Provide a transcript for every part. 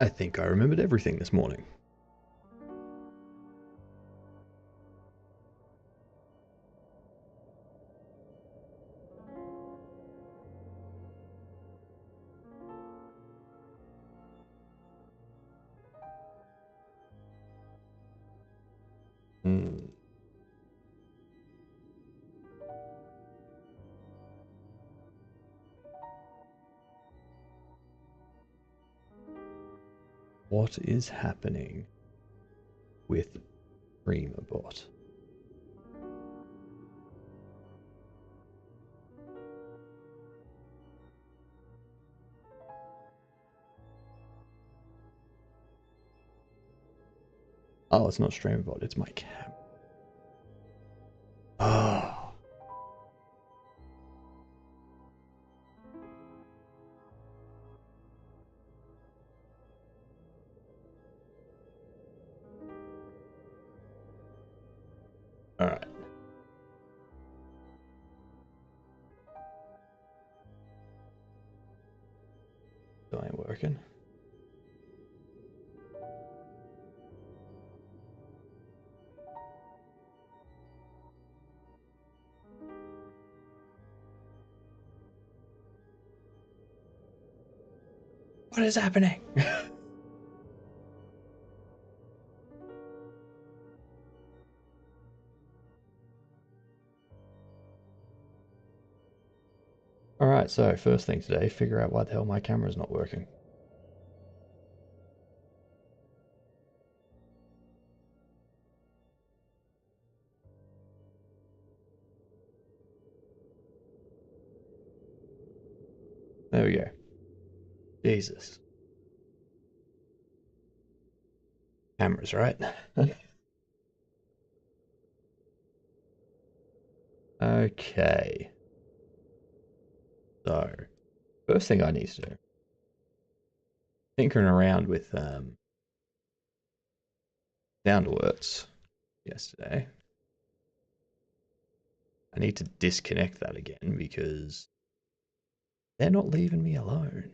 I think I remembered everything this morning. Hmm. What is happening with Dreamabot? Oh, it's not Streamabot, it's my camera. Oh. Alright. Still ain't working. What is happening? Alright, so first thing today, figure out why the hell my camera's not working. There we go. Jesus. Cameras, right? Okay. So, first thing I need to do, tinkering around with sound alerts yesterday. I need to disconnect that again because they're not leaving me alone.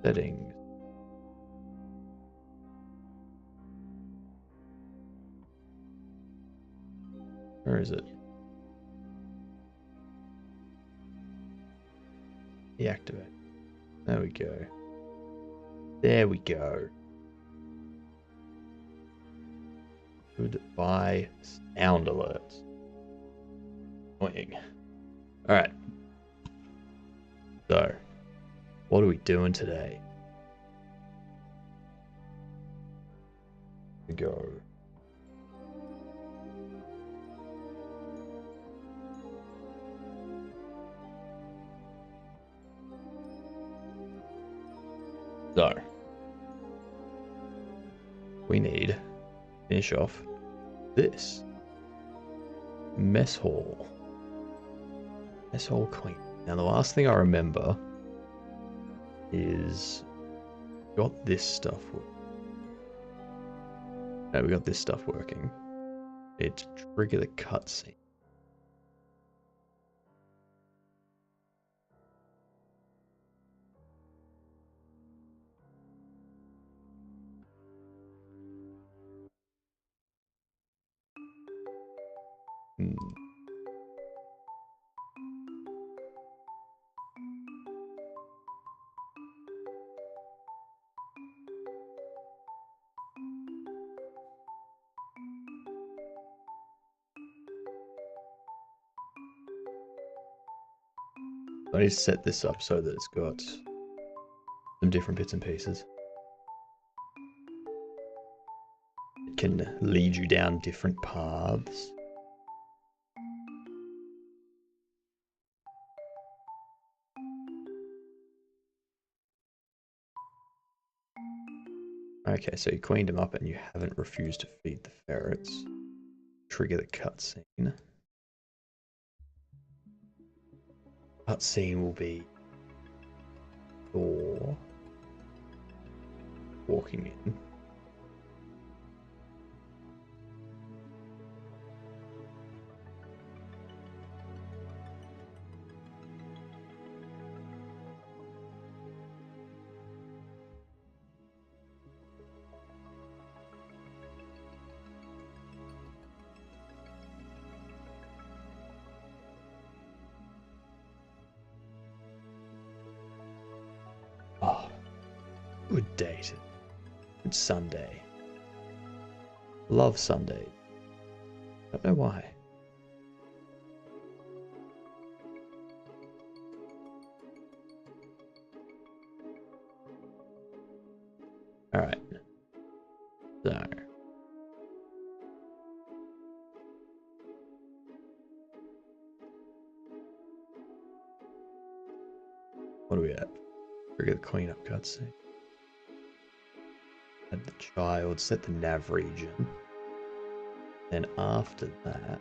Settings. Where is it? Deactivate. There we go. There we go. Goodbye sound alerts. Annoying. Alright. So, what are we doing today? We go. So, we need to finish off this mess hall. Mess hall clean. Now, the last thing I remember is got this stuff. No, we got this stuff working. It trigger the cutscene. Hmm. I need to set this up so that it's got some different bits and pieces. It can lead you down different paths. Okay, so you cleaned them up and you haven't refused to feed the ferrets. Trigger the cutscene. Cutscene will be Thor walking in. Good day. Good Sunday. Love Sunday. I don't know why. Alright. So. What do we have? Trigger the cleanup cutscene. Add the child, set the nav region. Then after that,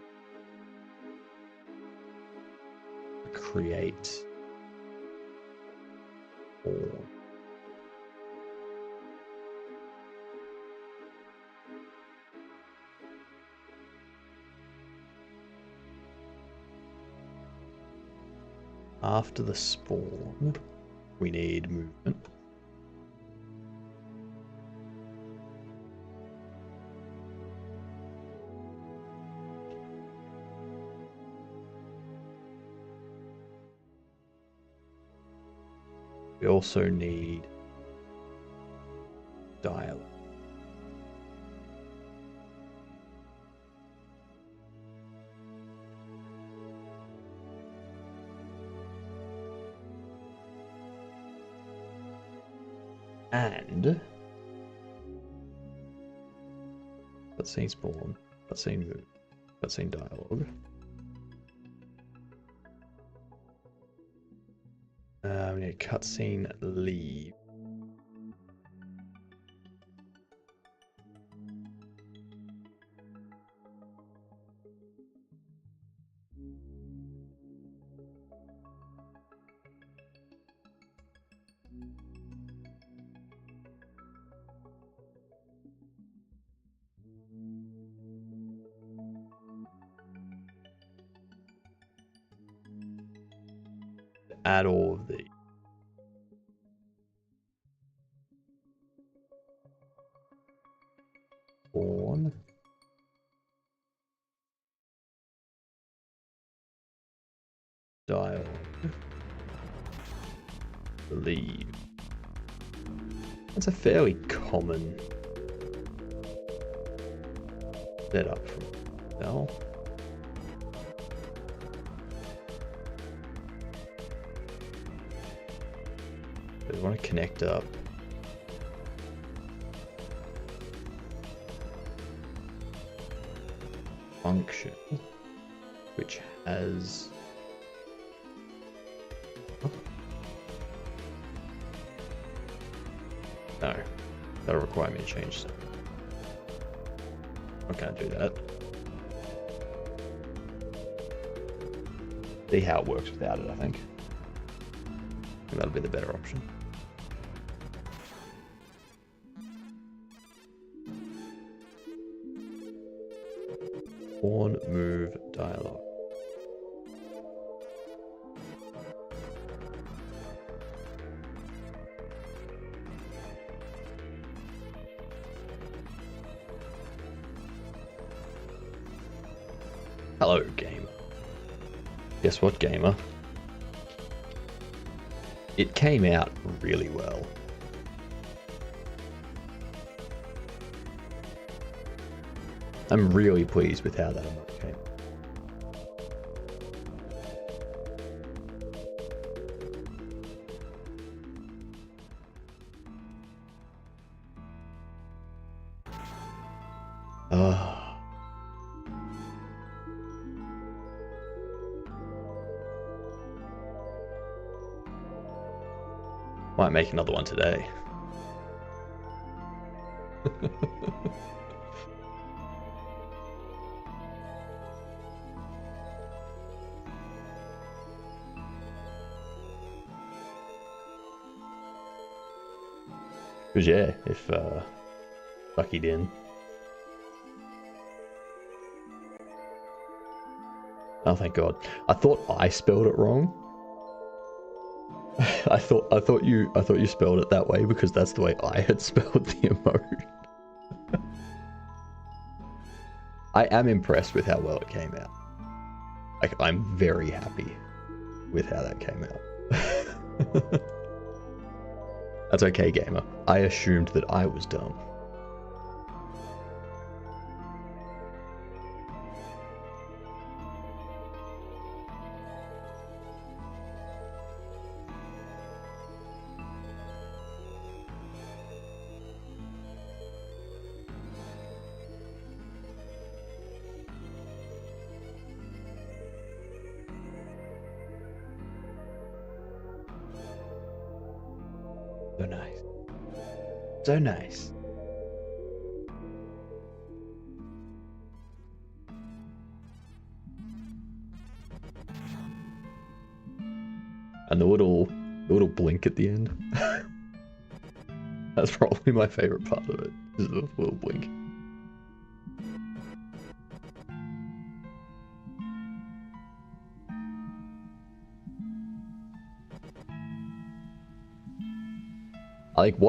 create all. After the spawn, we need movement. We also need dialogue. And cutscene spawn, cutscene move, cutscene dialogue. We need cutscene leave. Add all of these. Spawn. Dialogue. Leave. That's a fairly common setup from Bell. We want to connect up. Function, which has no, that'll require me to change something. I can't do that. See how it works without it, I think. That'll be the better option. Spawn, move, dialogue. Hello, gamer. Guess what, gamer? It came out really well. I'm really pleased with how that emote came. Might make another one today. Because yeah, if Bucky'd in. Oh, thank God. I thought I spelled it wrong. I thought you spelled it that way because that's the way I had spelled the emote. I am impressed with how well it came out. Like, I'm very happy with how that came out. That's okay, gamer. I assumed that I was dumb. So nice. So nice. And the little blink at the end. That's probably my favorite part of it, is the little blink. I think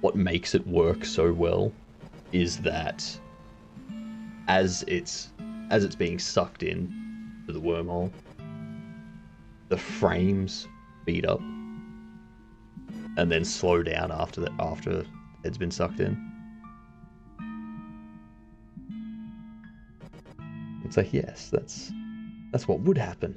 what makes it work so well is that as it's being sucked in to the wormhole, the frames speed up and then slow down after it's been sucked in. It's like, yes, that's what would happen.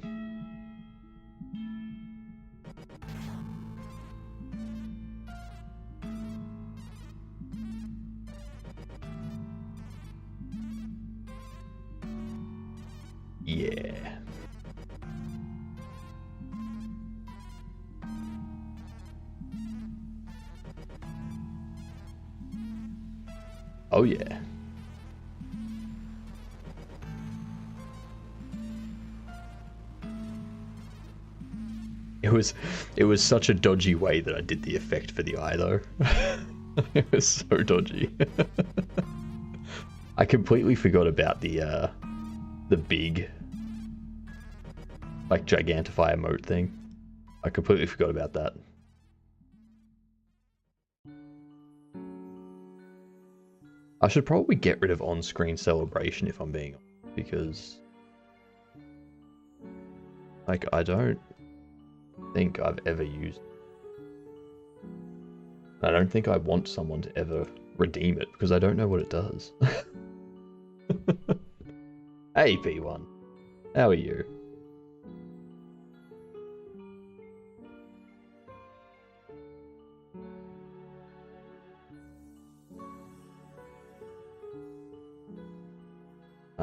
Yeah. Oh yeah. It was such a dodgy way that I did the effect for the eye though. It was so dodgy. I completely forgot about the big like gigantify emote thing. I completely forgot about that. I should probably get rid of on-screen celebration if I'm being honest, because like I don't think I've ever used it. I don't think I want someone to ever redeem it because I don't know what it does. Hey P1, how are you?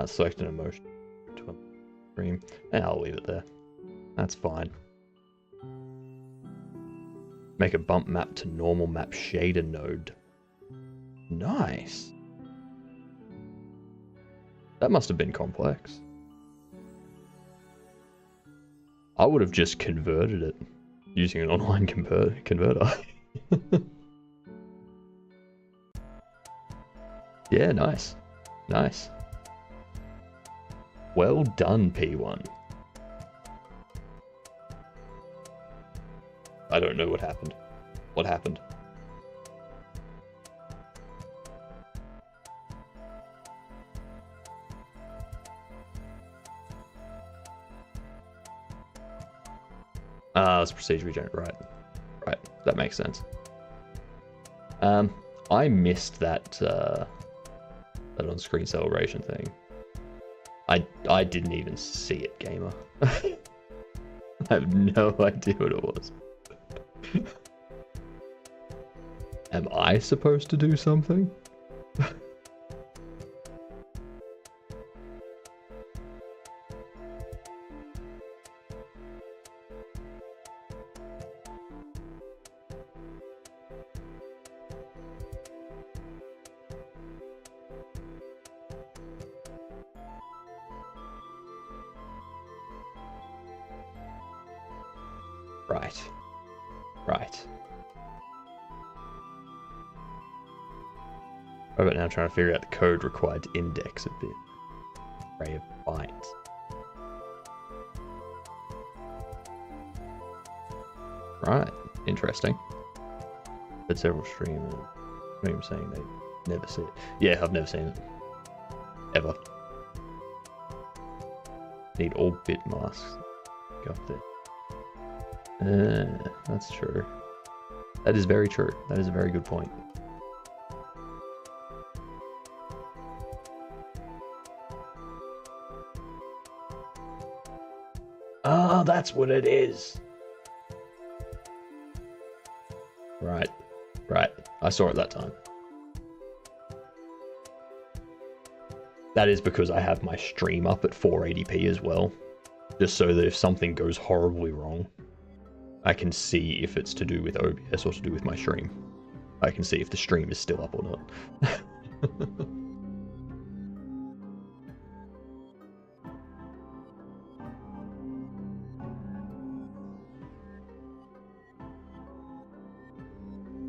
Select an emotion to a stream, and I'll leave it there. That's fine. Make a bump map to normal map shader node. Nice. That must have been complex. I would have just converted it using an online converter. Yeah, nice. Nice. Well done, P1. I don't know what happened. What happened? It's procedure regenerate, right. Right, that makes sense. I missed that on-screen celebration thing. I didn't even see it, gamer. I have no idea what it was. Am I supposed to do something? Right. Right. Right about now trying to figure out the code required to index a bit. Array of bytes. Right. Interesting. But several streamers saying they never see it. Yeah, I've never seen it. Ever. Need all bit masks. Got there. That's true. That is very true. That is a very good point. Ah, that's what it is. Right. Right. I saw it that time. That is because I have my stream up at 480p as well. Just so that if something goes horribly wrong, I can see if it's to do with OBS or to do with my stream. I can see if the stream is still up or not.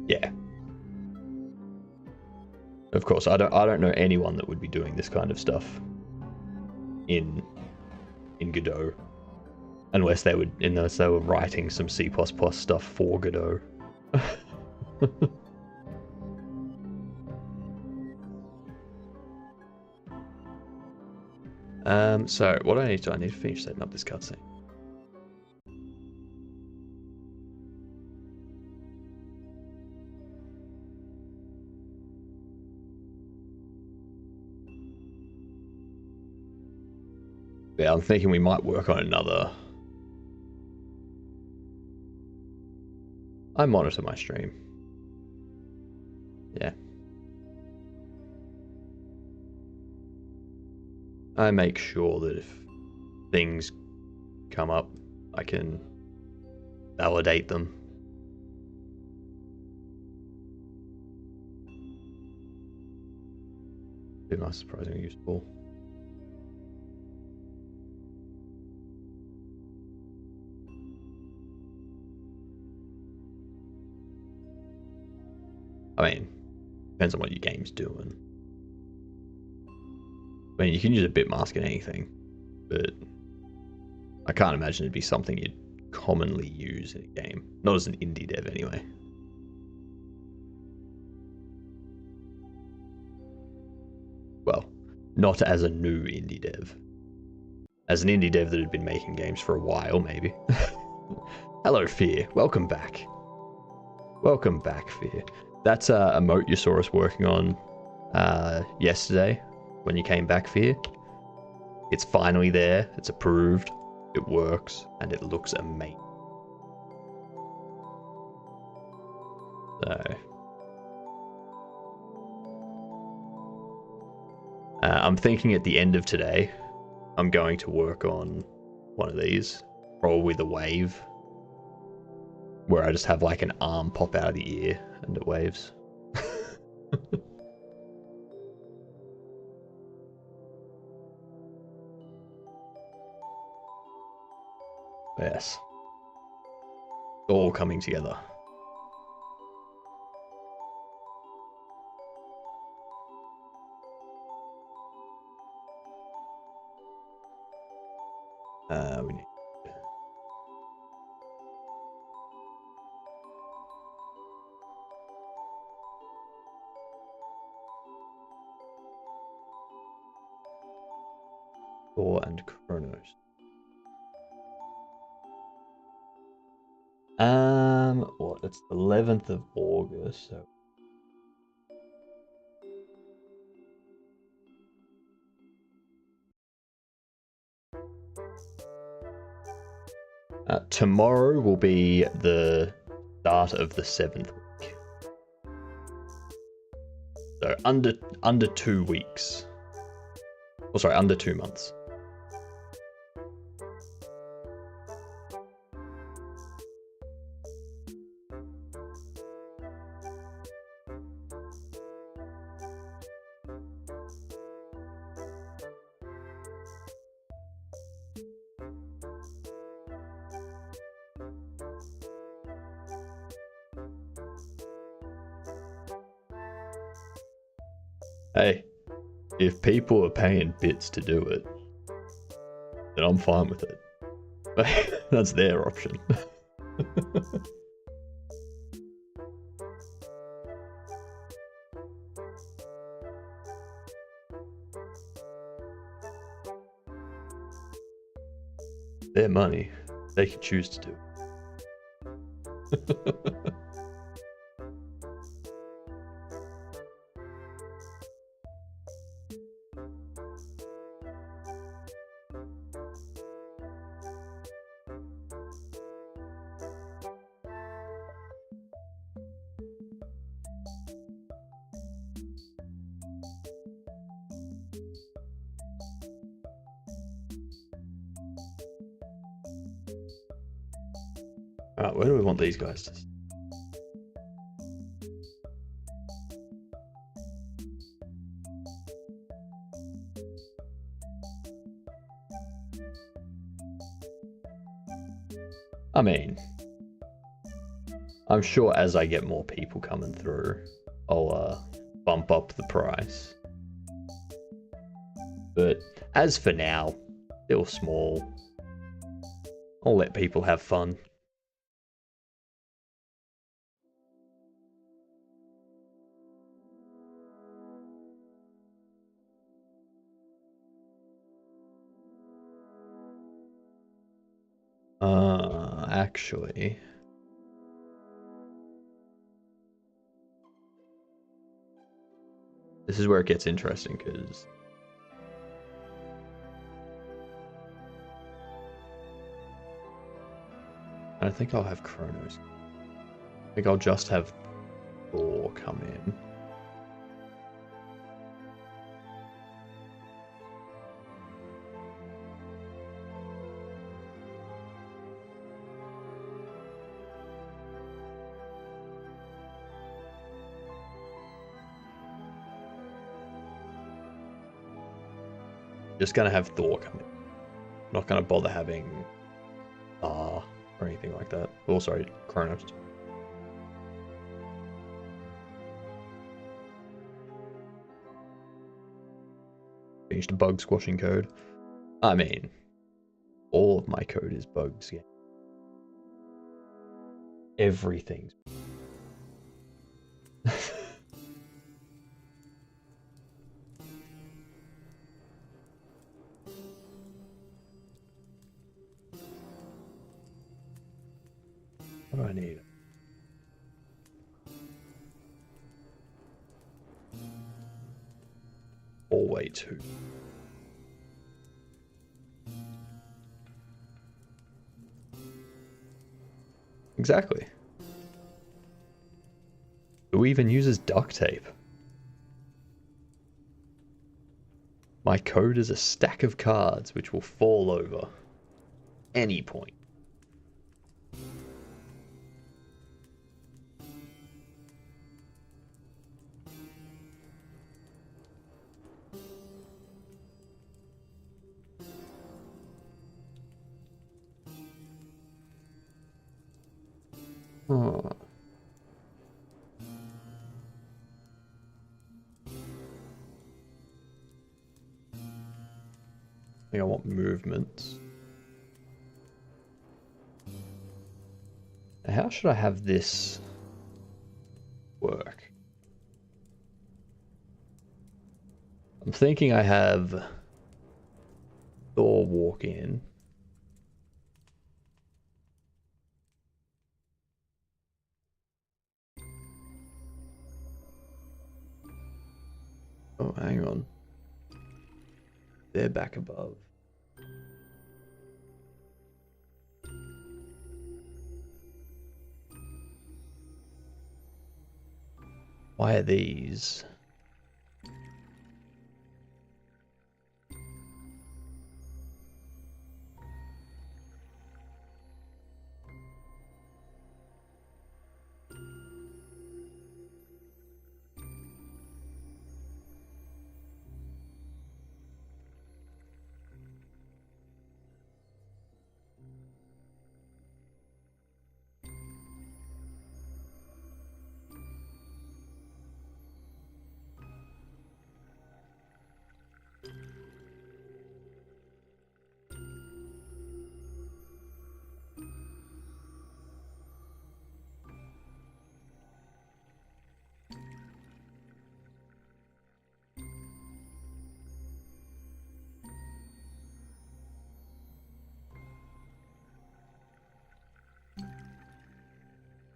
Yeah. Of course, I don't know anyone that would be doing this kind of stuff in Godot, unless they were writing some C++ stuff for Godot. So what do I need to finish setting up this cutscene. Yeah, I'm thinking we might work on another. I monitor my stream. Yeah. I make sure that if things come up, I can validate them. Be most surprisingly useful. I mean, depends on what your game's doing. I mean, you can use a bit mask in anything, but I can't imagine it'd be something you'd commonly use in a game. Not as an indie dev, anyway. Well, not as a new indie dev. As an indie dev that had been making games for a while, maybe. Hello, Fear. Welcome back. Welcome back, Fear. That's a emote you saw us working on yesterday when you came back, Fear. It's finally there. It's approved. It works, and it looks amazing. So, I'm thinking at the end of today, I'm going to work on one of these, probably the wave, where I just have like an arm pop out of the ear and it waves. Yes. All coming together. We need... Thor and Kronos. What? It's the 11th of August, so... tomorrow will be the start of the 7th week. So under 2 weeks. Oh, sorry, under 2 months. Hey, if people are paying bits to do it, then I'm fine with it. That's their option. Their money, they can choose to do. Alright, where do we want these guys to... I mean, I'm sure as I get more people coming through, I'll bump up the price. But as for now, still small. I'll let people have fun. Actually... This is where it gets interesting, because... I don't think I'll have Chronos. I think I'll just have Thor come in. Just gonna have Thor come in. Not gonna bother having or anything like that. Oh, sorry, Kronos. Finished bug squashing code. I mean, all of my code is bugs. Yeah. Everything's. What do I need? Hallway 2. Exactly. Who even uses duct tape? My code is a stack of cards which will fall over any point. Oh. I think I want movements. How should I have this work? I'm thinking I have Thor walk in. Oh, hang on. They're back above. Why are these?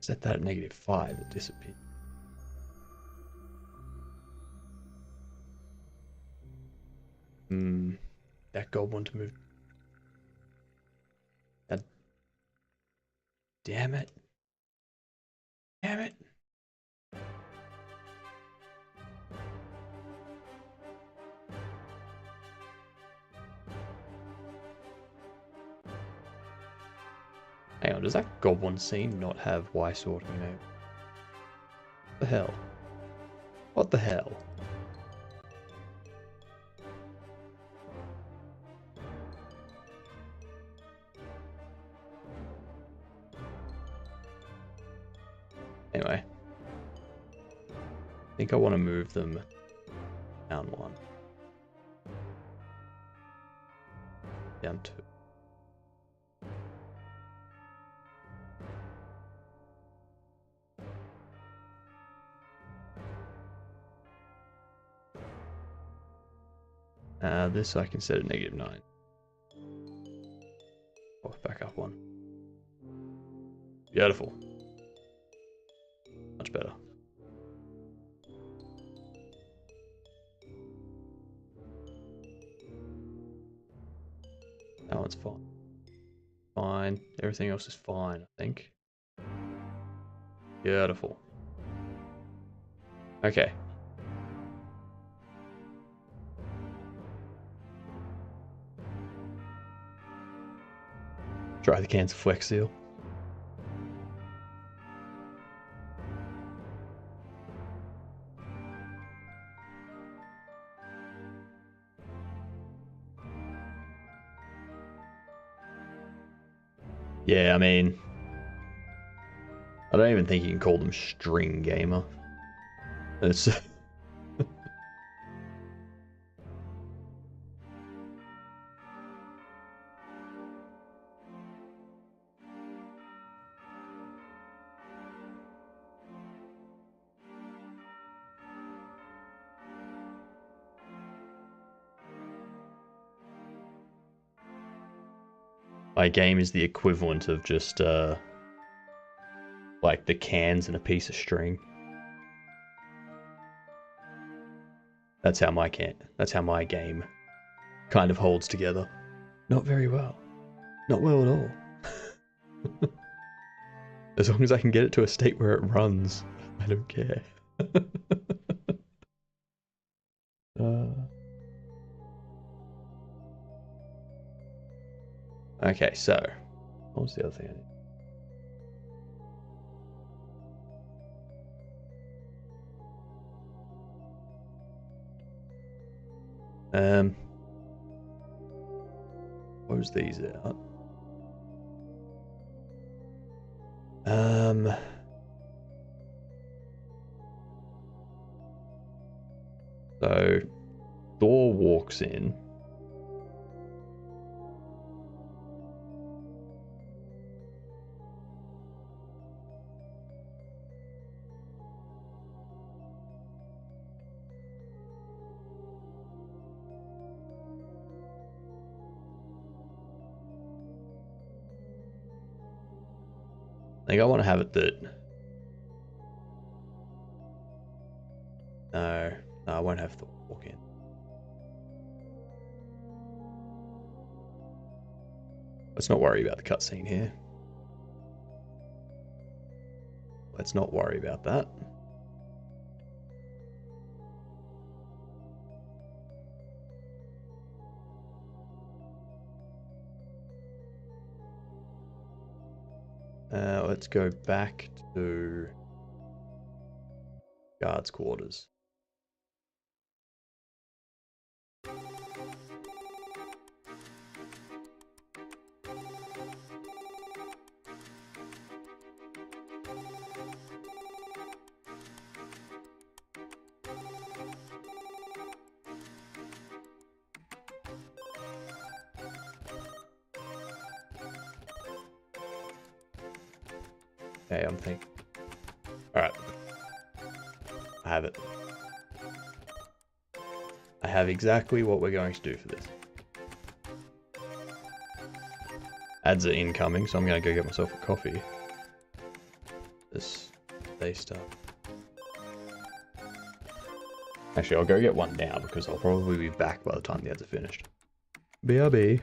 Set that at -5, it disappeared. That goblin to move. God damn it. Damn it. Hang on, does that goblin scene not have Y sorting name? What the hell? What the hell? Anyway. I think I want to move them down 1. Down 2. This I can set at -9. Oh, back up 1. Beautiful. Much better. That one's fine. Fine. Everything else is fine, I think. Beautiful. Okay. Try the cans of Flex Seal. Yeah, I mean, I don't even think you can call them string gamer. It's my game is the equivalent of just like the cans and a piece of string. That's how my game kind of holds together. Not very well. Not well at all. As long as I can get it to a state where it runs, I don't care. Okay, so what was the other thing I need? Close these out. So Thor walks in. I think I want to have it that... No, I won't have Thor walk in. Let's not worry about the cutscene here. Let's not worry about that. Let's go back to guards' quarters. Okay, I'm thinking. Alright. I have it. I have exactly what we're going to do for this. Ads are incoming, so I'm going to go get myself a coffee. This day stuff. Actually, I'll go get one now because I'll probably be back by the time the ads are finished. BRB.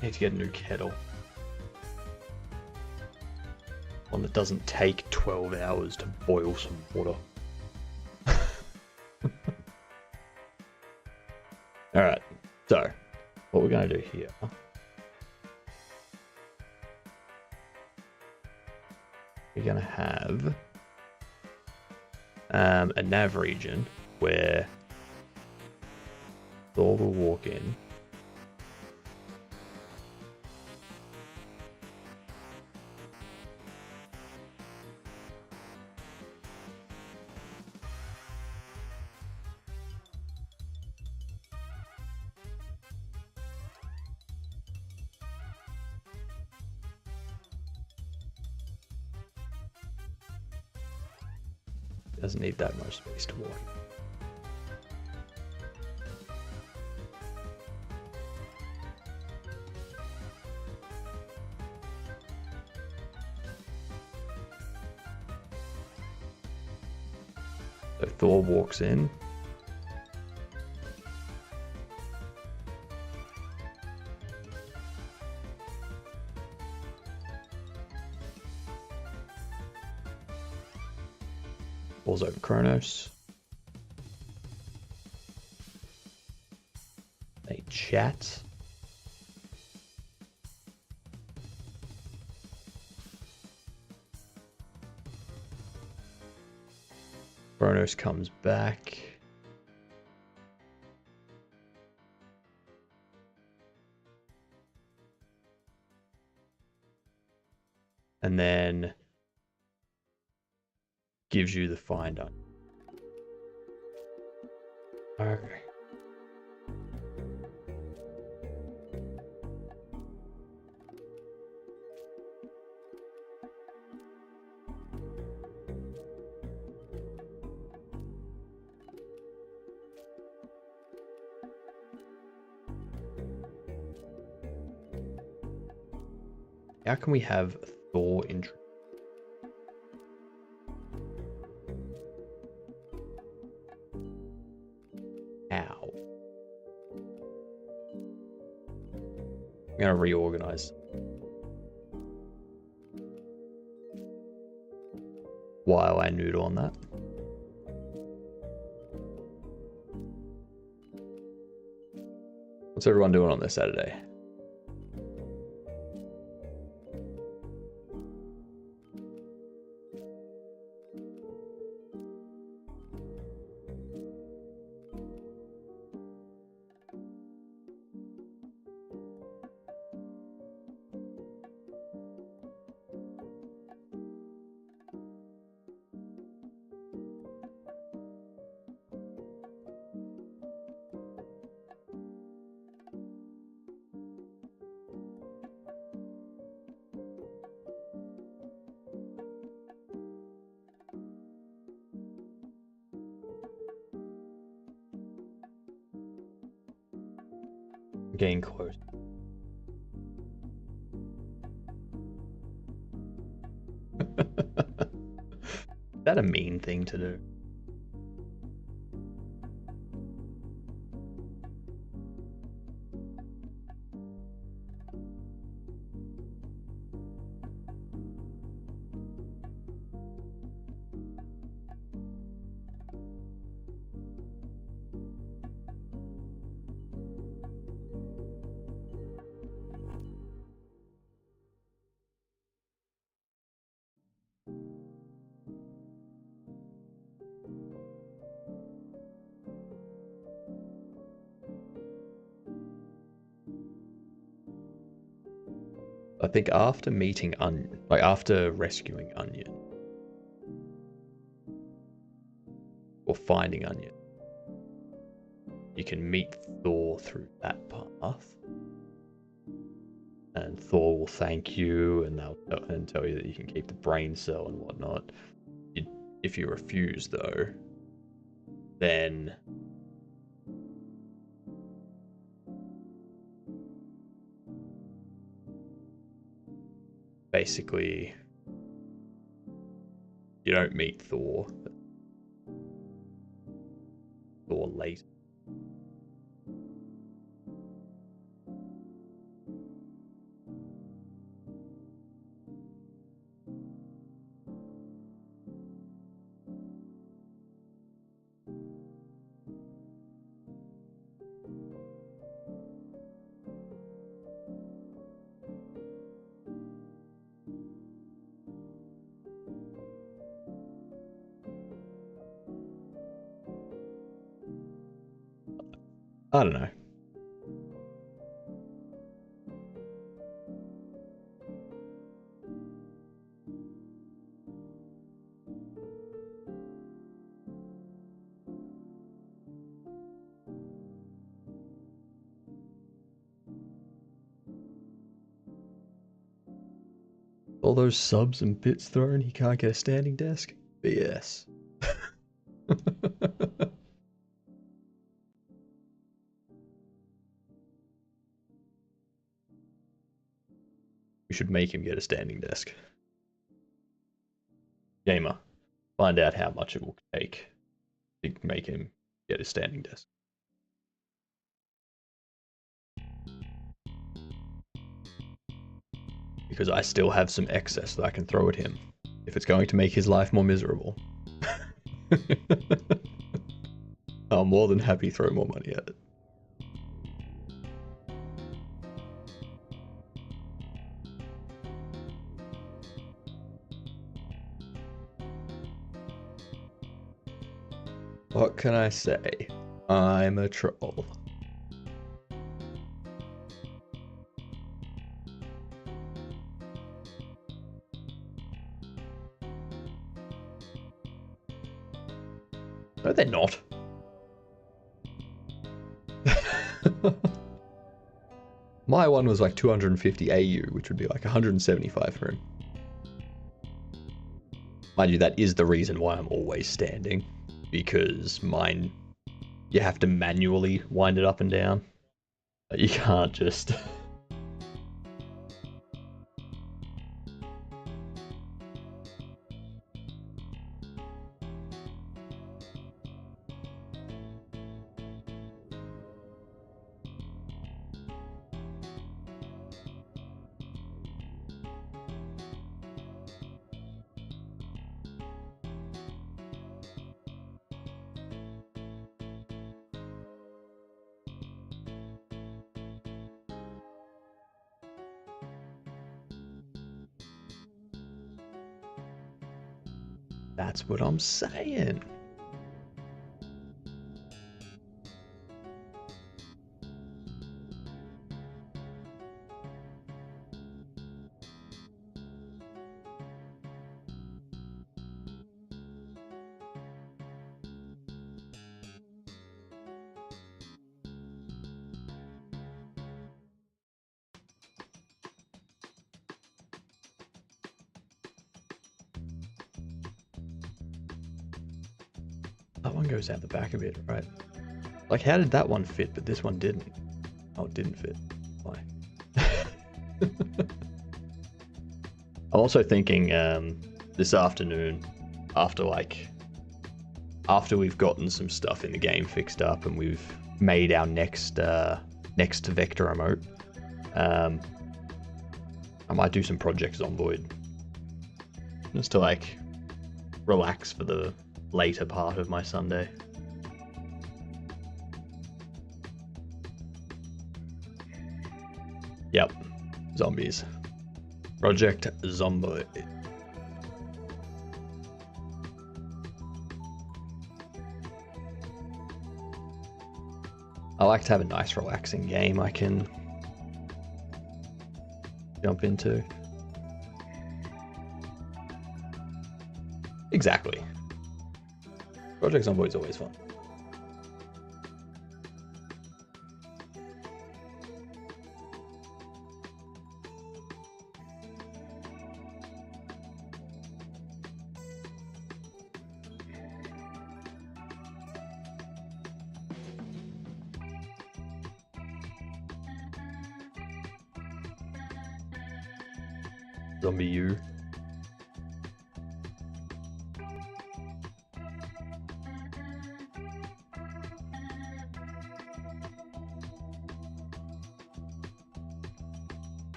Need to get a new kettle. One that doesn't take 12 hours to boil some water. Alright, so what we're going to do here. We're going to have a nav region where Thor will walk in. Doesn't need that much space to walk. So Thor walks in. Falls over Kronos. They chat. Kronos comes back. And then gives you the find on. Okay. How can we have Thor intro? How? I'm gonna reorganize. While I noodle on that. What's everyone doing on this Saturday? Getting close. Is that a mean thing to do? I think after meeting Onion, like after rescuing Onion, or finding Onion, you can meet Thor through that path, and Thor will thank you, and they'll tell you that you can keep the brain cell and whatnot. If you refuse, though, then basically you don't meet Thor later. I don't know. All those subs and bits thrown, he can't get a standing desk? BS. We should make him get a standing desk. Gamer, find out how much it will take to make him get a standing desk. Because I still have some excess that I can throw at him if it's going to make his life more miserable. I'll more than happy throw more money at it. What can I say? I'm a troll. No, they're not. My one was like 250 AU, which would be like 175 for him. Mind you, that is the reason why I'm always standing. Because mine, you have to manually wind it up and down. You can't just... That's what I'm saying. That one goes out the back a bit, right? Like, how did that one fit, but this one didn't? Oh, it didn't fit. Why? I'm also thinking this afternoon, after we've gotten some stuff in the game fixed up and we've made our next vector remote, I might do some projects on Void. Just to like relax for the later part of my Sunday. Yep, zombies. Project Zombie. I like to have a nice relaxing game I can jump into. Exactly. Project Zombie is always fun. Zombie U.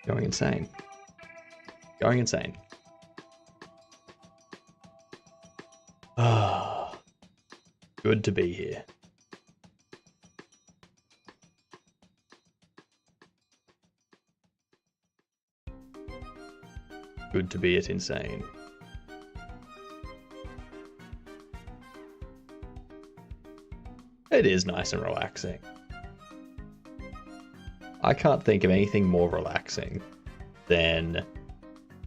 Going insane. Going insane. Ah, good to be here. good to be at insane. It is nice and relaxing. I can't think of anything more relaxing than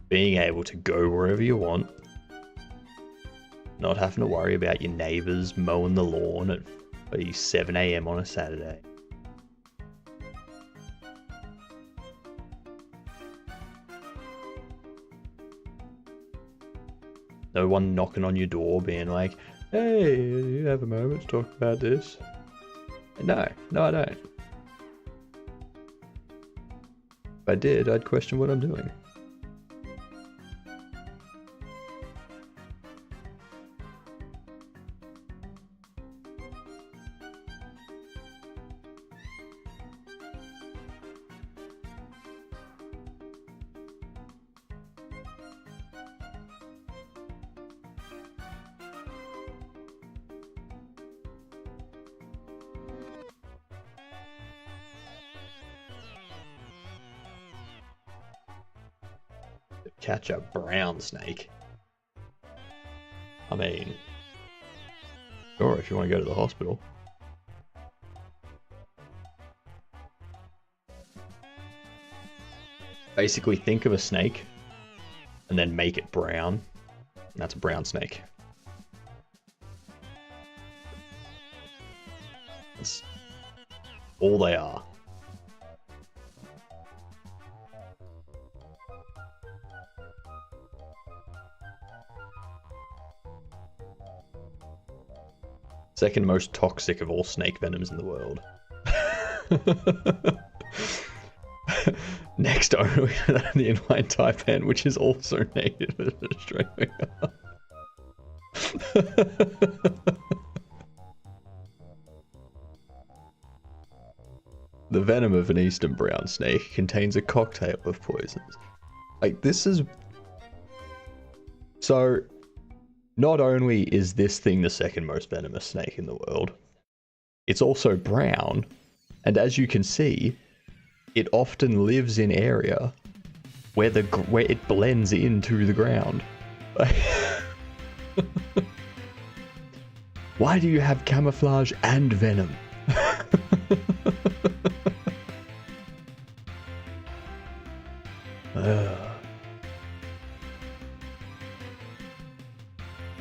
being able to go wherever you want, not having to worry about your neighbours mowing the lawn at 7 a.m. on a Saturday. No one knocking on your door being like, hey, you have a moment to talk about this? No, I don't. If I did, I'd question what I'm doing. Catch a brown snake. I mean, sure, if you want to go to the hospital. Basically, think of a snake and then make it brown. And that's a brown snake. That's all they are. Second most toxic of all snake venoms in the world. Next only to the inline taipan, which is also native in Australia. The venom of an eastern brown snake contains a cocktail of poisons. Like, this is... So... Not only is this thing the second most venomous snake in the world, it's also brown, and as you can see, it often lives in area where it blends into the ground. Why do you have camouflage and venom?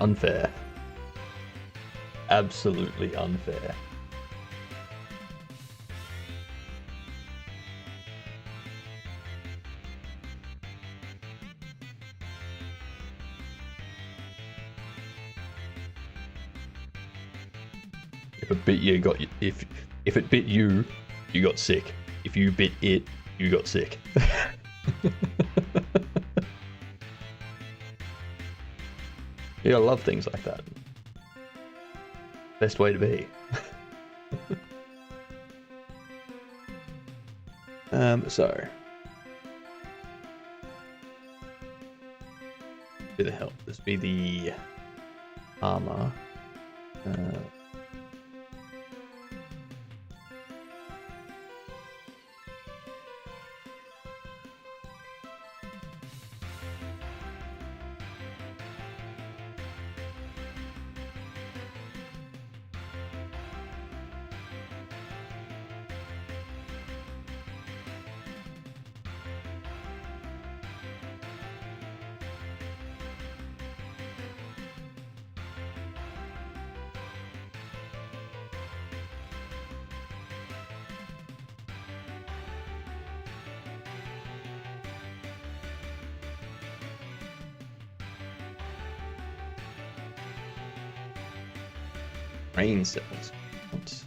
Unfair. Absolutely unfair. If it bit you, if it bit you, you got sick. If you bit it, you got sick. You gotta love things like that. Best way to be. So. Be the help. This be the armor. Brain cells. What?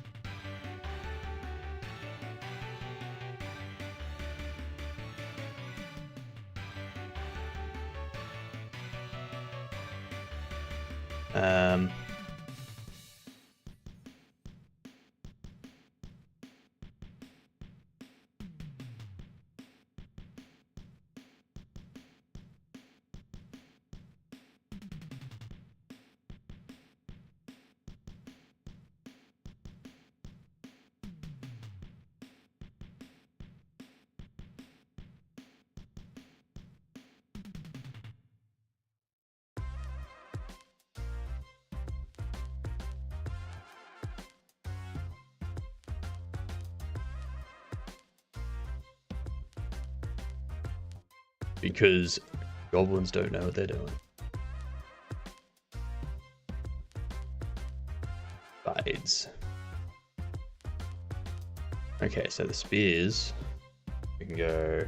Because goblins don't know what they're doing. Sides. Okay, so the spears, we can go.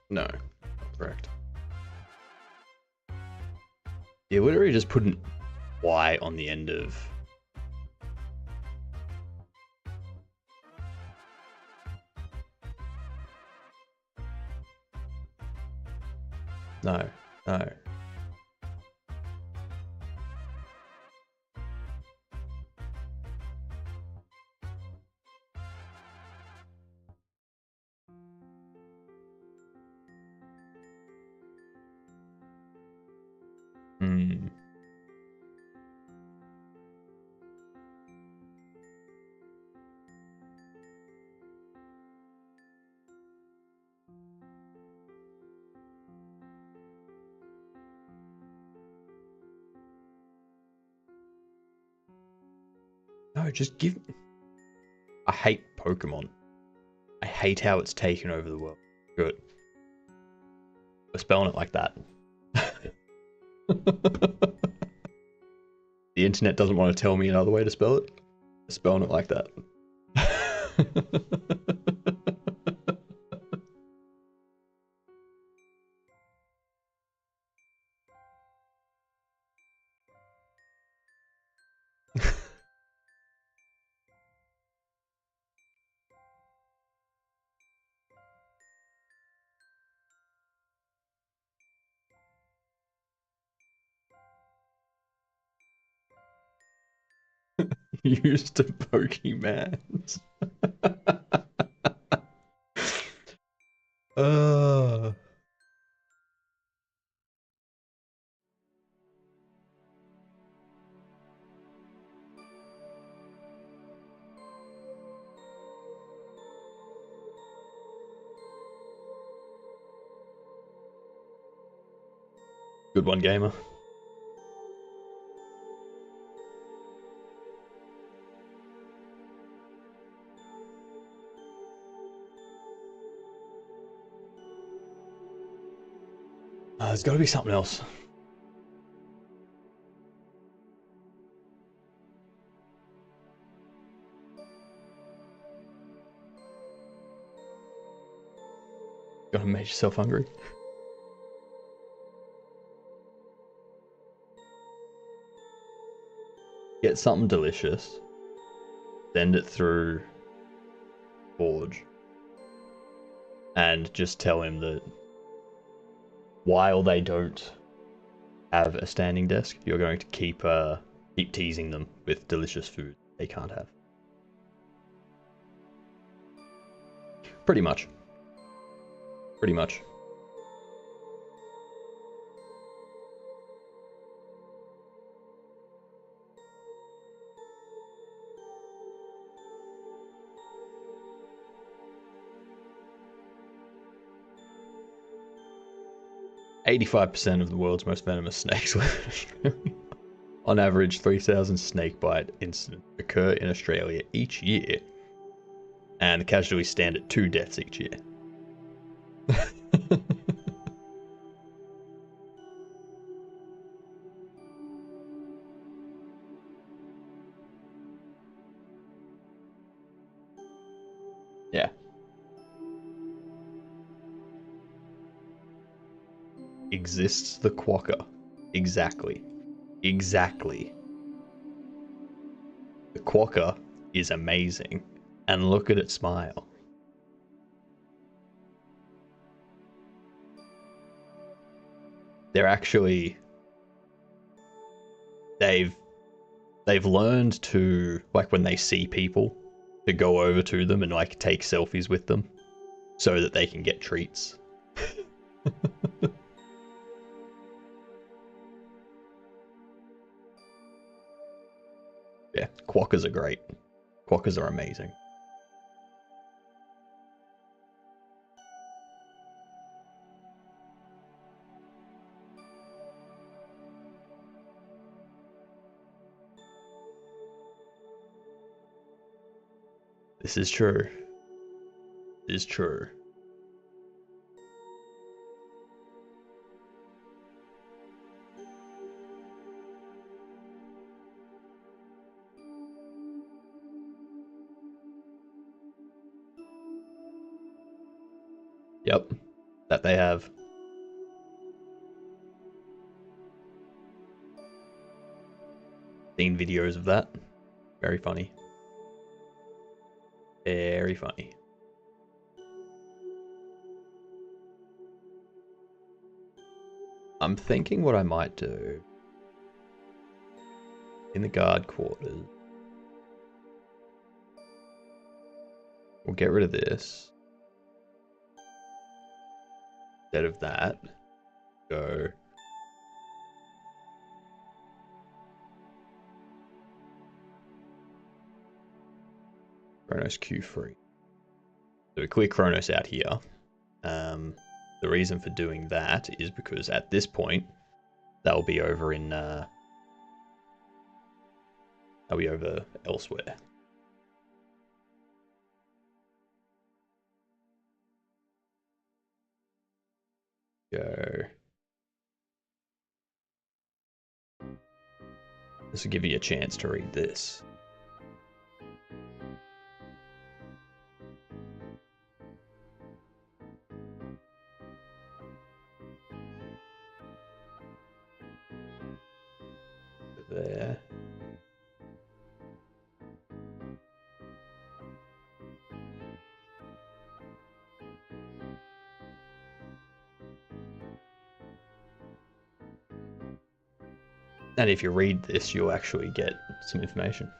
No, correct. Yeah, literally just put an Y on the end of. No, no. Hmm. No, just give. I hate Pokemon. I hate how it's taken over the world. Good. We're spelling it like that. The internet doesn't want to tell me another way to spell it. We're spelling it like that. Used to Pokemans. uh. Good one, gamer. There's got to be something else. Gotta make yourself hungry. Get something delicious. Send it through Forge. And just tell him that while they don't have a standing desk, you're going to keep teasing them with delicious food they can't have. Pretty much. Pretty much. %85 of the world's most venomous snakes live in Australia. On average, 3,000 snakebite incidents occur in Australia each year, and the casualties stand at 2 deaths each year. Yeah. Exists the quokka. Exactly. Exactly. The quokka is amazing. And look at it smile. They're actually... They've learned to, like, when they see people, to go over to them and, like, take selfies with them so that they can get treats. Yeah, quokkas are great. Quokkas are amazing. This is true. It is true. Yep, that they have. Seen videos of that. Very funny. Very funny. I'm thinking what I might do in the guard quarters. We'll get rid of this. Instead of that, go Chronos Q3. So we clear Chronos out here. The reason for doing that is because at this point, they'll be over in they'll be over elsewhere. Go. This will give you a chance to read this. There. And if you read this, you'll actually get some information.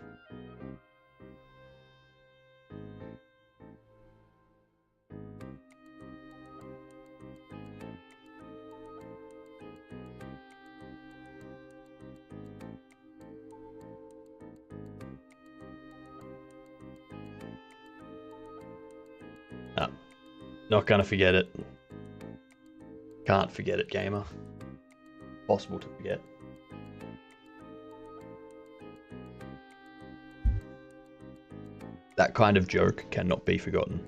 No, not gonna forget it. Can't forget it, gamer. Possible to forget. That kind of joke cannot be forgotten.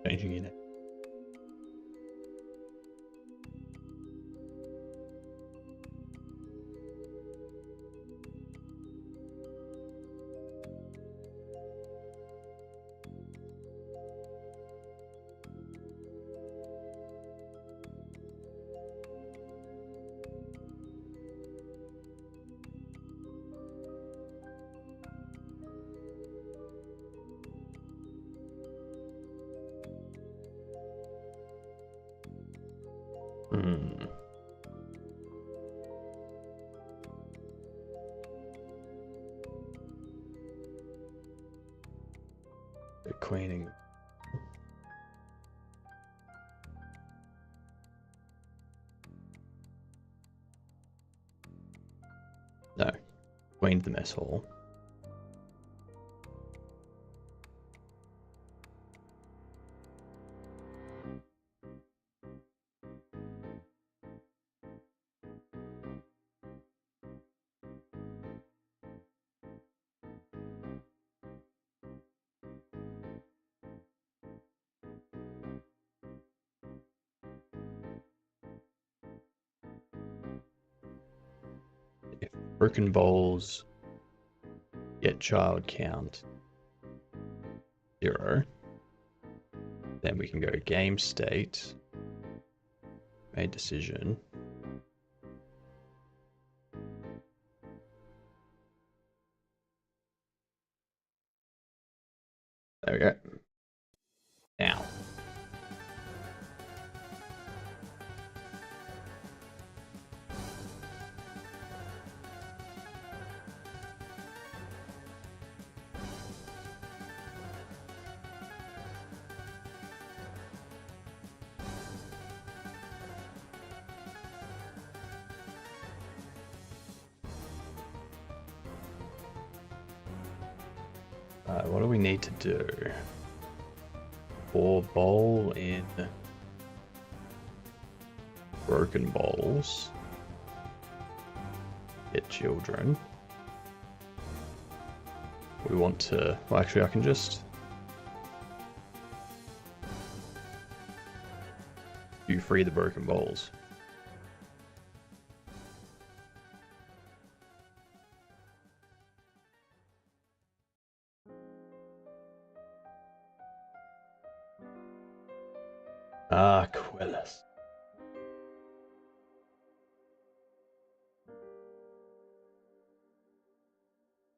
Changing it. The cleaning. No, cleaned the mess hall. If broken bowls get child count 0, then we can go game state, made decision. There we go. Now. What do we need to do? Pour bowl in broken bowls. Get children. We want to... Well, actually, I can just... You free the broken bowls. Ah, Quellis.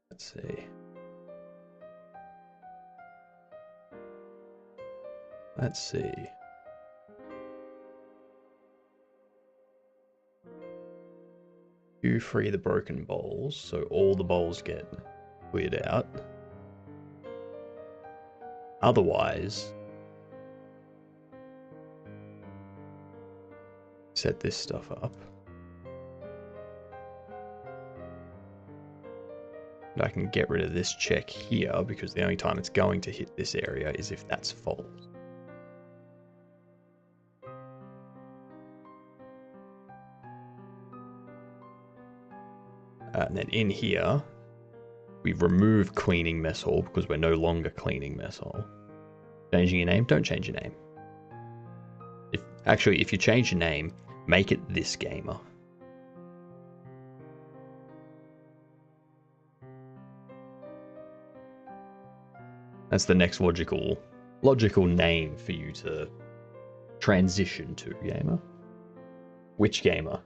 Let's see. Let's see. You free the broken bowls, so all the bowls get cleared out. Otherwise, set this stuff up. And I can get rid of this check here because the only time it's going to hit this area is if that's false. And then in here, we remove cleaning mess hall because we're no longer cleaning mess hall. Changing your name? Don't change your name. If you change your name, make it this gamer. That's the next logical name for you to transition to, gamer. Which gamer?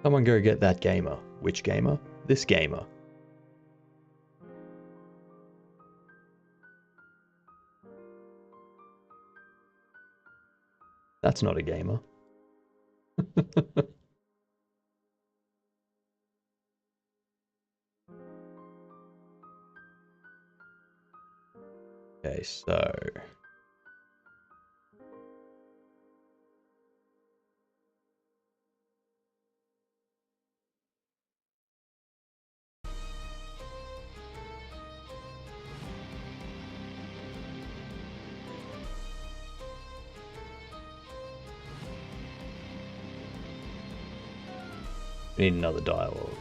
Someone go get that gamer. Which gamer? This gamer. That's not a gamer. Okay, so... We need another dialogue.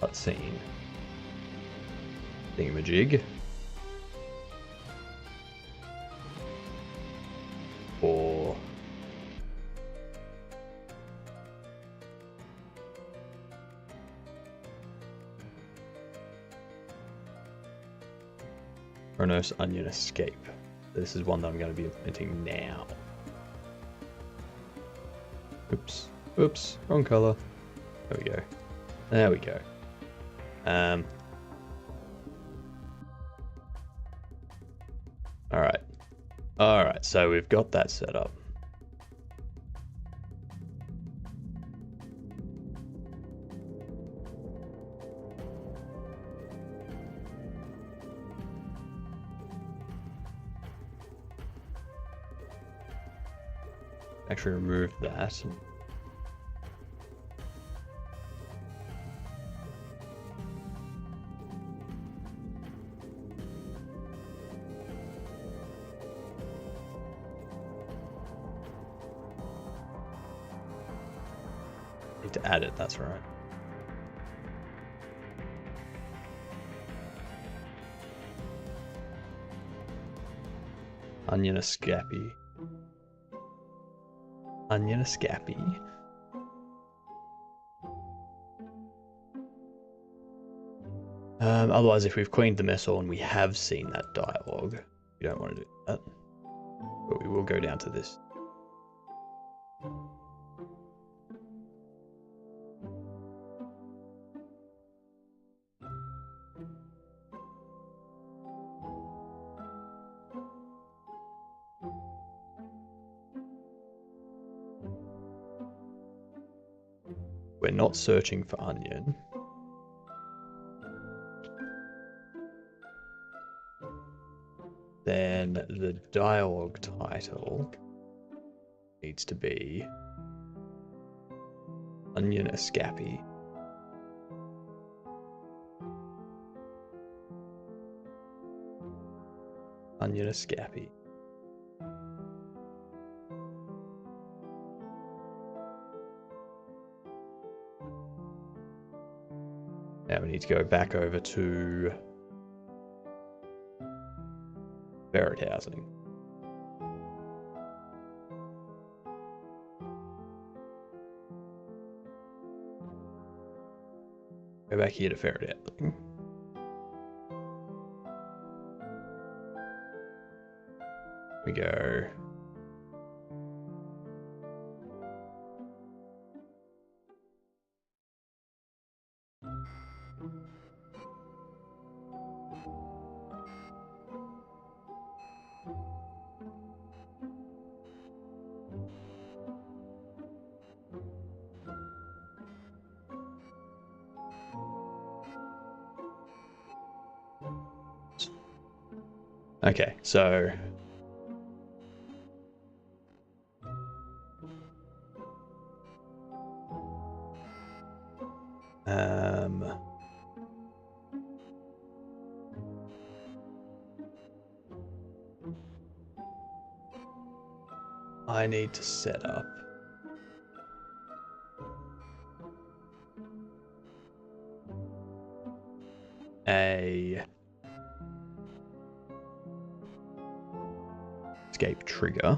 Cutscene. Thingamajig. For... Kronos Onion Escape. This is one that I'm going to be implementing now. Oops. Oops. Wrong color. There we go. There we go. Alright. Alright, so we've got that set up. Actually remove that. Need to add it, that's right. Onion Escape. Onion Escape. Otherwise, if we've cleaned the mess hall and we have seen that dialogue, we don't want to do that. But we will go down to this. We're not searching for onion. Then the dialogue title needs to be Onion escape. Onion escape. Now we need to go back over to ferret housing. Go back here to ferret housing. We go. Okay, so I need to set up a escape trigger,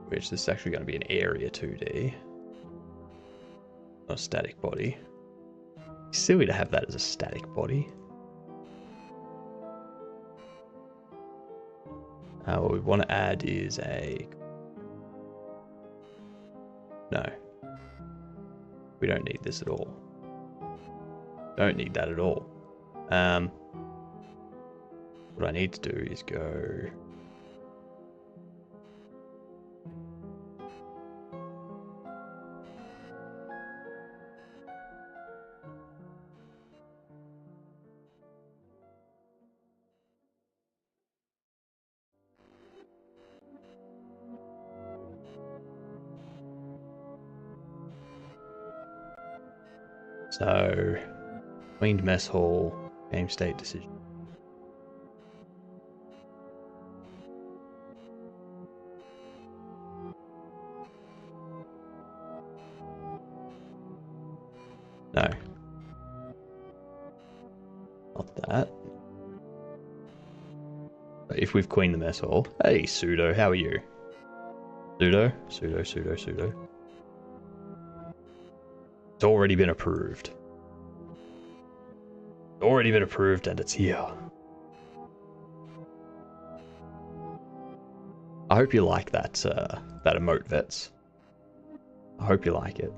which this is actually going to be an area 2D, not a static body. Silly to have that as a static body. What we want to add is no, we don't need this at all. Don't need that at all. What I need to do is go so Queen's Mess Hall, game state decision. No. Not that. But if we've queened the mess hall. Hey, Pseudo, how are you? Pseudo? Pseudo. It's already been approved. It's already been approved and it's here. I hope you like that, that emote, Vets. I hope you like it.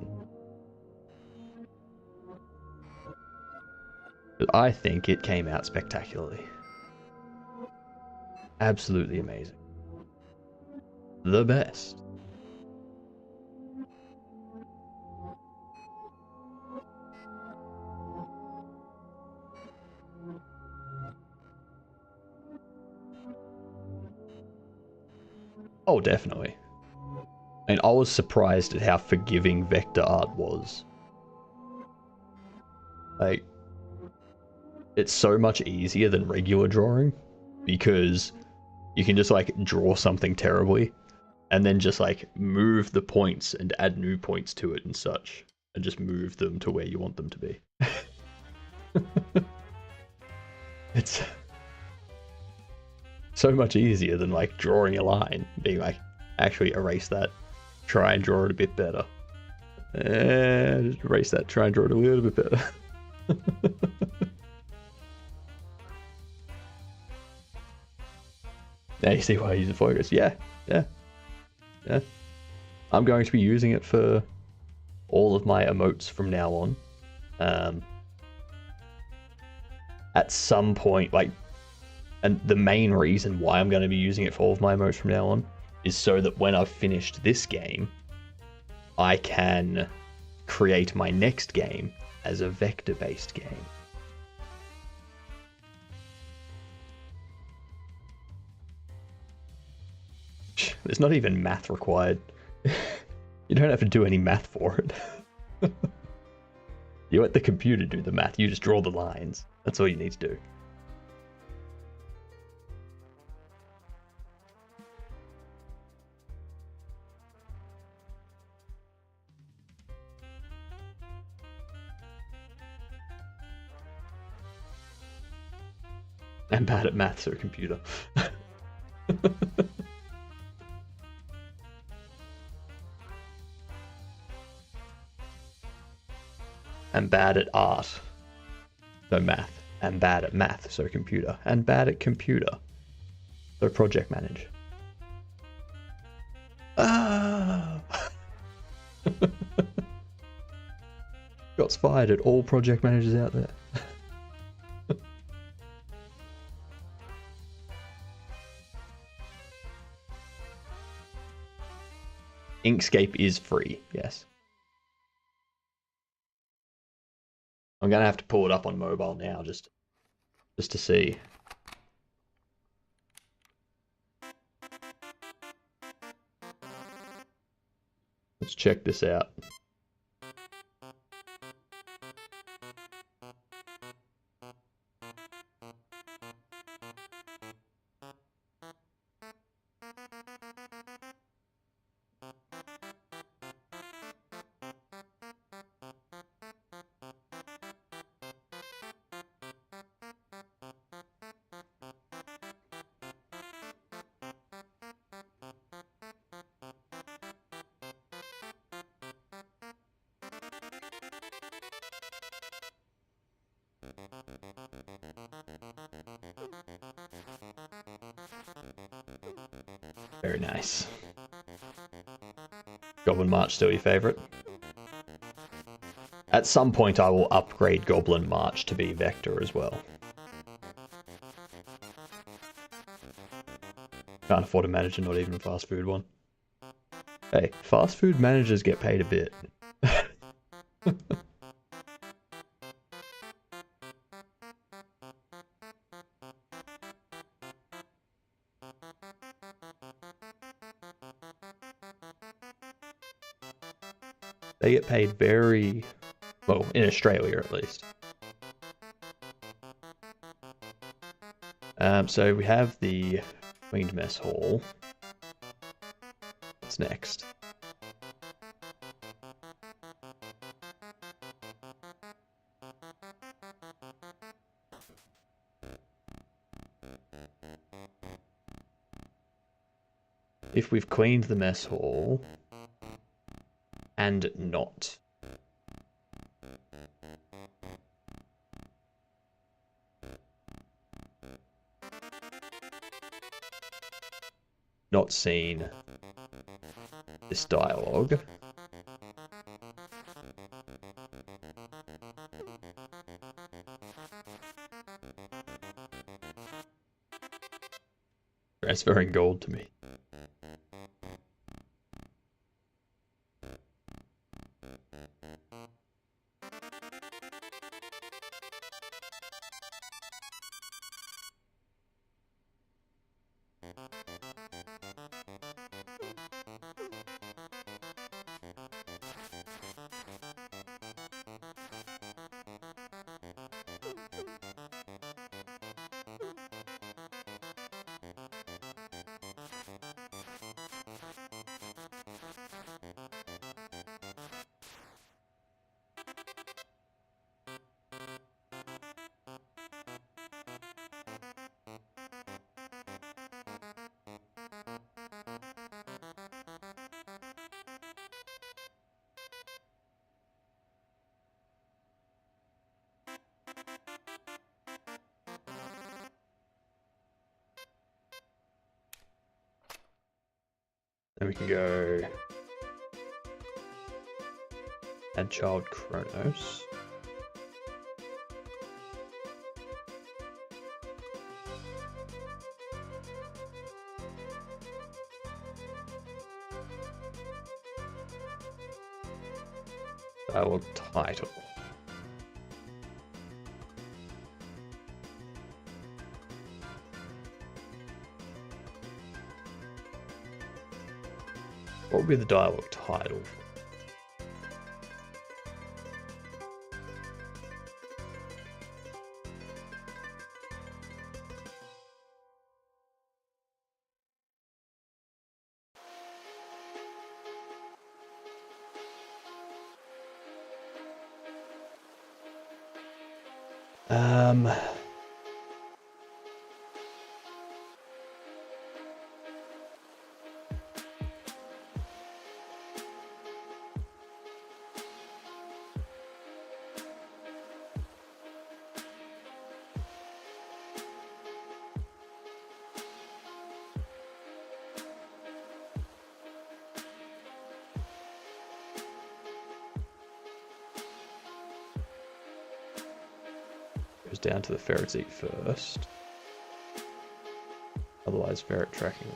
But I think it came out spectacularly. Absolutely amazing. The best. Oh, definitely. I mean, I was surprised at how forgiving vector art was. Like, it's so much easier than regular drawing because you can just like draw something terribly and then just like move the points and add new points to it and such and just move them to where you want them to be. It's so much easier than like drawing a line, being like, actually erase that, try and draw it a bit better. And just erase that, try and draw it a little bit better. Now you see why I use the focus. Yeah. I'm going to be using it for all of my emotes from now on. At some point, like, and the main reason why I'm going to be using it for all of my emotes from now on is so that when I've finished this game, I can create my next game as a vector-based game. There's not even math required. You don't have to do any math for it. You let the computer do the math. You just draw the lines. That's all you need to do. I'm bad at maths or computer. I'm bad at art. So math. I'm bad at math, so computer. And bad at computer. So project manage. Ah! Shots fired at all project managers out there. Inkscape is free, yes. I'm gonna have to pull it up on mobile now just to see. Let's check this out. Very nice. Goblin March still your favorite? At some point I will upgrade Goblin March to be Vector as well. Can't afford a manager, not even a fast food one. Hey, fast food managers get paid a bit. They get paid very well, in Australia at least. So we have the Queen's Mess Hall. What's next? If we've cleaned the mess hall and not seen this dialogue, transferring gold to me. Then we can go add child Kronos. Dialogue title. What would be the dialogue title? Goes down to the ferret's eat first. Otherwise, ferret tracking.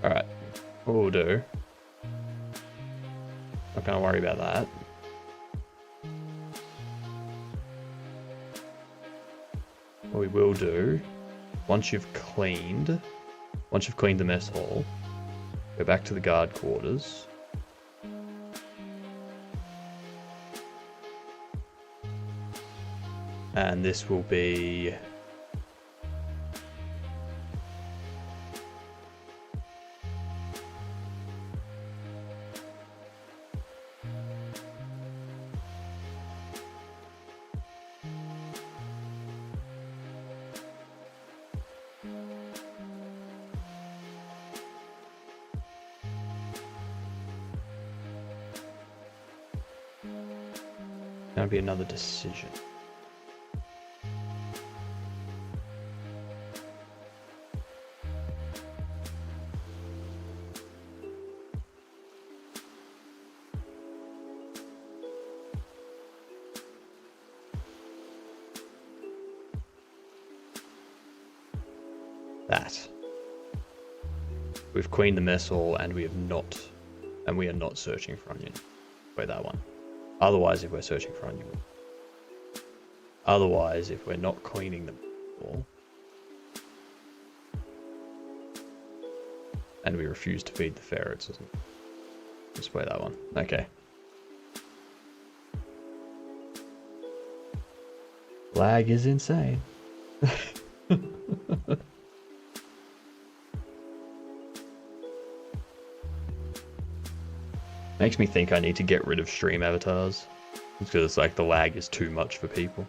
Alright, what we'll do. Not gonna worry about that. What we will do, once you've cleaned the mess hall, go back to the guard quarters. And this will be... That'll be another decision. That. We've queened the mess hall and we are not searching for onion. Wait, that one. Otherwise, if we're searching for onion. Otherwise, if we're not cleaning the hall and we refuse to feed the ferrets, just play that one. Okay. Lag is insane. Makes me think I need to get rid of stream avatars. Because it's like the lag is too much for people.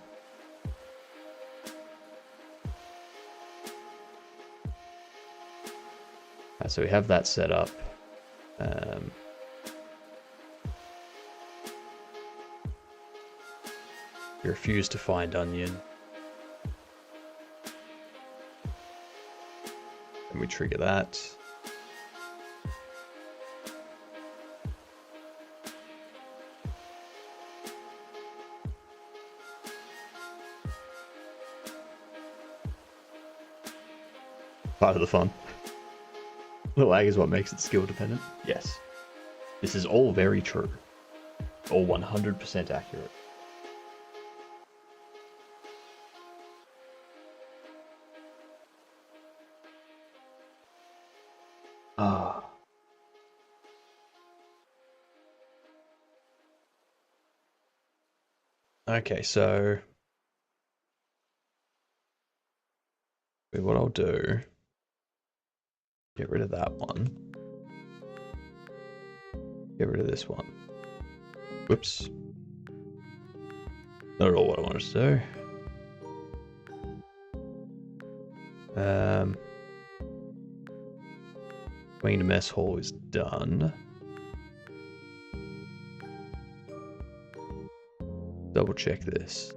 So we have that set up. We refuse to find onion. And we trigger that. Part of the fun. The lag is what makes it skill dependent. Yes. This is all very true. All 100% accurate. Ah. Okay, so what I'll do, get rid of that one. Get rid of this one. Whoops. Not at all what I wanted to do. Clean mess hall is done. Double check this.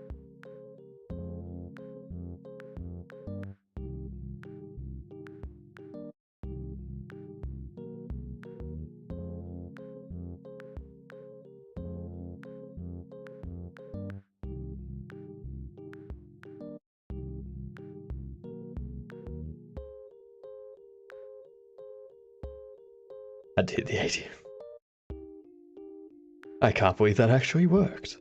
I did the ATM. I can't believe that actually worked.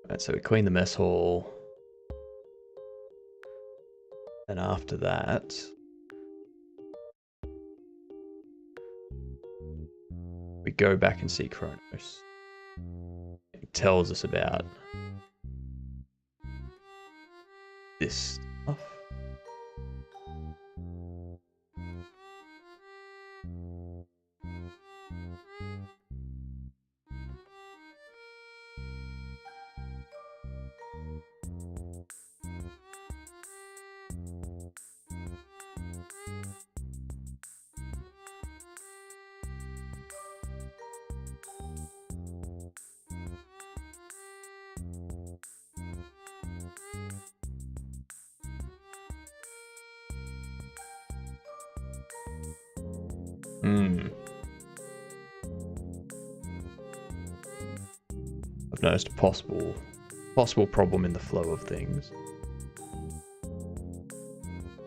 Alright, so we clean the mess hall. And after that, we go back and see Kronos. It tells us about this stuff. Hmm. I've noticed a possible problem in the flow of things.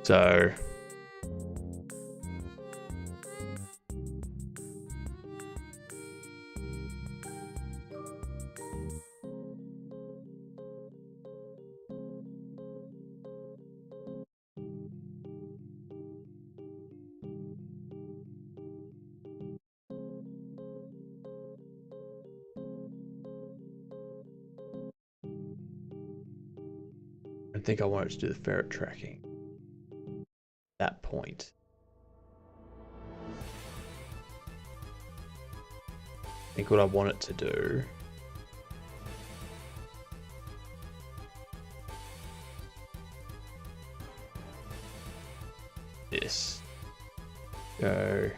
So I think I wanted to do the ferret tracking. That point. I think what I want it to do this. Go.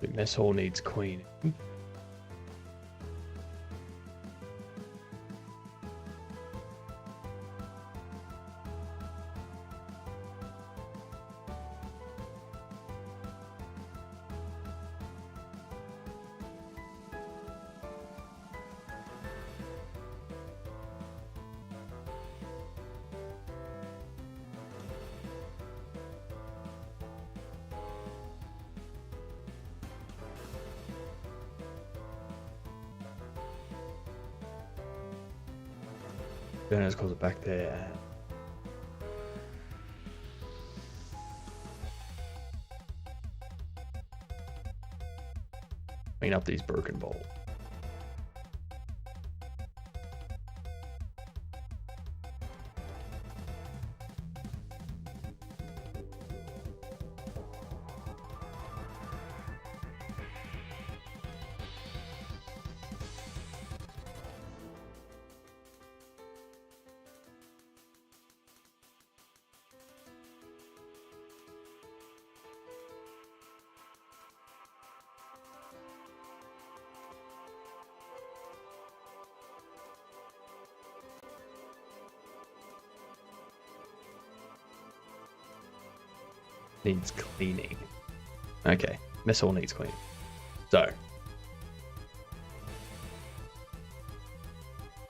The mess hall needs cleaning. Burners calls it back there. Clean up these broken bowls. Needs cleaning. Okay, mess hall needs cleaning. So,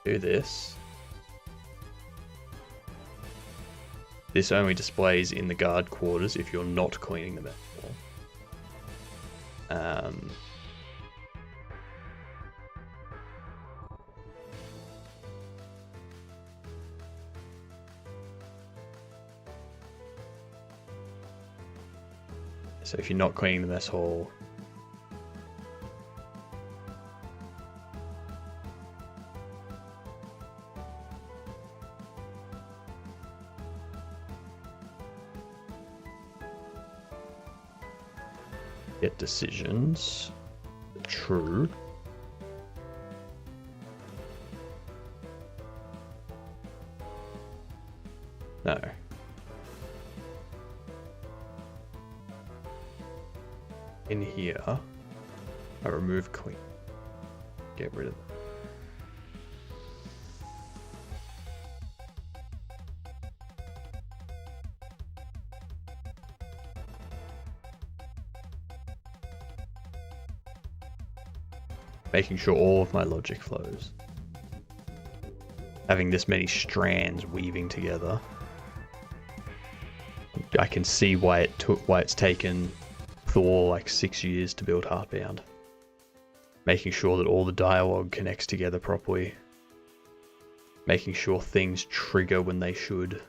do this. This only displays in the guard quarters if you're not cleaning the mess hall. So if you're not cleaning the mess hall, get decisions. True. No. In here, I remove clean. Get rid of them. Making sure all of my logic flows. Having this many strands weaving together. I can see why it's taken Thor like 6 years to build Heartbound. Making sure that all the dialogue connects together properly. Making sure things trigger when they should.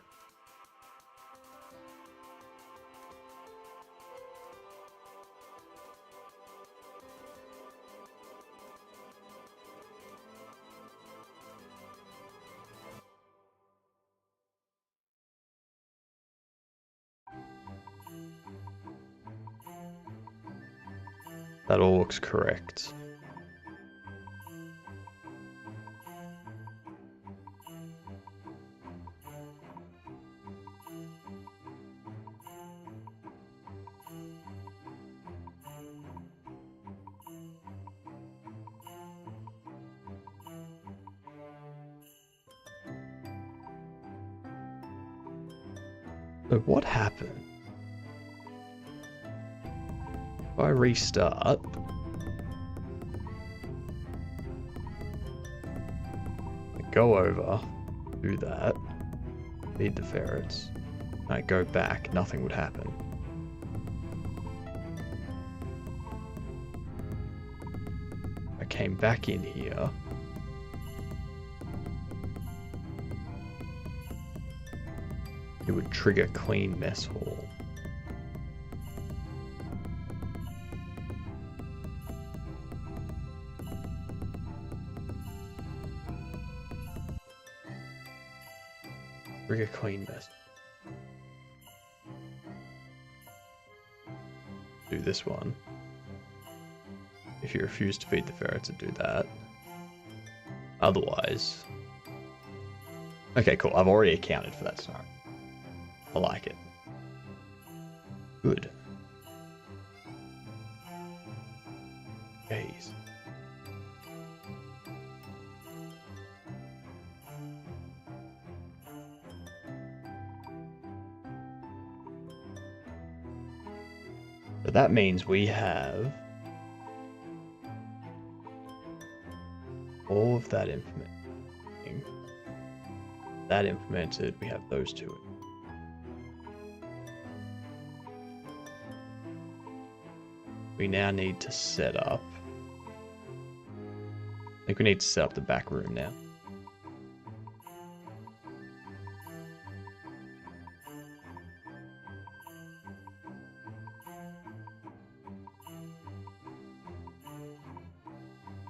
That all looks correct. So what happened? If I restart... Go over, do that, feed the ferrets, I go back, nothing would happen. I came back in here. It would trigger clean mess hall. Trigger clean mess. Do this one. If you refuse to feed the ferrets, do that. Otherwise... Okay, cool. I've already accounted for that scenario. I like it. Good. Jeez. So that means we have all of that implemented. That implemented, we have those two. We now need to set up. I think we need to set up the back room now.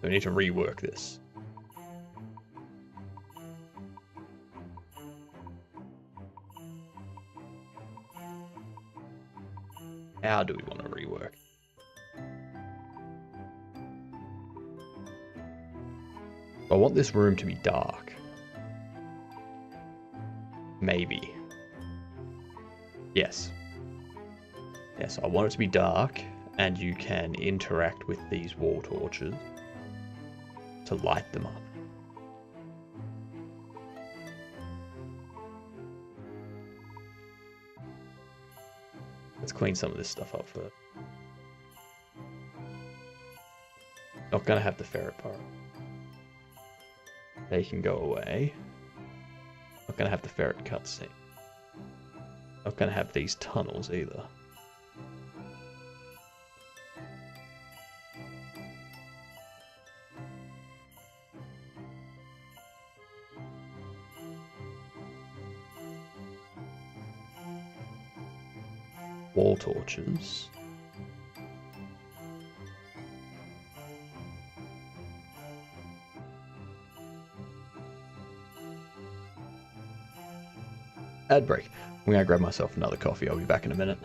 We need to rework this. How do we want to rework? I want this room to be dark. Maybe. Yes. Yes, I want it to be dark, and you can interact with these wall torches to light them up. Let's clean some of this stuff up first. Not gonna have the ferret part. They can go away. Not gonna have the ferret cutscene. Not gonna have these tunnels either. Wall torches. Ad break. I'm gonna grab myself another coffee. I'll be back in a minute.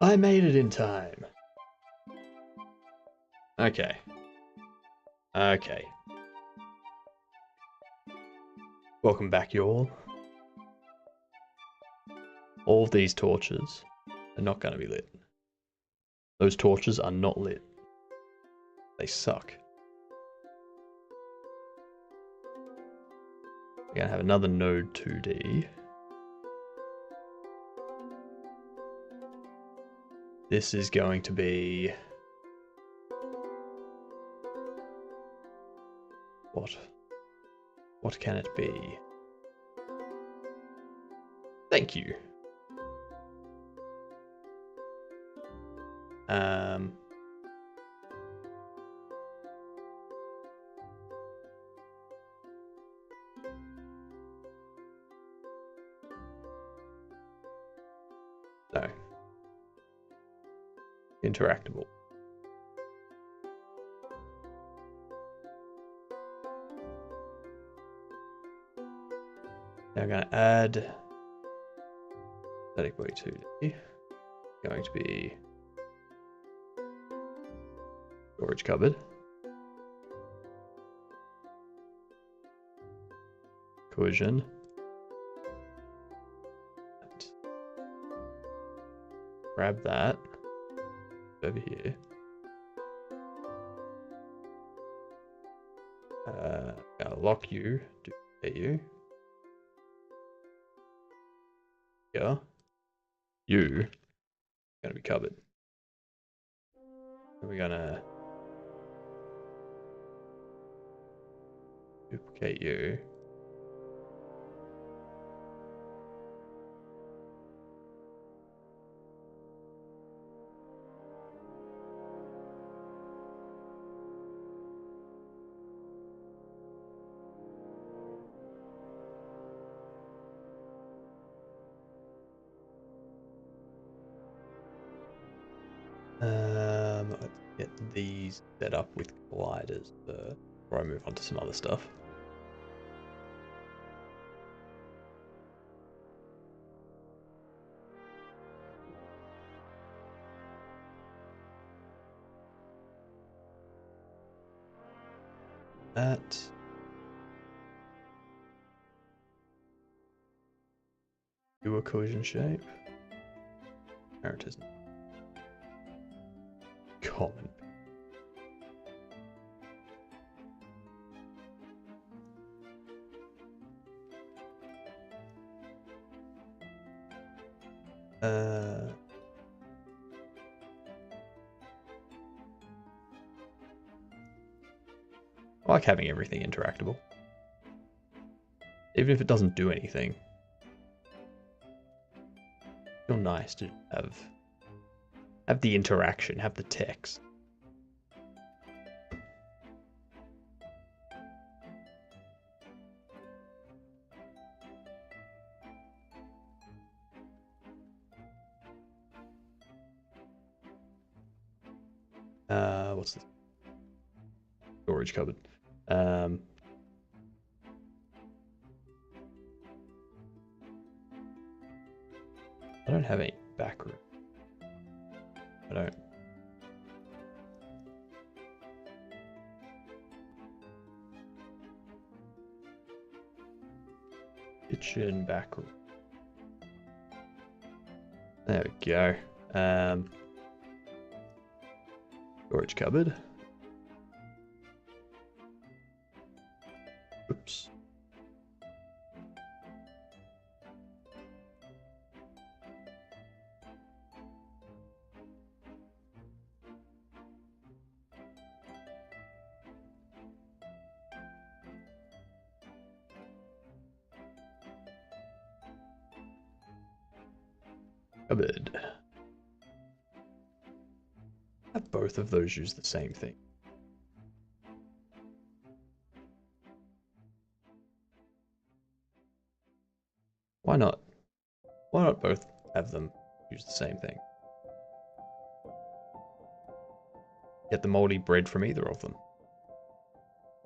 I made it in time. Okay. Okay. Welcome back, y'all. All of these torches are not going to be lit. Those torches are not lit. They suck. We're going to have another node 2D. This is going to be... What? What can it be? Thank you. No. Interactable. Now I'm going to add static void 2D. Going to be storage cupboard. Cohesion. Grab that over here. Gotta lock you, duplicate you. Yeah. You gonna be covered. We're gonna duplicate you. Let's get these set up with colliders before I move on to some other stuff. That. Do a collision shape. There it is. Common. I like having everything interactable. Even if it doesn't do anything. It's still nice to have the interaction, have the text. What's this? Storage cupboard. I don't have any back room. I don't. Kitchen back room. There we go. Storage cupboard. Oops. Cupboard. Have both of those use the same thing. Why not? Why not both have them use the same thing? Get the moldy bread from either of them.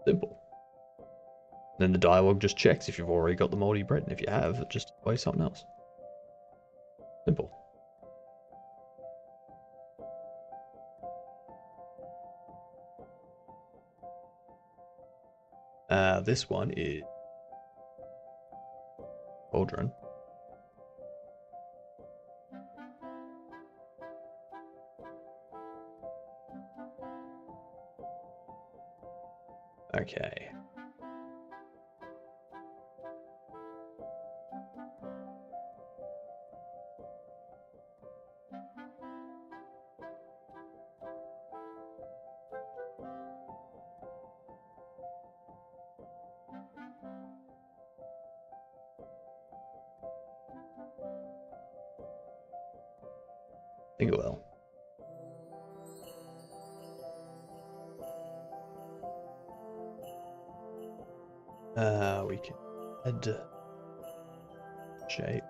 Simple. Then the dialogue just checks if you've already got the moldy bread, and if you have, it just buys something else. Simple. This one is Cauldron. Okay. I think it will. We can add shape.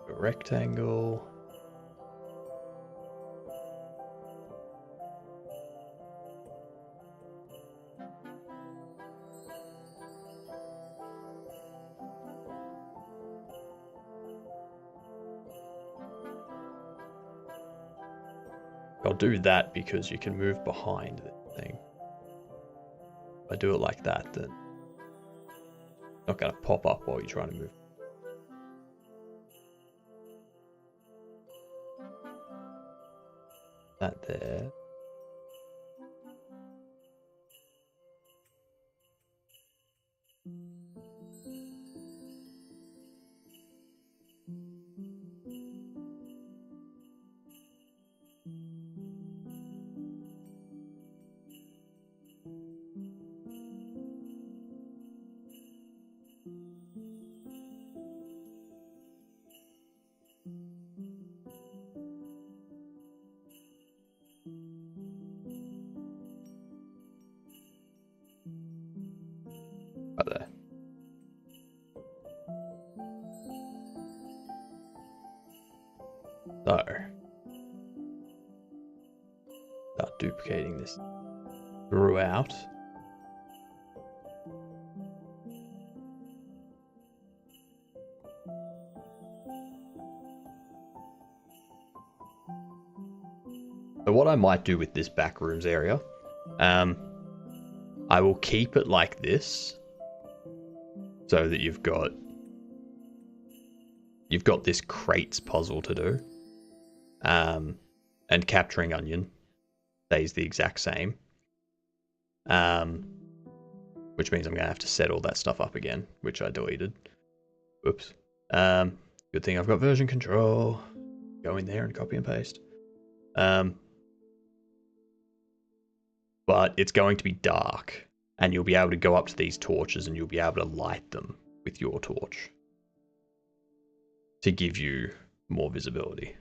A rectangle. I'll do that because you can move behind the thing. If I do it like that, then it's not going to pop up while you're trying to move. That there. Right there. So, start duplicating this throughout. So what I might do with this back rooms area, I will keep it like this, so that you've got this crates puzzle to do, and capturing onion stays the exact same, which means I'm gonna have to set all that stuff up again, which I deleted. Oops. Good thing I've got version control. Go in there and copy and paste. But it's going to be dark, and you'll be able to go up to these torches and you'll be able to light them with your torch to give you more visibility.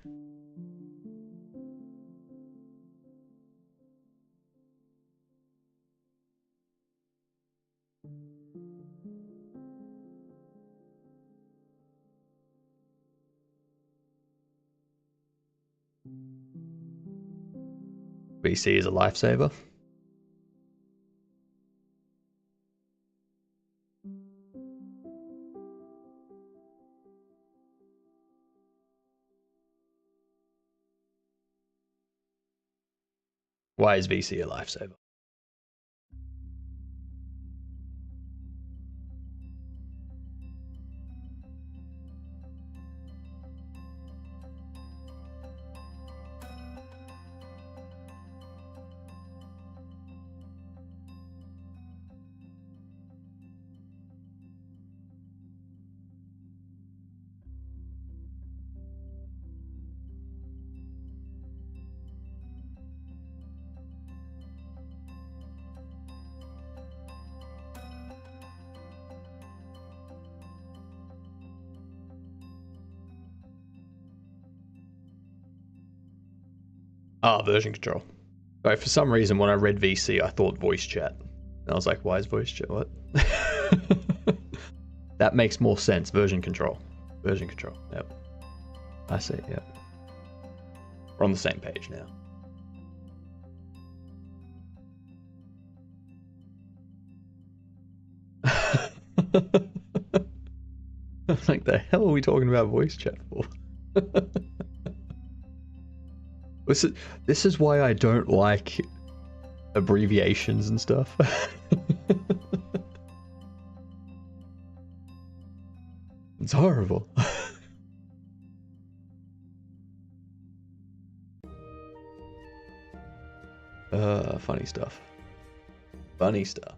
VC is a lifesaver. Why is VC a lifesaver? Ah, version control. So for some reason, when I read VC, I thought voice chat. And I was like, why is voice chat? What? That makes more sense. Version control. Version control. Yep. I see. Yep. We're on the same page now. Like, the hell are we talking about voice chat for? This is why I don't like abbreviations and stuff. It's horrible. Funny stuff. Funny stuff.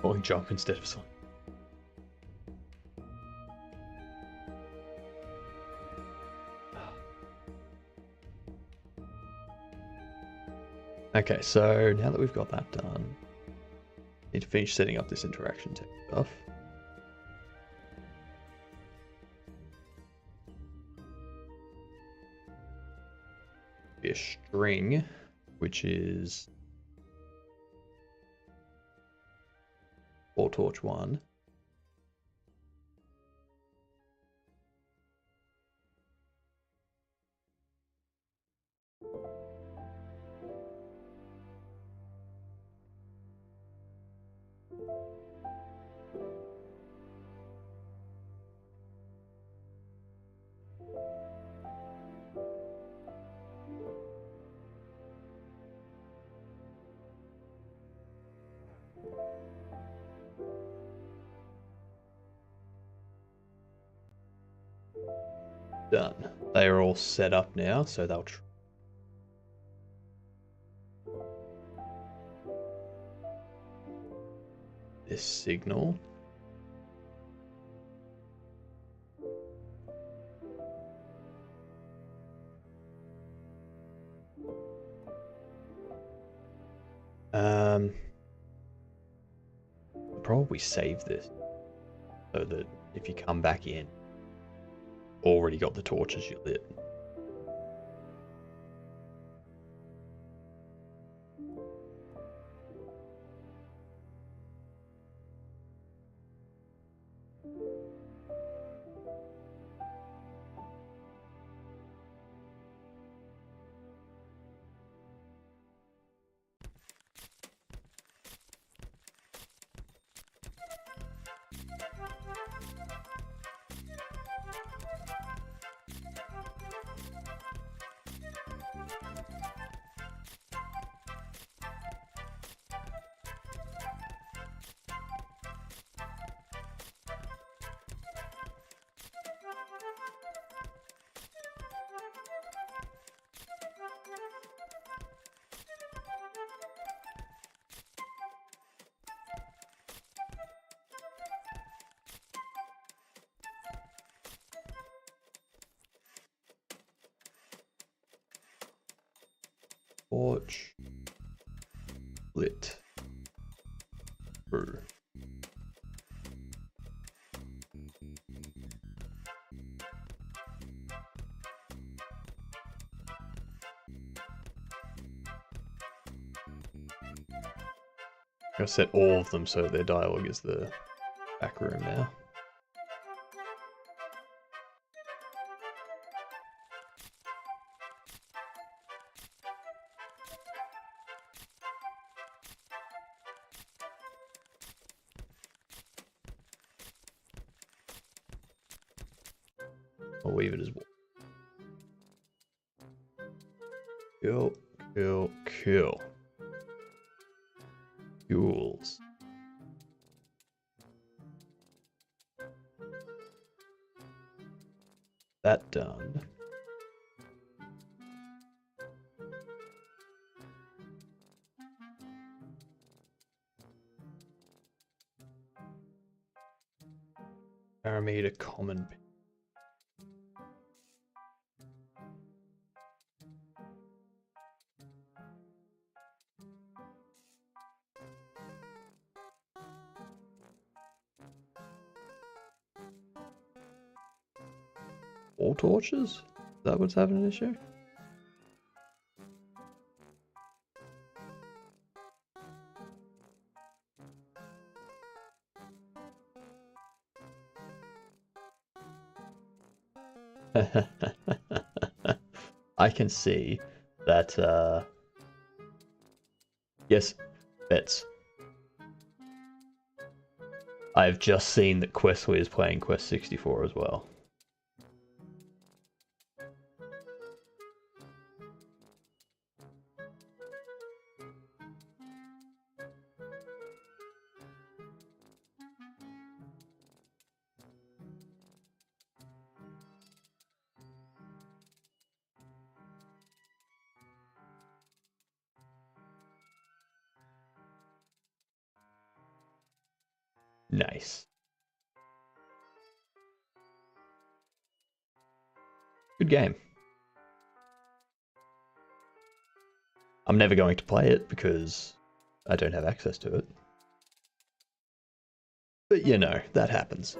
Or jump instead of something. Okay, so now that we've got that done, need to finish setting up this interaction tech stuff. Be a string, which is for torch 1. Done. They are all set up now, so they'll this signal. Probably save this so that if you come back in, already got the torches you lit. Torch lit through. I'll set all of them so their dialogue is the back room now. I'll leave it as well. Kill, kill, kill. Fuels. That done. Parameter common. All torches? Is that what's having an issue? I can see that, yes, bets. I've just seen that Questly is playing Quest 64 as well. Nice. Good game. I'm never going to play it because I don't have access to it. But you know, that happens.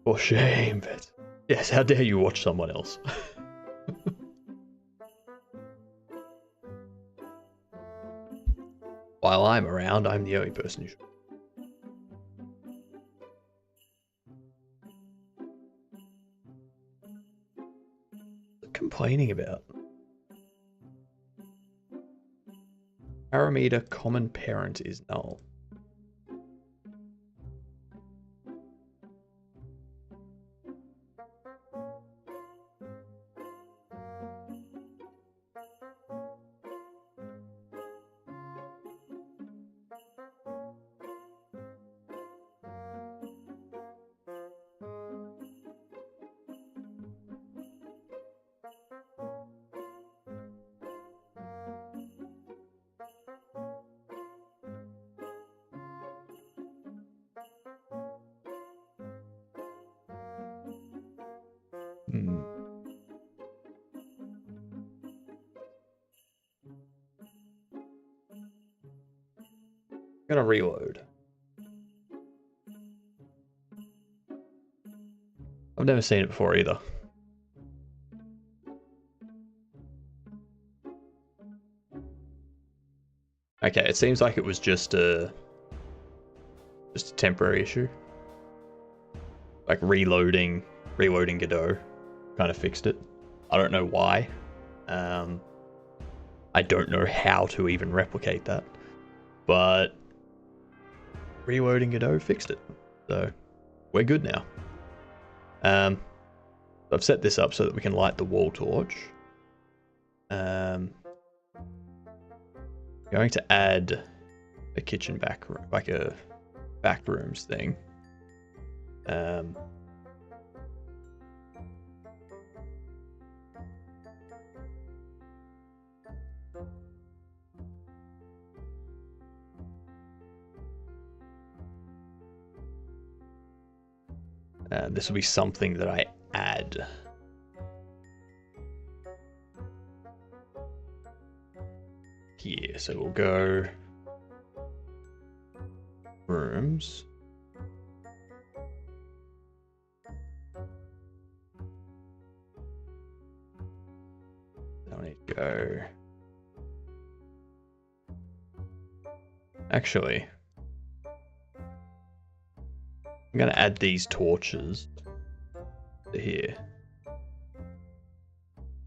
For shame, but yes, how dare you watch someone else? While I'm around, I'm the only person who should. Complaining about. Parameter common parent is null. Hmm. I'm gonna reload. I've never seen it before either. Okay, it seems like it was just a temporary issue. Like reloading Godot kind of fixed it. I don't know why. I don't know how to even replicate that, but reloading Godot fixed it. So we're good now. I've set this up so that we can light the wall torch. Going to add a kitchen back room, like a back rooms thing. This will be something that I add. Here, so we'll go rooms. I need to go. Actually, I'm going to add these torches to here.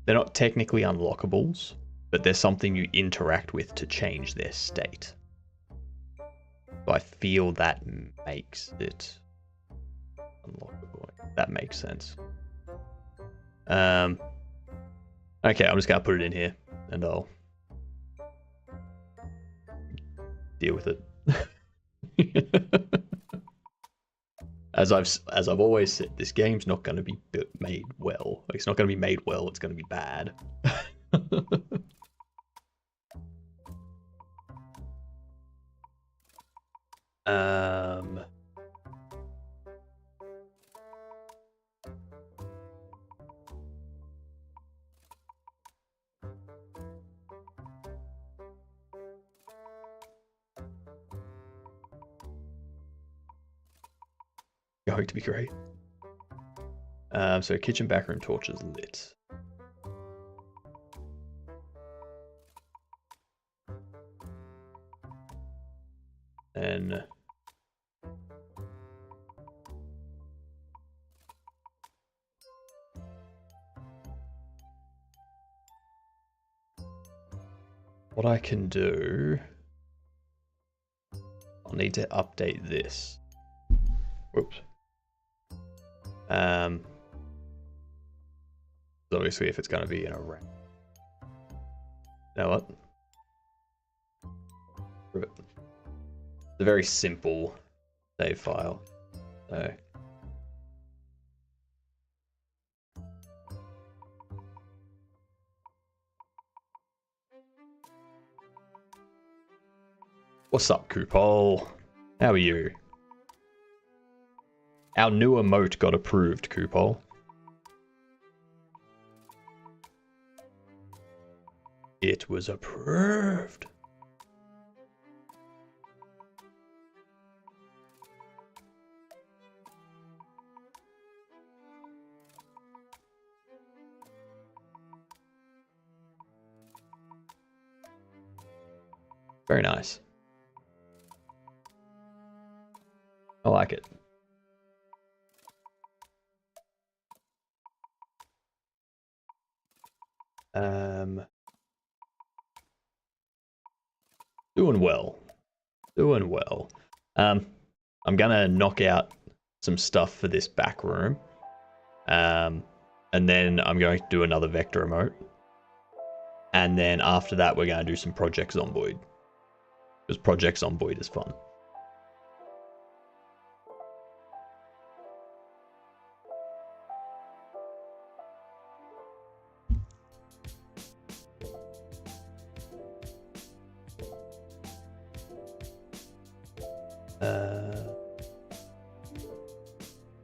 They're not technically unlockables, but there's something you interact with to change their state. So I feel that makes it unlockable. That makes sense. Okay, I'm just going to put it in here, and I'll deal with it. As I've always said, this game's not going to be made well. It's not going to be made well. It's going to be bad. um. Going to be great. So kitchen backroom torches lit. Then what I can do, I'll need to update this. Whoops. Obviously, if it's going to be in a rank. You know what? It's a very simple save file. So. What's up, Kupol? How are you? Our new emote got approved, Kupol. It was approved. Very nice. I like it. Doing well. Doing well. I'm gonna knock out some stuff for this back room. And then I'm going to do another vector emote. And then after that, we're going to do some Project Zomboid. Because Project Zomboid is fun.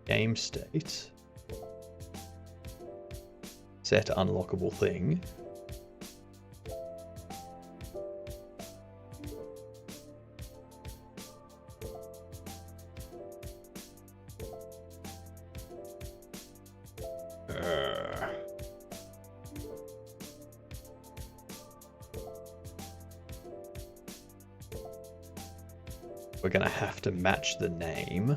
Game state. Set unlockable thing. We're gonna have to match the name.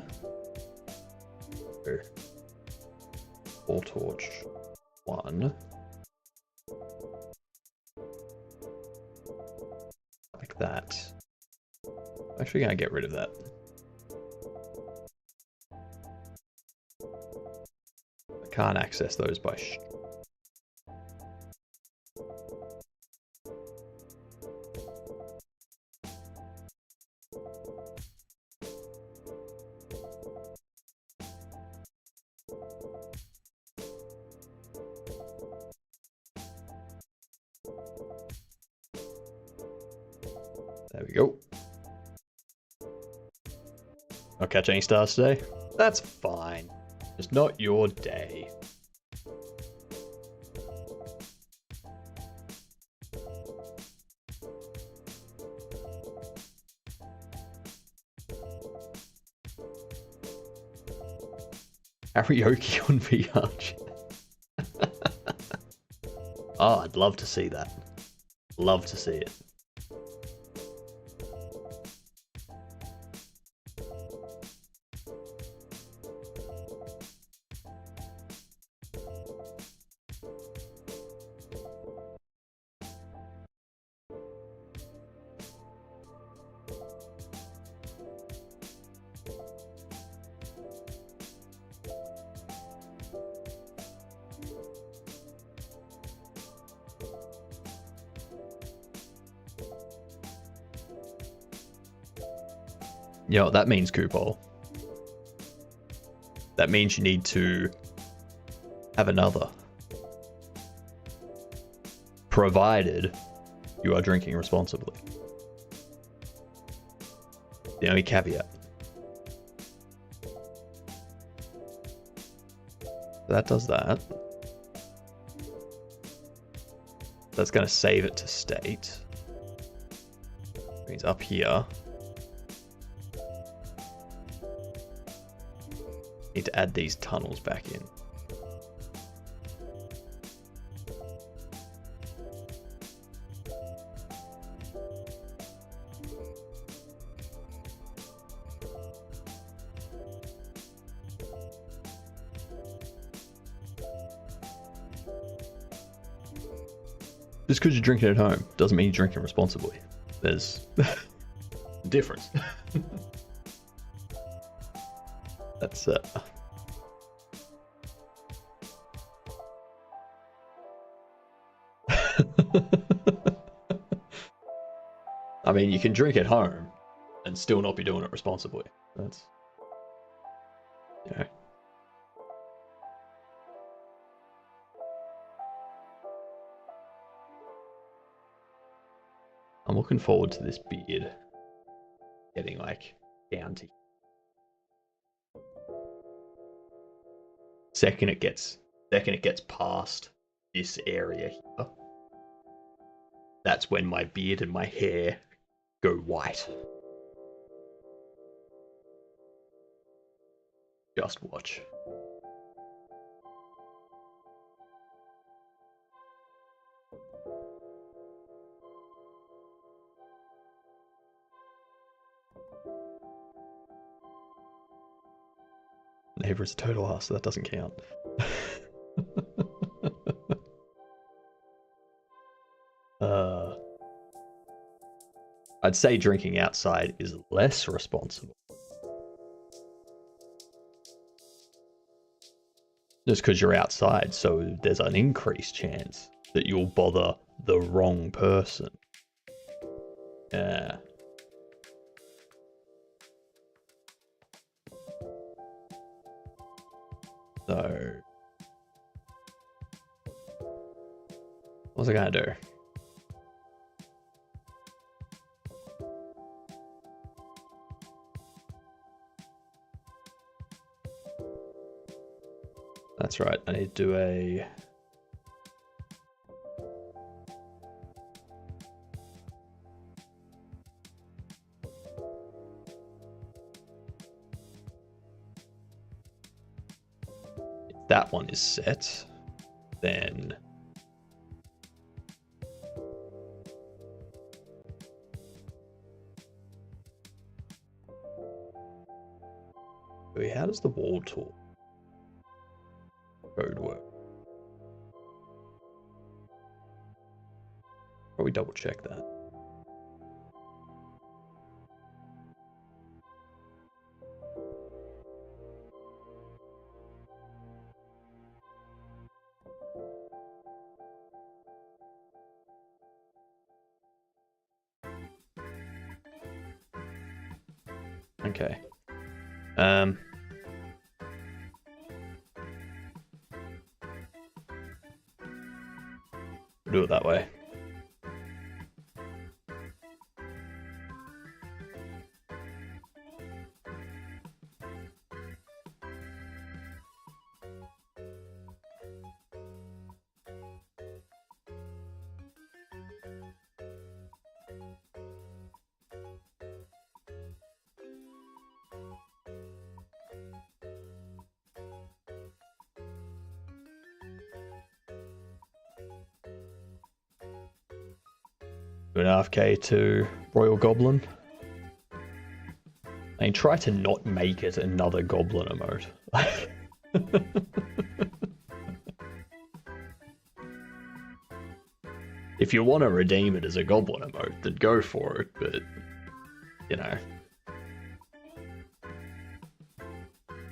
All torch 1. Like that. I'm actually gonna get rid of that. I can't access those by There we go. Not catch any stars today? That's fine. It's not your day. Karaoke on VR chat. Oh, I'd love to see that. Love to see it. You know what that means, Kupol? That means you need to have another. Provided you are drinking responsibly. The only caveat. That does that. That's going to save it to state. Means up here. Need to add these tunnels back in. Just because you're drinking at home doesn't mean you're drinking responsibly. There's a difference. That's I mean, you can drink at home and still not be doing it responsibly. That's, you know. I'm looking forward to this beard getting like down to. Second it gets past this area here, that's when my beard and my hair go white. Just watch. Neighbor is a total ass, so that doesn't count. I'd say drinking outside is less responsible. Just because you're outside, so there's an increased chance that you'll bother the wrong person. Yeah. So, what's it gonna do? That's right, I need to do a... If that one is set, then... Wait, how does the wall tool code work? Probably double check that. Okay. Do it that way. Do an AFK to Royal Goblin. I mean, try to not make it another Goblin emote. If you want to redeem it as a Goblin emote, then go for it, but, you know.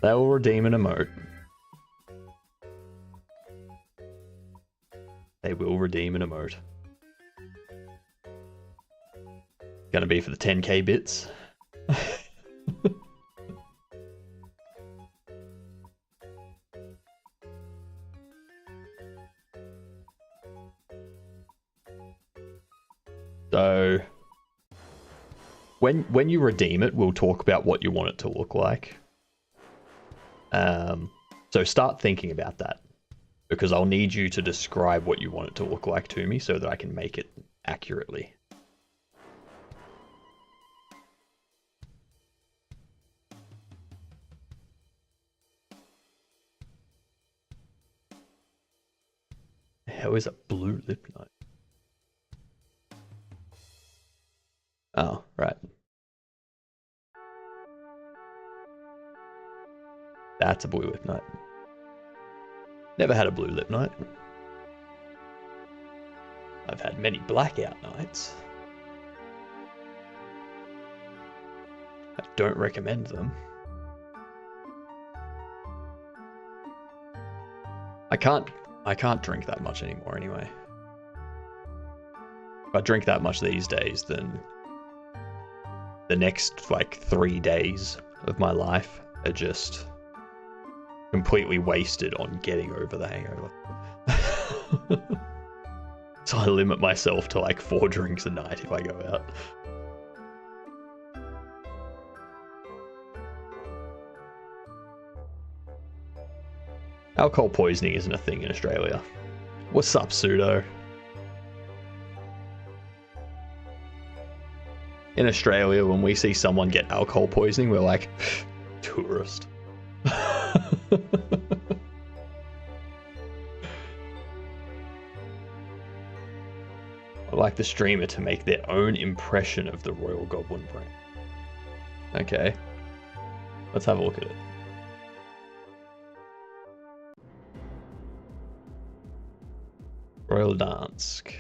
They will redeem an emote. They will redeem an emote. Gonna be for the 10k bits. So when you redeem it, we'll talk about what you want it to look like. So start thinking about that, because I'll need you to describe what you want it to look like to me so that I can make it accurately. How is a blue lip note? Oh, right. That's a blue lip note. Never had a blue lip night. I've had many blackout nights. I don't recommend them. I can't drink that much anymore anyway. If I drink that much these days, then the next like 3 days of my life are just completely wasted on getting over the hangover. So I limit myself to like 4 drinks a night if I go out. Alcohol poisoning isn't a thing in Australia. What's up, Pseudo? In Australia, when we see someone get alcohol poisoning, we're like, tourist. I like the streamer to make their own impression of the Royal Goblin brand. Okay. Let's have a look at it. Royal Dansk.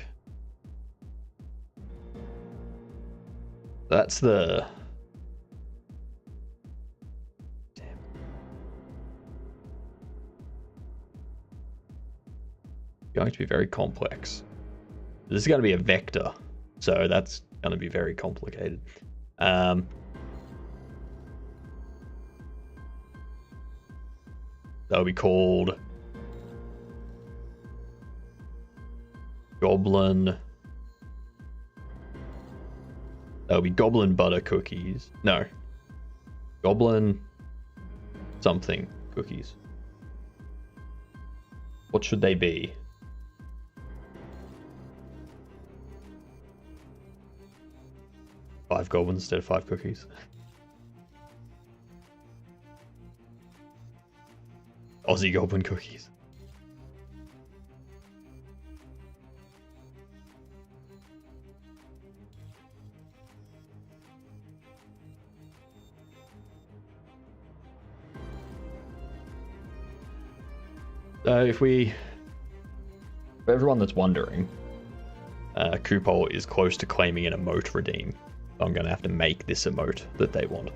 That's the... Damn. Going to be very complex. This is going to be a vector, so that's going to be very complicated. That'll be called Goblin. That'll be Goblin butter cookies. No. Goblin something cookies. What should they be? Five goblins instead of 5 cookies. Aussie goblin cookies. For everyone that's wondering, Kupol is close to claiming an emote redeem. I'm going to have to make this emote that they want.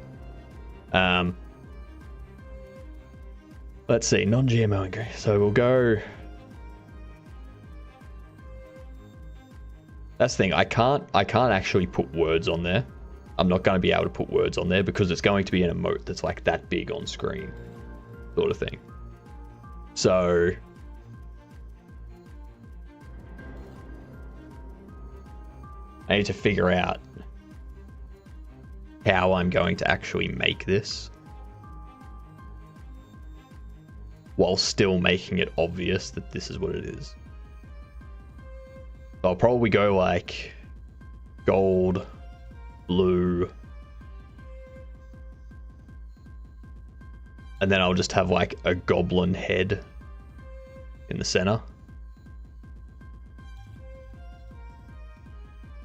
Let's see, non-GMO ingredient. So we'll go... That's the thing, I can't actually put words on there. I'm not going to be able to put words on there because it's going to be an emote that's like that big on screen, sort of thing. So... I need to figure out how I'm going to actually make this while still making it obvious that this is what it is. So I'll probably go like gold, blue, and then I'll just have like a goblin head in the center.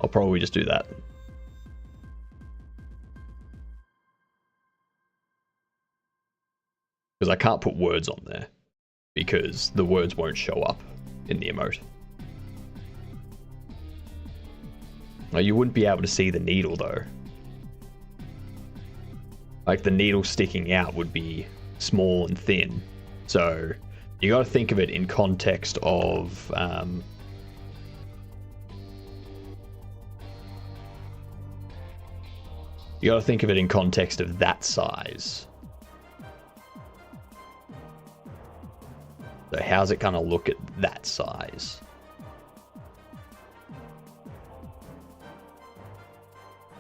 I'll probably just do that. Because I can't put words on there, because the words won't show up in the emote. Now, you wouldn't be able to see the needle though. Like the needle sticking out would be small and thin. So you got to think of it in context of you got to think of it in context of that size. So how's it going to look at that size?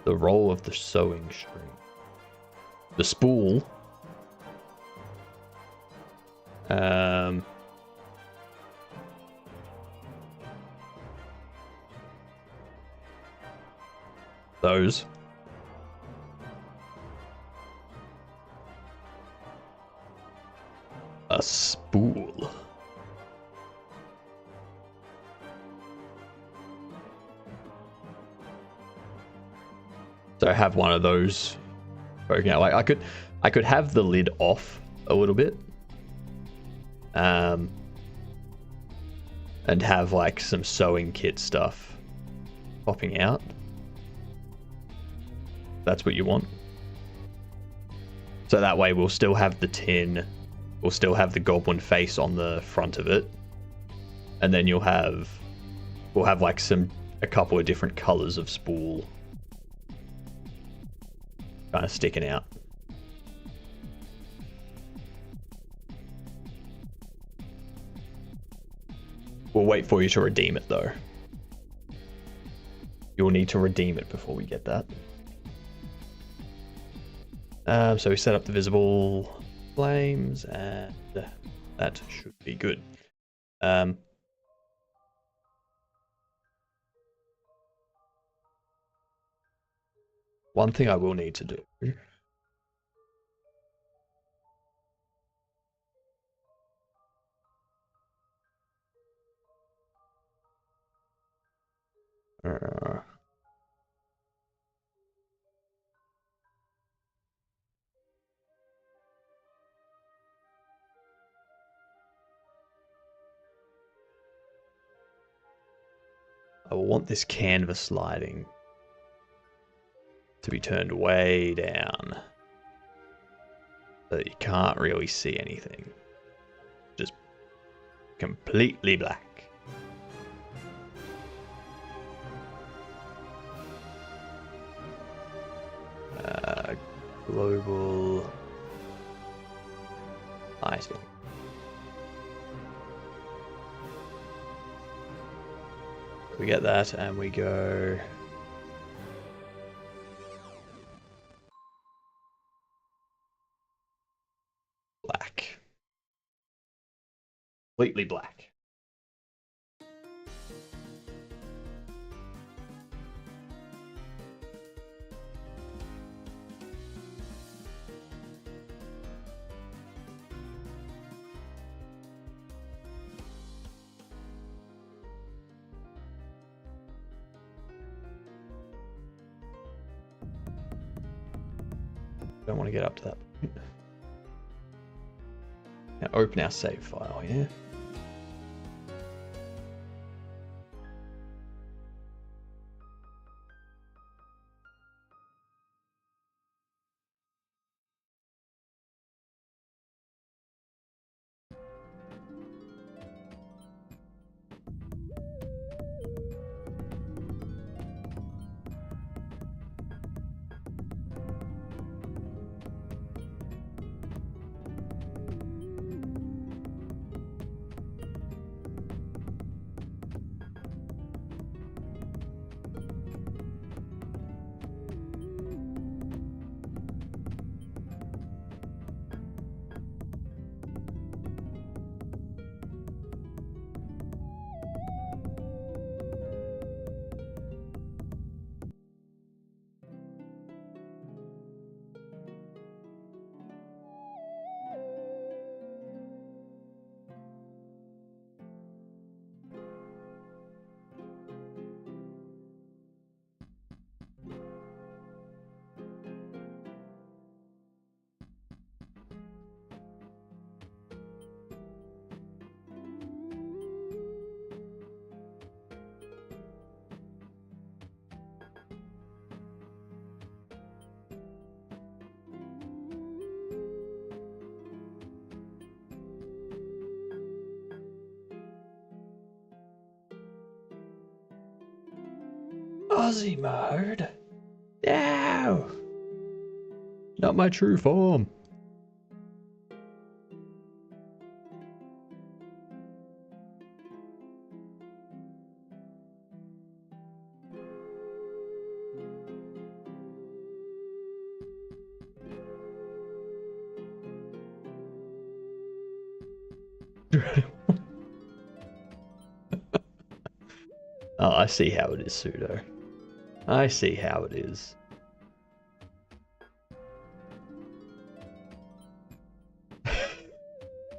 The roll of the sewing string. The spool. Those. A spool. So I have one of those poking out. Like I could have the lid off a little bit. And have like some sewing kit stuff popping out. That's what you want. So that way we'll still have the tin. We'll still have the goblin face on the front of it. And then we'll have like a couple of different colors of spool kind of sticking out. We'll wait for you to redeem it though. You'll need to redeem it before we get that. So we set up the visible flames and that should be good. One thing I will need to do. I will want this canvas lighting to be turned way down so that you can't really see anything. Just completely black. Global lighting. We get that and we go black. Completely black. Don't want to get up to that point. Now open our save file here. Aussie mode? No! Not my true form. Oh, I see how it is, Pseudo. I see how it is.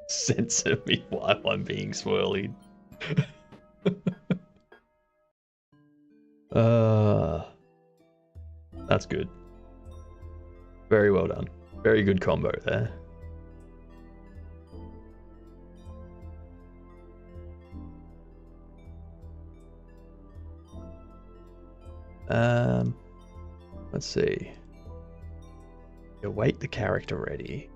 Censor me while I'm being swirlied. That's good. Very well done. Very good combo there. Let's see. Await the character ready.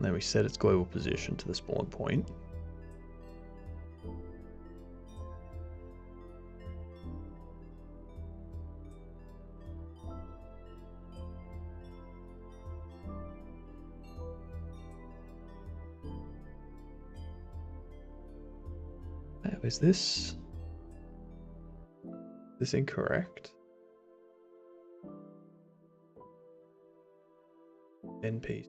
Then we set its global position to the spawn point. Is this incorrect? NP.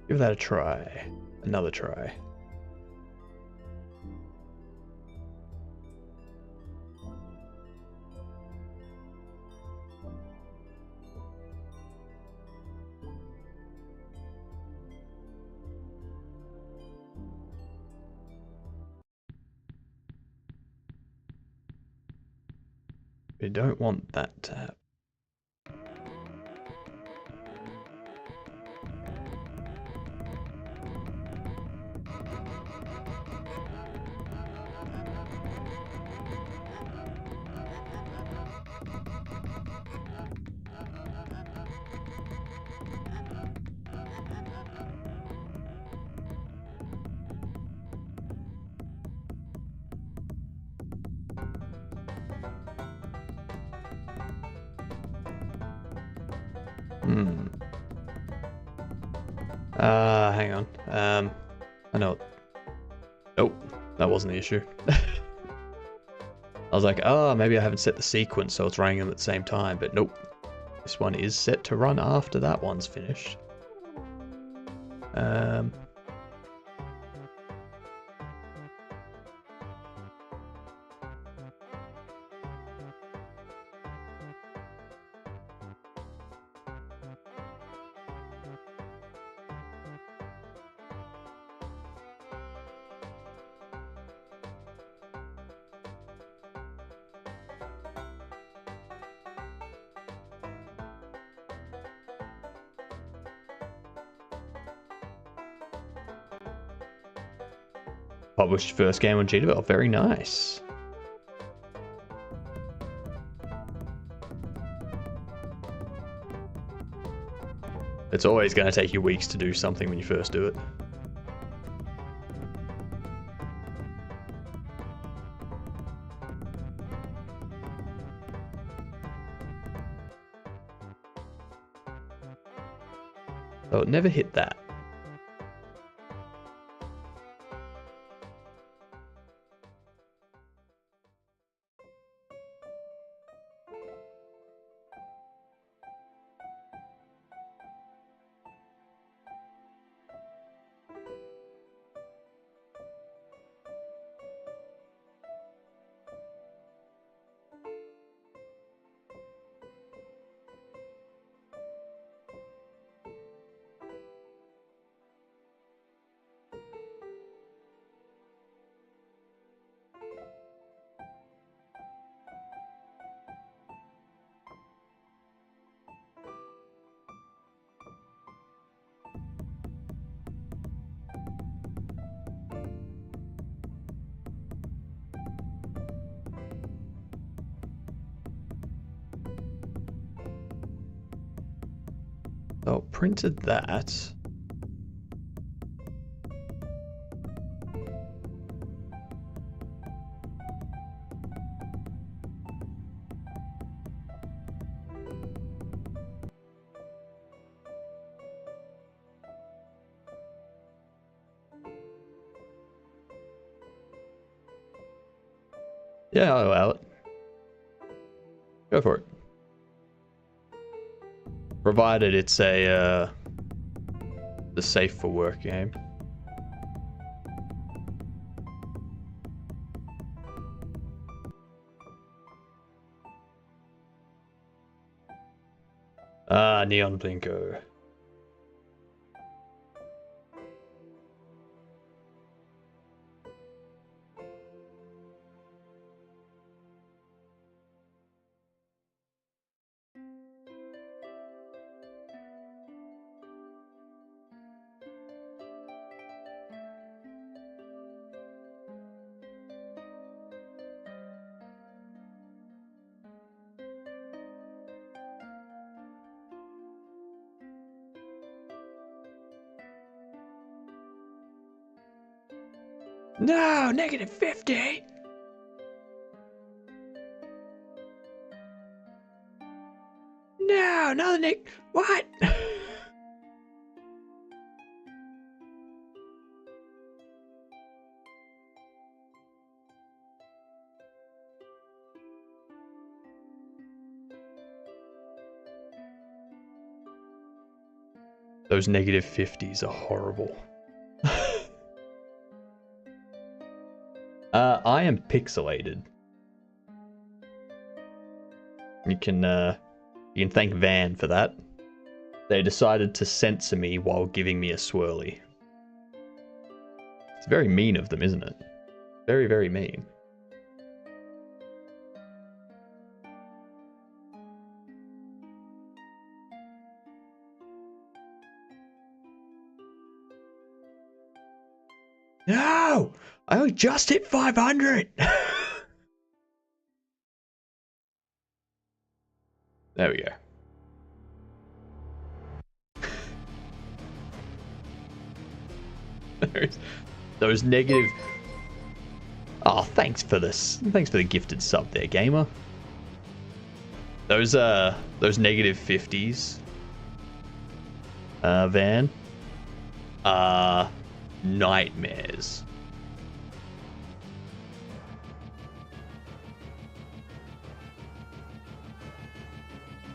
Give that a try. Another try. We don't want that to happen. Hang on. I know. Nope, that wasn't the issue. I was like, oh, maybe I haven't set the sequence so it's running them at the same time, but nope. This one is set to run after that one's finished. Published first game on GDevelop. Very nice. It's always going to take you weeks to do something when you first do it. So it never hit that. So printed that. Yeah, I'll allow it. Go for it. Provided it's the safe for work game. Ah, Neon Blinko. No, -50. No, another Nick. What? Those -50s are horrible. I am pixelated. You can thank Van for that. They decided to censor me while giving me a swirly. It's very mean of them, isn't it? Very, very mean. No! I only just hit 500! There we go. Those negative... Oh, thanks for this. Thanks for the gifted sub there, gamer. Those -50s, Van, are nightmares.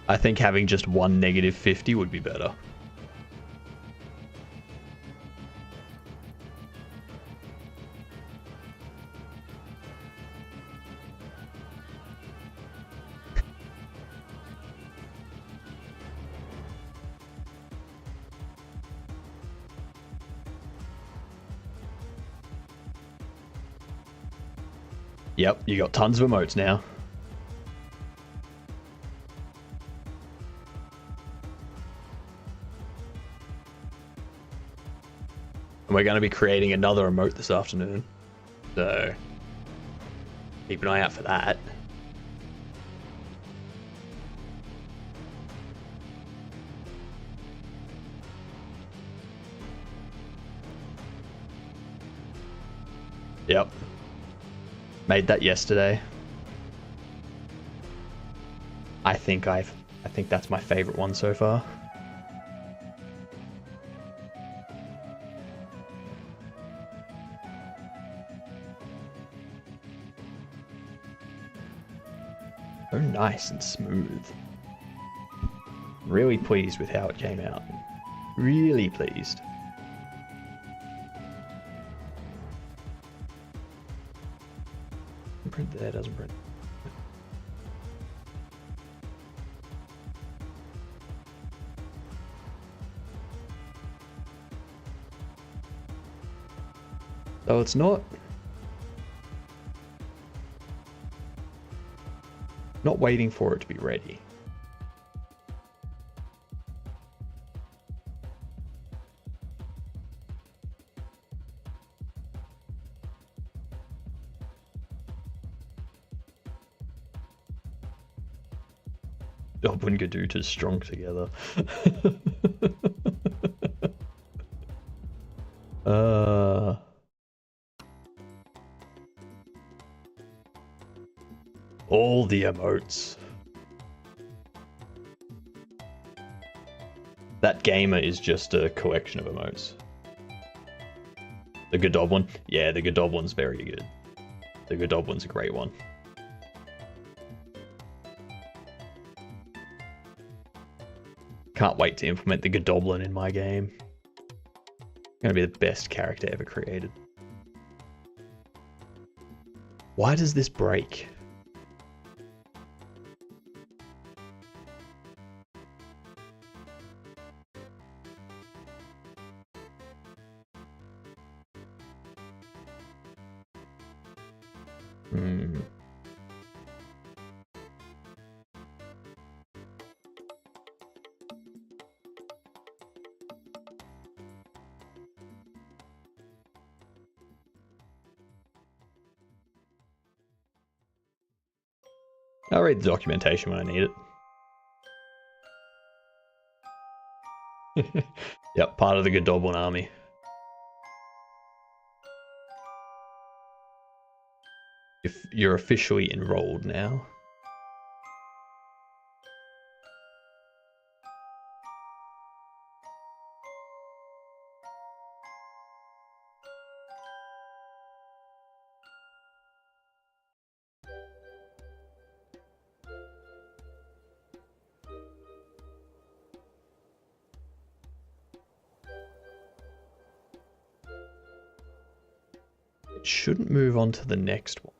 I think having just one -50 would be better. Yep, you got tons of emotes now. And we're going to be creating another emote this afternoon. So, keep an eye out for that. Yep. Made that yesterday. I think that's my favorite one so far. So nice and smooth. Really pleased with how it came out. Really pleased. Print there, doesn't print. So it's not waiting for it to be ready. Goblin Gadoota's strong together. uh... All the emotes. That gamer is just a collection of emotes. The Goblin? Yeah, the Goblin's very good. The Goblin's a great one. Can't wait to implement the Goblin in my game. Gonna be the best character ever created. Why does this break? I'll read the documentation when I need it. Yep, part of the Goblin army. If you're officially enrolled now. It shouldn't move on to the next one.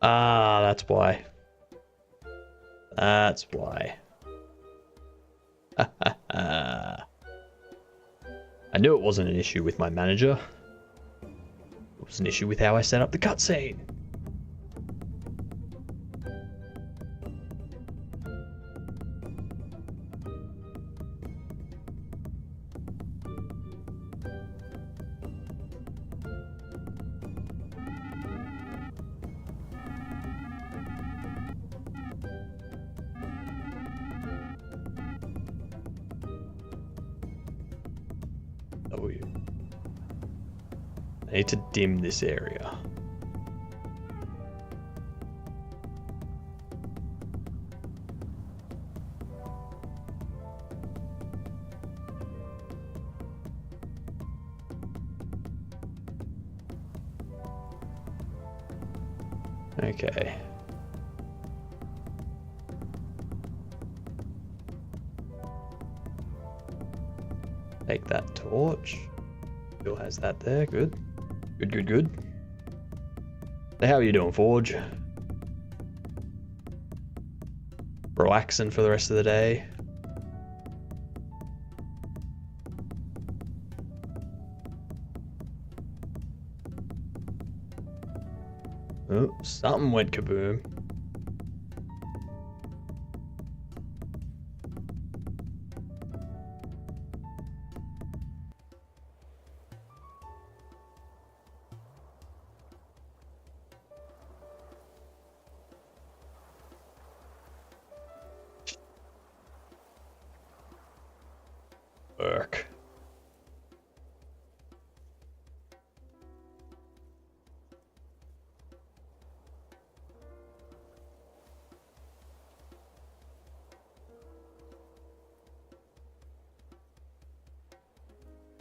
Ah, that's why. That's why. I knew it wasn't an issue with my manager. It was an issue with how I set up the cutscene. I need to dim this area. Okay. Take that torch. Still has that there, good. Good. So how are you doing, Forge? Relaxing for the rest of the day? Oh, something went kaboom. Work.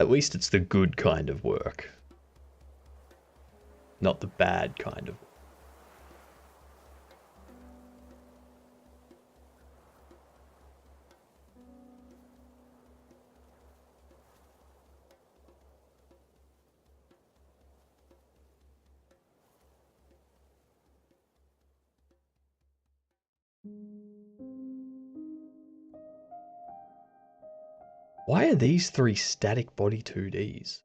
At least it's the good kind of work. Not the bad kind of work. Why are these three static body 2Ds?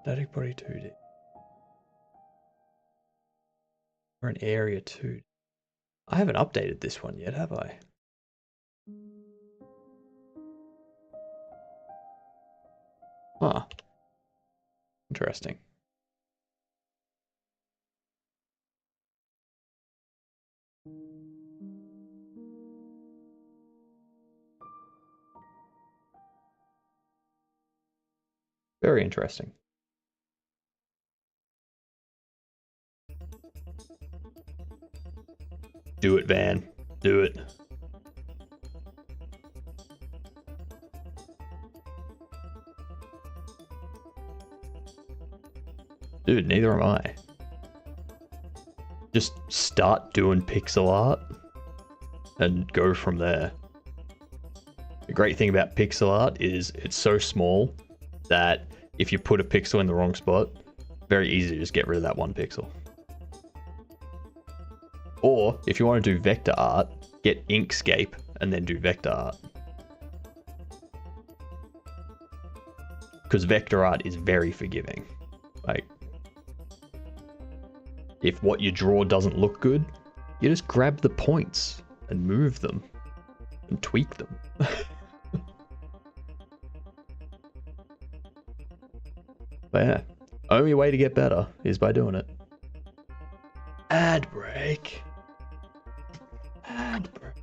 Static body 2D. Or an area 2D. I haven't updated this one yet, have I? Huh. Interesting. Very interesting. Do it, Van. Do it. Dude, neither am I. Just start doing pixel art and go from there. The great thing about pixel art is it's so small that if you put a pixel in the wrong spot, very easy to just get rid of that one pixel. Or if you want to do vector art, get Inkscape and then do vector art. Because vector art is very forgiving. Like, if what you draw doesn't look good, you just grab the points and move them and tweak them. But yeah, only way to get better is by doing it. Ad break. Ad break.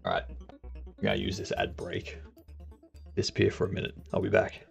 Alright, I'm gonna use this ad break. Disappear for a minute. I'll be back.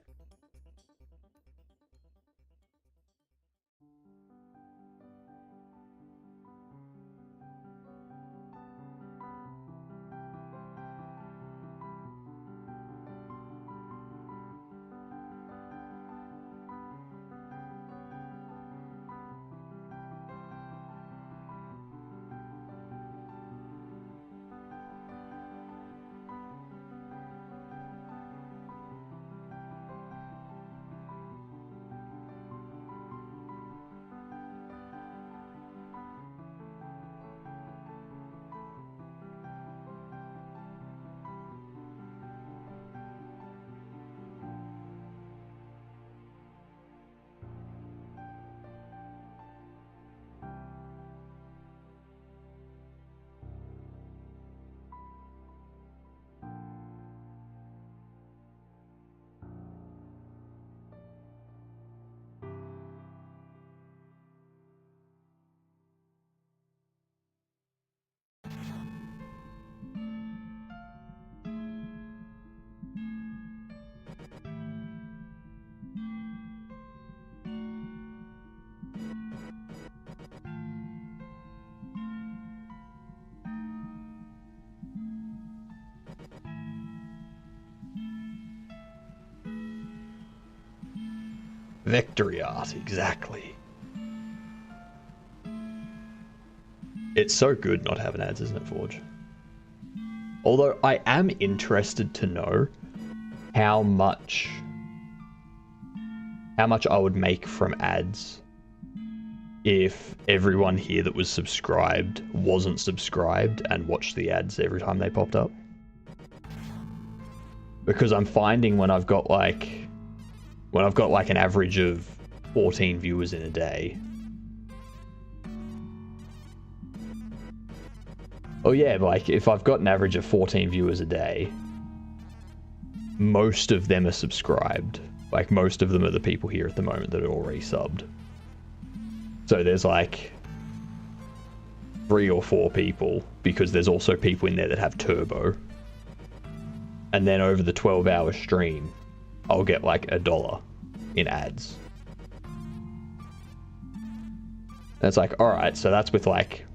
Victory art, exactly. It's so good not having ads, isn't it, Forge? Although I am interested to know how much I would make from ads if everyone here that was subscribed wasn't subscribed and watched the ads every time they popped up. Because I'm finding when I've got like an average of 14 viewers in a day. Oh yeah, like if I've got an average of 14 viewers a day, most of them are subscribed. Like most of them are the people here at the moment that are already subbed. So there's like 3 or 4 people, because there's also people in there that have turbo. And then over the 12-hour stream, I'll get like $1 in ads. And it's like, alright, so that's with like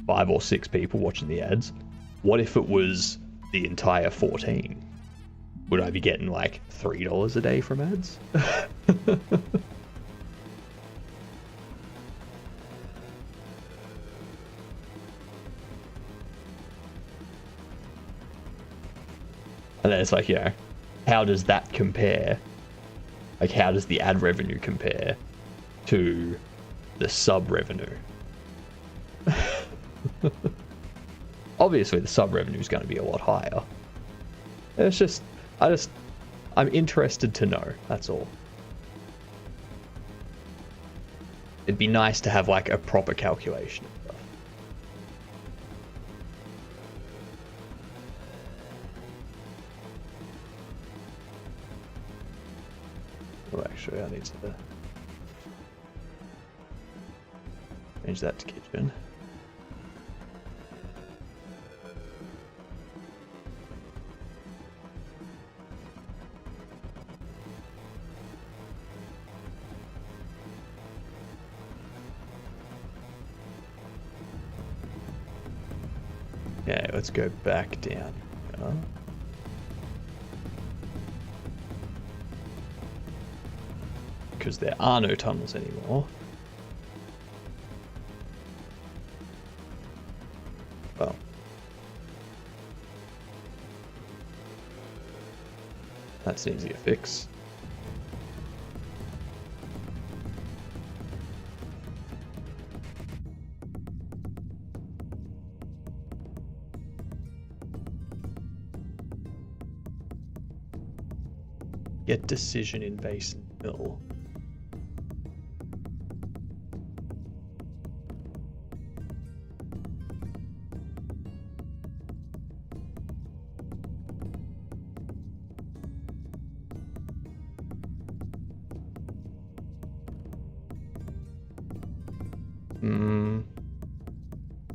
5 or 6 people watching the ads. What if it was the entire 14? Would I be getting like $3 a day from ads? And then it's like, you know, how does that compare? Like, how does the ad revenue compare to the sub revenue? Obviously, the sub revenue is going to be a lot higher. It's just, I I'm interested to know, that's all. It'd be nice to have like a proper calculation of stuff. Oh, actually, I need to change that to kitchen. Okay, let's go back down here. Because there are no tunnels anymore. Well. That's an easier fix. Get decision in Basin Mill.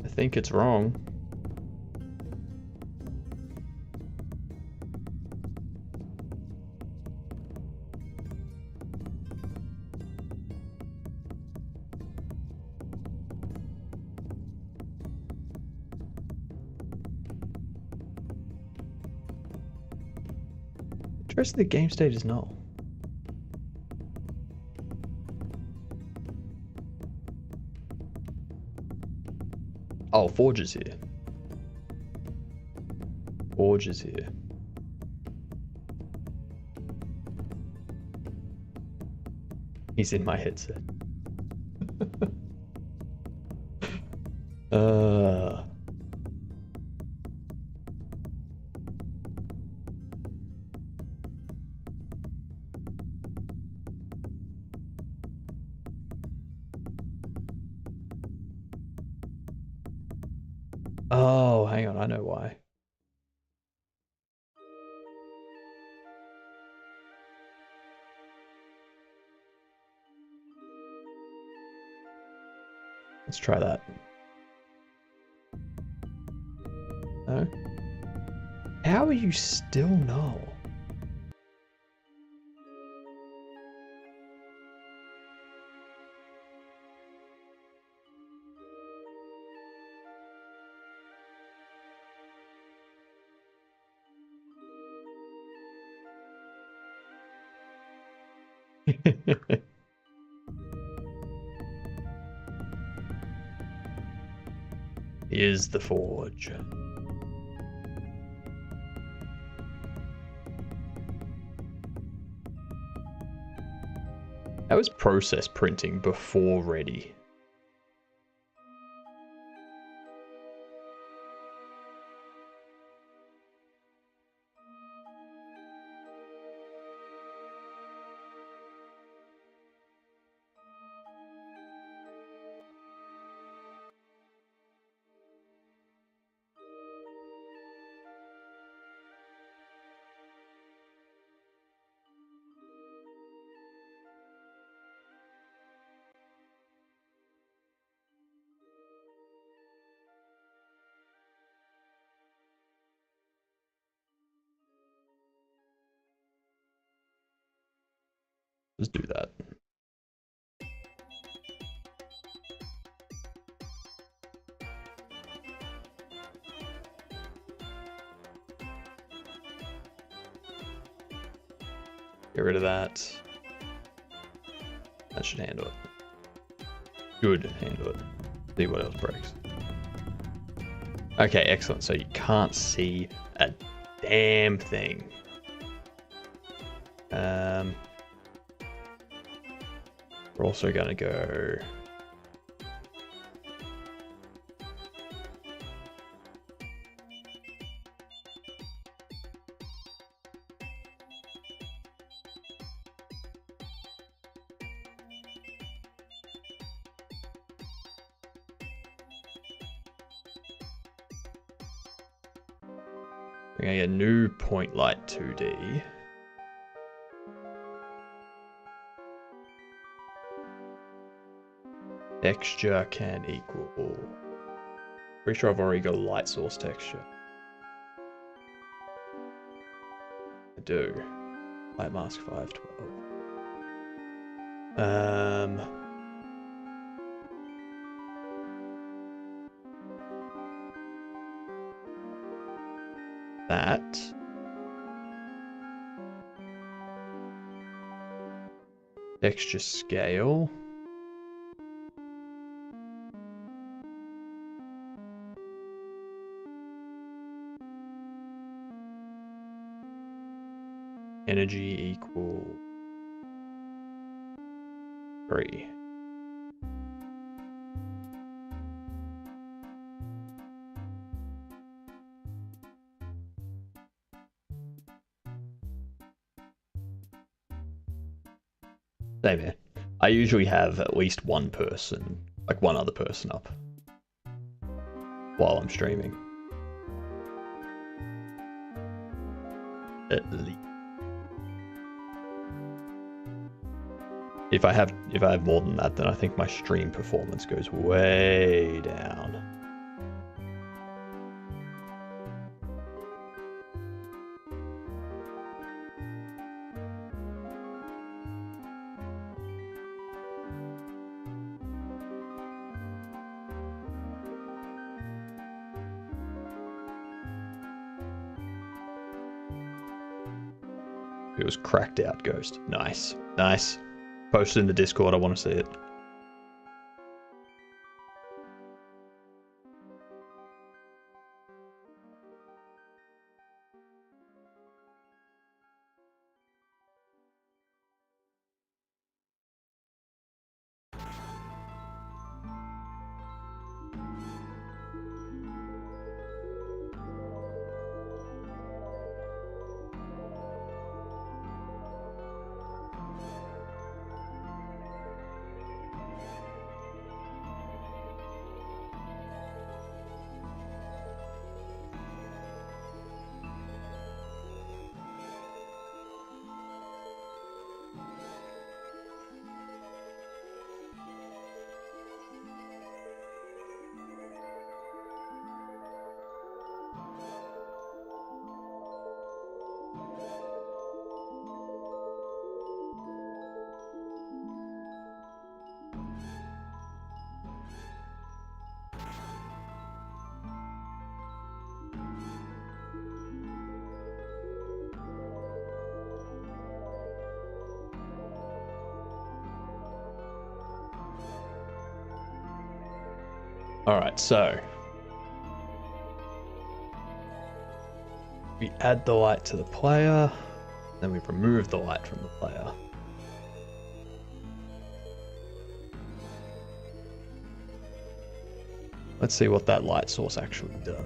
I think it's wrong. Interesting, the game state is null. Oh, Forge is here. Forge is here. He's in my headset. Oh, hang on, I know why. Let's try that. No? How are you still null? Is the Forge. That was process printing before ready. Let's do that. Get rid of that. That should handle it. Good, handle it. See what else breaks. Okay, excellent. So you can't see a damn thing. We're also gonna go We're gonna get a new point light 2D. Texture can equal. Pretty sure I've already got a light source texture. I do. Light mask 512. That. Texture scale. Energy equal 3. Same here. I usually have at least one person, like one other person up while I'm streaming. At least. If I have more than that, then I think my stream performance goes way down. It was cracked out ghost. Nice. Nice. Post it in the Discord, I want to see it. Alright, so we add the light to the player, then we remove the light from the player. Let's see what that light source actually does.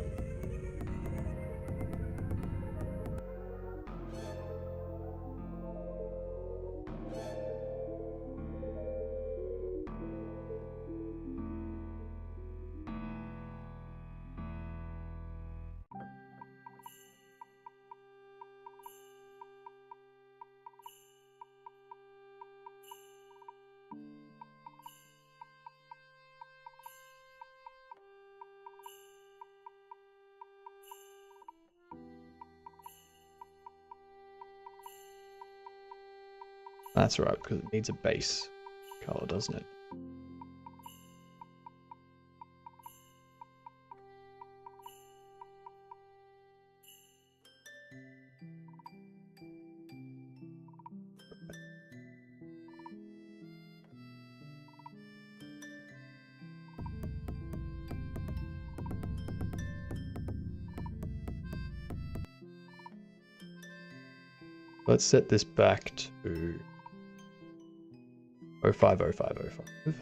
That's right, because it needs a base color, doesn't it? Let's set this back to 050505.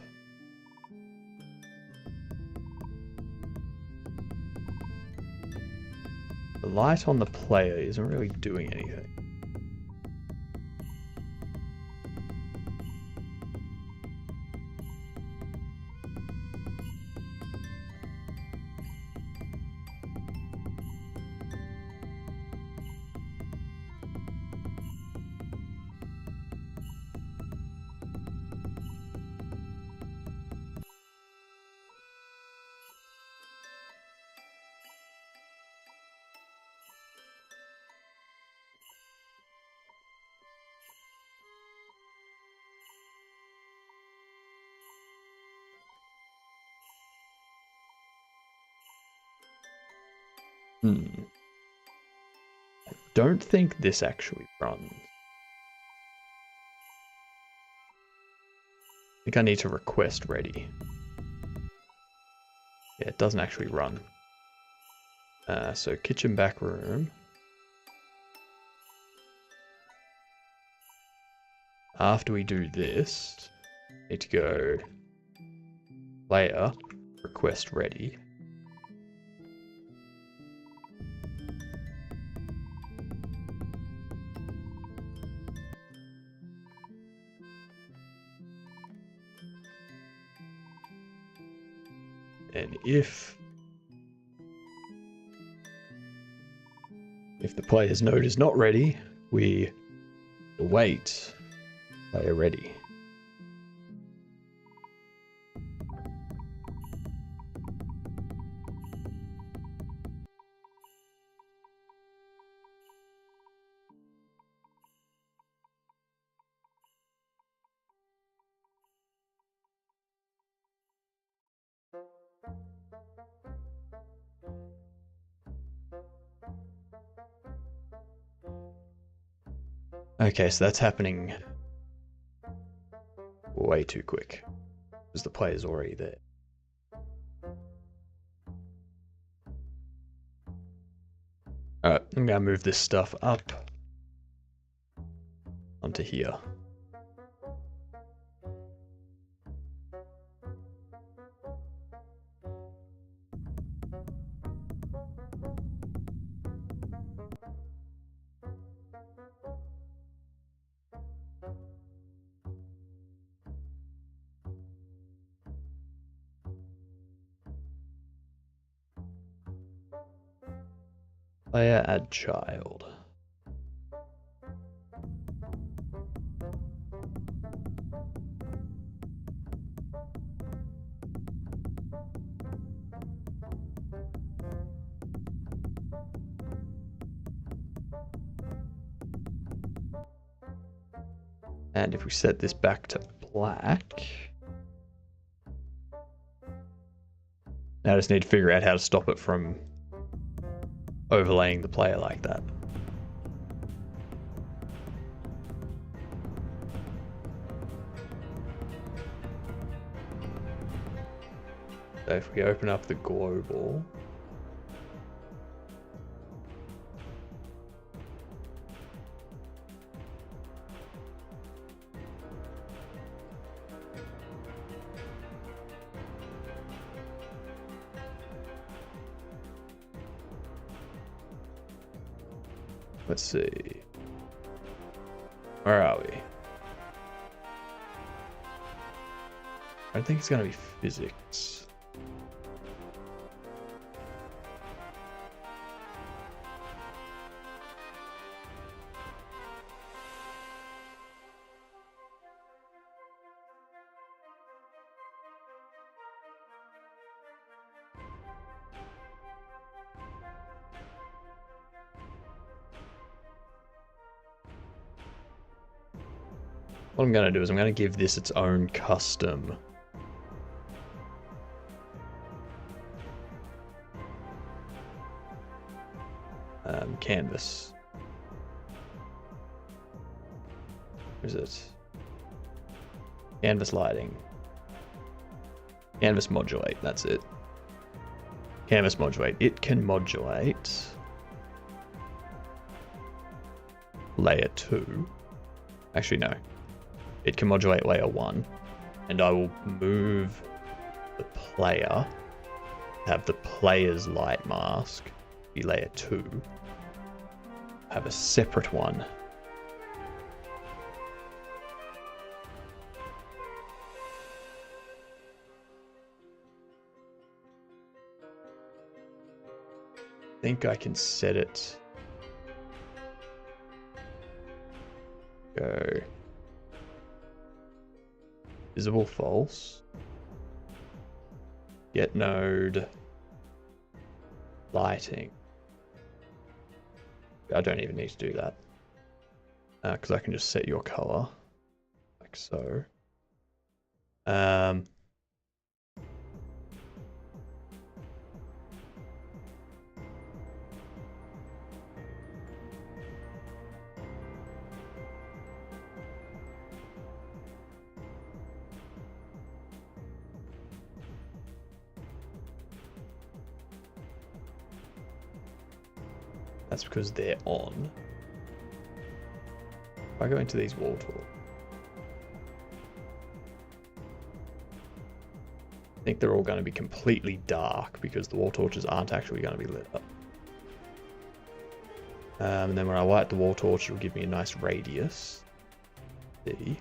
The light on the player isn't really doing anything. Don't think this actually runs. I think I need to request ready. Yeah, it doesn't actually run. So kitchen back room. After we do this, need to go player, request ready. And if the player's node is not ready, we await player ready. Okay, so that's happening way too quick because the player's already there. Alright, I'm gonna move this stuff up onto here. Player add child. And if we set this back to black, now I just need to figure out how to stop it from overlaying the player like that. So if we open up the global, let's see. Where are we? I don't think it's gonna be physics. What I'm going to do is I'm going to give this its own custom canvas. Where is it? Canvas lighting. Canvas modulate, that's it. Canvas modulate. It can modulate layer 2. Actually, no. It can modulate layer 1. And I will move the player, have the player's light mask be layer 2. Have a separate one I think I can set it. Go. Visible false. Get node. Lighting. I don't even need to do that. Because I can just set your color. Like so. That's because they're on. If I go into these wall tools, I think they're all going to be completely dark because the wall torches aren't actually going to be lit up. And then when I light the wall torch, it'll give me a nice radius. See?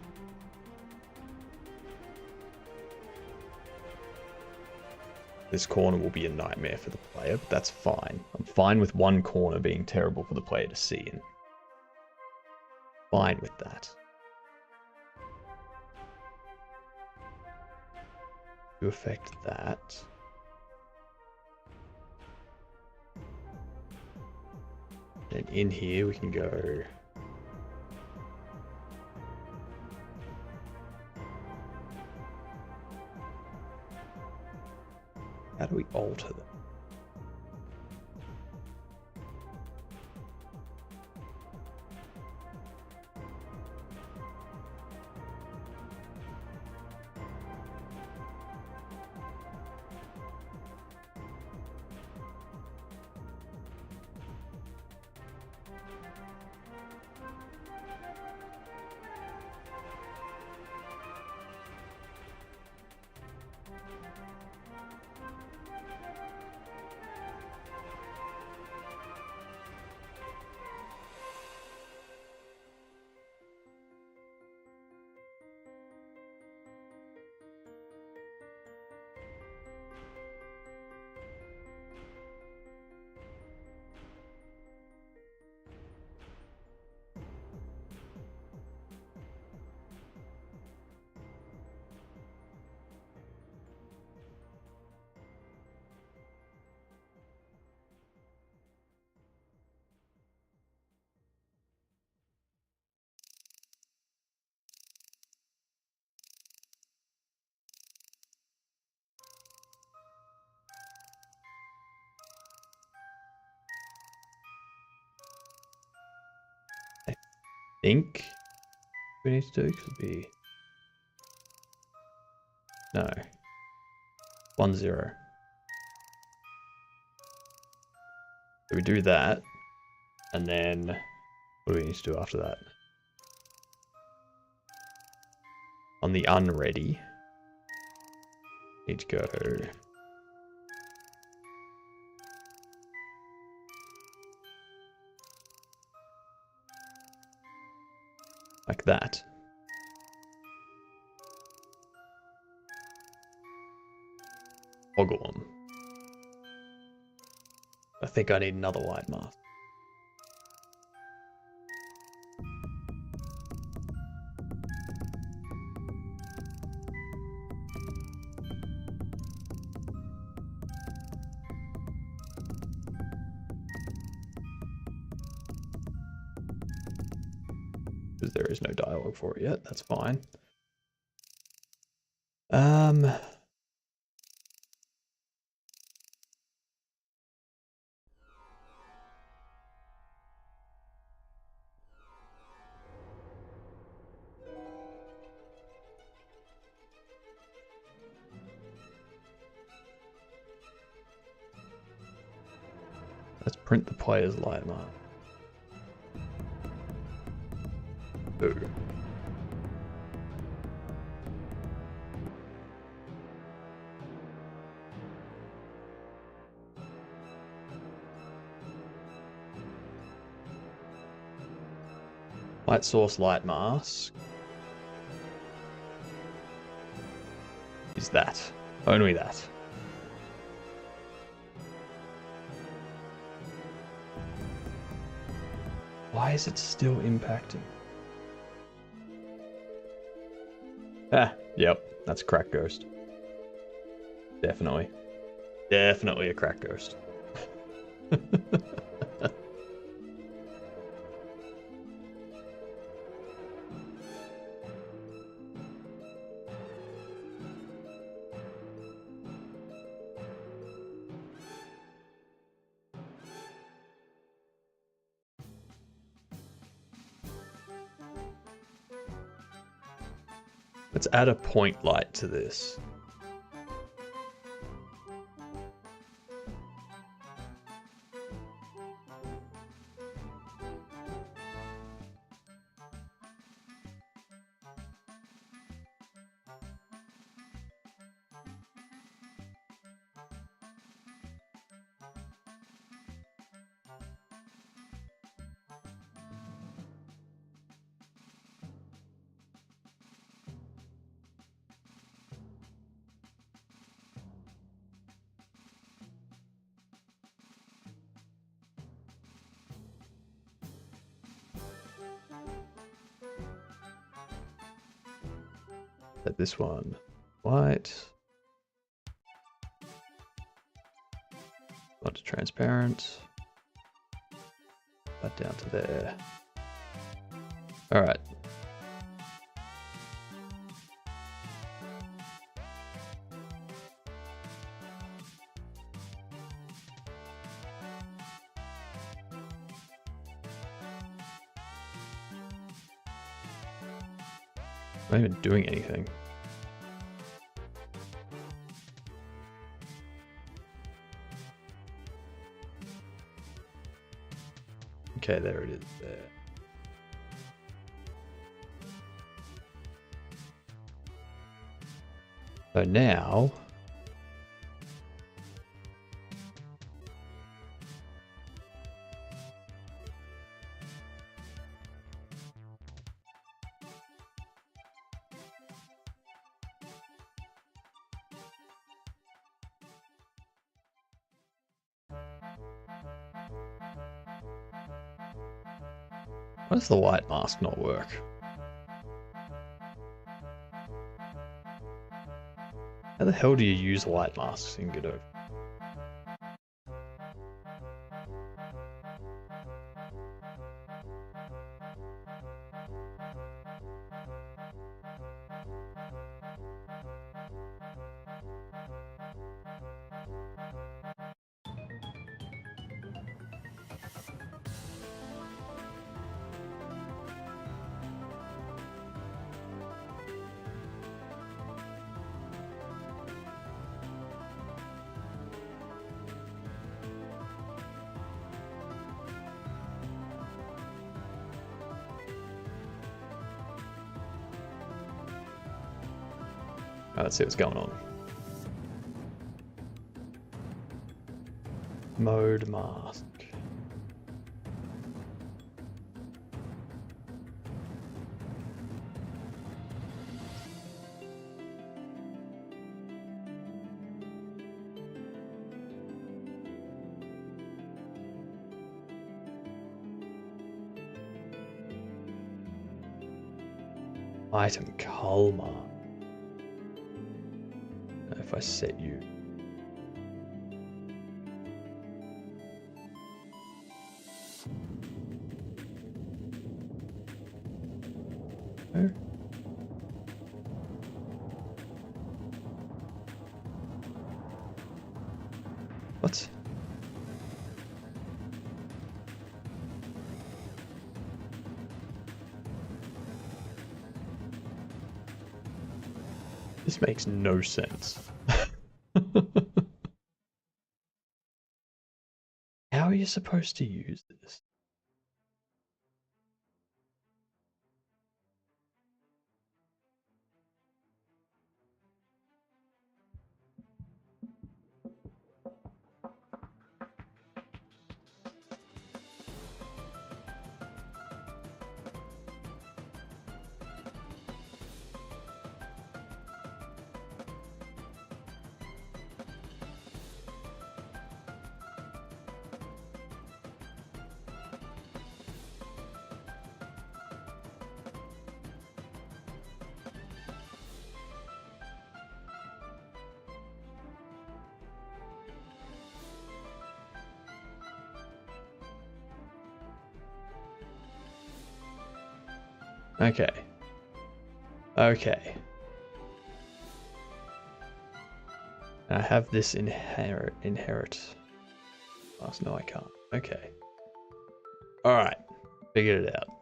This corner will be a nightmare for the player, but that's fine. I'm fine with one corner being terrible for the player to see in. Fine with that. To affect that. And in here we can go. How do we alter them? Think we need to do could be no 1-0. So we do that, and then what do we need to do after that? On the unready, need to go like that. Toggle them. I think I need another light mask. Because there is no dialogue for it yet, that's fine. Let's print the player's light mark. Ooh. Light source, light mask. Is that. Only that. Why is it still impacting? Ah, yep, that's a crack ghost. Definitely. Definitely a crack ghost. Let's add a point light to this. Set this one white. Not to transparent. That down to there. All right. I'm not even doing anything. Okay, there it is there. So now why does the light mask not work? How the hell do you use light masks in Godot? Let's see what's going on. Mode mask. Item color. If I set you. Oh. What? This makes no sense. How are you supposed to use this? Okay. Okay. I have this inherit. Oh, no, I can't. Okay. All right. Figured it out.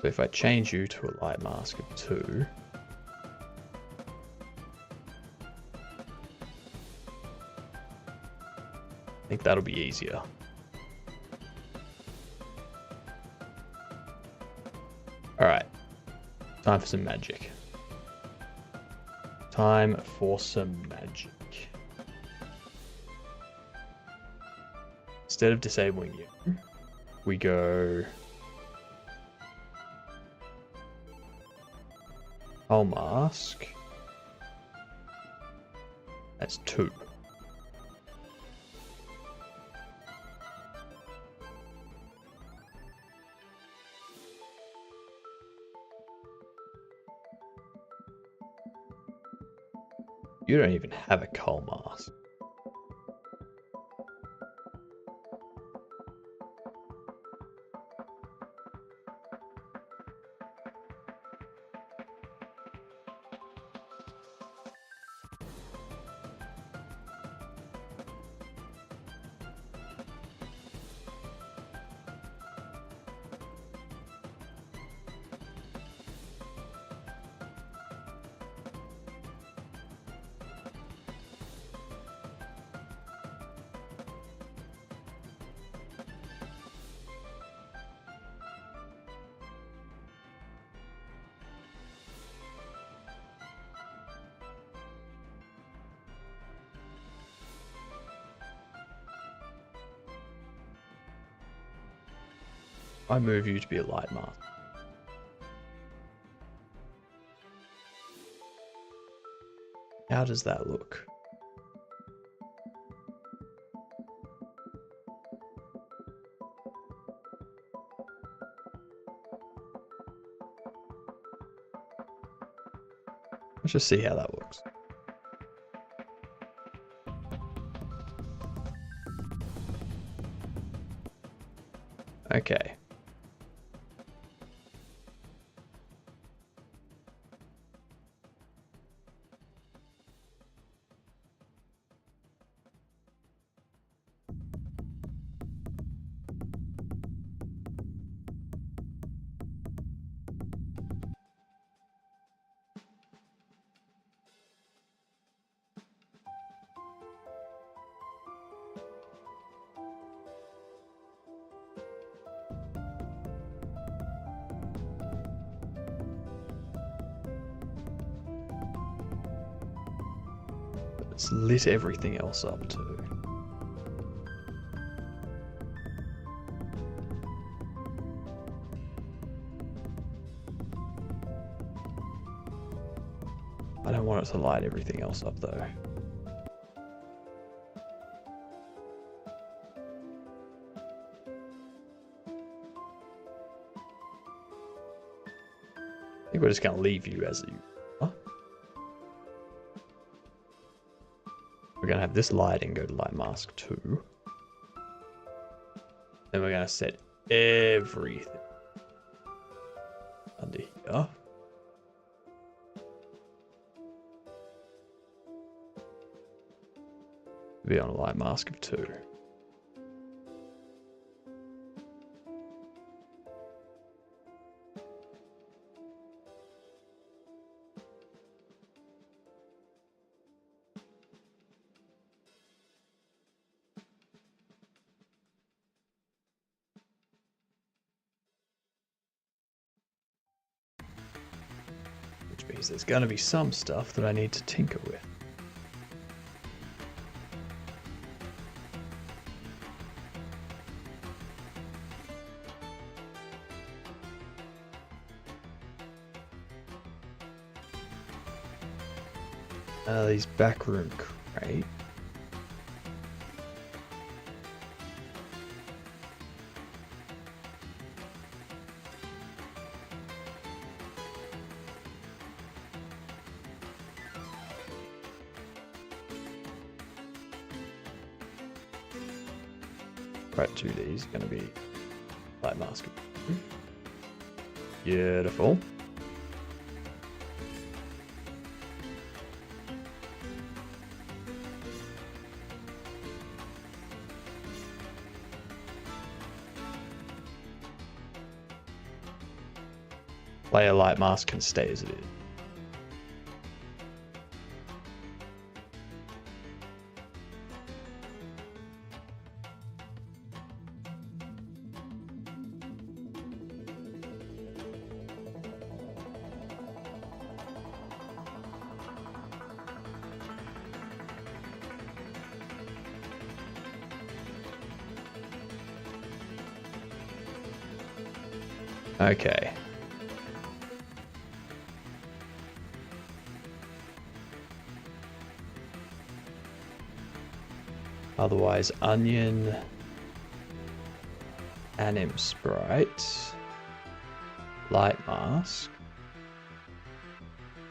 So if I change you to a light mask of 2, I think that'll be easier. Alright, time for some magic. Time for some magic. Instead of disabling you, we go Hull mask That's 2. You don't even have a coal mask. I move you to be a light mask. How does that look? Let's just see how that looks. Okay. It's lit everything else up too. I don't want it to light everything else up though. I think we're just going to leave you as you are. We're going to have this lighting go to light mask 2. Then we're going to set everything under here. Be on a light mask of 2. Which means there's going to be some stuff that I need to tinker with. These backroom crate. Right, 2D's going to be light mask. Beautiful. Layer light mask can stay as it is. Okay. Otherwise, onion, anim sprite, light mask,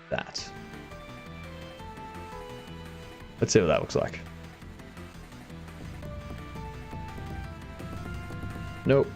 that. Let's see what that looks like. Nope.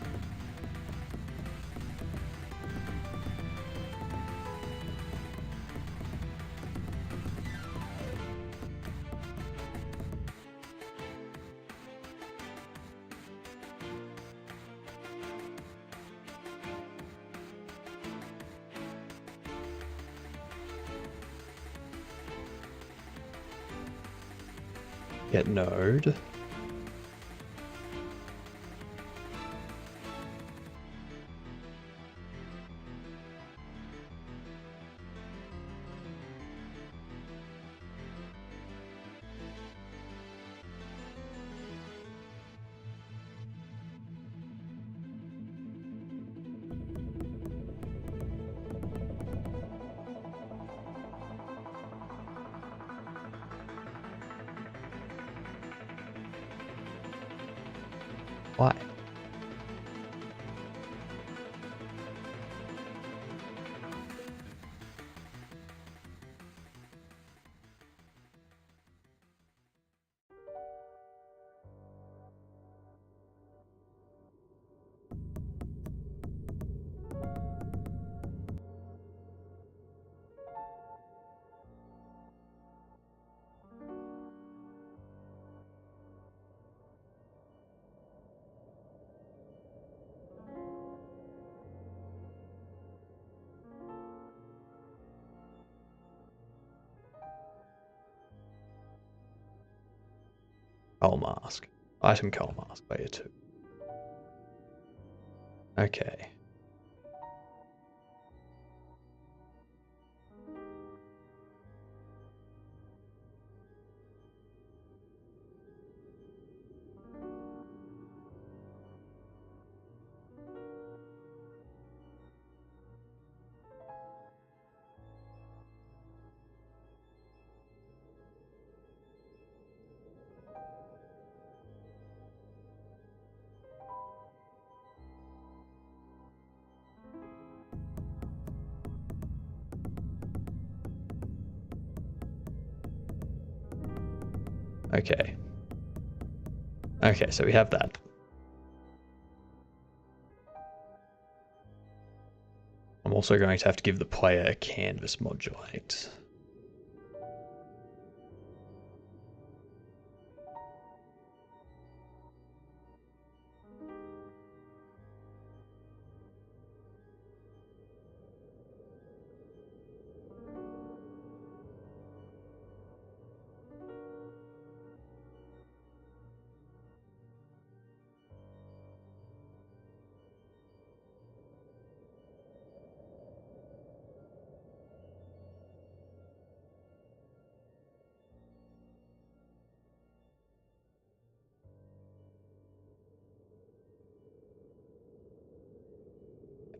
Get node. Why? Coal mask. Item coal mask, layer 2. Okay. Okay. Okay, so we have that. I'm also going to have to give the player a canvas modulate.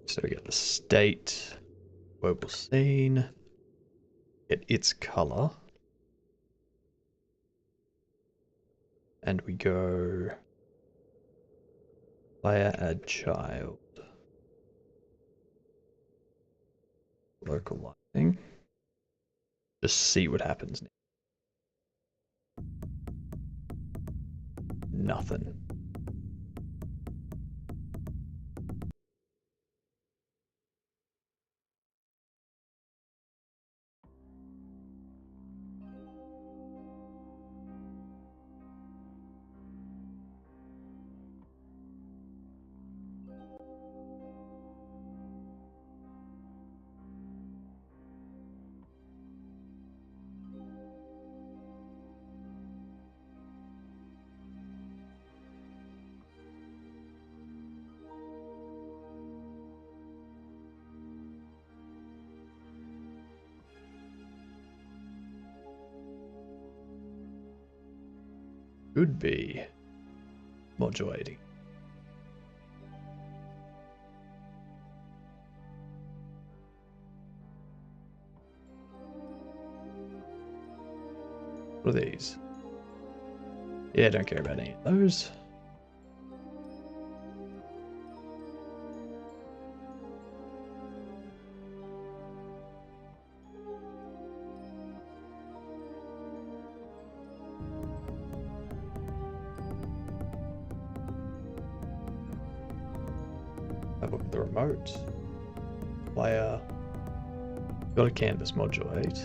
So we get the state, global scene, get its color, and we go player add child, local lighting, just see what happens. Nothing. Could be modulating. What are these? Yeah, don't care about any of those. Have a look at the remote. Player. Got a canvas modulate.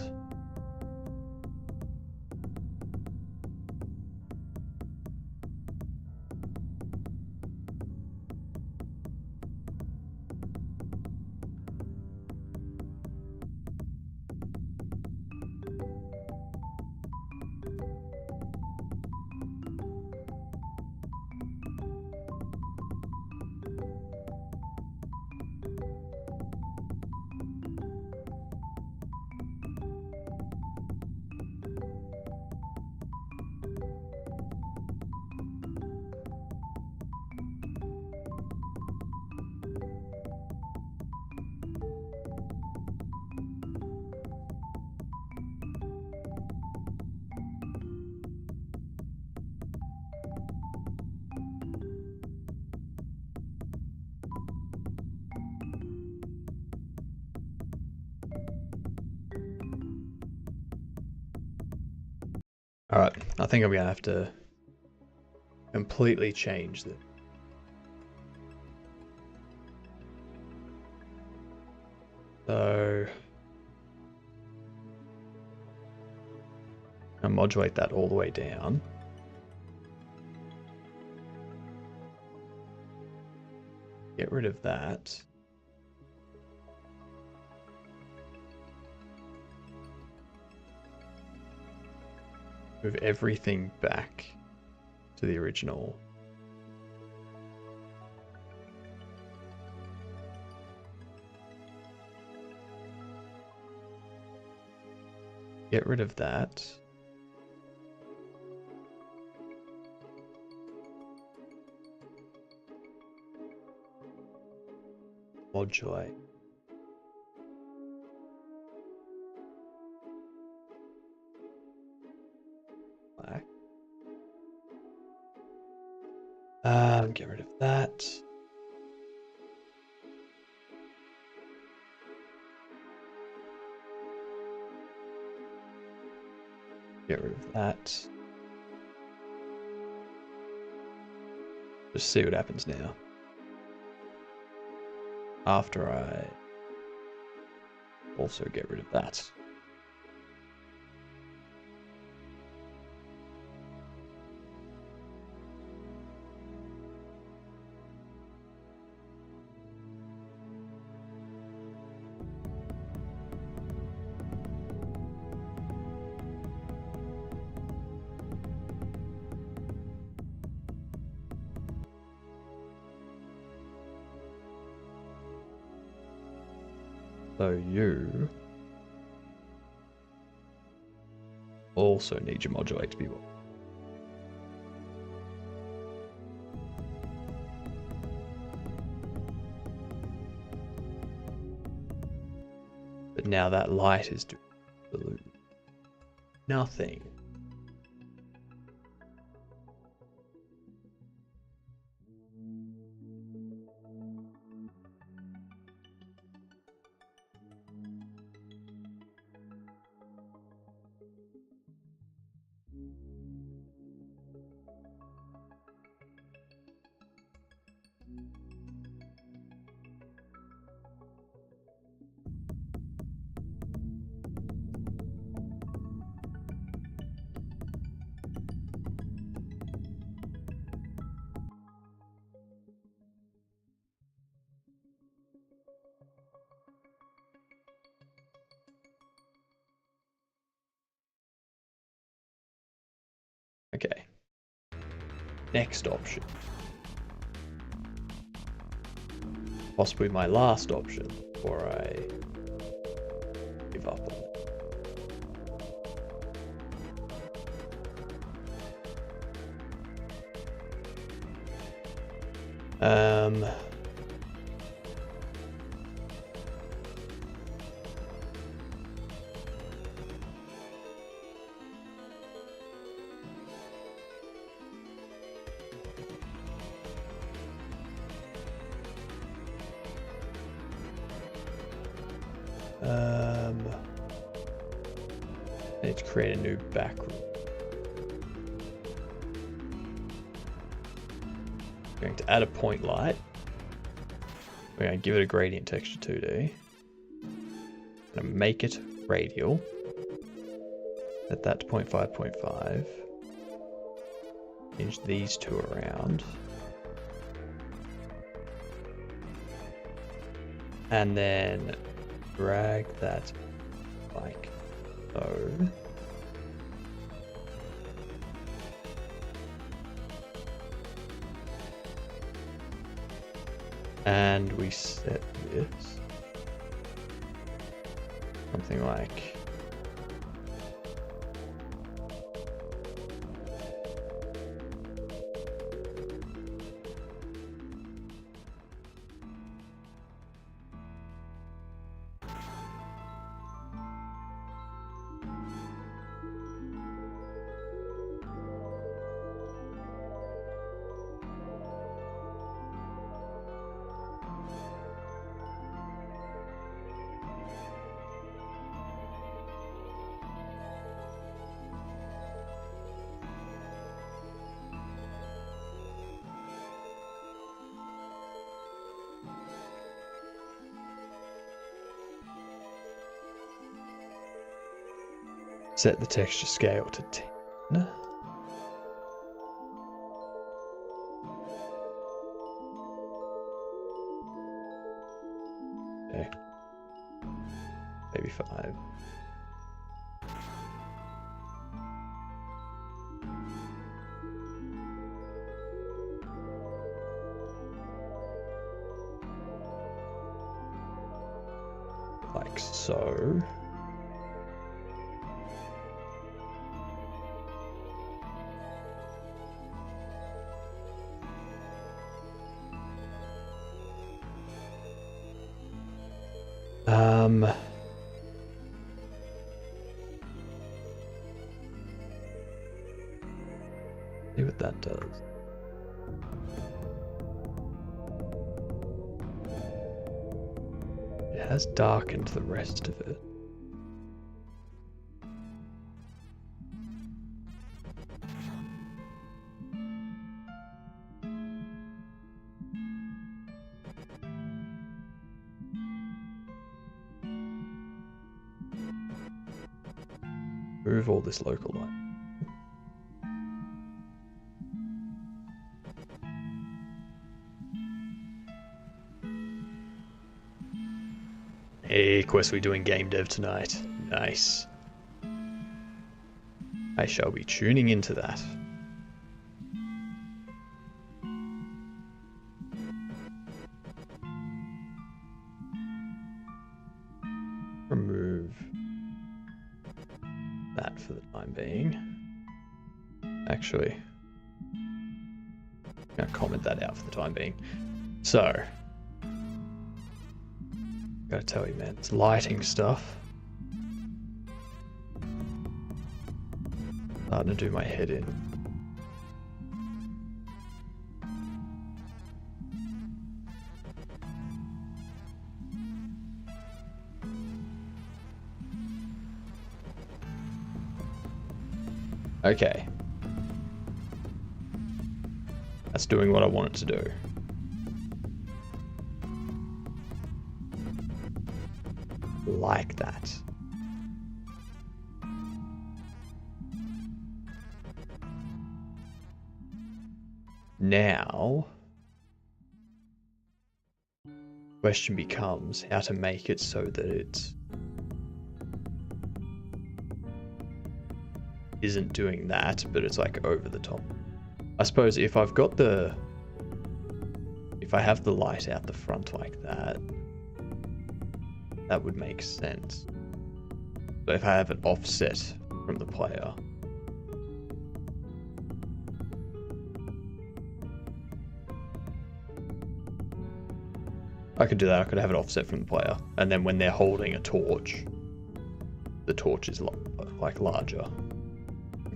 Alright, I think I'm gonna have to completely change that. So I'll modulate that all the way down. Get rid of that. Move everything back to the original. Get rid of that. Modulate. Black. Get rid of that. Get rid of that. Just see what happens now. After I also get rid of that. So you also need your modulate to be well. But now that light is doing absolutely nothing. Okay. Next option. Possibly my last option before I give up on it. I need to create a new background. I'm going to add a point light. We're going to give it a gradient texture 2D. I'm going to make it radial. Set that to 0.5, 0.5. Change these two around. And then drag that like so. And we set this something like set the texture scale to 10. Okay. Maybe 5. Like so. See what that does. It has darkened the rest of it. Move all this local light. Hey, quest, we doing game dev tonight. Nice. I shall be tuning into that. Remove that for the time being. Actually, I'm gonna comment that out for the time being. So, gotta tell you, man, it's lighting stuff. Starting to do my head in. Okay. That's doing what I want it to do. Like that. Now, question becomes how to make it so that it isn't doing that, but it's like over the top. I suppose if I've got the, if I have the light out the front like that, that would make sense. But if I have it offset from the player, I could do that. I could have it offset from the player, and then when they're holding a torch, the torch is like larger.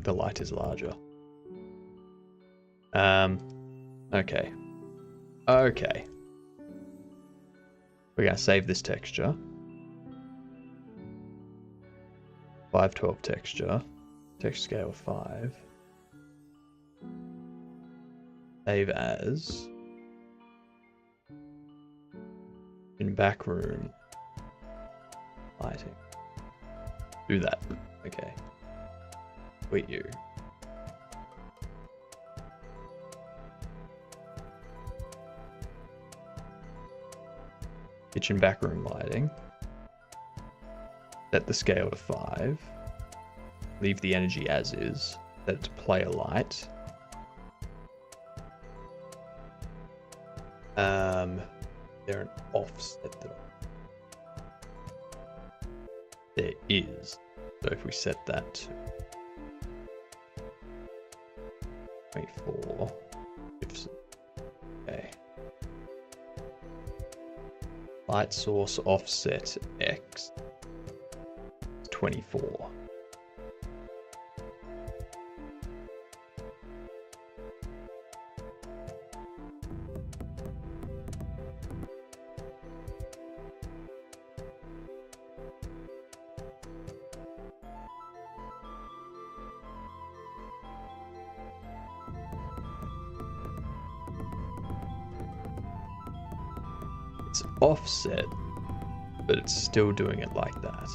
The light is larger. Okay. Okay. We're gonna save this texture. 512 texture. Text scale of 5. Save as. In backroom. Lighting. Do that. Okay. Wait, you. Kitchen backroom lighting. Set the scale to 5. Leave the energy as is. Set it to player light. There an offset that there is. So if we set that to 24, okay. Light source offset X 24. It's offset, but it's still doing it like that.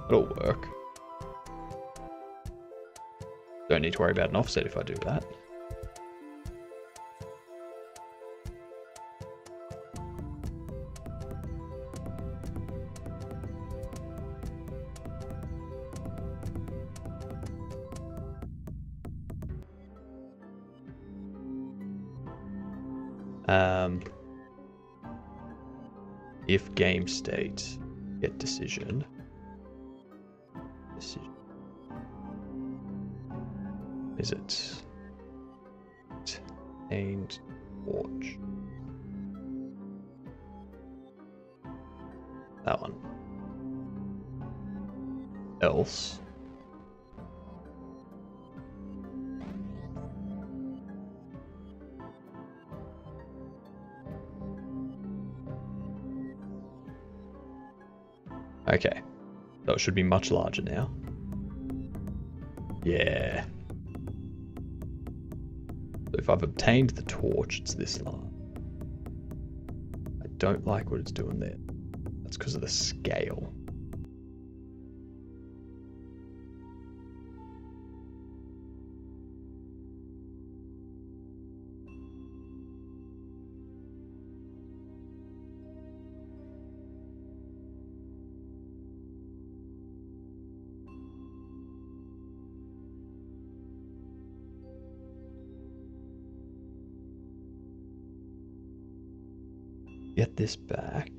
It'll work. Don't need to worry about an offset if I do that. If game state, get decision. Is it and torch? That one. Else. Okay. So it should be much larger now. Yeah. So if I've obtained the torch, it's this large. I don't like what it's doing there. That's because of the scale. Get this back.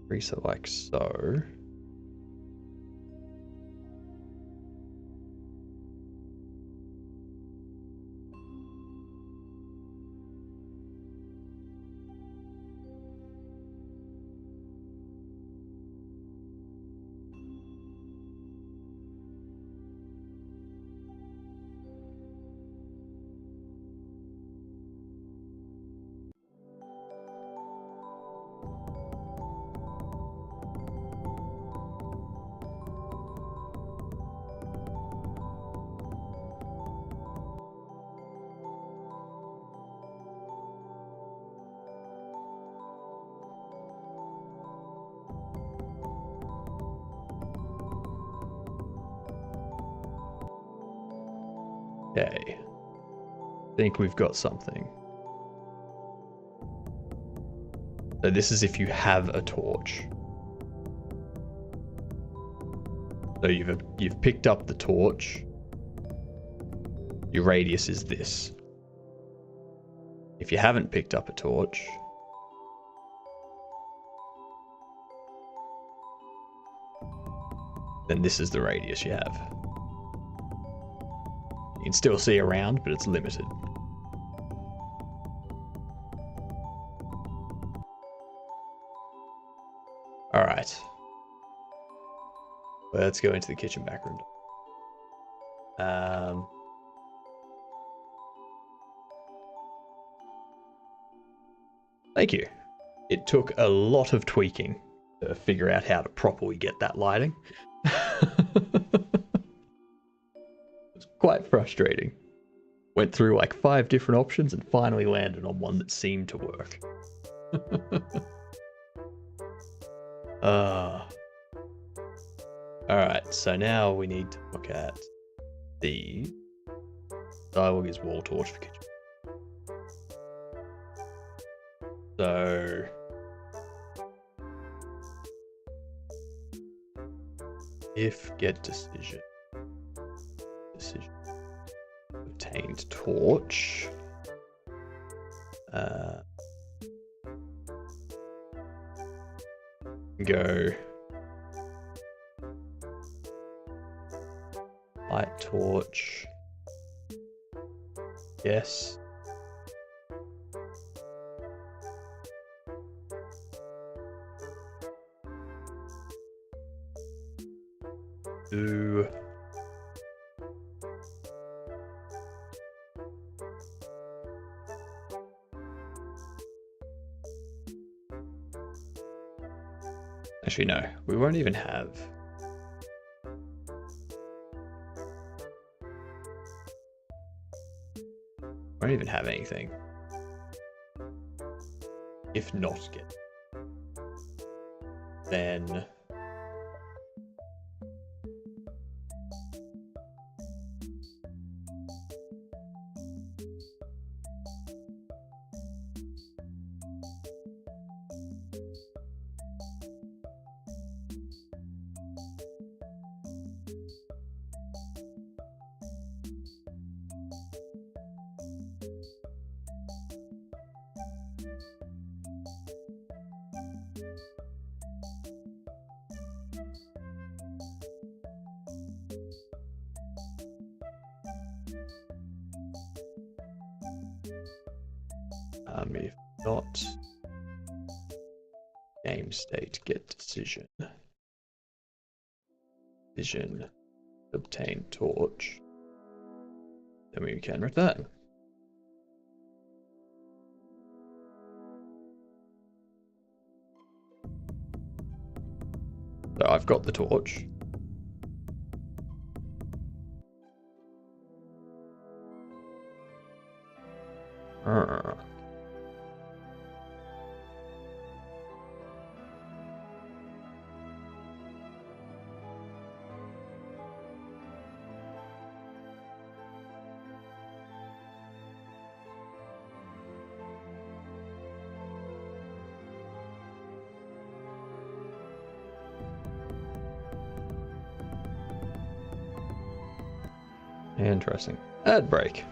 Increase it like so. Okay. I think we've got something. So this is if you have a torch. So you've picked up the torch. Your radius is this. If you haven't picked up a torch, then this is the radius you have. You can still see around, but it's limited. Alright. Let's go into the kitchen back room. Thank you. It took a lot of tweaking to figure out how to properly get that lighting. It's quite frustrating. Went through like 5 different options and finally landed on one that seemed to work. Alright, so now we need to look at the dialogue is wall torch for kitchen. So if get decision obtained torch, go light torch, yes. Do actually no, we won't even have anything if not get, then if not game state get decision obtain torch, then we can return. So I've got the torch. Interesting. Ad break.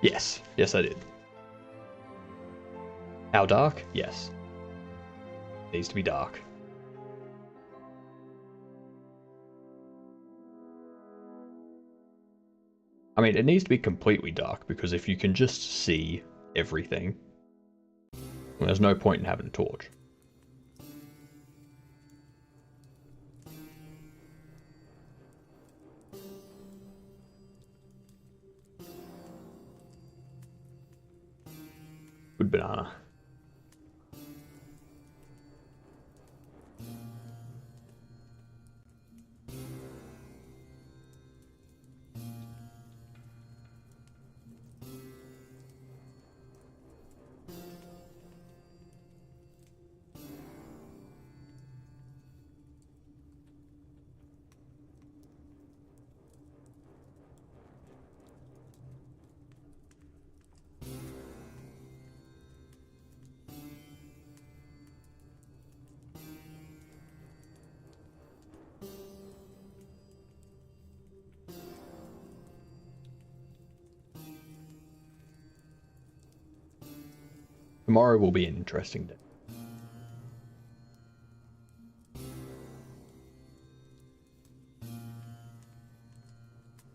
Yes. Yes, I did. How dark? Yes. Needs to be dark. I mean, it needs to be completely dark, because if you can just see everything, well, there's no point in having a torch. Good banana. Tomorrow will be an interesting day.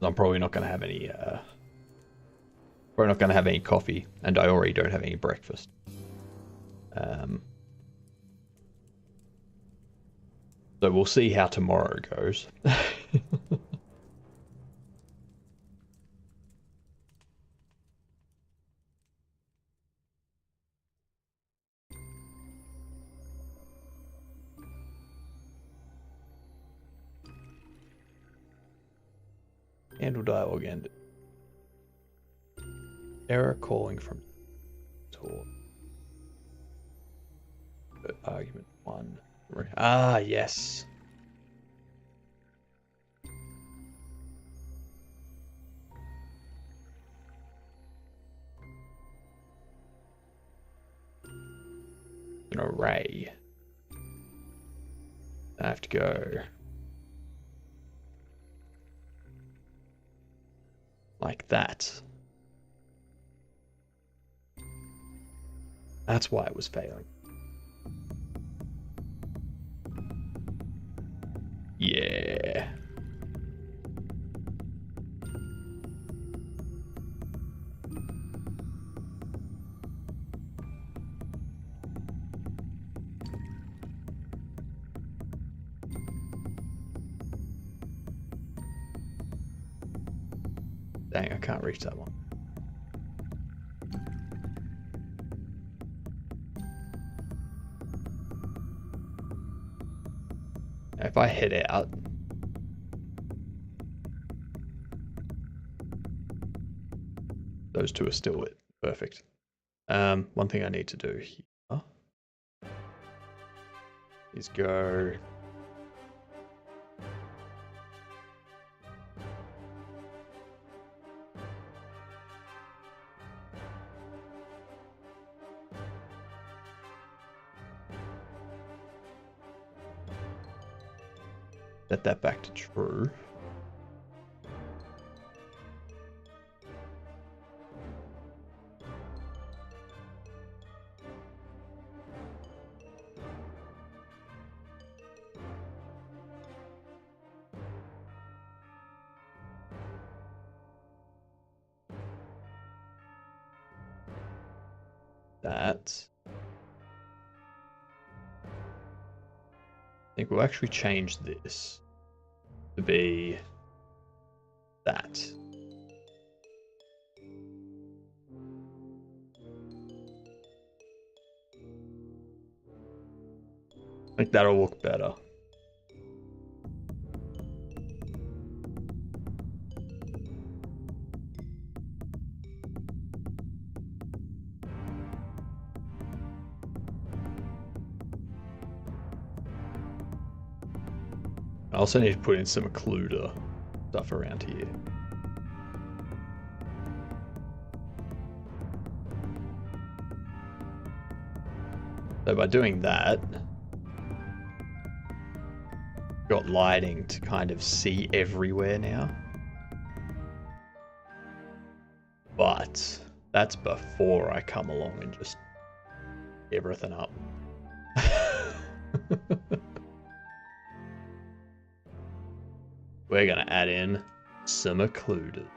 I'm probably not going to have any. Probably not going to have any coffee, and I already don't have any breakfast. So we'll see how tomorrow goes. Handle dialogue ended. Error calling from talk. Argument 1. Ah, yes. An array. I have to go like that. That's why it was failing. Yeah. Dang, I can't reach that one. If I head out, those two are still it. Perfect. One thing I need to do here is go. Set that back to true. That. I think we'll actually change this to be that. I think that'll look better. I also need to put in some occluder stuff around here. So by doing that, got lighting to kind of see everywhere now. But that's before I come along and just everything up. We're gonna add in some occluders.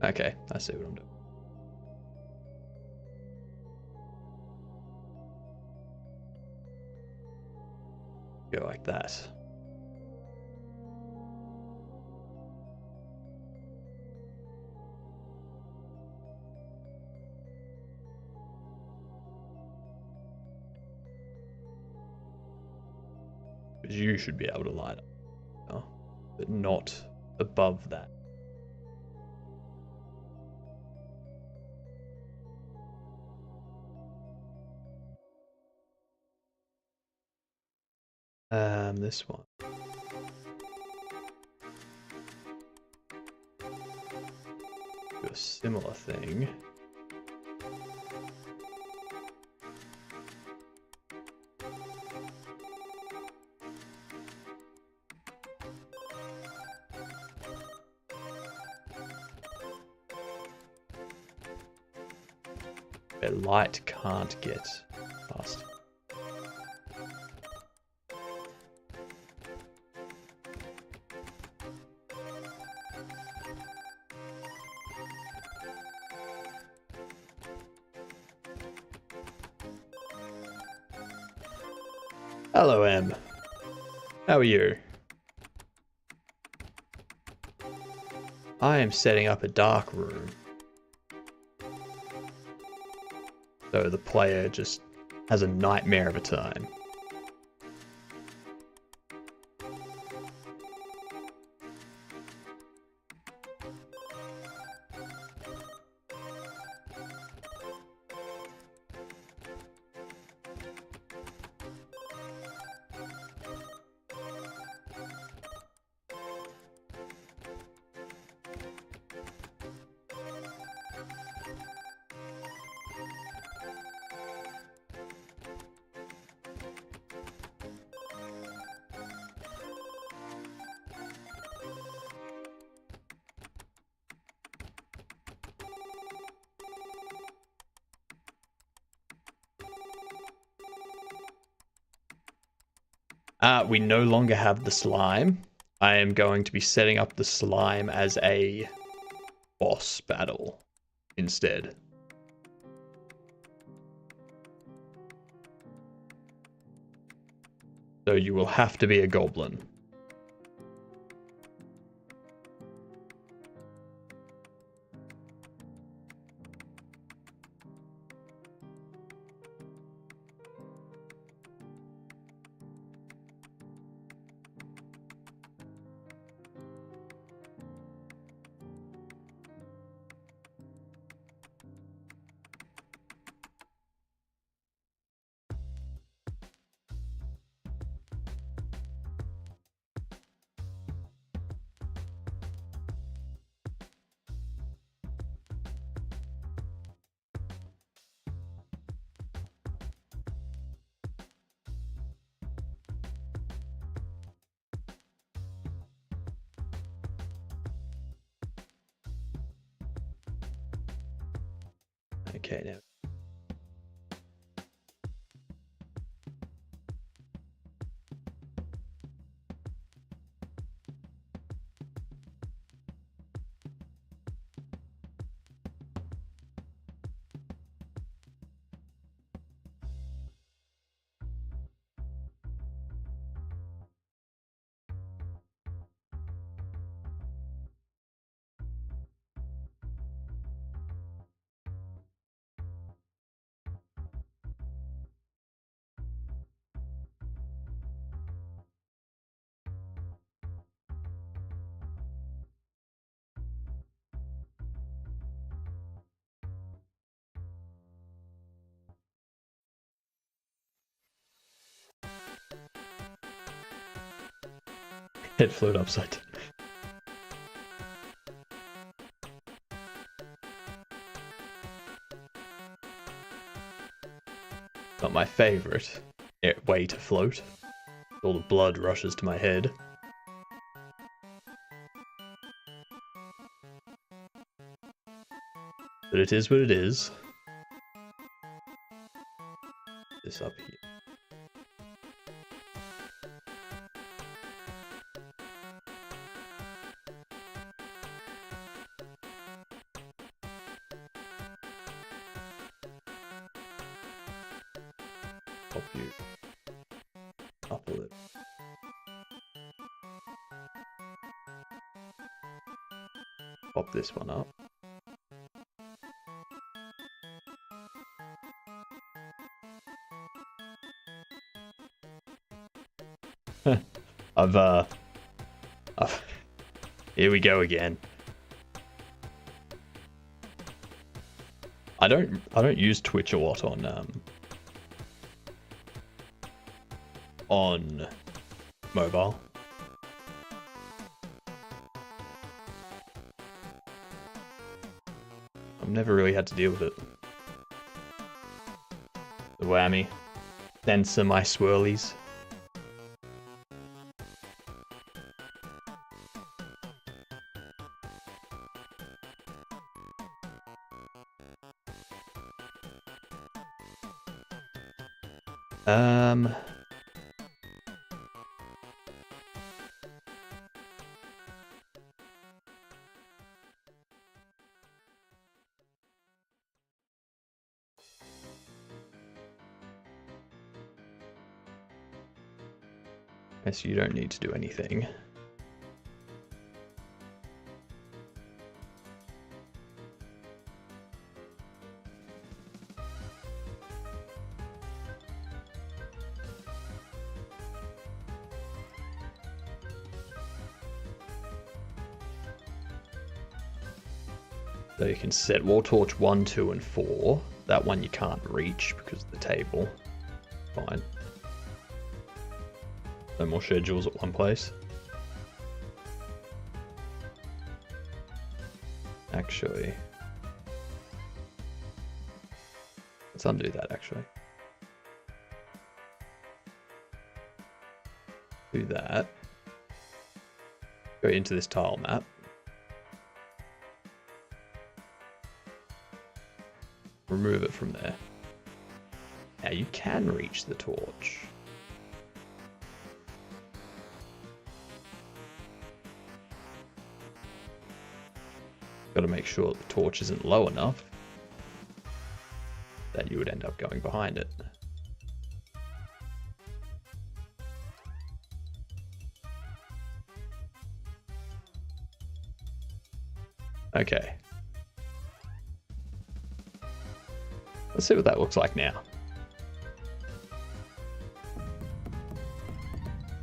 Okay, I see what I'm doing. Go like that. Because you should be able to light up, but not above that. This one. Do a similar thing. Where light can't get past. Hello, Em. How are you? I am setting up a dark room. So the player just has a nightmare of a time. We no longer have the slime. I am going to be setting up the slime as a boss battle instead. So you will have to be a goblin. Okay, now. It float upside down. Not my favorite way to float. All the blood rushes to my head. But it is what it is. This up here. pop you up a little. Pop this one up. I've here we go again. I don't use Twitch a lot on mobile. I've never really had to deal with it. The whammy. Censor my swirlies. Guess you don't need to do anything. So you can set wall torch 1, 2, and 4. That one you can't reach because of the table. Fine. No more schedules at one place. Actually, let's undo that actually. Do that. Go into this tile map. Remove it from there. Now you can reach the torch. Got to make sure the torch isn't low enough that you would end up going behind it. Okay. Let's see what that looks like now.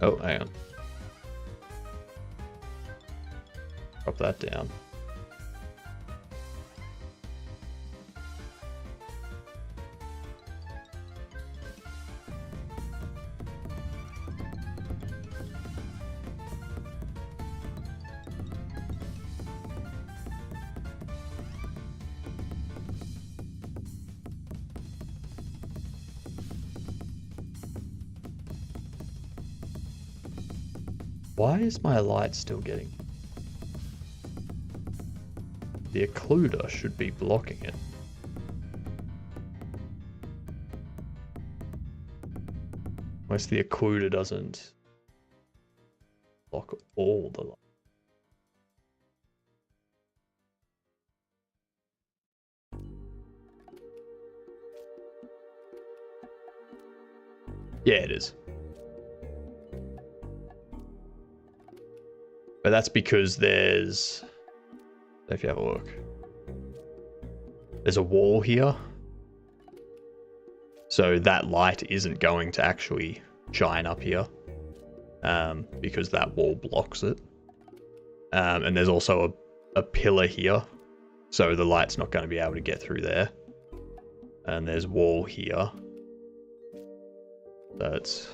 Oh, hang on. Drop that down. Why is my light still getting... The occluder should be blocking it. Unless the occluder doesn't block all the light. Yeah, it is. But that's because there's... If you have a look. There's a wall here. So that light isn't going to actually shine up here. Because that wall blocks it. And there's also a pillar here. So the light's not going to be able to get through there. And there's wall here. That's...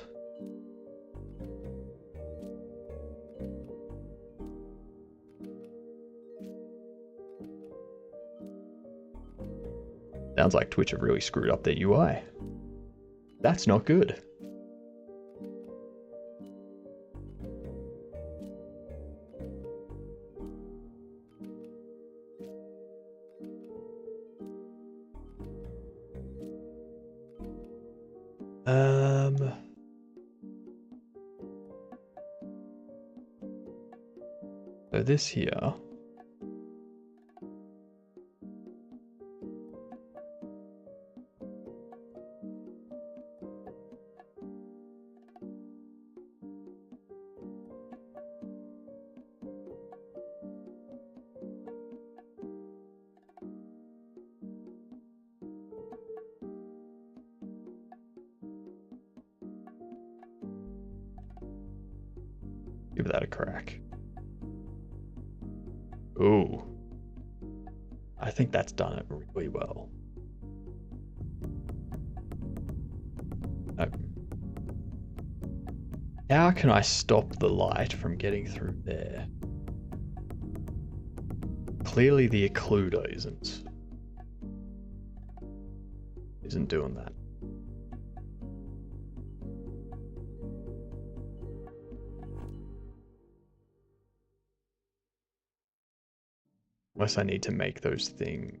Sounds like Twitch have really screwed up their UI. That's not good. So this here. Give that a crack. Ooh. I think that's done it really well. Nope. How can I stop the light from getting through there? Clearly the occluder isn't doing that. Unless I need to make those things.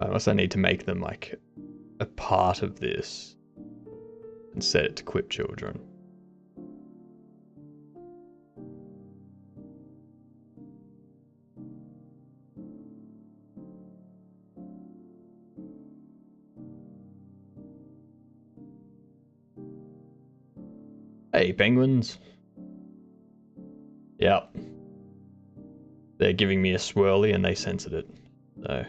Unless I need to make them like a part of this and set it to equip children. Hey, penguins. Yep. They're giving me a swirly and they censored it. So.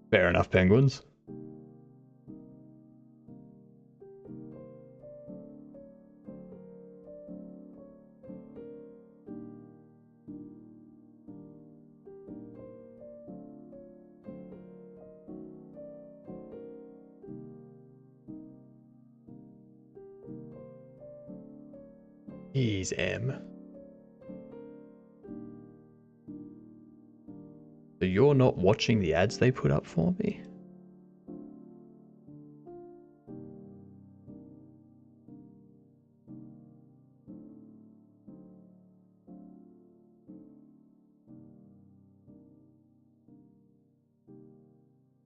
Fair enough, penguins. He's M. So you're not watching the ads they put up for me?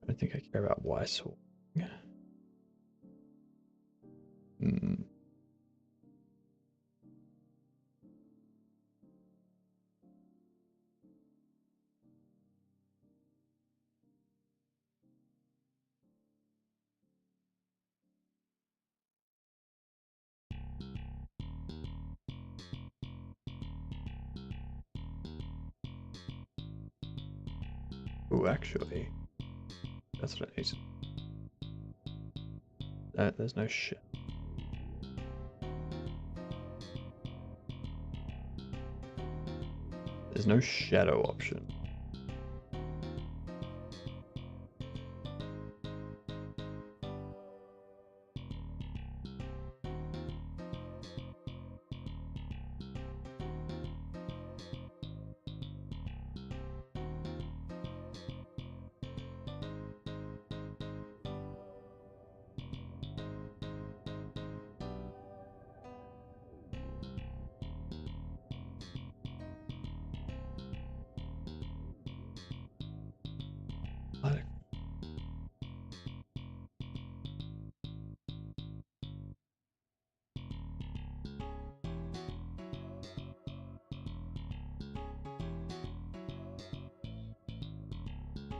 I don't think I care about why sorting. Oh, actually, that's what I need to... there's no shit. There's no shadow option.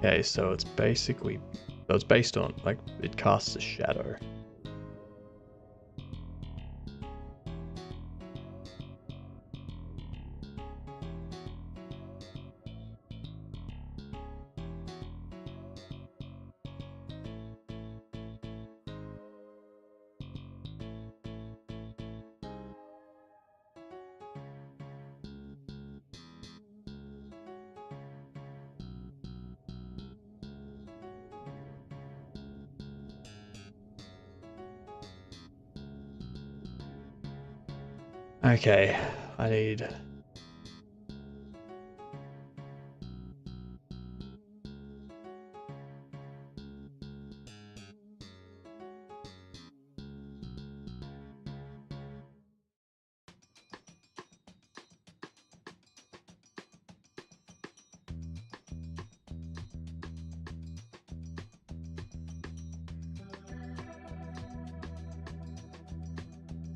Okay, so it's basically, so it's based on, like, it casts a shadow. Okay, I need...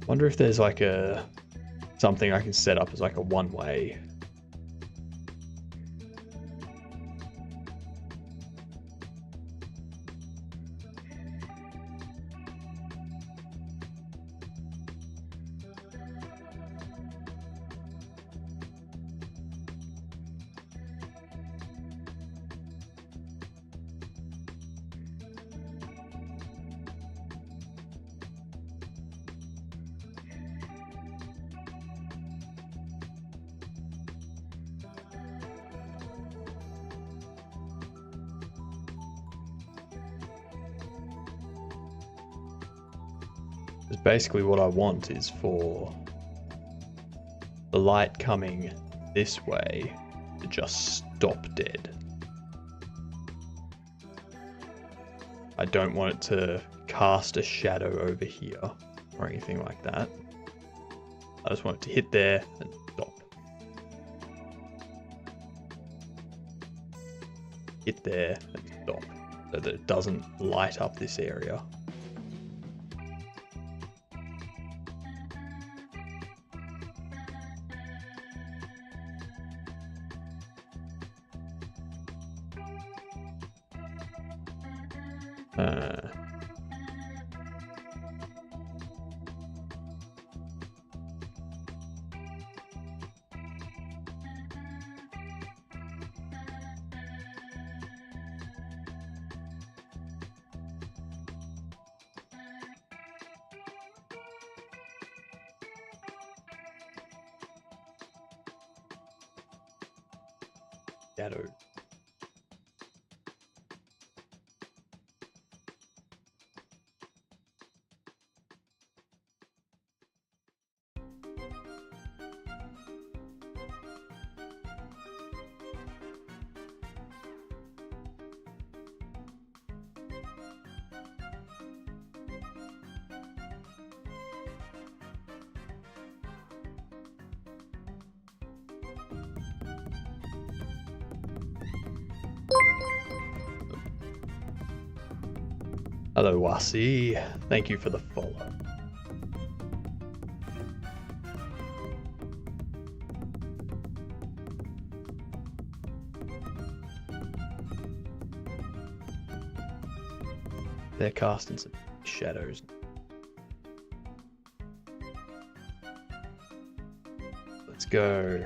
Wonder if there's like a something I can set up as like a one-way. Because basically what I want is for the light coming this way to just stop dead. I don't want it to cast a shadow over here or anything like that. I just want it to hit there and stop. Hit there and stop, so that it doesn't light up this area. Shadow. Hello, Wasi. Thank you for the follow. They're casting some shadows. Let's go.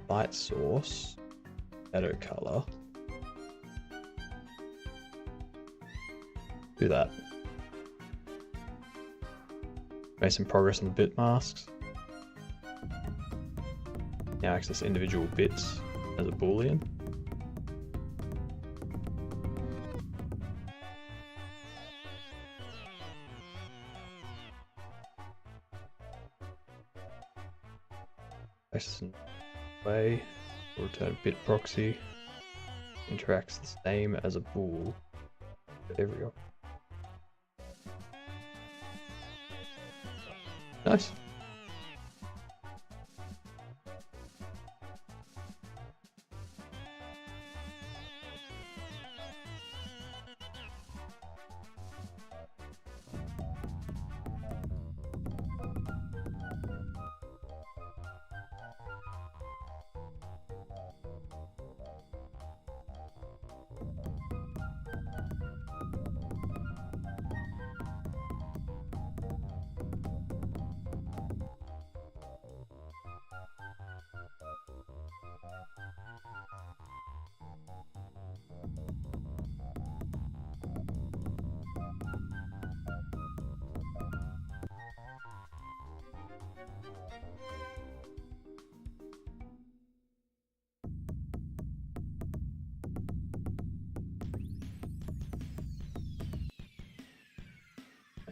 Light source, shadow color. Do that. Made some progress on the bit masks. Now access individual bits as a boolean. Access way. Return bit proxy. Interacts the same as a bool for every option. Nice.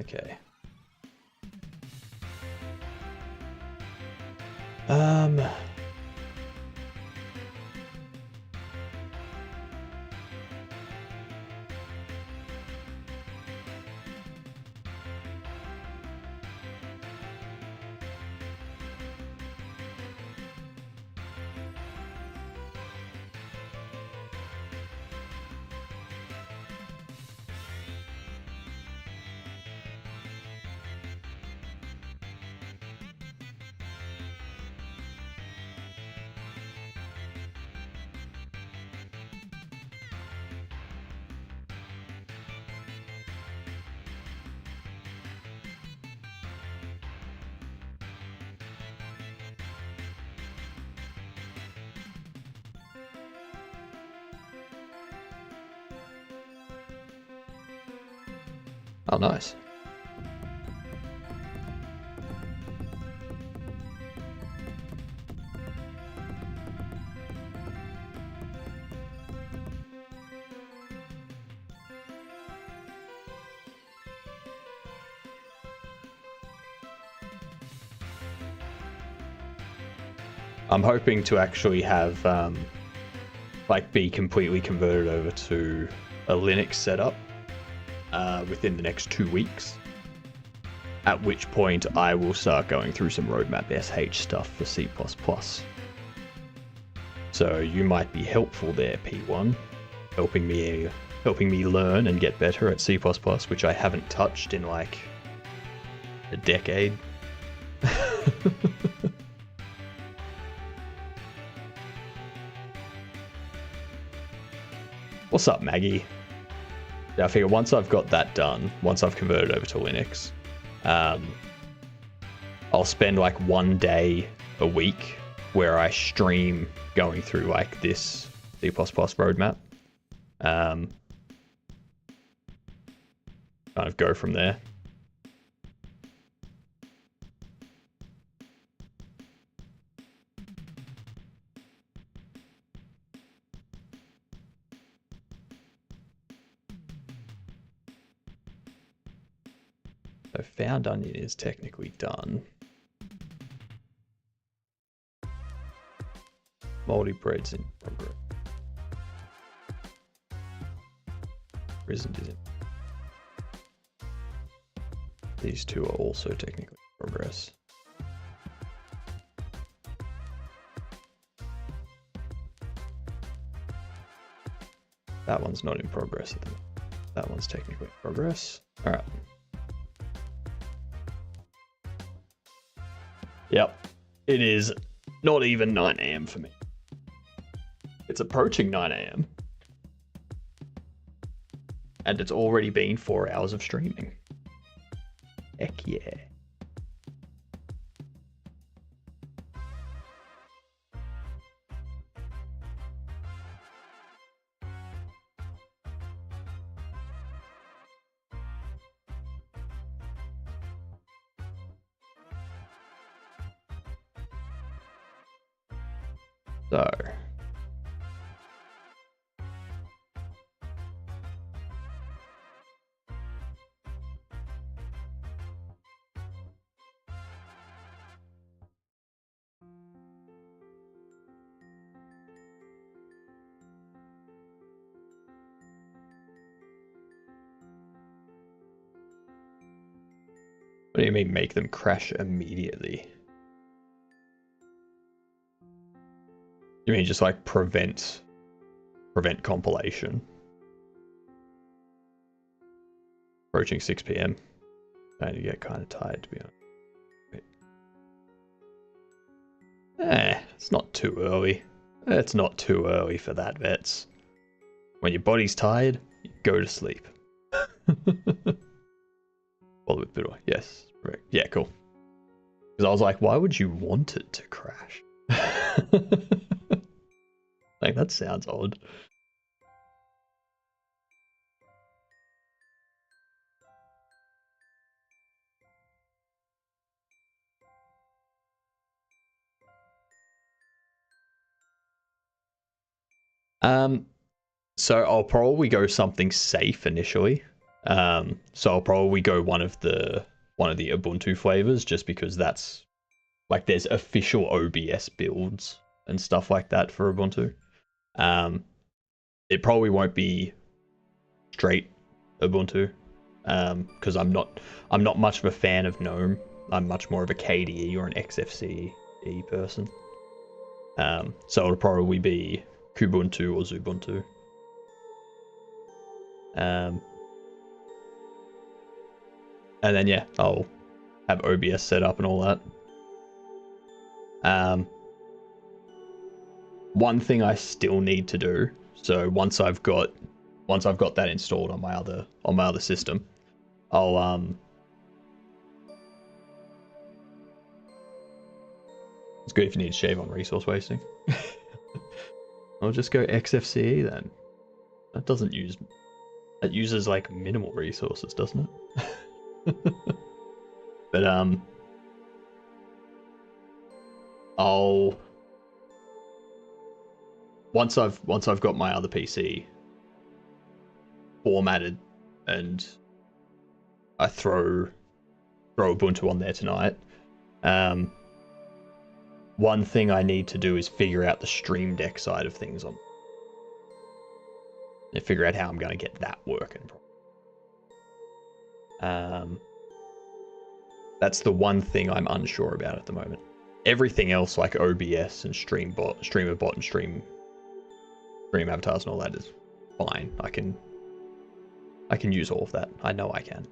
Okay. Oh, nice. I'm hoping to actually have like be completely converted over to a Linux setup within the next 2 weeks. At which point I will start going through some roadmap SH stuff for C++. So you might be helpful there, P1, helping me learn and get better at C++, which I haven't touched in like a decade. What's up, Maggie? Yeah, I figure once I've got that done, once I've converted over to Linux, I'll spend like 1 day a week where I stream going through like this C++ roadmap. Kind of go from there. So found onion is technically done. Moldy bread's in progress. Risen is in. These two are also technically in progress. That one's not in progress at the moment. That one's technically in progress. All right. Yep. It is not even 9 AM for me. It's approaching 9 AM. And it's already been 4 hours of streaming. Heck yeah. So. What do you mean make them crash immediately? You mean just like prevent compilation? Approaching 6 PM. Starting to get kind of tired, to be honest. It's not too early. It's not too early for that, vets. When your body's tired, you go to sleep. Well, with bit of, yes, correct. Yeah, cool. Because I was like, why would you want it to crash? Like, that sounds odd. So I'll probably go something safe initially. So I'll probably go one of the Ubuntu flavors, just because that's like there's official OBS builds and stuff like that for Ubuntu. It probably won't be straight Ubuntu, because I'm not much of a fan of GNOME. I'm much more of a KDE or an XFCE person. So it'll probably be Kubuntu or Xubuntu. And then yeah, I'll have OBS set up and all that. One thing I still need to do, so once I've got that installed on my other system, I'll it's good if you need to shave on resource wasting. I'll just go XFCE then. That doesn't use It uses like minimal resources, doesn't it? But I'll once I've got my other PC formatted and I throw Ubuntu on there tonight. One thing I need to do is figure out the Stream Deck side of things on, and figure out how I'm going to get that working. That's the one thing I'm unsure about at the moment. Everything else like OBS and StreamerBot and Stream avatars and all that is fine. I can use all of that. I know I can.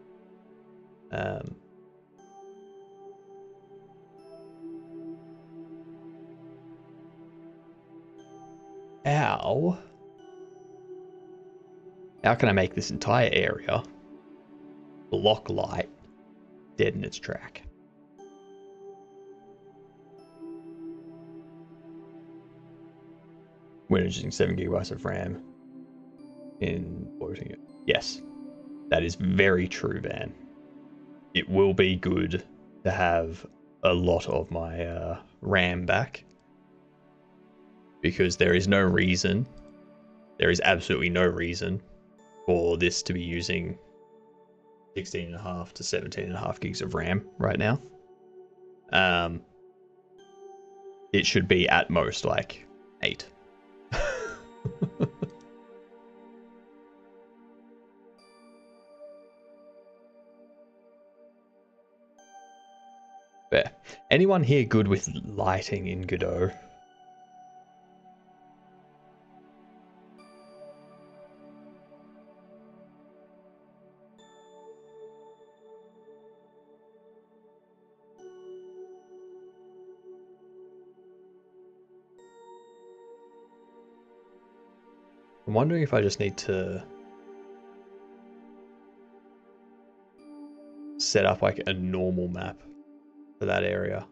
How can I make this entire area block light dead in its track? When using 7 gigabytes of RAM in loading it. Yes, that is very true, Van. It will be good to have a lot of my RAM back, because there is absolutely no reason for this to be using 16.5 to 17.5 gigs of RAM right now. It should be at most like 8. Fair. Anyone here good with lighting in Godot? I'm wondering if I just need to set up like a normal map for that area.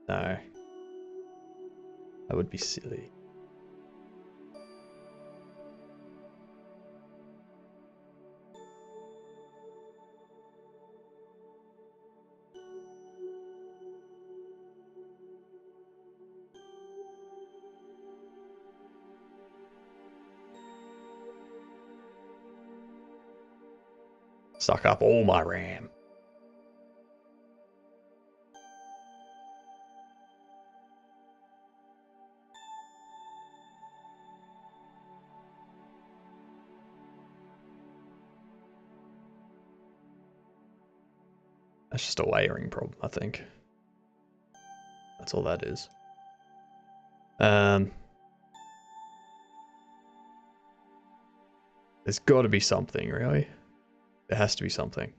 No. That would be silly. Suck up all my RAM. That's just a layering problem, I think. That's all that is. There's got to be something, really. There has to be something.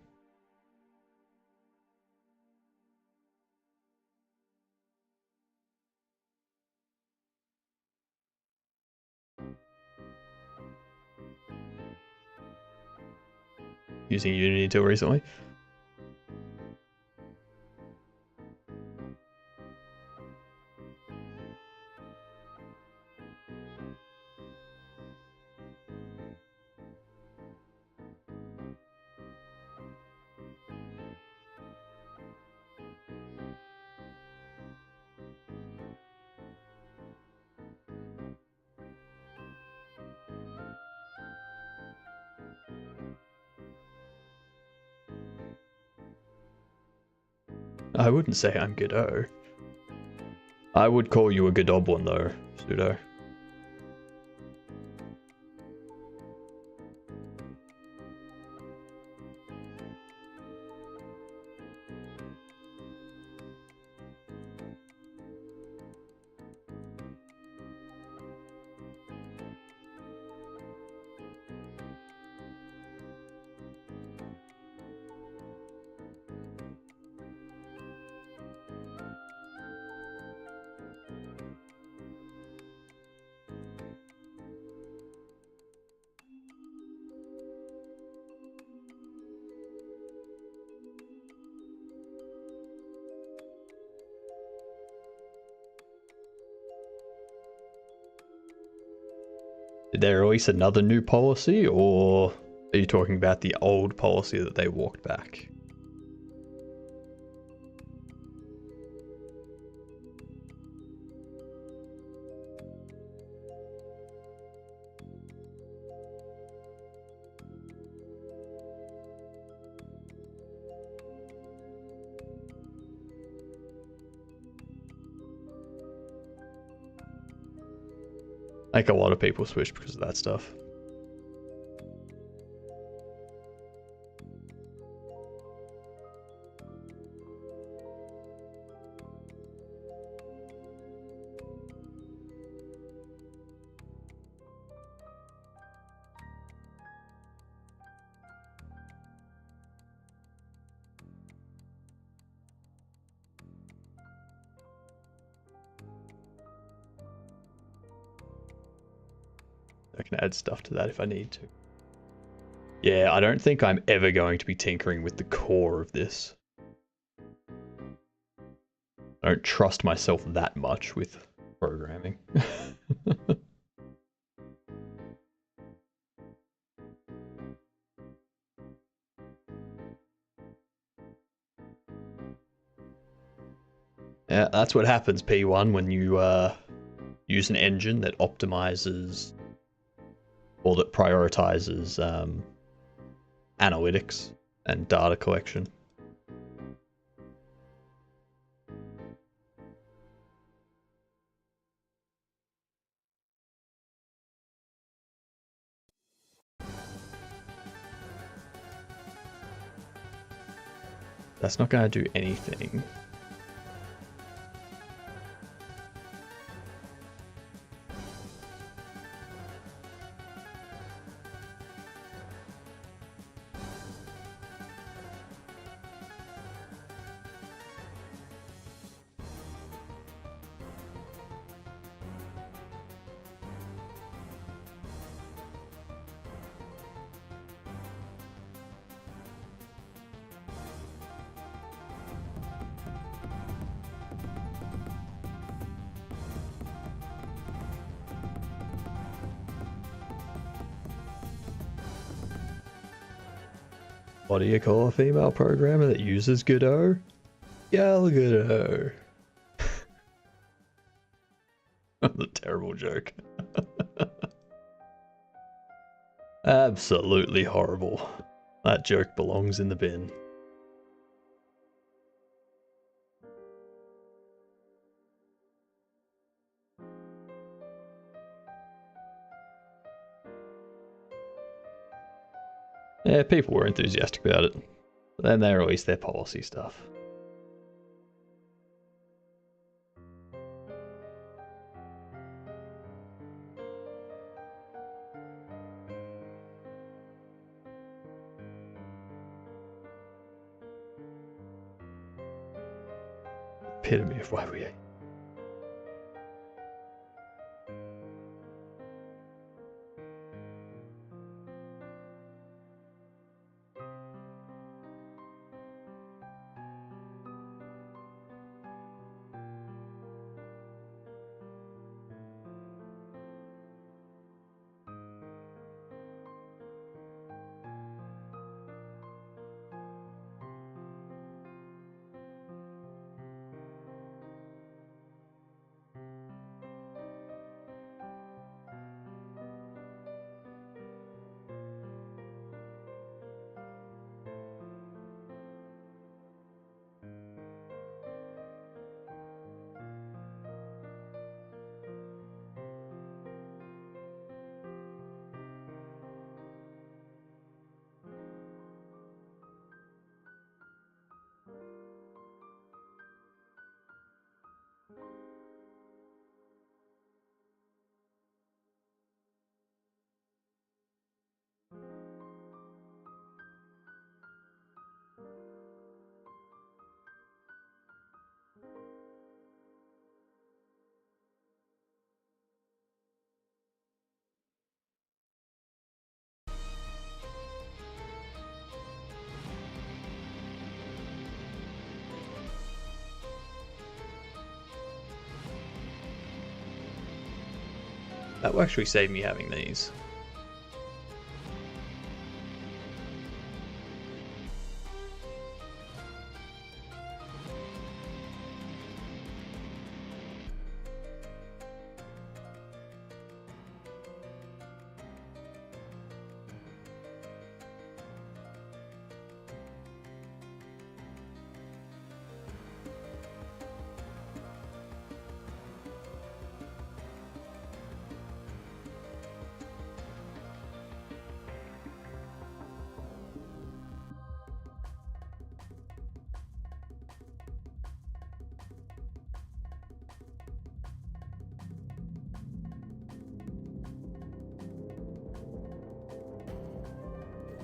Using Unity until recently. I wouldn't say I'm Godot. I would call you a Godoblin though, Pseudo. Did they release another new policy, or are you talking about the old policy that they walked back? Like a lot of people switch because of that stuff. I can add stuff to that if I need to. Yeah, I don't think I'm ever going to be tinkering with the core of this. I don't trust myself that much with programming. Yeah, that's what happens, P1, when you use an engine that optimizes or that prioritizes analytics and data collection. That's not going to do anything. What do you call a female programmer that uses Godot? Gal Godot. That's a terrible joke. Absolutely horrible. That joke belongs in the bin. Yeah, people were enthusiastic about it. But then they released their policy stuff. Epitome of YWA. That will actually save me having these.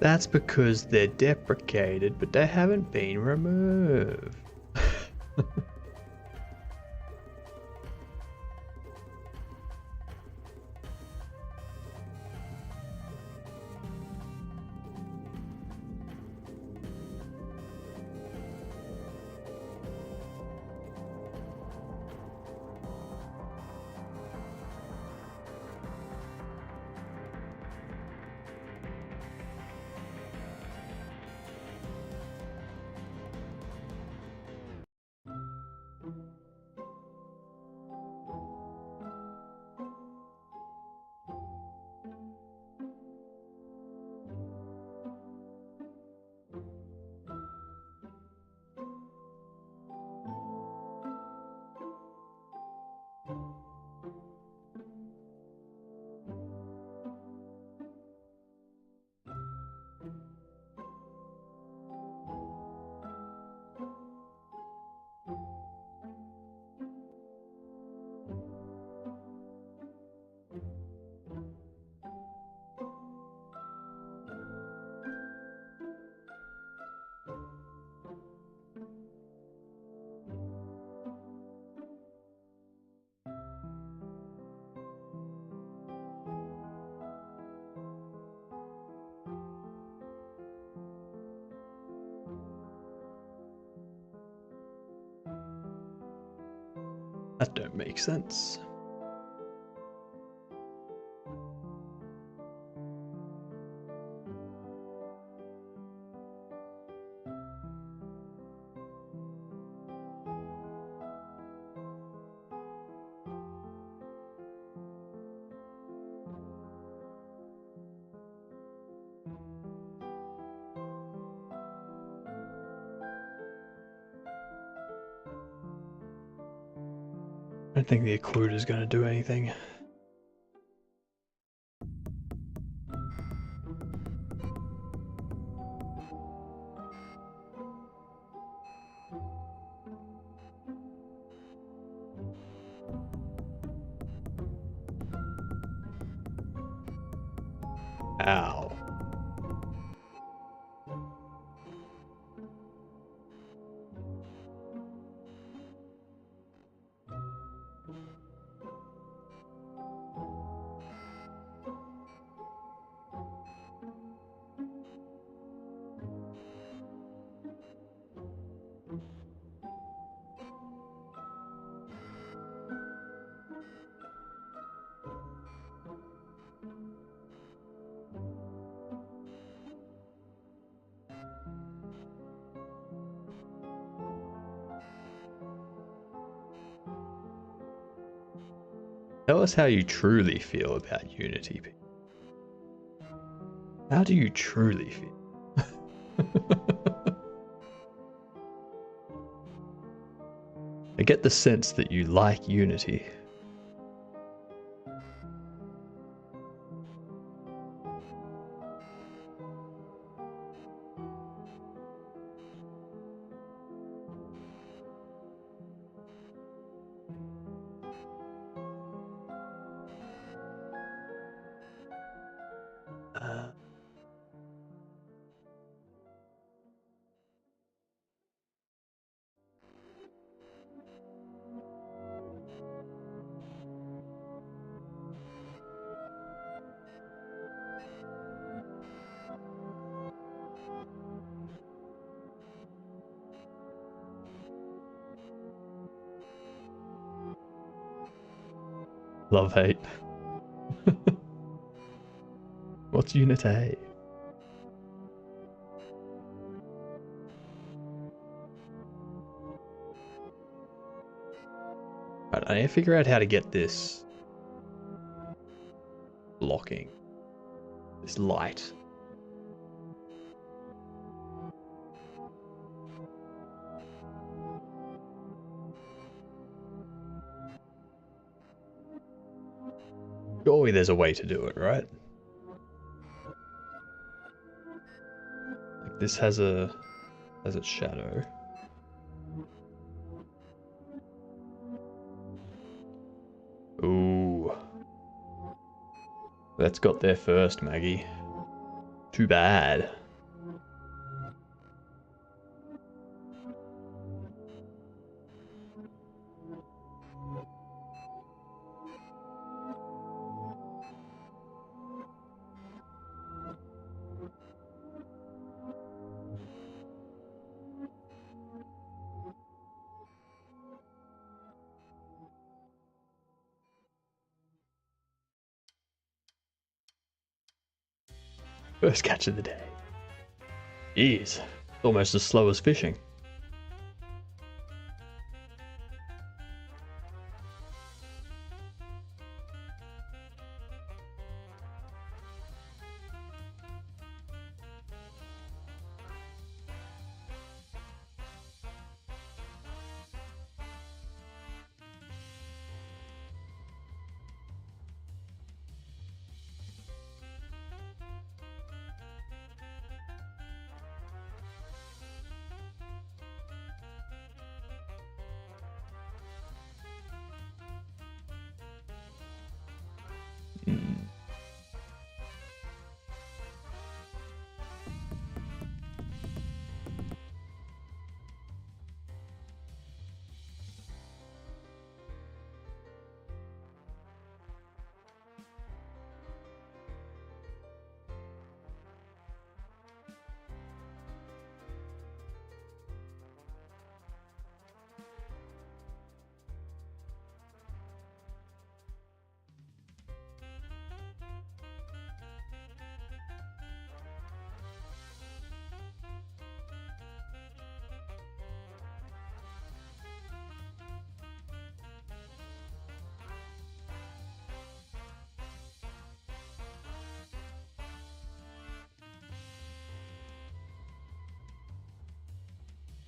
That's because they're deprecated, but they haven't been removed. That don't make sense. I don't think the occluder is going to do anything. Ow. Tell us how you truly feel about Unity. How do you truly feel? I get the sense that you like Unity. Love hate. What's Unit A? Right, I need to figure out how to get this blocking. This light. Surely there's a way to do it, right? Like this has its shadow. Ooh. Let's got there first, Maggie. Too bad. First catch of the day. Jeez, almost as slow as fishing.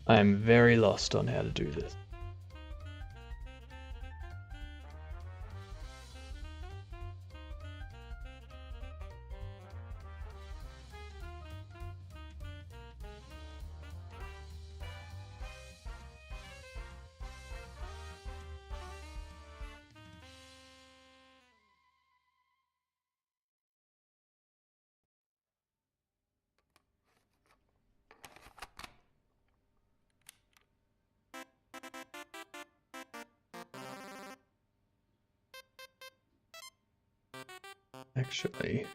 I am very lost on how to do this. Actually,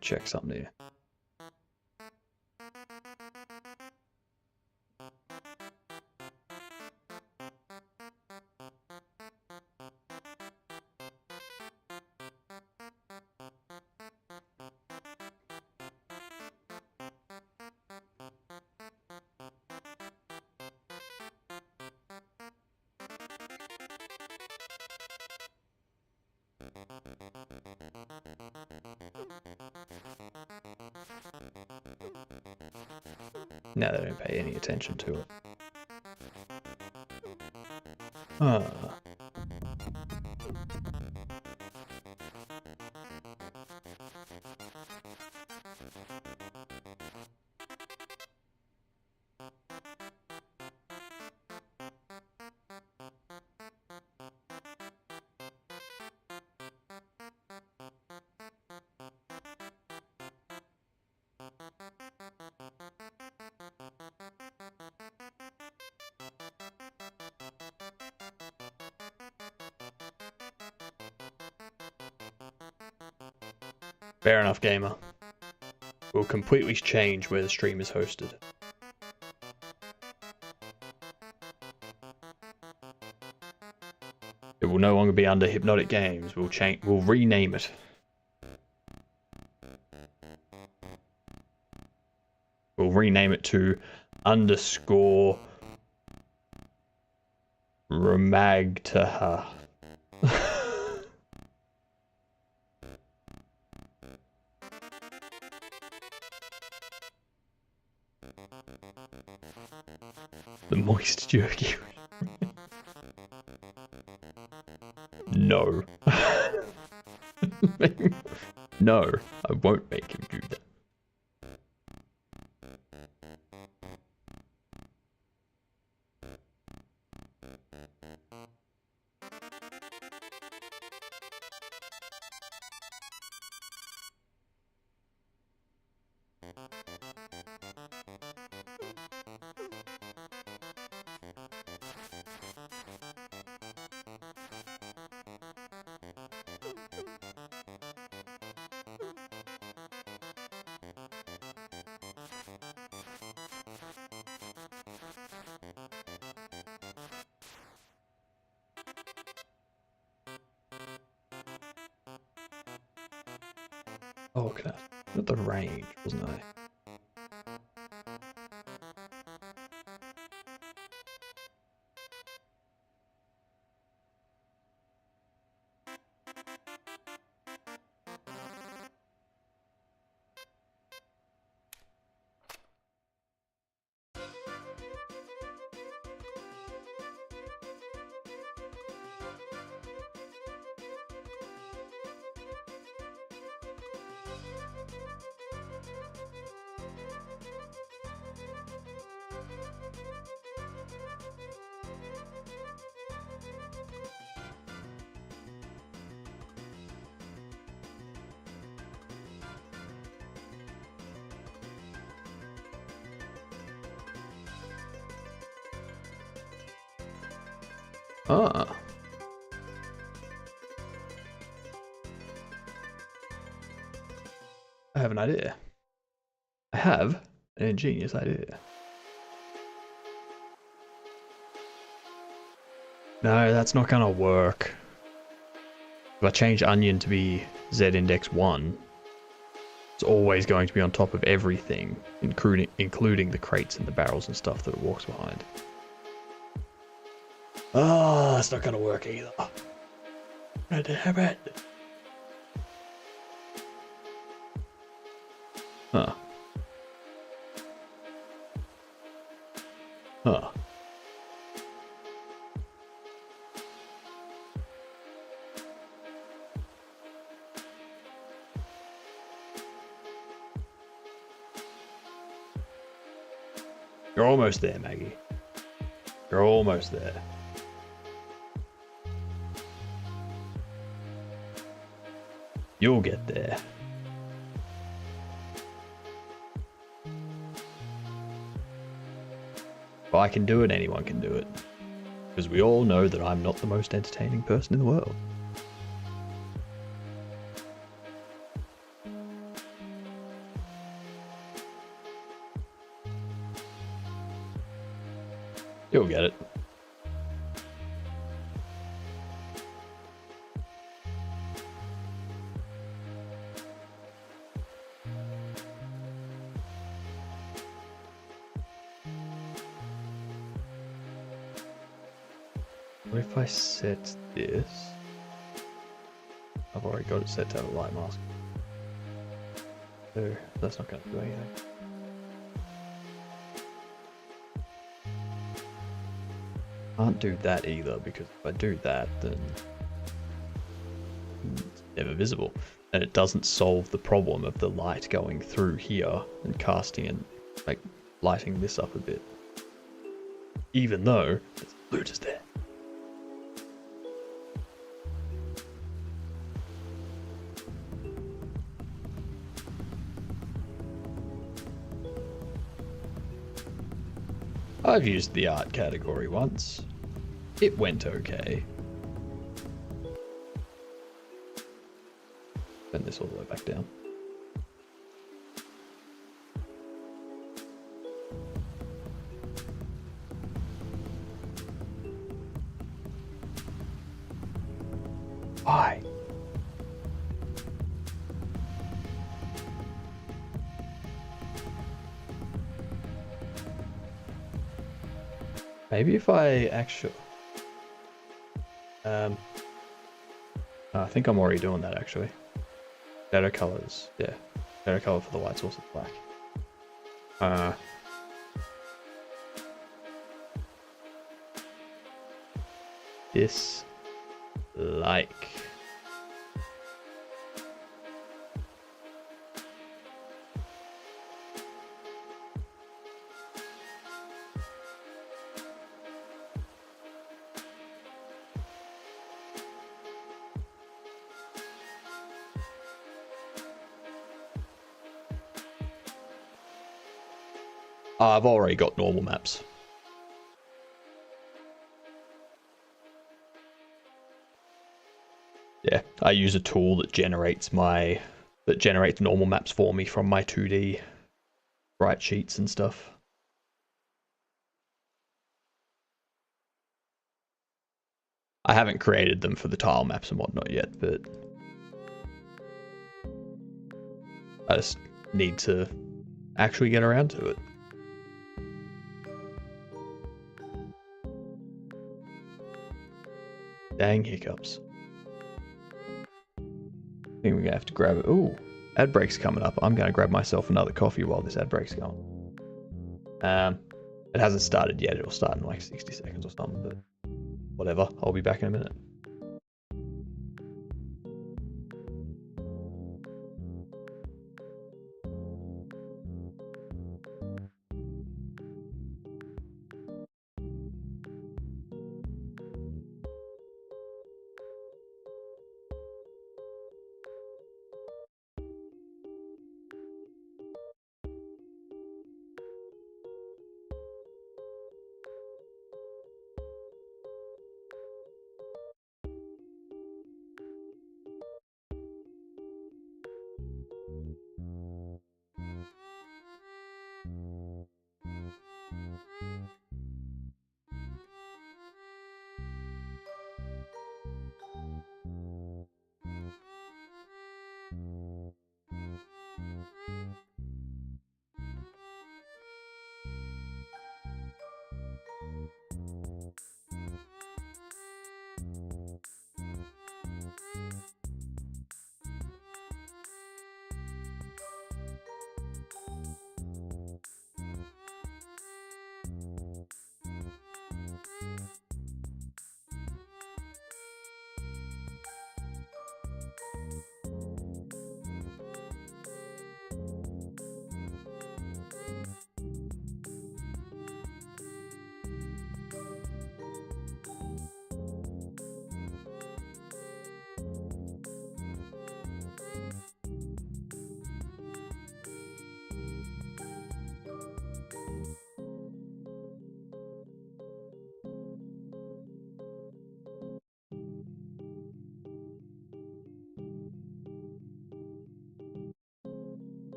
check something here. Now they don't pay any attention to it. Ah. Fair enough, gamer. We'll completely change where the stream is hosted. It will no longer be under Hypnotic Games. We'll rename it. We'll rename it to _ Ramagtaha. The moist jerky. No. No, I won't make him do that. Oh, can I? Not the range, wasn't I? Ah. I have an idea. I have an ingenious idea. No, that's not gonna work. If I change onion to be Z index 1, it's always going to be on top of everything, including the crates and the barrels and stuff that it walks behind. Oh, that's not gonna work either. God damn it. Huh. Huh. You're almost there, Maggie. You're almost there. You'll get there. If I can do it, anyone can do it. Because we all know that I'm not the most entertaining person in the world. You'll get it. What if I set this? I've already got it set to have a light mask. So that's not going to do anything. Can't do that either, because if I do that, then it's never visible. And it doesn't solve the problem of the light going through here and casting and like lighting this up a bit. Even though there's loot is there. I've used the art category once. It went okay. Bend this all the way back down. Maybe if I actually... I think I'm already doing that actually. Shadow colors, yeah. Shadow color for the light source is black. Dislike. I've already got normal maps. Yeah, I use a tool that generates normal maps for me from my 2D sprite sheets and stuff. I haven't created them for the tile maps and whatnot yet, but I just need to actually get around to it. Dang hiccups. I think we're gonna have to grab it. Ooh, ad break's coming up. I'm gonna grab myself another coffee while this ad break's going. It hasn't started yet. It'll start in like 60 seconds or something, but whatever. I'll be back in a minute.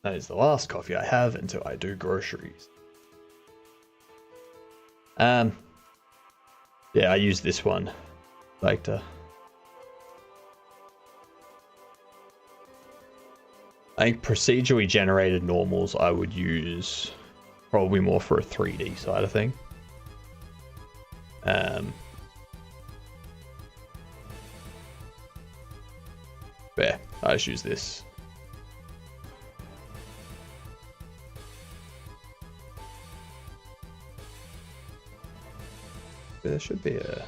That is the last coffee I have until I do groceries. Yeah, I use this one. Like to. I think procedurally generated normals I would use probably more for a 3D side of thing. Yeah, I just use this. There should be a...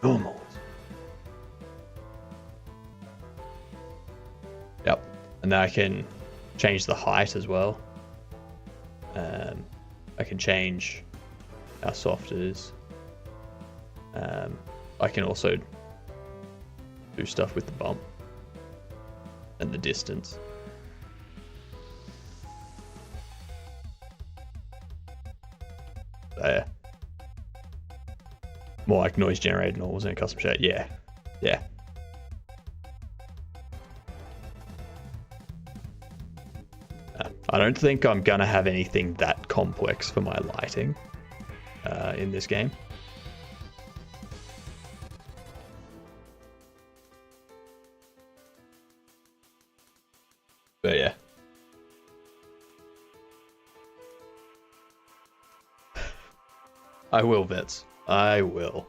Normals. Yep, and then I can change the height as well. I can change how soft it is. I can also do stuff with the bump and the distance. So, yeah. More like noise generated normals in a custom shape. Yeah. Yeah. I don't think I'm gonna have anything that complex for my lighting in this game. But yeah. I will, Vets. I will.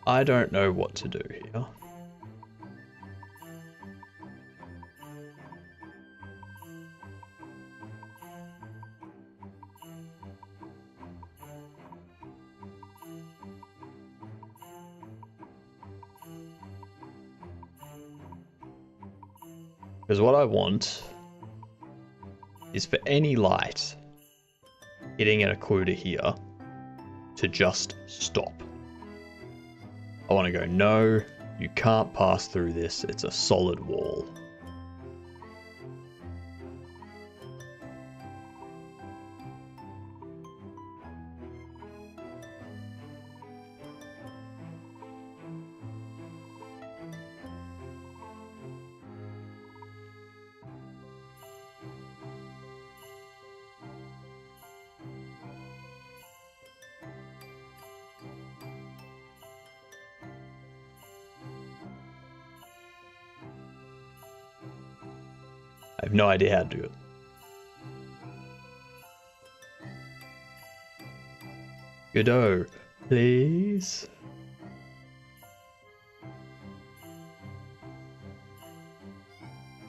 I don't know what to do here. Because what I want is for any light hitting an occluder here to just stop. I want to go, no, you can't pass through this. It's a solid wall. I have no idea how to do it. Godot, please.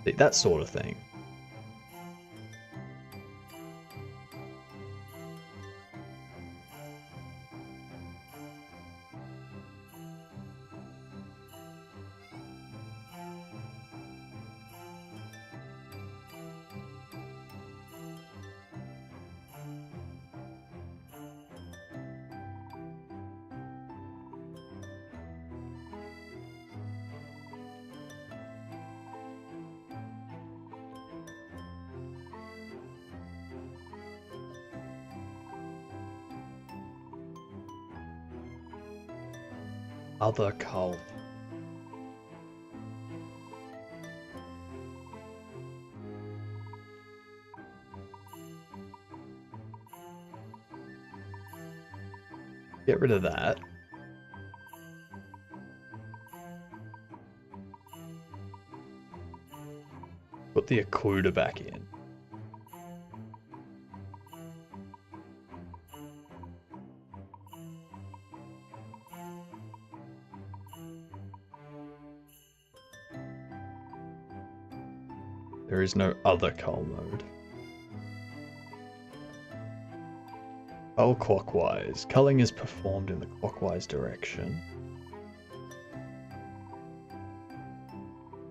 That sort of thing. Other cult. Get rid of that. Put the occluder back in. There is no other cull mode. Cull clockwise. Culling is performed in the clockwise direction.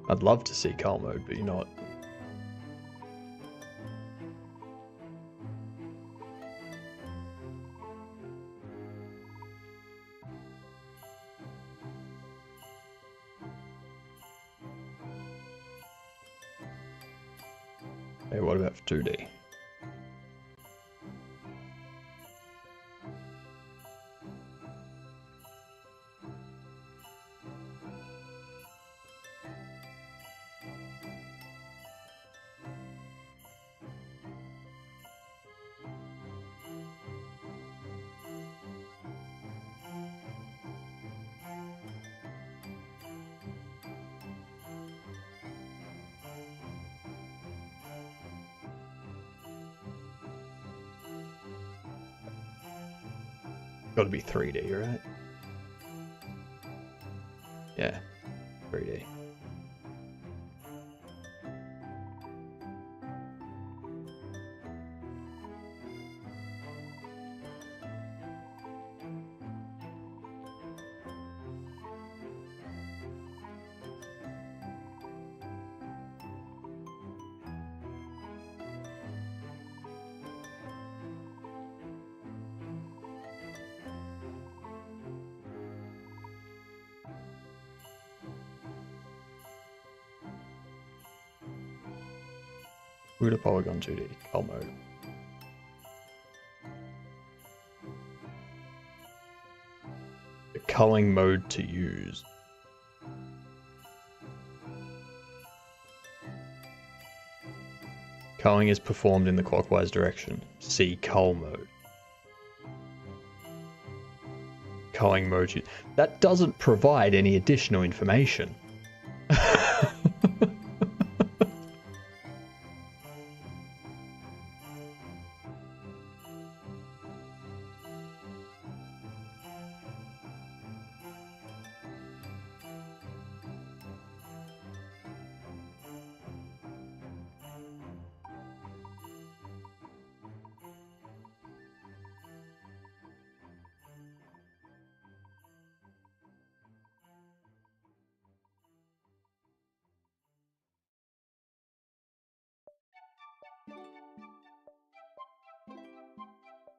I'd love to see cull mode, but you know what? Hey, what about for 2D? Got to be 3D, right? Yeah, 3D. Router polygon 2D, cull mode. The culling mode to use. Culling is performed in the clockwise direction. See cull mode. Culling mode. That doesn't provide any additional information.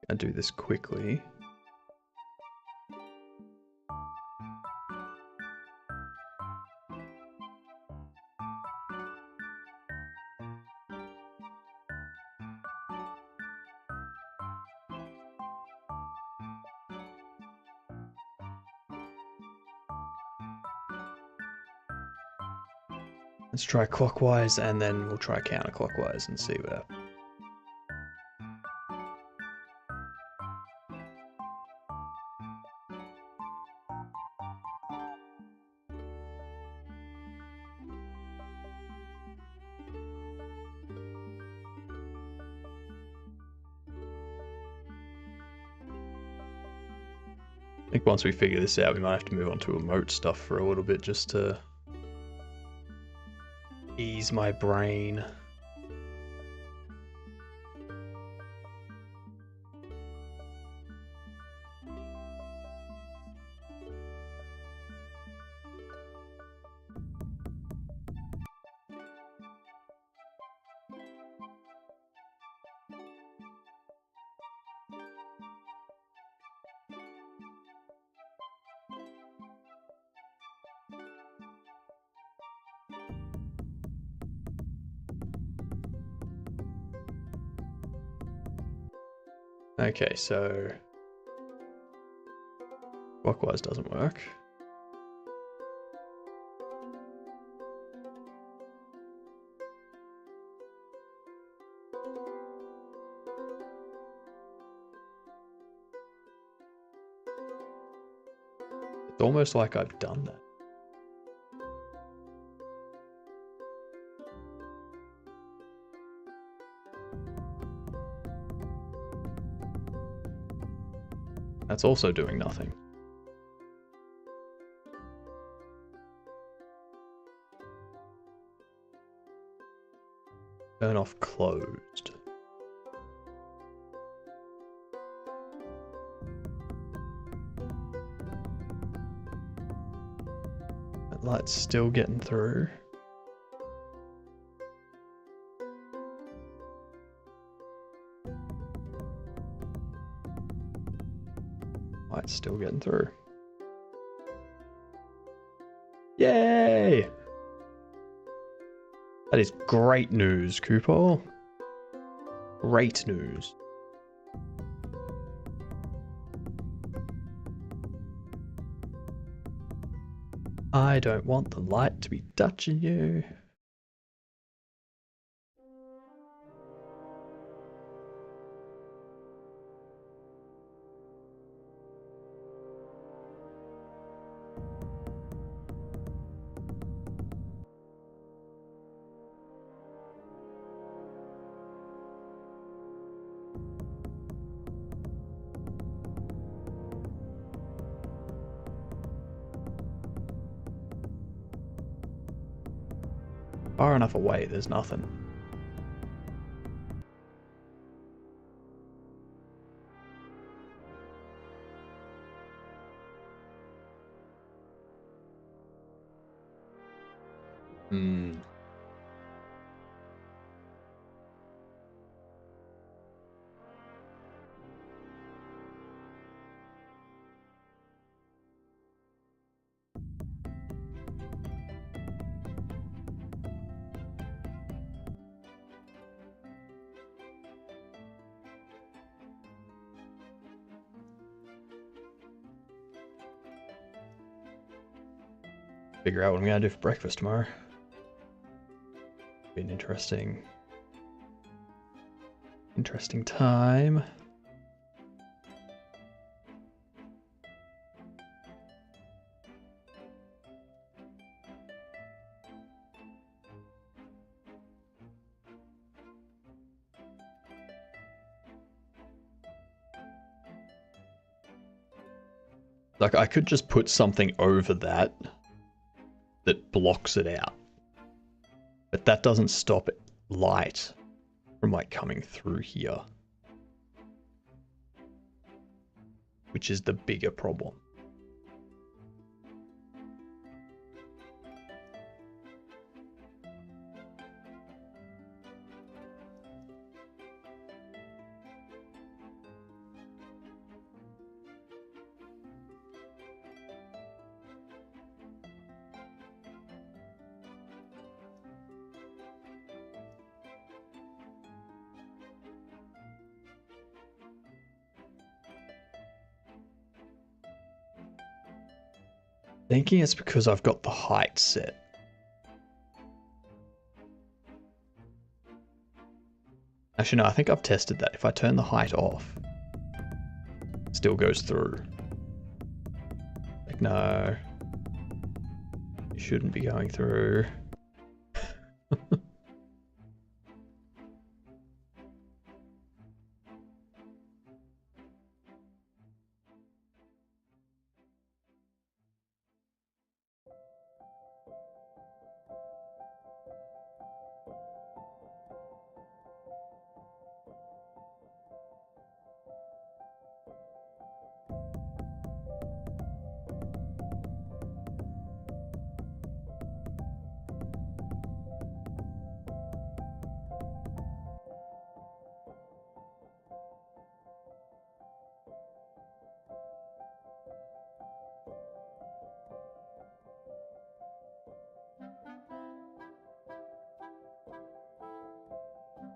I'll do this quickly. Let's try clockwise and then we'll try counterclockwise and see what happens. I think once we figure this out, we might have to move on to emote stuff for a little bit just to ease my brain. Okay, so clockwise doesn't work. It's almost like I've done that. That's also doing nothing. Turn off closed. Light's still getting through. Light's still getting through. Yay! That is great news, Cooper. Great news. I don't want the light to be touching you. Far enough away, there's nothing. Figure out what I'm gonna do for breakfast tomorrow. Be an interesting time. Like, I could just put something over that blocks it out. But that doesn't stop light from like coming through here. Which is the bigger problem. Thinking it's because I've got the height set. Actually, no, I think I've tested that. If I turn the height off, it still goes through. Like, no. It shouldn't be going through.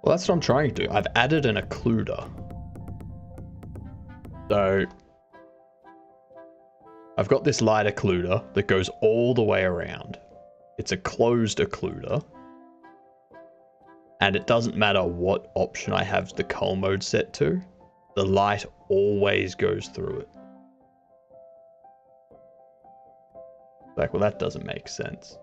Well, that's what I'm trying to do. I've added an occluder. So I've got this light occluder that goes all the way around. It's a closed occluder. And it doesn't matter what option I have the cull mode set to, the light always goes through it. Like, well, that doesn't make sense.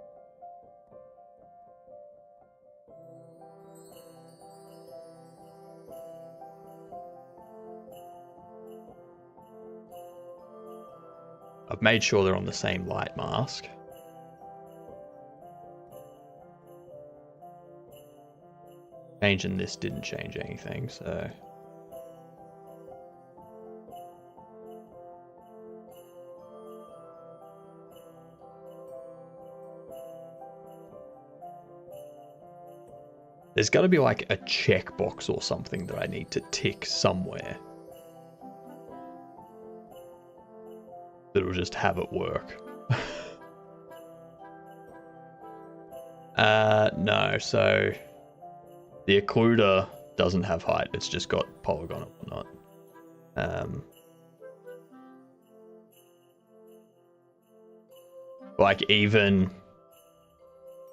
I've made sure they're on the same light mask. Changing this didn't change anything, so... There's got to be like a checkbox or something that I need to tick somewhere. That'll just have it work. No, so the occluder doesn't have height, it's just got polygon and whatnot. Like even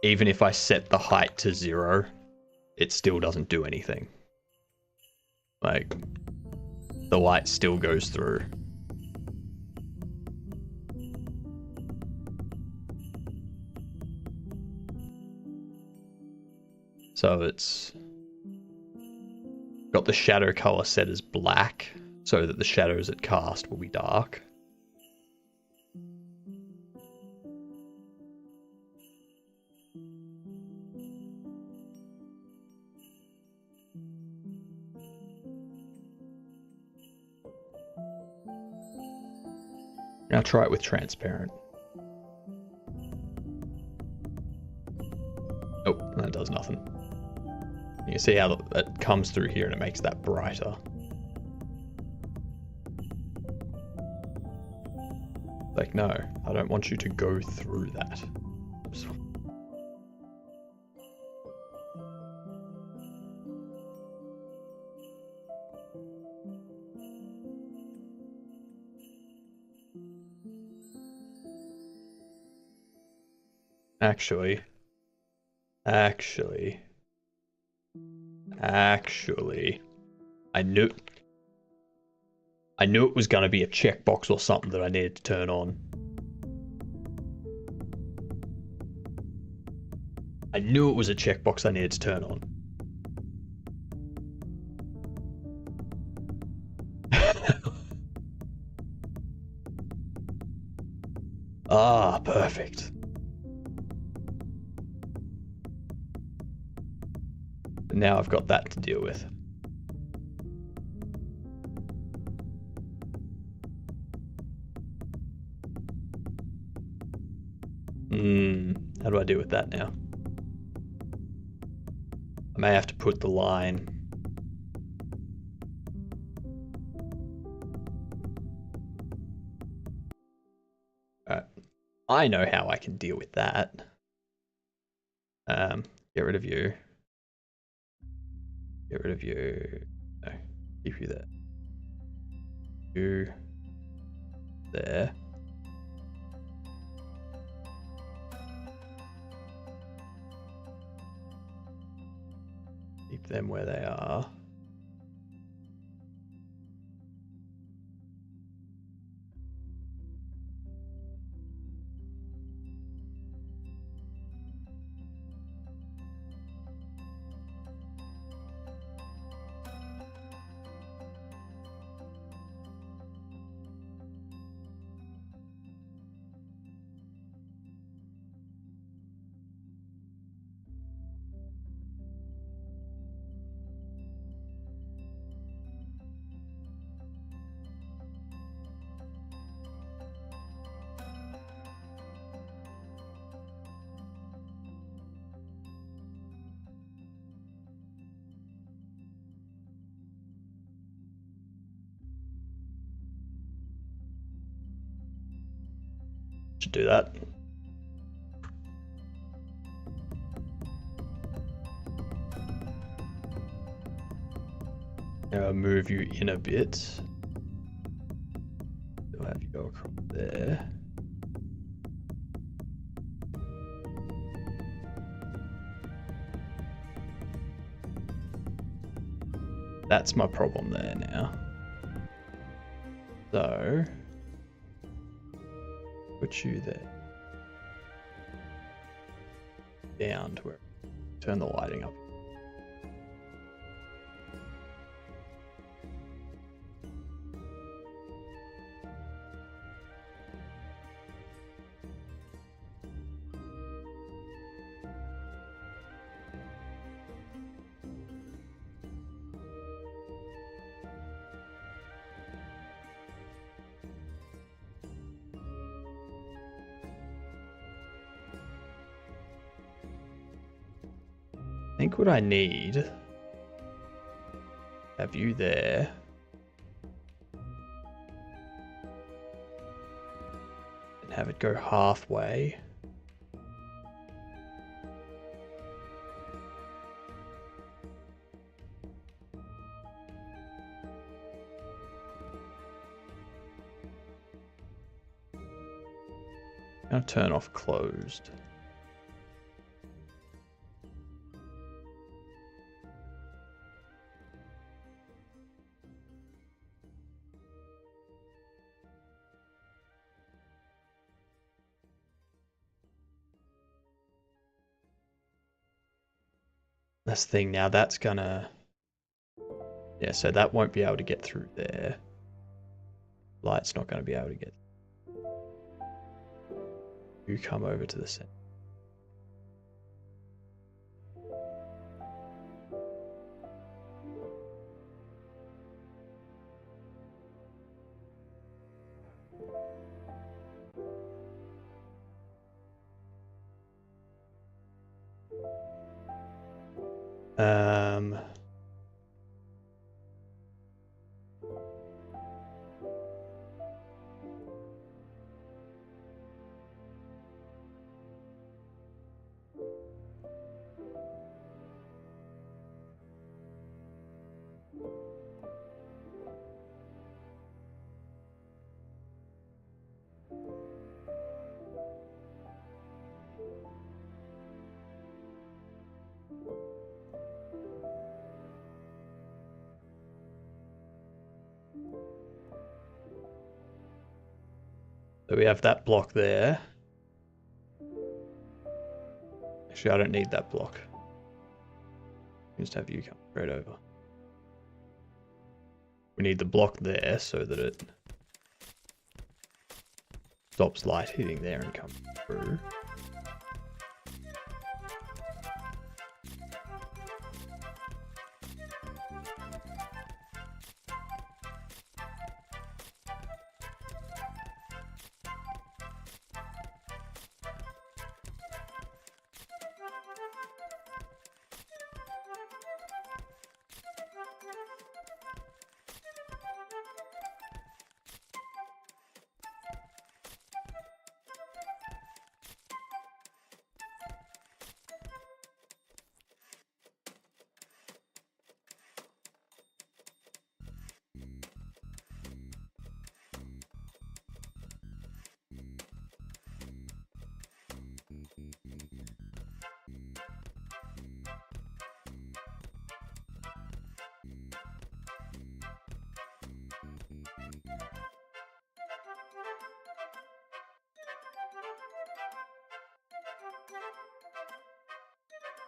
if I set the height to 0, it still doesn't do anything. Like, the light still goes through. So it's got the shadow color set as black, so that the shadows it cast will be dark. Now try it with transparent. Oh, that does nothing. You can see how it comes through here and it makes that brighter. Like, no, I don't want you to go through that. Actually, I knew it was going to be a checkbox or something that I needed to turn on. I knew it was a checkbox I needed to turn on. Ah, perfect. Now I've got that to deal with. How do I deal with that now? I may have to put the line. Alright. I know how I can deal with that. Get rid of you. Get rid of you. No, keep you there. You there. Keep them where they are. Should do that. Now I'll move you in a bit. I'll have you go across there. That's my problem there now. So put you there. Down to where turn the lighting up. think what I need, have you there. And have it go halfway. I'm gonna turn off closed. This thing now, that's gonna... Yeah, so that won't be able to get through there. Light's not gonna be able to get... You come over to the center. Um... So we have that block there. Actually, I don't need that block. Just have you come straight over. We need the block there so that it stops light hitting there and comes through.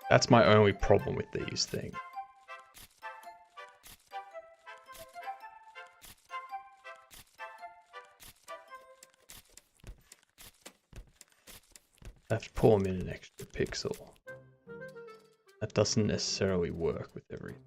That's my only problem with these things. I have to pull them in an extra pixel. That doesn't necessarily work with everything.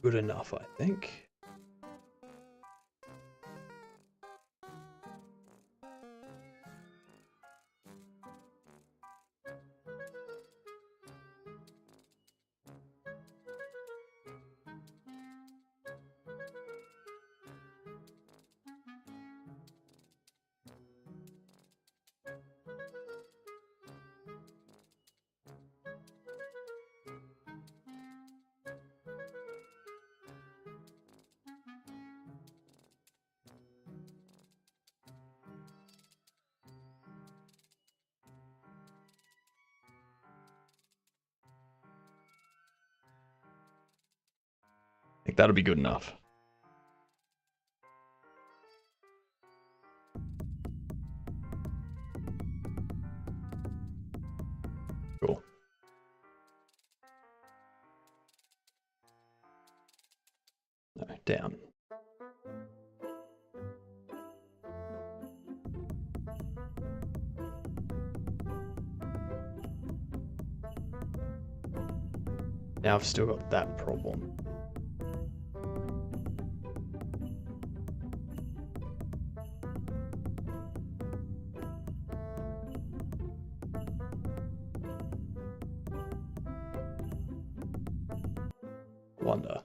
Good enough, I think. think that'll be good enough. Cool. No, down. Now I've still got that problem. Wonder.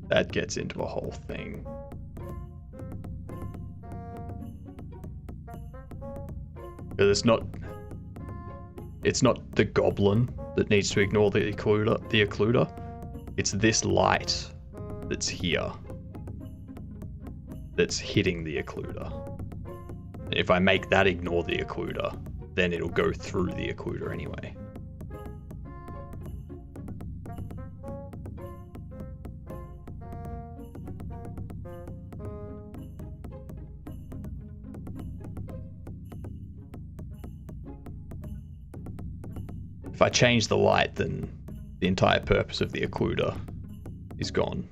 That gets into a whole thing. Because it's not the goblin that needs to ignore the occluder. It's this light that's here that's hitting the occluder. If I make that ignore the occluder, then it'll go through the occluder anyway. If I change the light, then the entire purpose of the occluder is gone.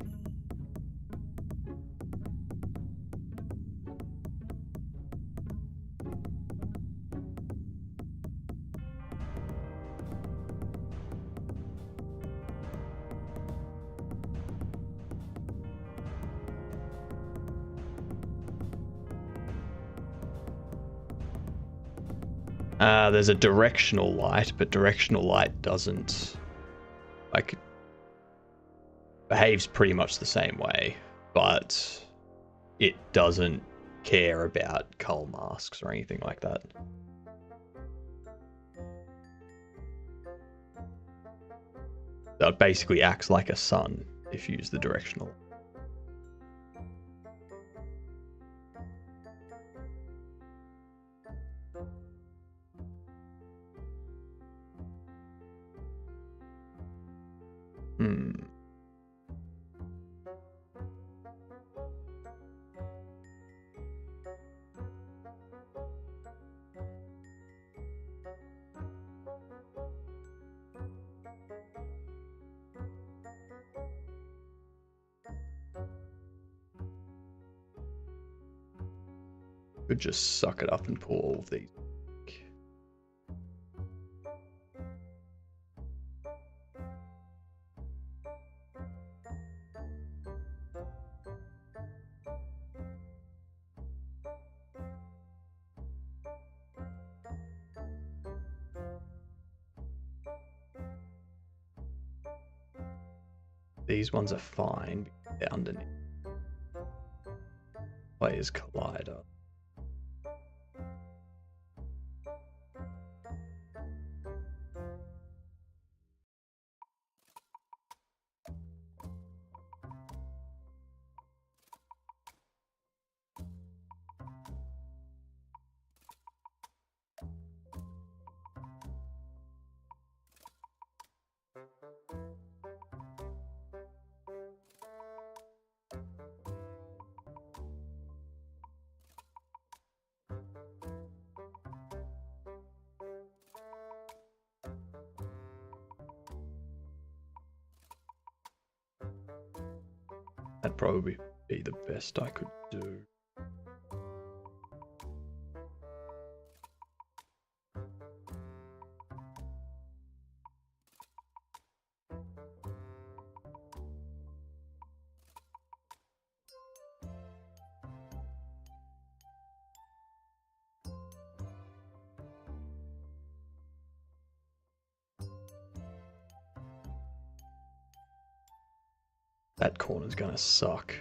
There's a directional light, but directional light doesn't, like, behaves pretty much the same way, but it doesn't care about cull masks or anything like that. So it basically acts like a sun if you use the directional. Could just suck it up and pull all of these. These ones are fine. They're underneath. Players collider. That'd probably be the best I could do. That corner's gonna suck.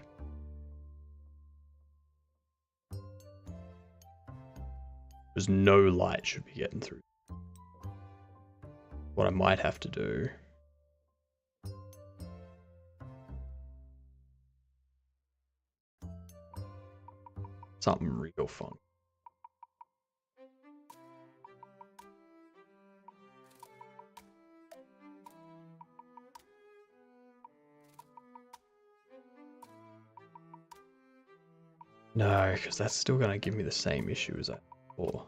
Because no light should be getting through. What I might have to do. Something real fun. No, because that's still going to give me the same issue as that before.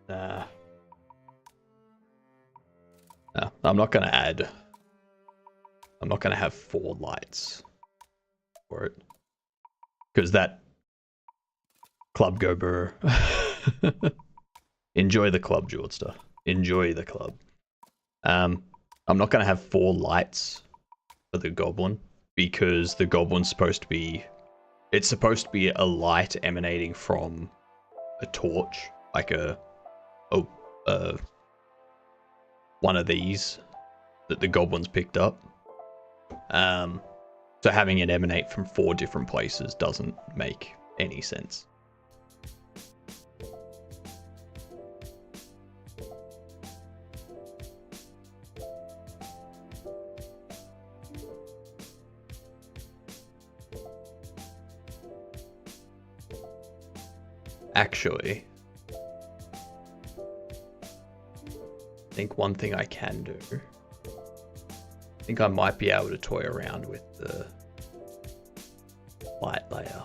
Nah. No, I'm not going to add. I'm not going to have 4 lights for it. Because that club go burr. Enjoy the club, Jordster. Enjoy the club. I'm not going to have 4 lights for the goblin because the goblin's supposed to be. It's supposed to be a light emanating from a torch, like one of these that the goblins picked up. So having it emanate from 4 different places doesn't make any sense. Actually, I think one thing I can do, I think I might be able to toy around with the light layer.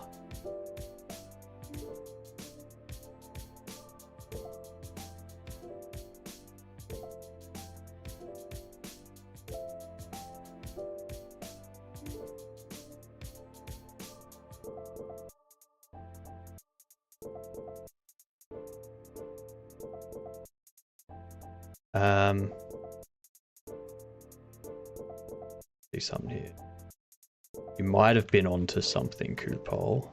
See something here. You might have been onto something, Kupol.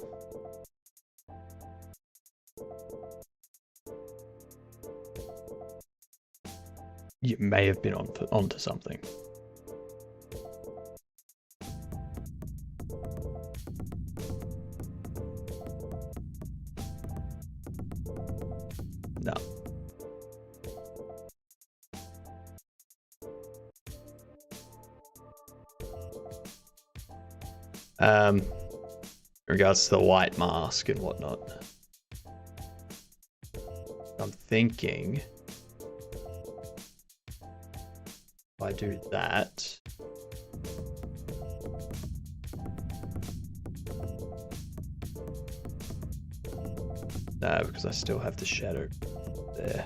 You may have been onto something. No. In regards to the white mask and whatnot, I'm thinking if I do that, no, because I still have the shadow there.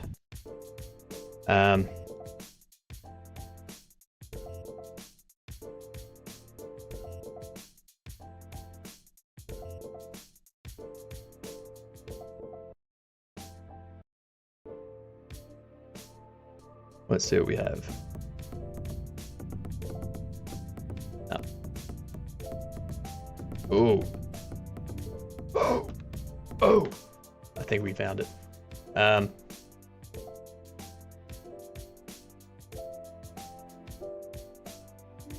Let's see what we have. Oh. Oh. Oh. I think we found it. You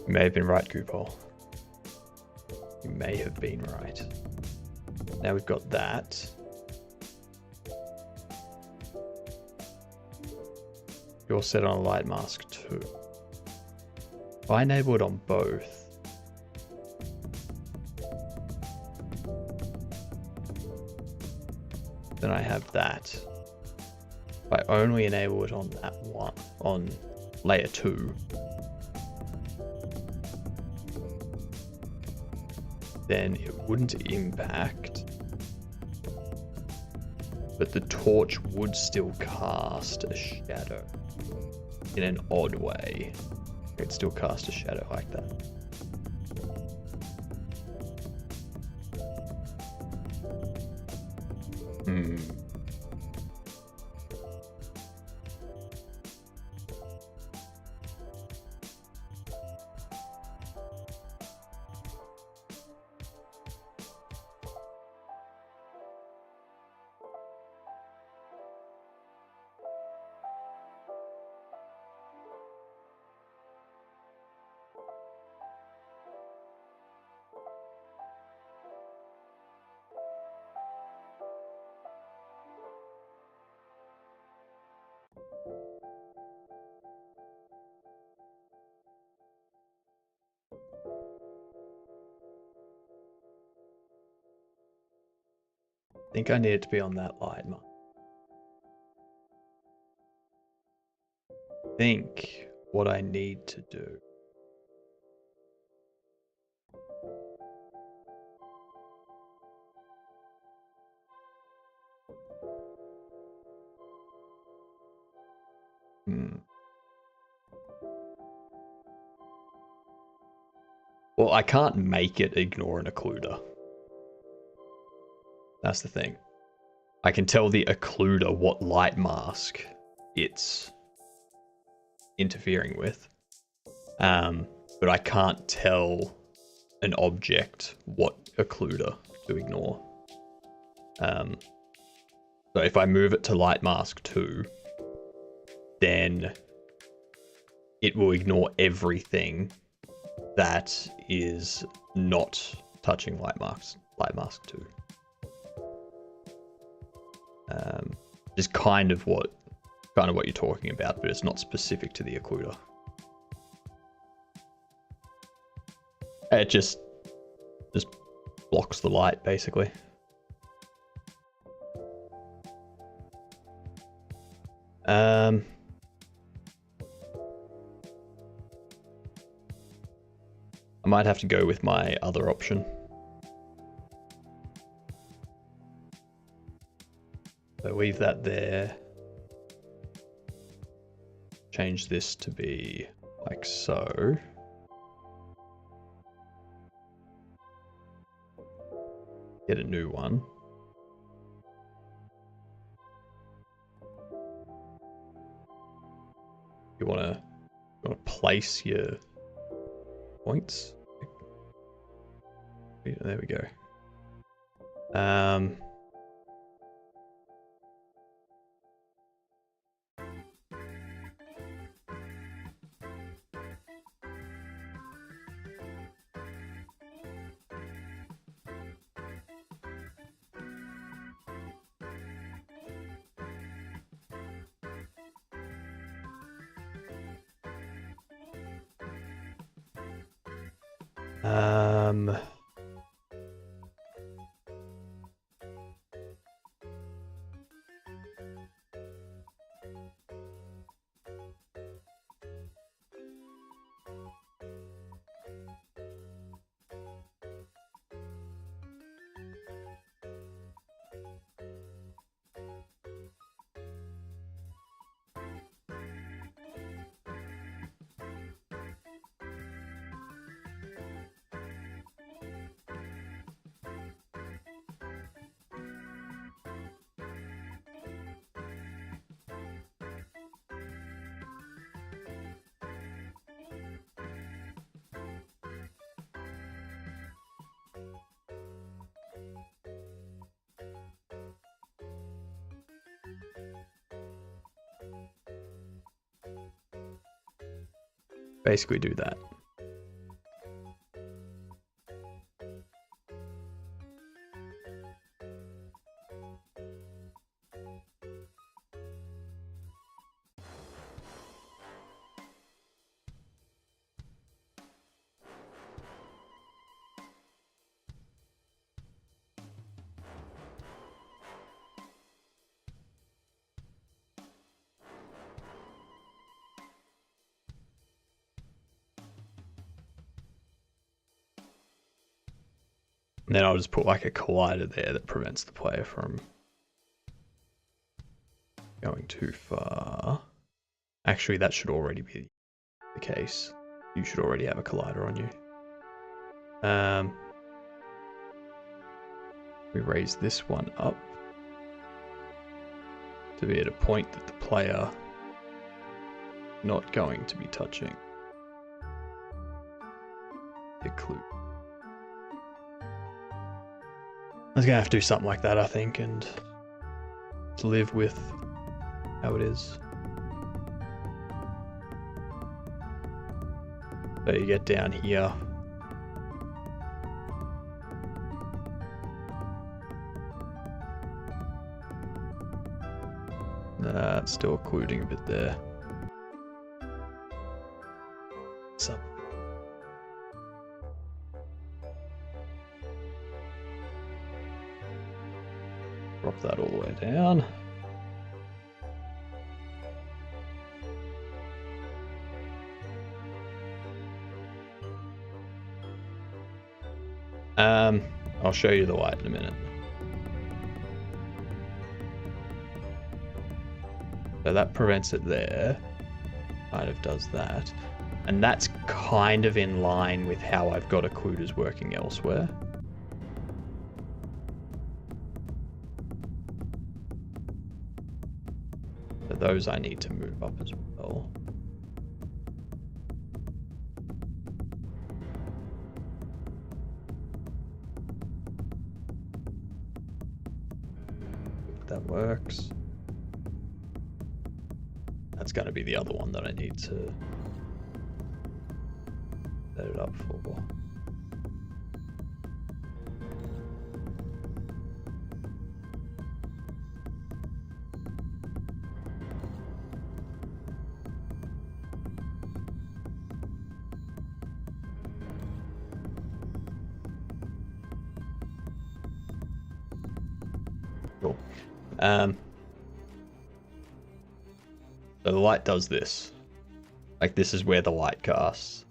may have been right, Kupol. You may have been right. Now we've got that. You're set on a light mask too. If I enable it on both, then I have that. If I only enable it on that one, on layer 2, then it wouldn't impact, but the torch would still cast a shadow in an odd way. It'd still cast a shadow like that. think I need it to be on that light mark. I think what I need to do. Well, I can't make it ignore an occluder. That's the thing. I can tell the occluder what light mask it's interfering with. But I can't tell an object what occluder to ignore. So if I move it to light mask 2, then it will ignore everything that is not touching light mask 2. Is kind of what you're talking about, but it's not specific to the occluder. It just blocks the light, basically. I might have to go with my other option. So leave that there. Change this to be like so. Get a new one. You wanna place your points? There we go. Basically do that. And then I'll just put like a collider there that prevents the player from going too far. Actually, that should already be the case. You should already have a collider on you. We raise this one up to be at a point that the player not going to be touching the clue. I was gonna have to do something like that, I think, and to live with how it is. So you get down here. It's still occluding a bit there. So. Drop that all the way down. I'll show you the white in a minute. So that prevents it there. Kind of does that. And that's kind of in line with how I've got occluders working elsewhere. So those I need to move up as well. That works. That's going to be the other one that I need to set it up for. Cool. So the light does this. Like, this is where the light casts.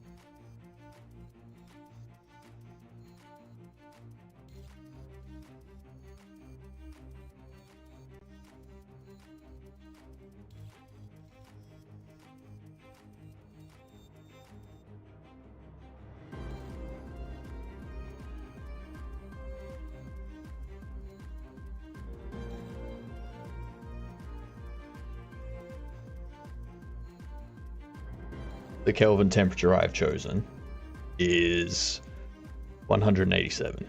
The Kelvin temperature I've chosen is 187.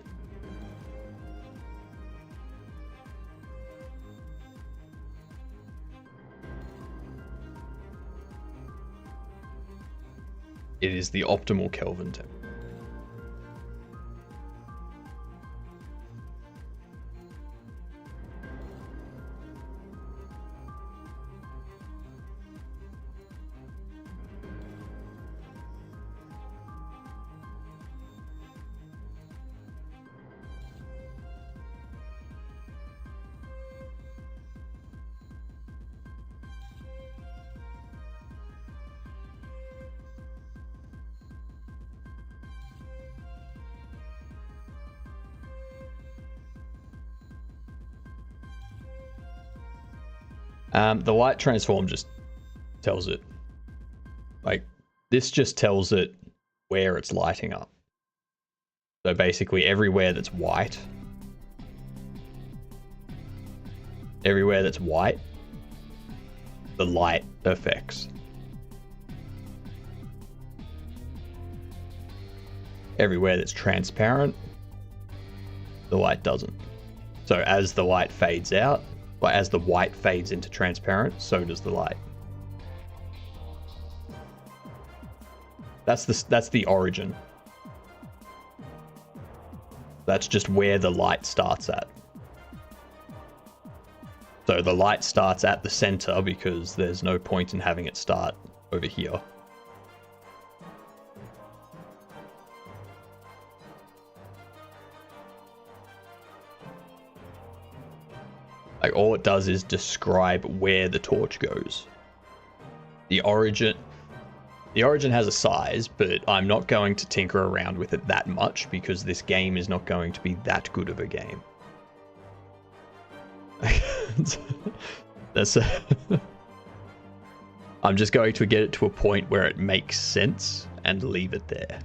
It is the optimal Kelvin temperature. The light transform just tells it, like, this just tells it where it's lighting up. So basically everywhere that's white, the light affects. Everywhere that's transparent, the light doesn't. So as the light fades out, like as the white fades into transparent, so does the light. That's the origin. That's just where the light starts at. So the light starts at the center because there's no point in having it start over here. Like, all it does is describe where the torch goes. The origin has a size, but I'm not going to tinker around with it that much because this game is not going to be that good of a game. I'm just going to get it to a point where it makes sense and leave it there.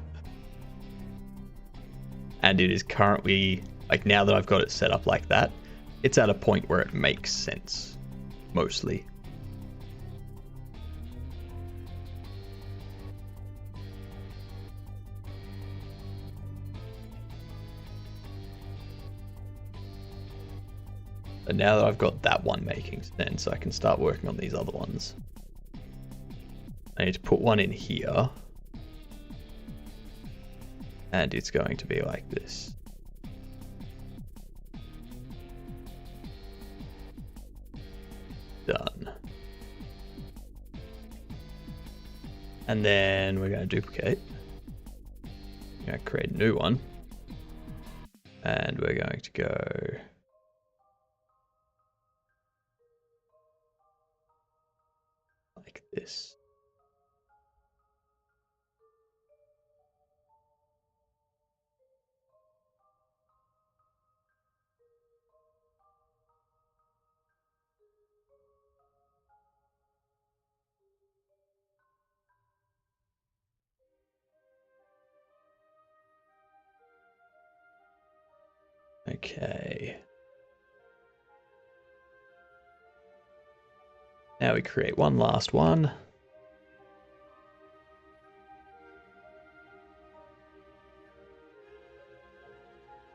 And it is currently, like, now that I've got it set up like that, it's at a point where it makes sense, mostly. And now that I've got that one making sense, I can start working on these other ones. I need to put one in here. And it's going to be like this. Done. And then we're going to duplicate. We're going to create a new one. And we're going to go like this. Okay. Now we create one last one.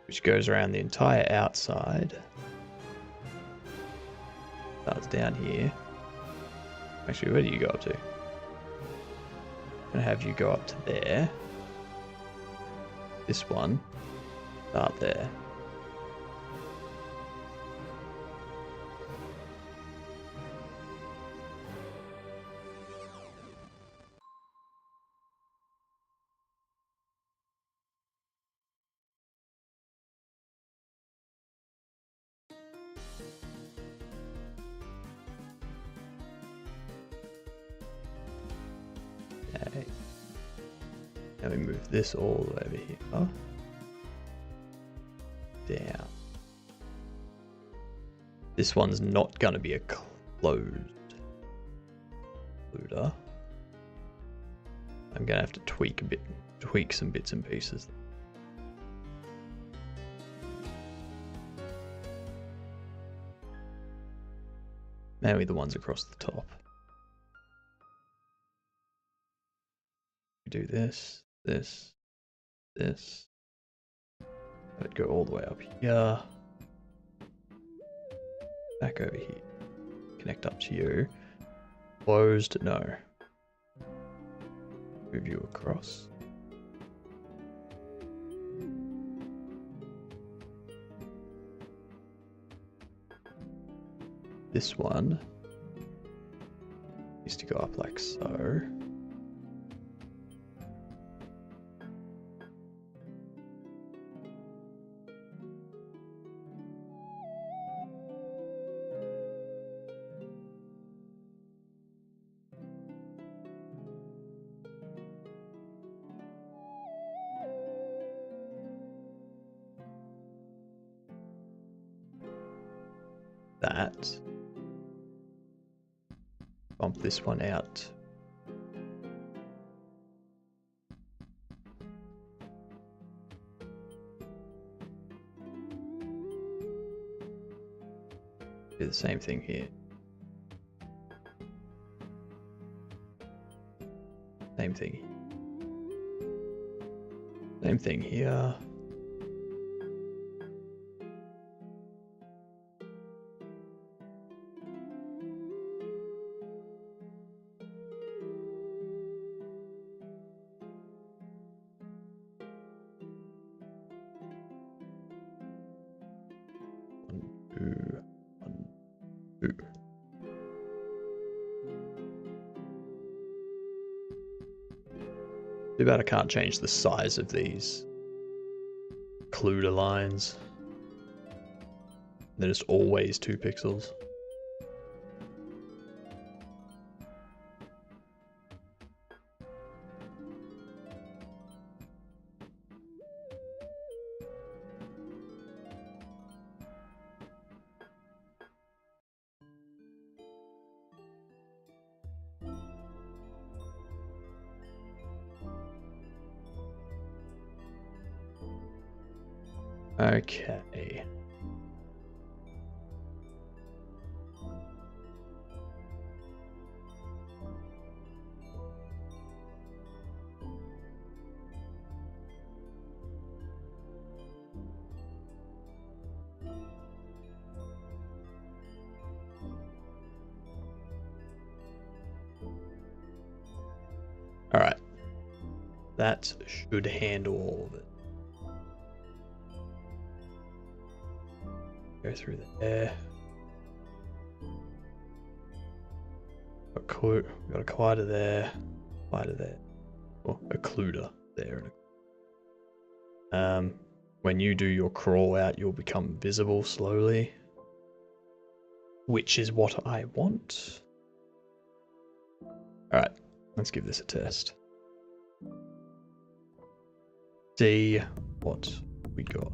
Which goes around the entire outside. Starts down here. Actually, where do you go up to? I'm gonna have you go up to there. This one. Start there. Okay. Now we move this all the way over here. Oh. Down. This one's not going to be a closed looter. I'm going to have to tweak some bits and pieces. Maybe the ones across the top. We do this, this, this. Let it go all the way up here. Back over here. Connect up to you. Closed? No. Move you across. This one needs to go up like so. That. Bump this one out. Do the same thing here. Same thing. Same thing here. Too bad I can't change the size of these occluder lines. They're just always 2 pixels. Okay. All right. That should handle all of it. Go through there. Got a collider there, or occluder there. When you do your crawl out, you'll become visible slowly, which is what I want. Alright, let's give this a test. See what we got.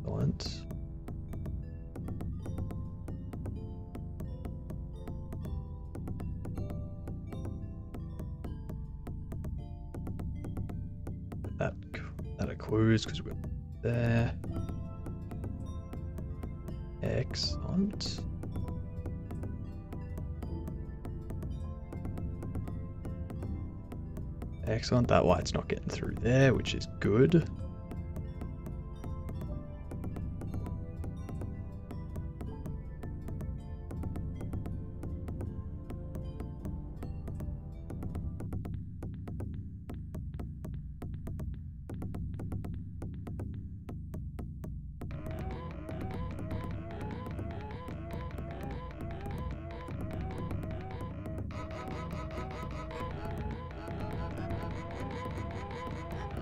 Excellent. That a clues because we're there. Excellent. Excellent. That light's not getting through there, which is good.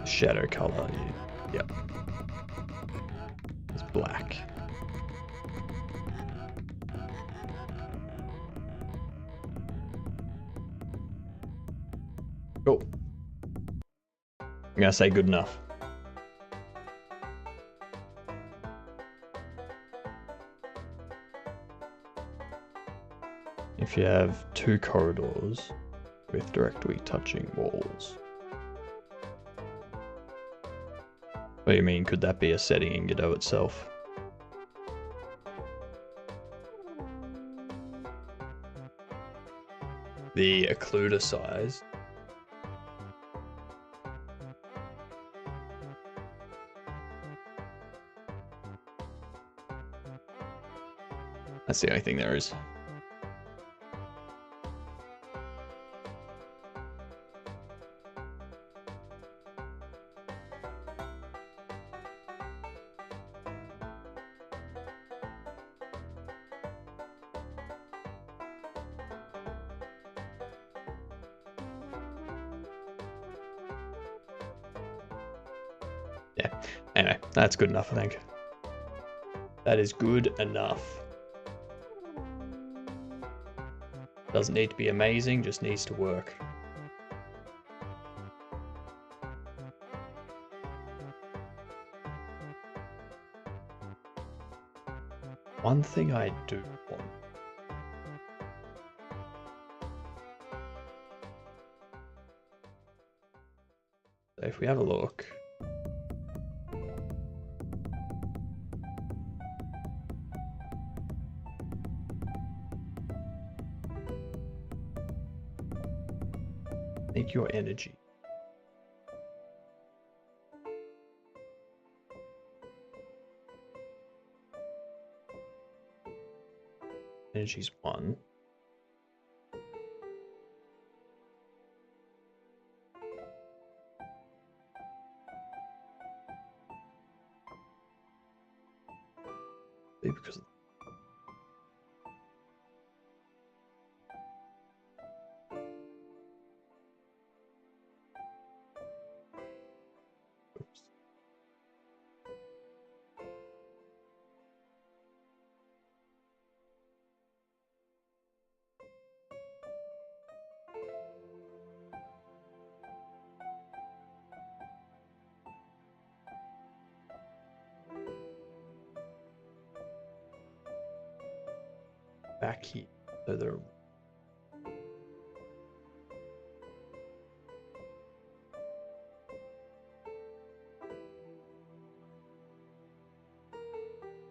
Shadow color, yep. It's black. Cool. I'm gonna say good enough. If you have 2 corridors with directly touching walls. What do you mean, could that be a setting in Godot itself? The occluder size. That's the only thing there is. Yeah, anyway, that's good enough, I think. That is good enough. Doesn't need to be amazing, just needs to work. One thing I do want. So if we have a look. Make your energy. Energy's 1. Because oops. Back here. So they're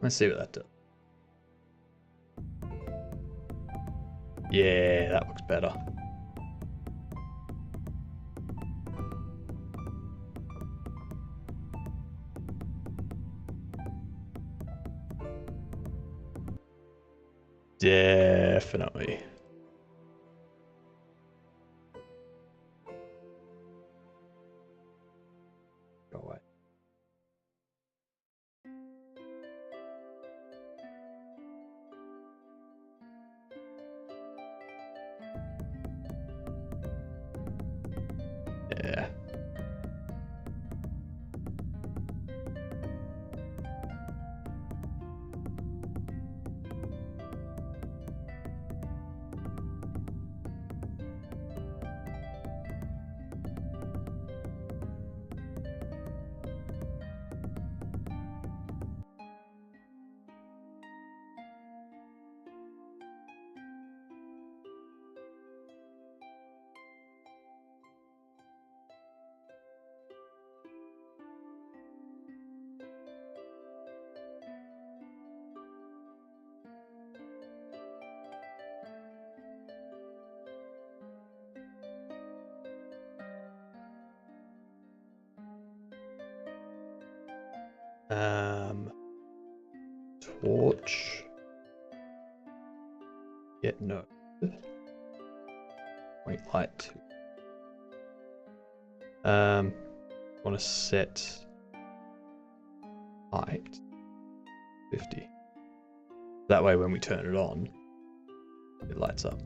let's see what that does. Yeah, that looks better. Definitely. Go away. Torch. Get no. Point light 2. Want to set height 50. That way when we turn it on, it lights up.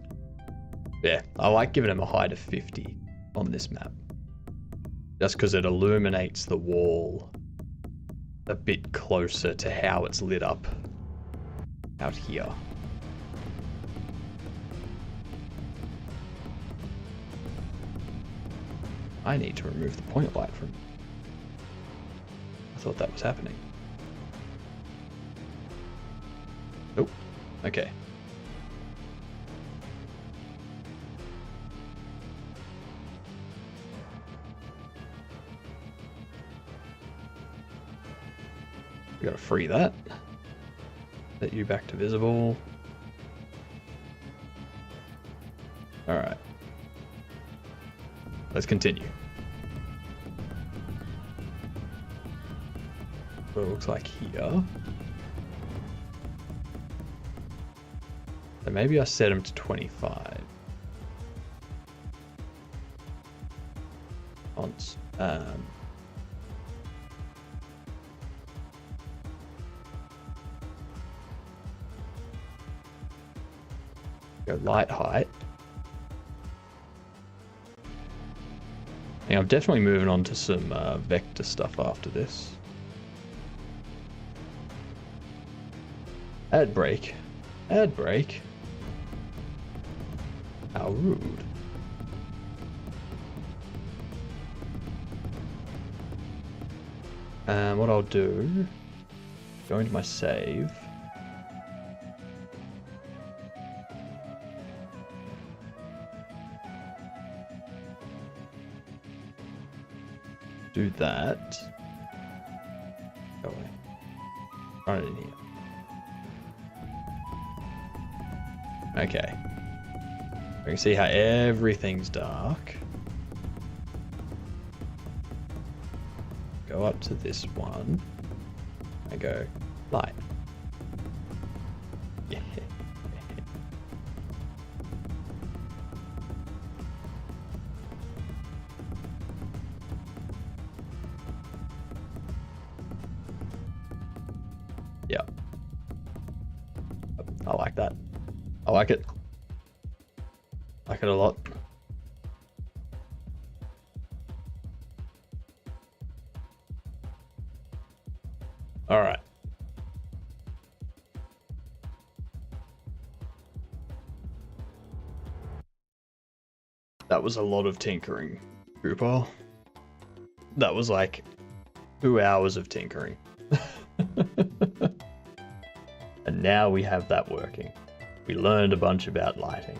Yeah, I like giving them a height of 50 on this map. Just because it illuminates the wall a bit closer to how it's lit up out here. I need to remove the point light from... I thought that was happening. Oh, okay. We gotta free that. Set you back to visible. Alright. Let's continue. What it looks like here. So maybe I set them to 25. Once. Go light height. Yeah, I'm definitely moving on to some vector stuff after this. Ad break. Ad break. How rude. What I'll do, go into my save. Do that. Go away. Run it in here. Okay. You can see how everything's dark. Go up to this one and go light. Yeah. Yeah. I like that. I like it. I like it a lot. All right. That was a lot of tinkering, Cooper. That was like 2 hours of tinkering. And now we have that working. We learned a bunch about lighting.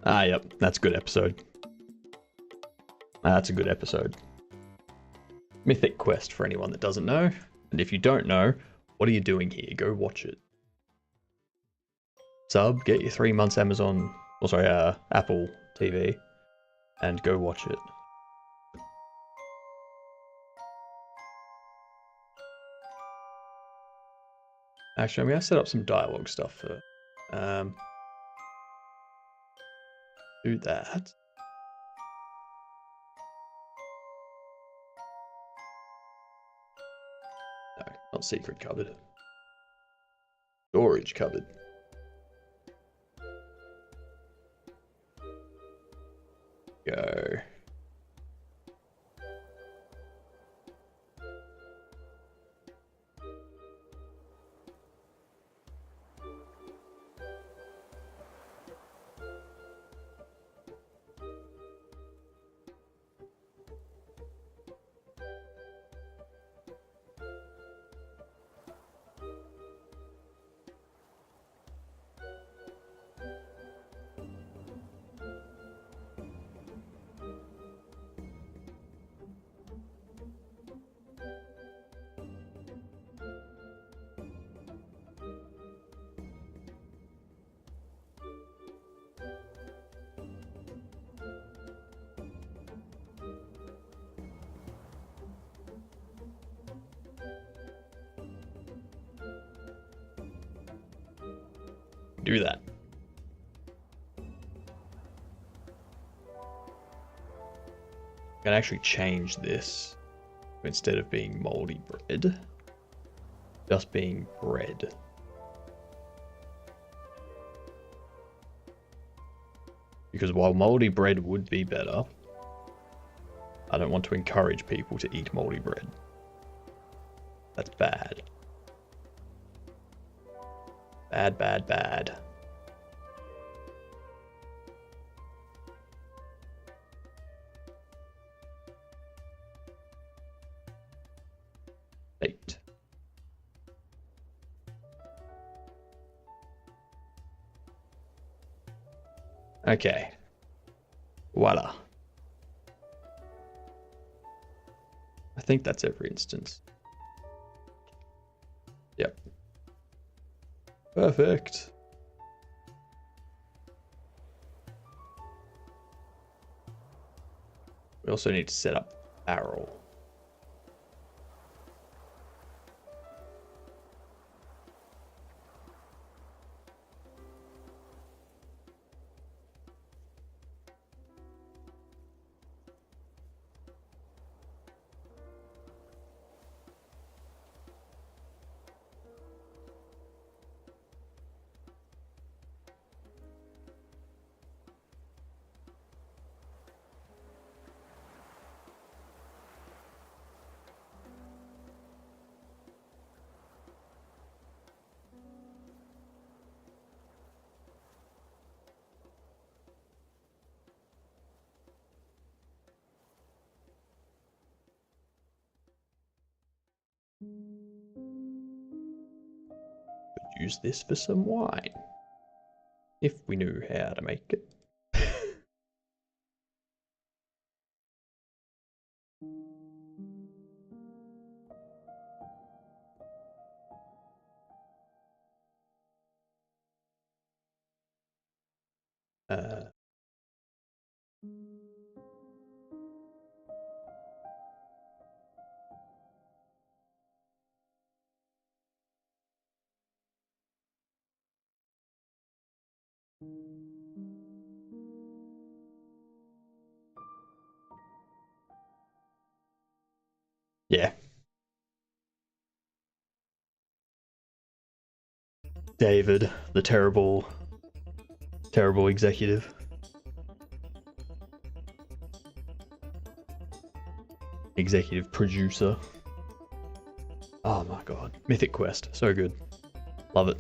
Yep, that's a good episode. That's a good episode. Mythic Quest for anyone that doesn't know. And if you don't know, what are you doing here? Go watch it. Sub, get your 3 months Amazon, or sorry, Apple TV, and go watch it. Actually, I'm gonna set up some dialogue stuff for do that. No, not secret cupboard. Storage cupboard. Go. Do that. I can actually change this instead of being moldy bread, just being bread. Because while moldy bread would be better, I don't want to encourage people to eat moldy bread. That's bad. Bad, bad, bad. Eight. Okay. Voila. I think that's every instance. Yep. Perfect. We also need to set up barrel. Could use this for some wine. If we knew how to make it. uh, yeah. David, the terrible, terrible executive. Executive producer. Oh my god. Mythic Quest. So good. Love it.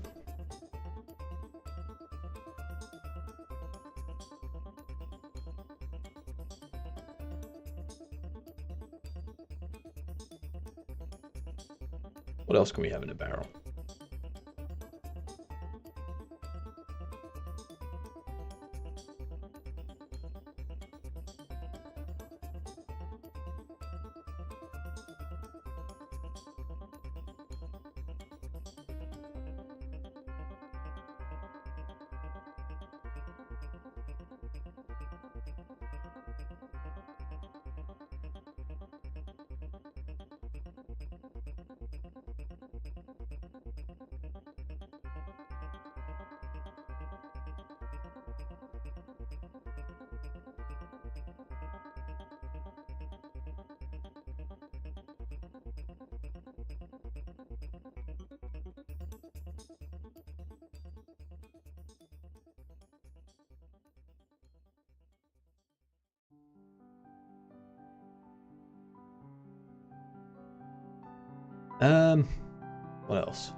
What else can we have in a barrel? What else?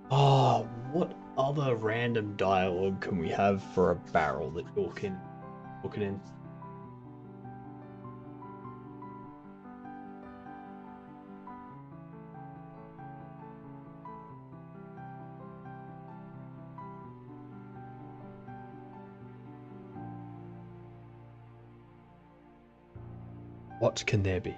Oh, what other random dialogue can we have for a barrel that you're looking in? What can there be?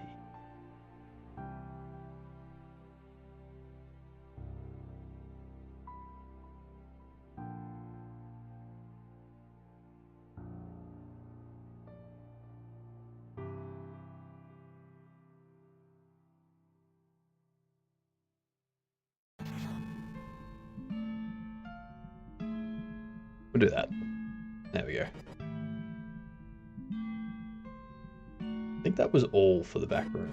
We'll do that. There we go. I think that was all for the back room.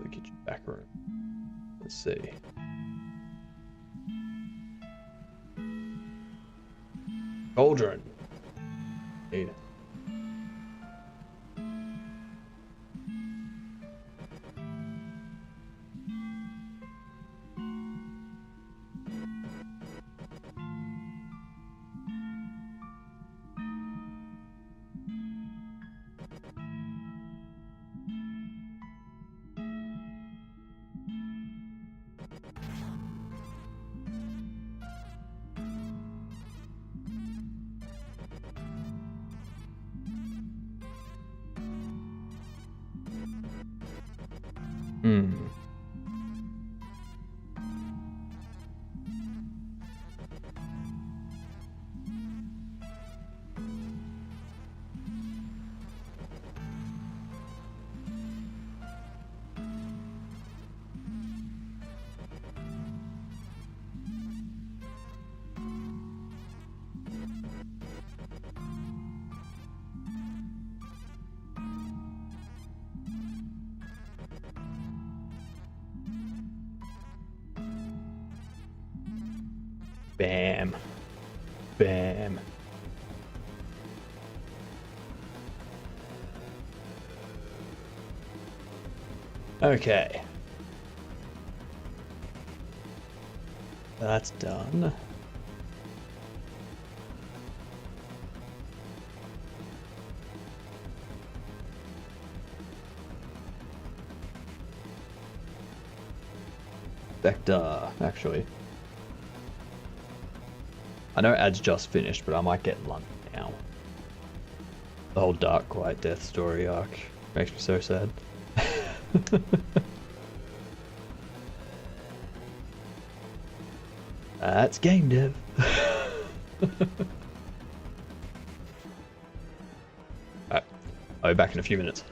The kitchen back room. Let's see. Cauldron. Need it. Hmm. Bam. Bam. Okay. That's done. Vector, actually. I know ads just finished, but I might get lunch now. The whole Dark Quiet Death story arc makes me so sad. That's game dev. Alright, I'll be back in a few minutes.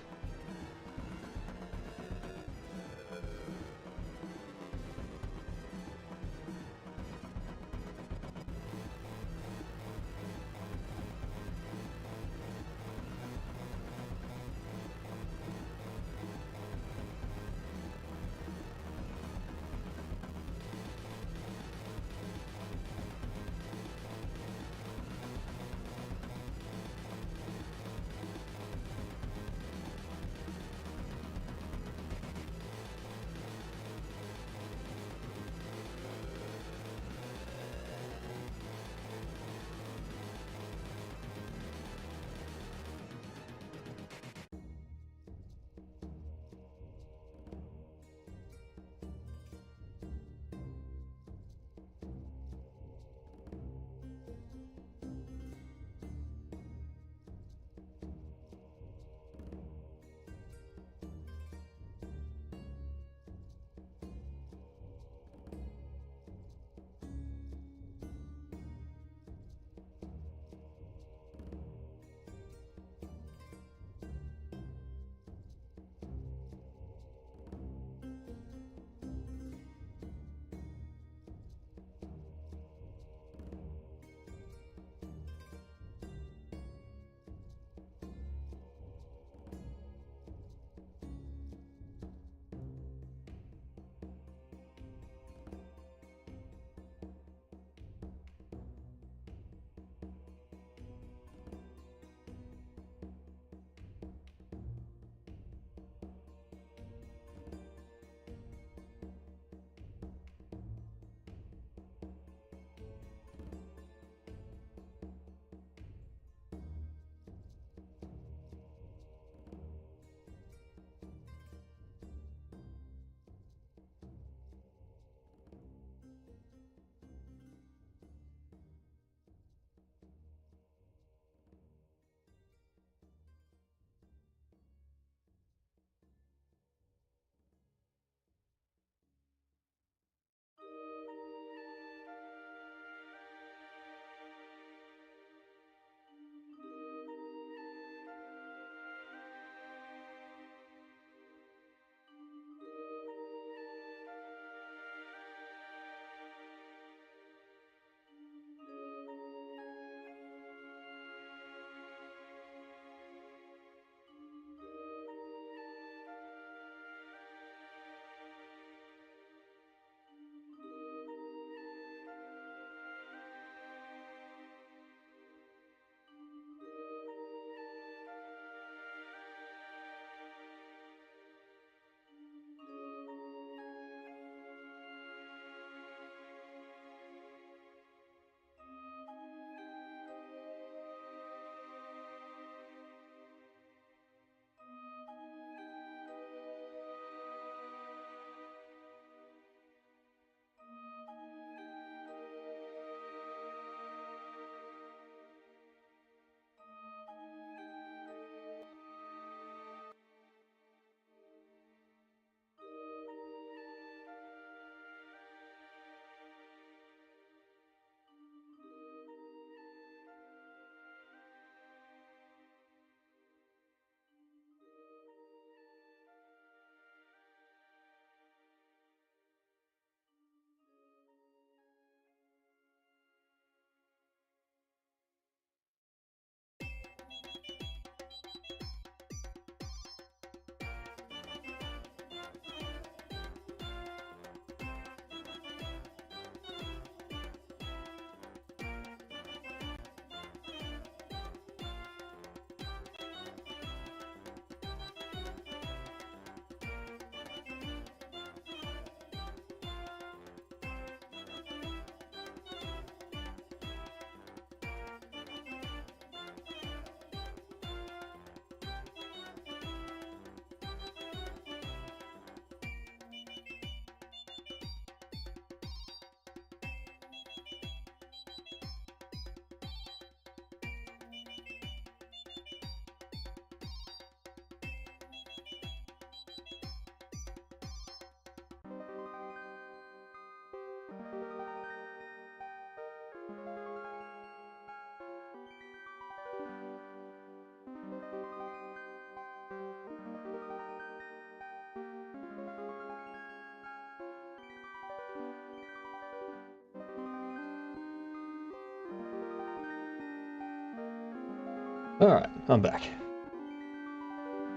Alright, I'm back.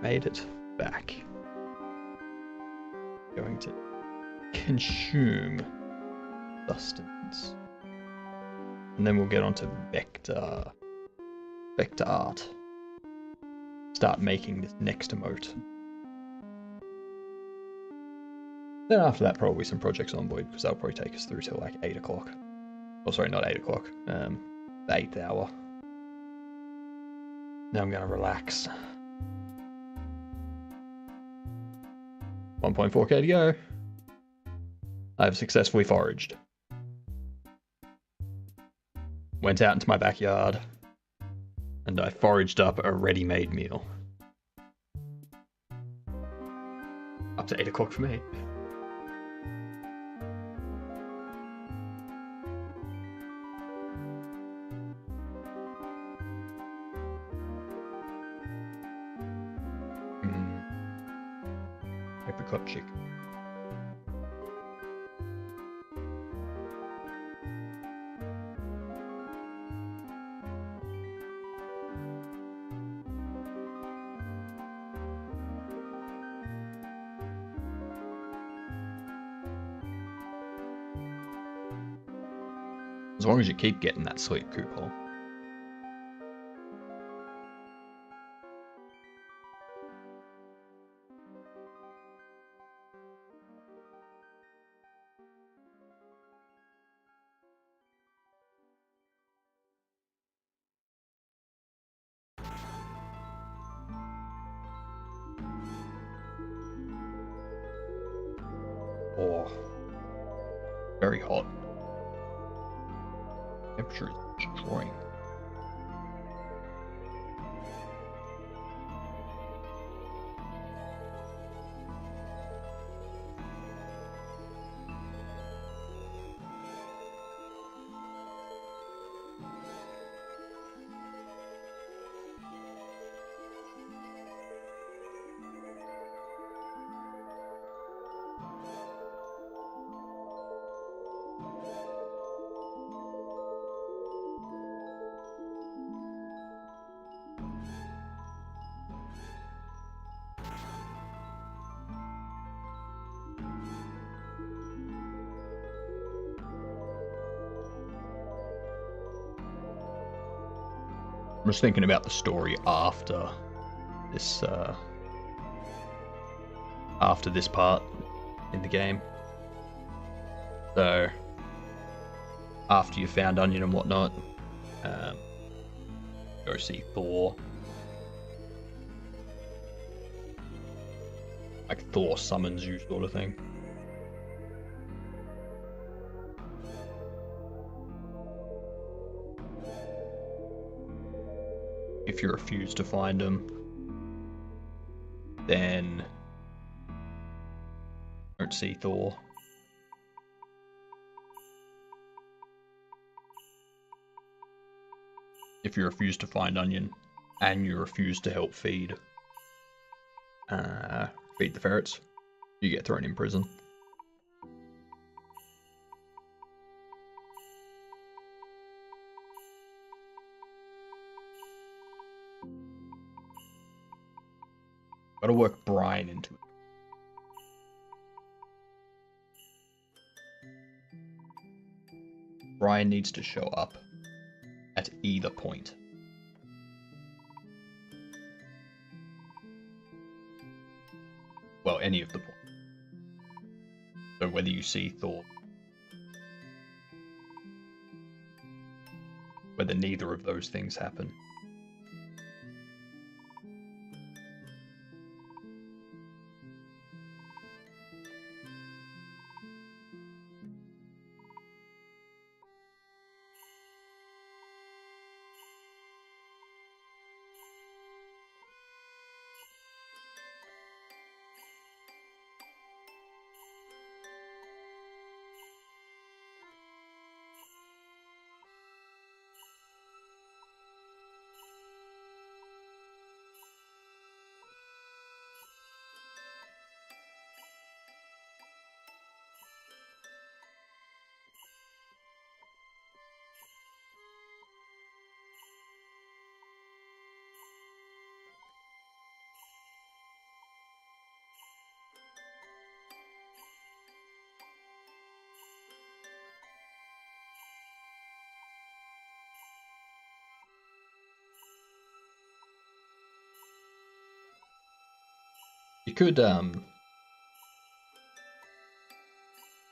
Made it back. Going to consume sustenance. And then we'll get onto vector art. Start making this next emote. Then after that, probably some projects on board, because that'll probably take us through till like 8 o'clock. Oh, sorry, not 8 o'clock. The 8th hour. Now I'm gonna relax. 1.4k to go. I've successfully foraged. Went out into my backyard, and I foraged up a ready-made meal. Up to 8 o'clock for me. Apricot chicken. As long as you keep getting that sleep coupon. Oh, very hot. Temperature is destroying. I'm just thinking about the story after this part in the game. So after you found Onion and whatnot, go see Thor. Like Thor summons you, sort of thing. If you refuse to find him, then don't see Thor. If you refuse to find Onion and you refuse to help feed the ferrets, you get thrown in prison. Gotta work Brian into it. Brian needs to show up at either point. Well, any of the points. So whether you see Thor, whether neither of those things happen. You could the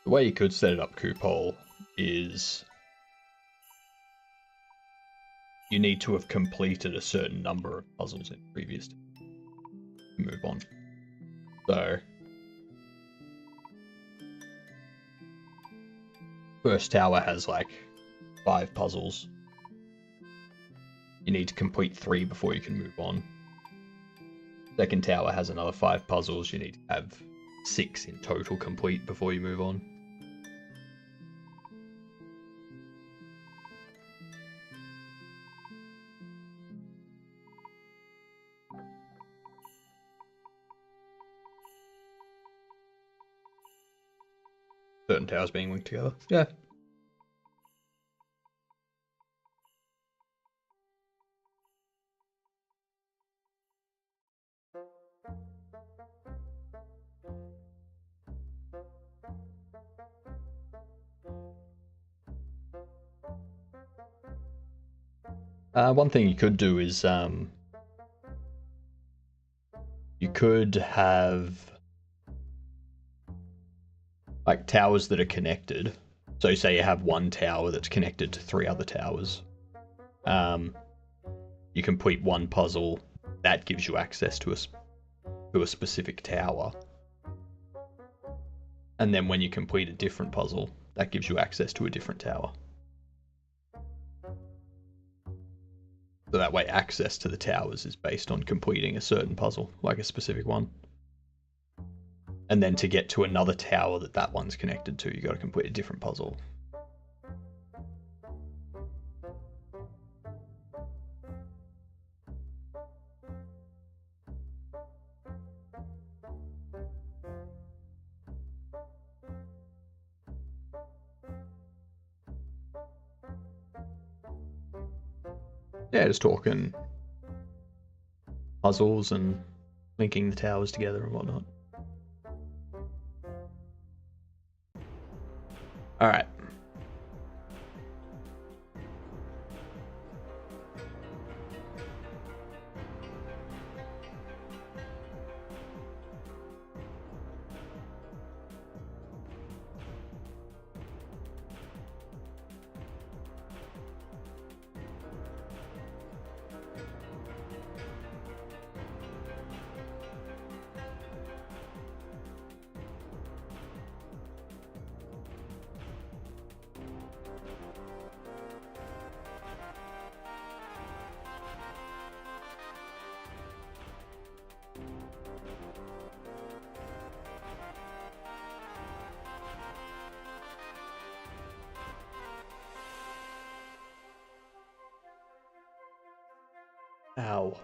way you could set it up, Coopole, is you need to have completed a certain number of puzzles in previous to move on. So first tower has like 5 puzzles. You need to complete 3 before you can move on. Second tower has another 5 puzzles. You need to have 6 in total complete before you move on. Certain towers being linked together. Yeah. One thing you could do is you could have like towers that are connected. So say you have one tower that's connected to 3 other towers. You complete one puzzle, that gives you access to a specific tower. And then when you complete a different puzzle, that gives you access to a different tower. So that way access to the towers is based on completing a certain puzzle, like a specific one. And then to get to another tower that one's connected to, you got to complete a different puzzle. Yeah, just talking puzzles and linking the towers together and whatnot. Alright. Ow.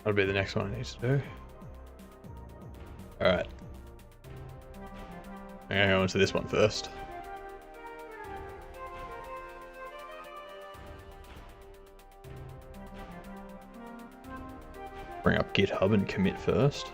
That'll be the next one I need to do. Alright. I'm gonna go into this one first. Bring up GitHub and commit first.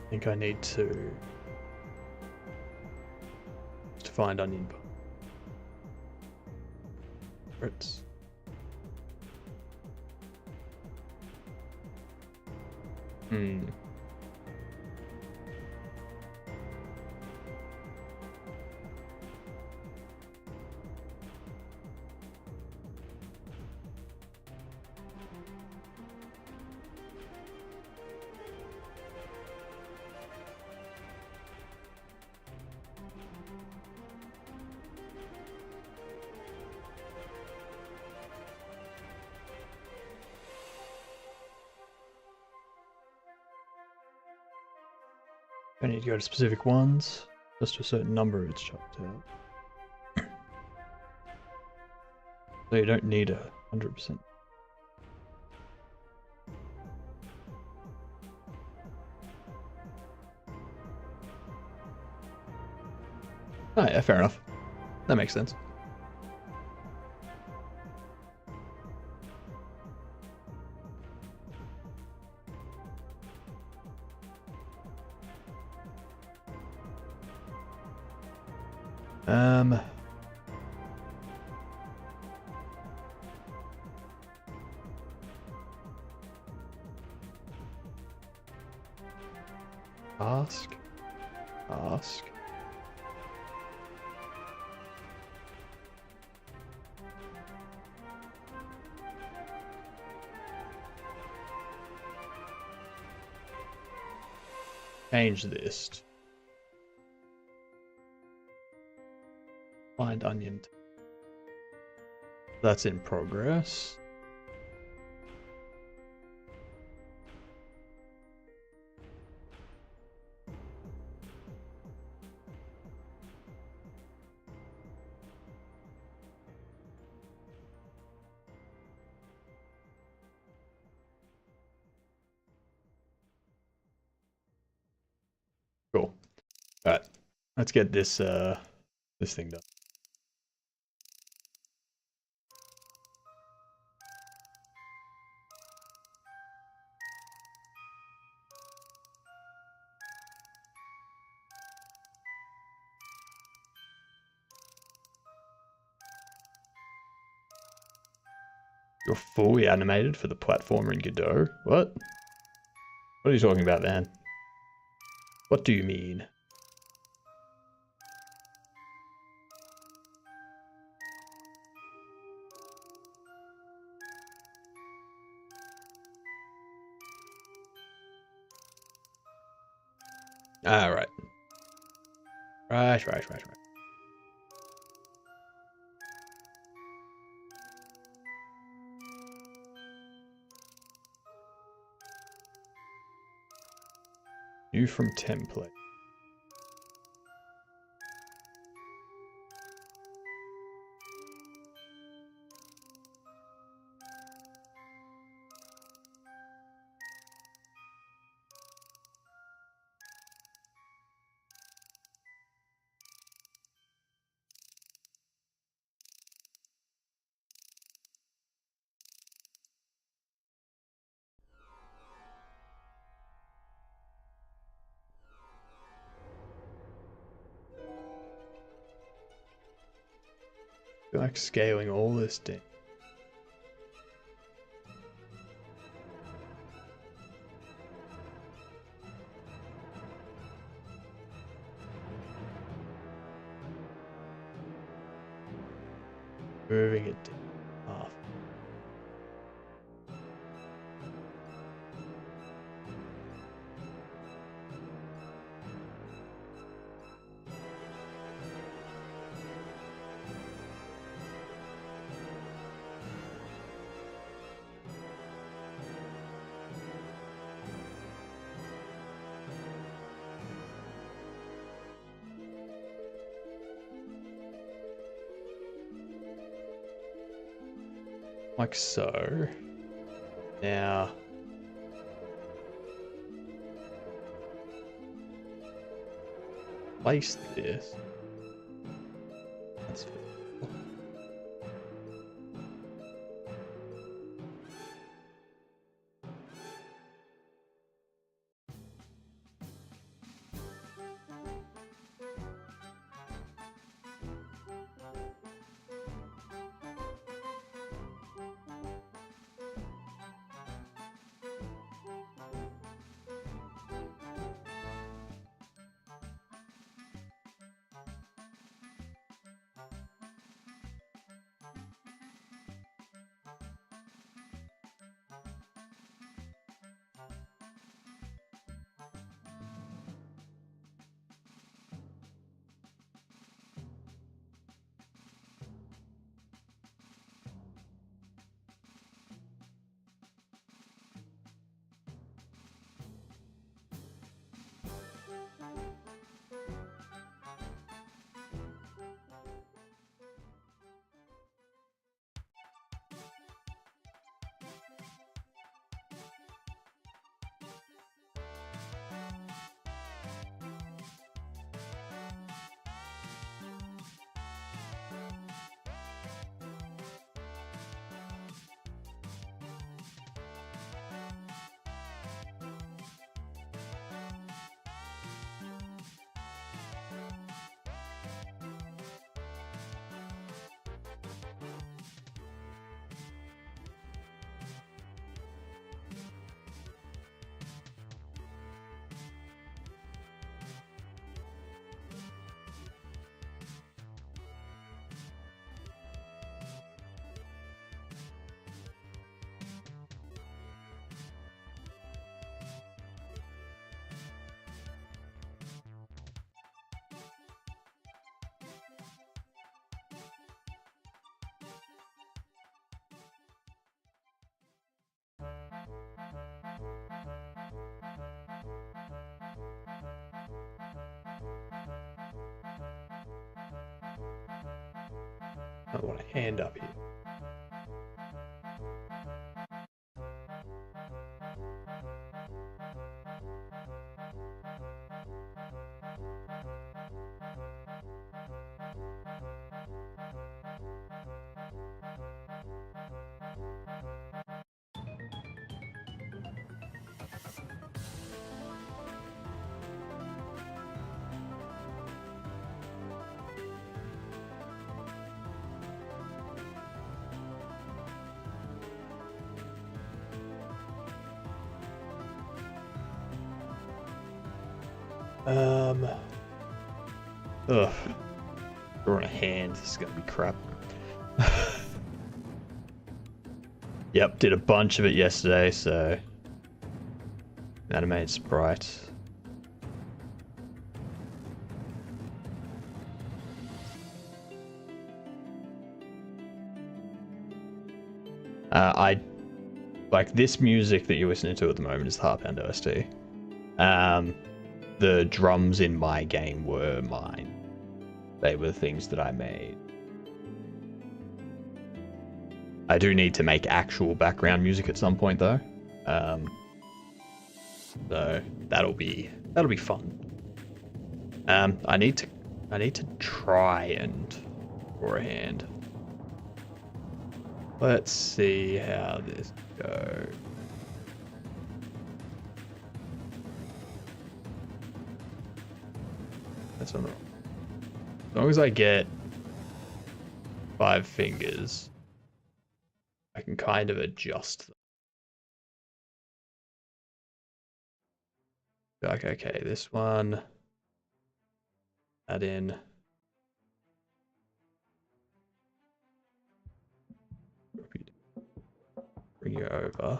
I think I need to find onion. It's Hmm. I need to go to specific ones. Just a certain number it's chopped out. So you don't need 100%. Oh yeah, fair enough. That makes sense. Um, ask. Change this. Find onion. That's in progress. Cool. All right, let's get this this thing done. You're fully animated for the platformer in Godot? What? What are you talking about, man? What do you mean? Ah, right. Right. New from template. I feel like scaling all this down. Moving it down half. Like so. Now, place this. That's I want a hand up here. Ugh. Drawing a hand. This is gonna be crap. Yep, did a bunch of it yesterday, so animated sprite. I like this music that you're listening to at the moment is the Heartbound OST. The drums in my game were mine. They were the things that I made. I do need to make actual background music at some point though. So that'll be fun. I need to try and draw a hand. Let's see how this goes. That's not wrong. As long as I get 5 fingers, I can kind of adjust them. Like, okay, this one, add in. Bring you over.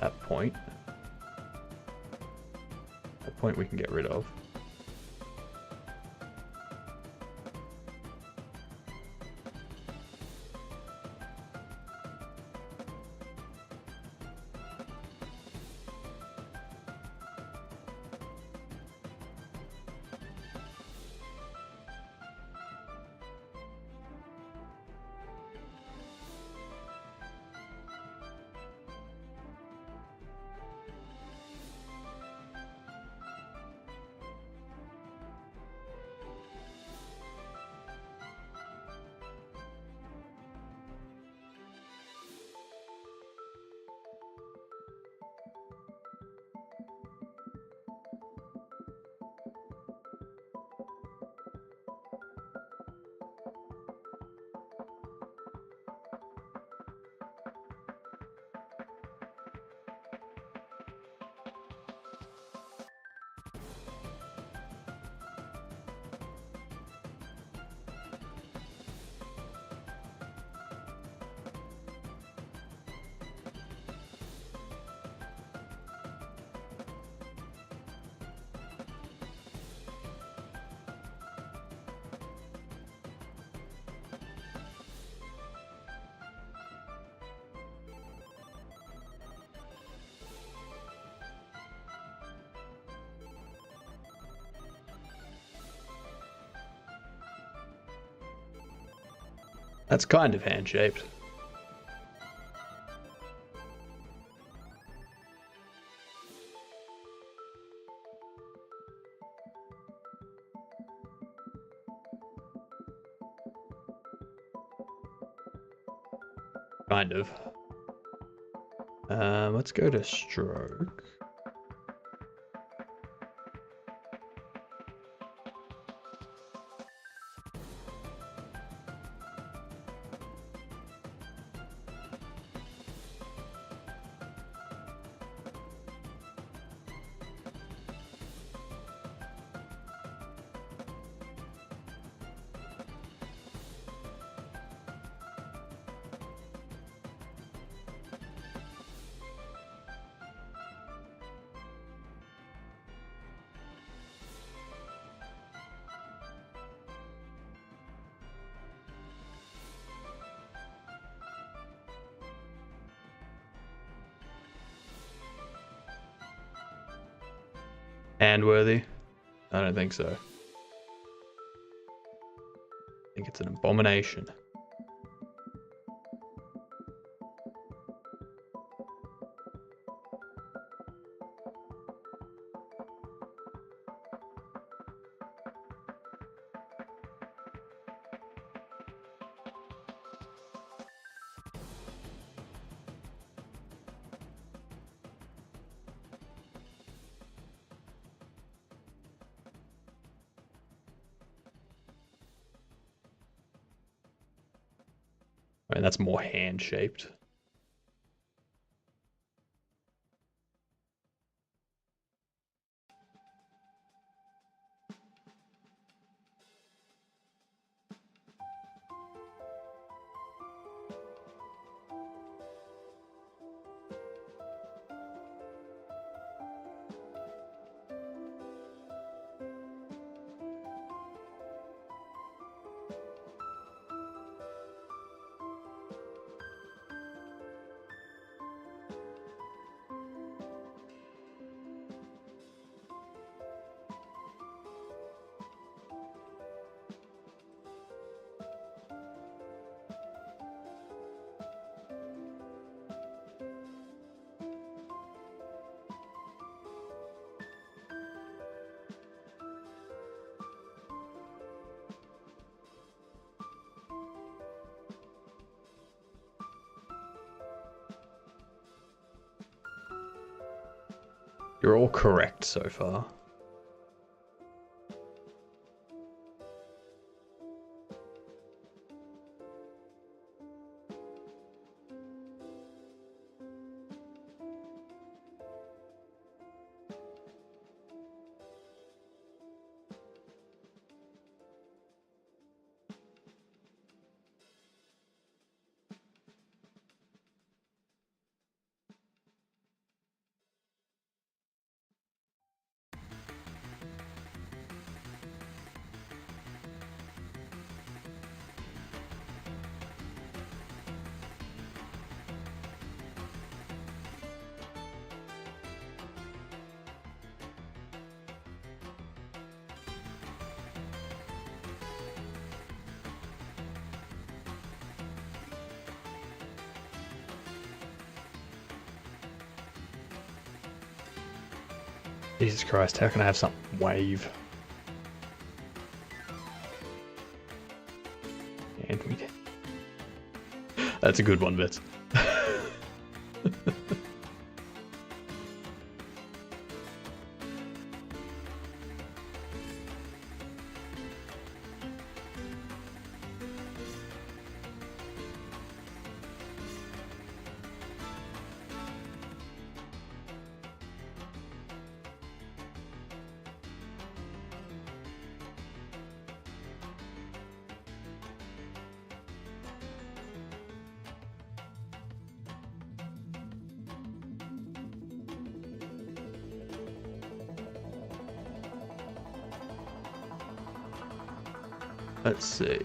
That point. That point we can get rid of. That's kind of hand-shaped. Kind of. Let's go to stroke. And worthy? I don't think so. That's an abomination. I mean, that's more hand-shaped. You're all correct so far. Jesus Christ, how can I have something wave? And we did. That's a good one, Bits. Let's see.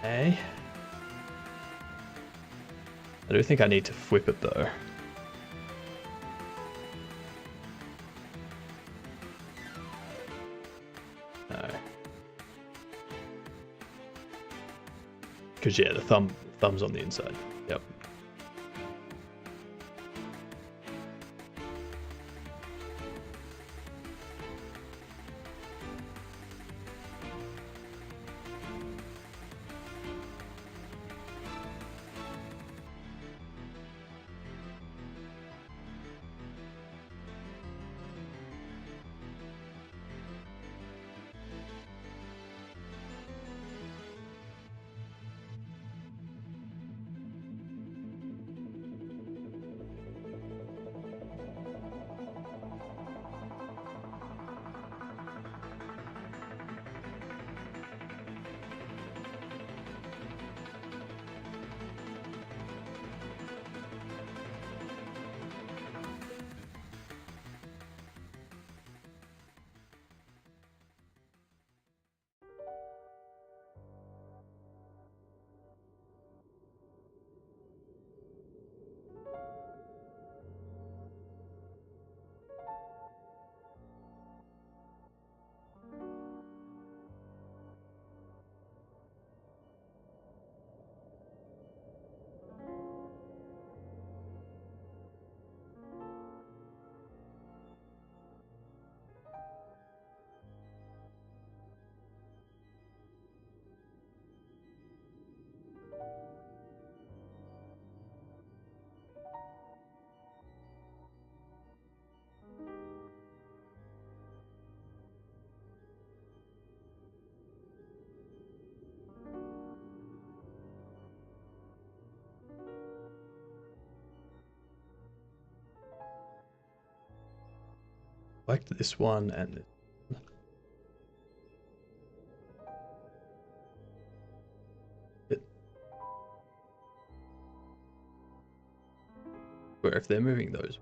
Okay. I do think I need to flip it though. No. Because yeah, the thumb's on the inside. Yep. Select this one and this one. Where if they're moving those.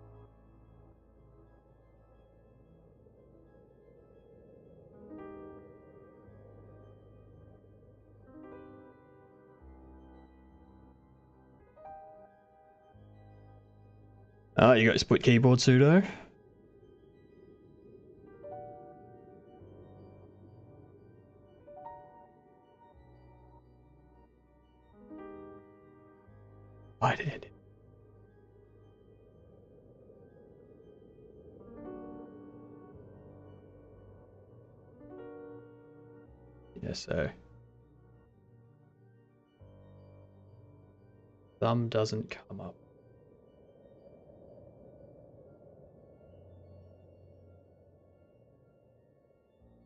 Oh, you got split keyboard pseudo. I did. Yeah, so thumb doesn't come up.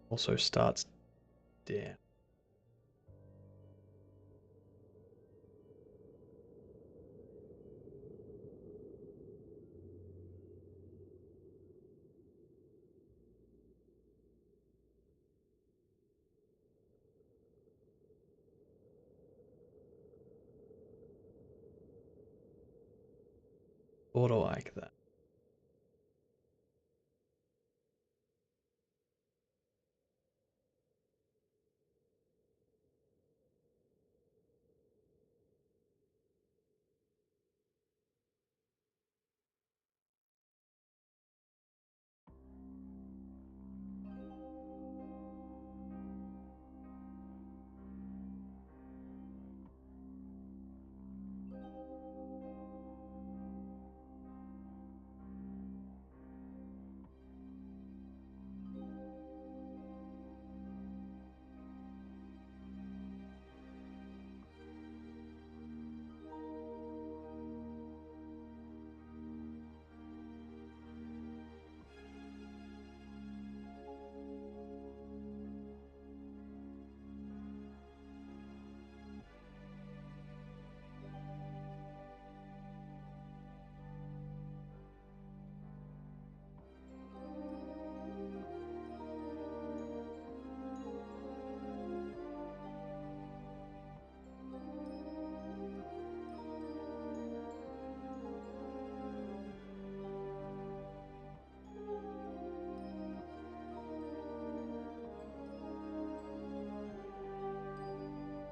Also starts down. Sort of like that.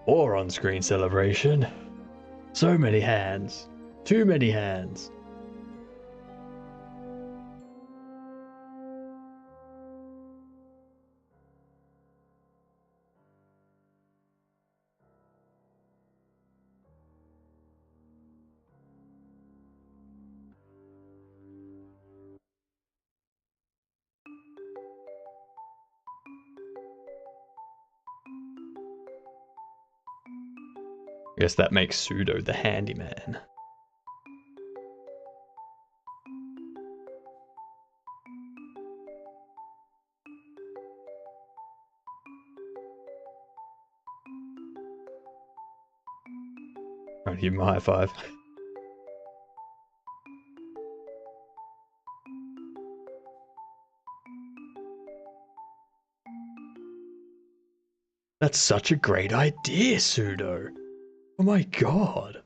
Or on-screen celebration. So many hands. Too many hands. I guess that makes Pseudo the handyman. I'll give him a high five. That's such a great idea, Pseudo. Oh my god.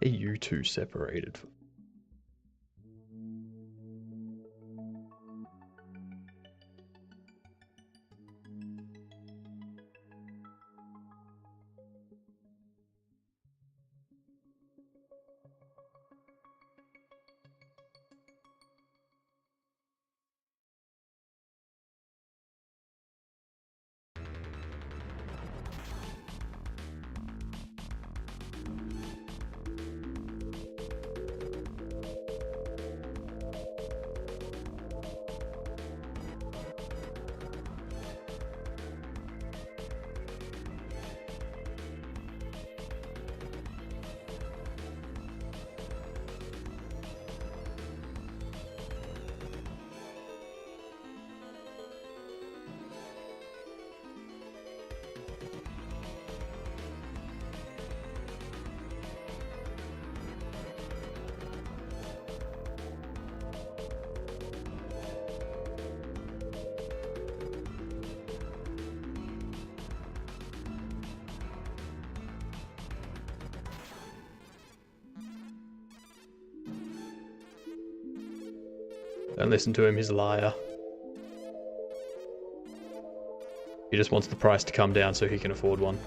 are you two separated? Don't listen to him, he's a liar. He just wants the price to come down so he can afford one.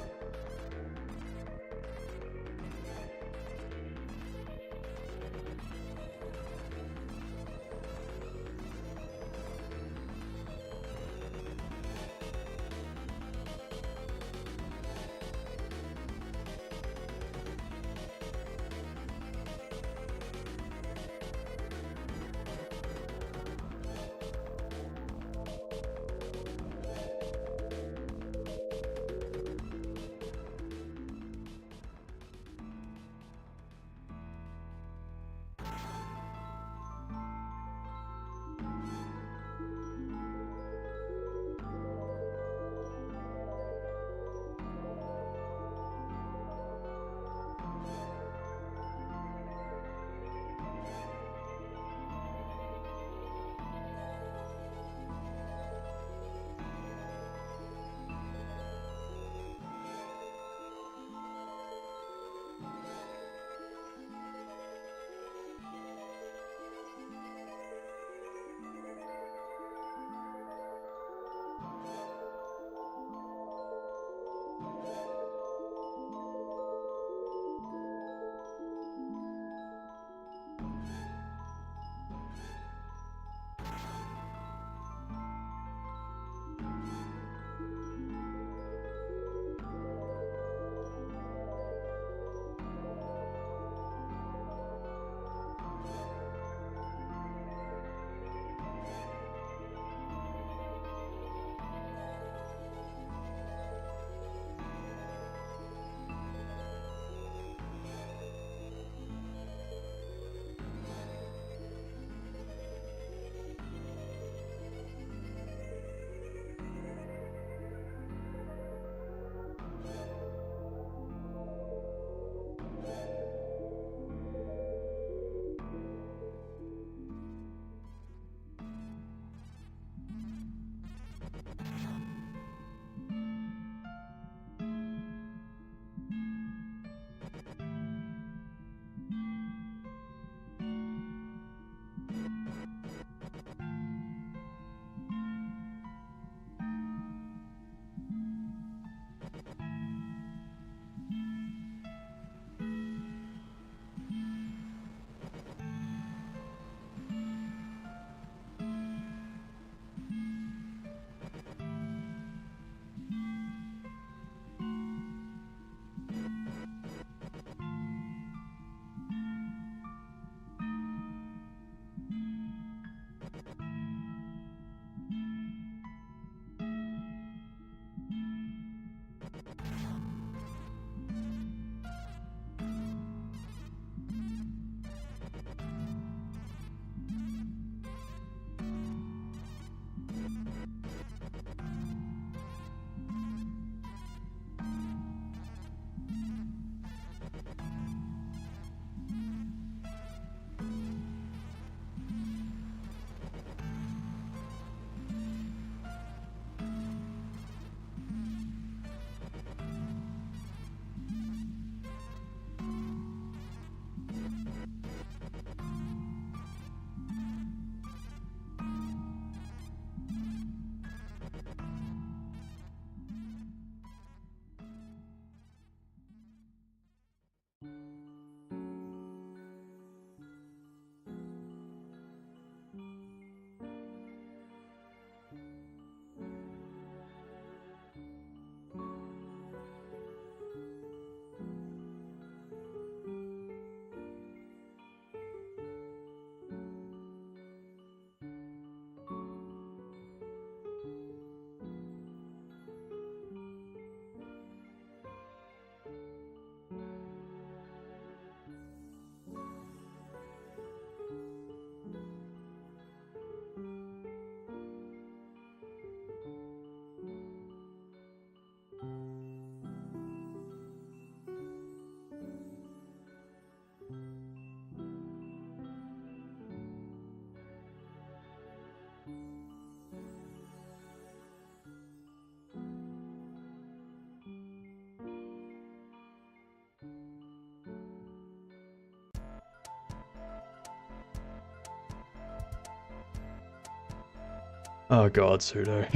Oh god, pseudo.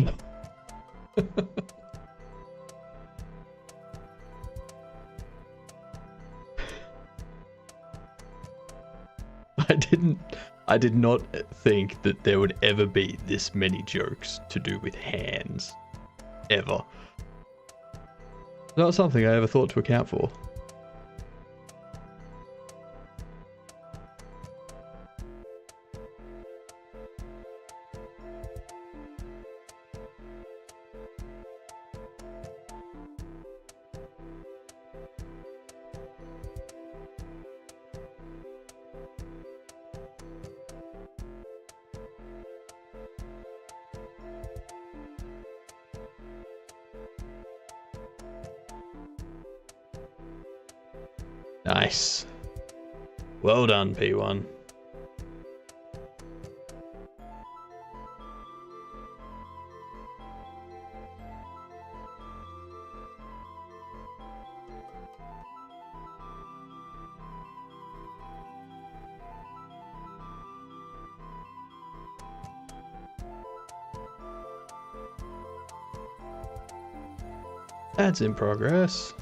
I did not think that there would ever be this many jokes to do with hands. Ever. Not something I ever thought to account for. Nice. Well done, P1. That's in progress.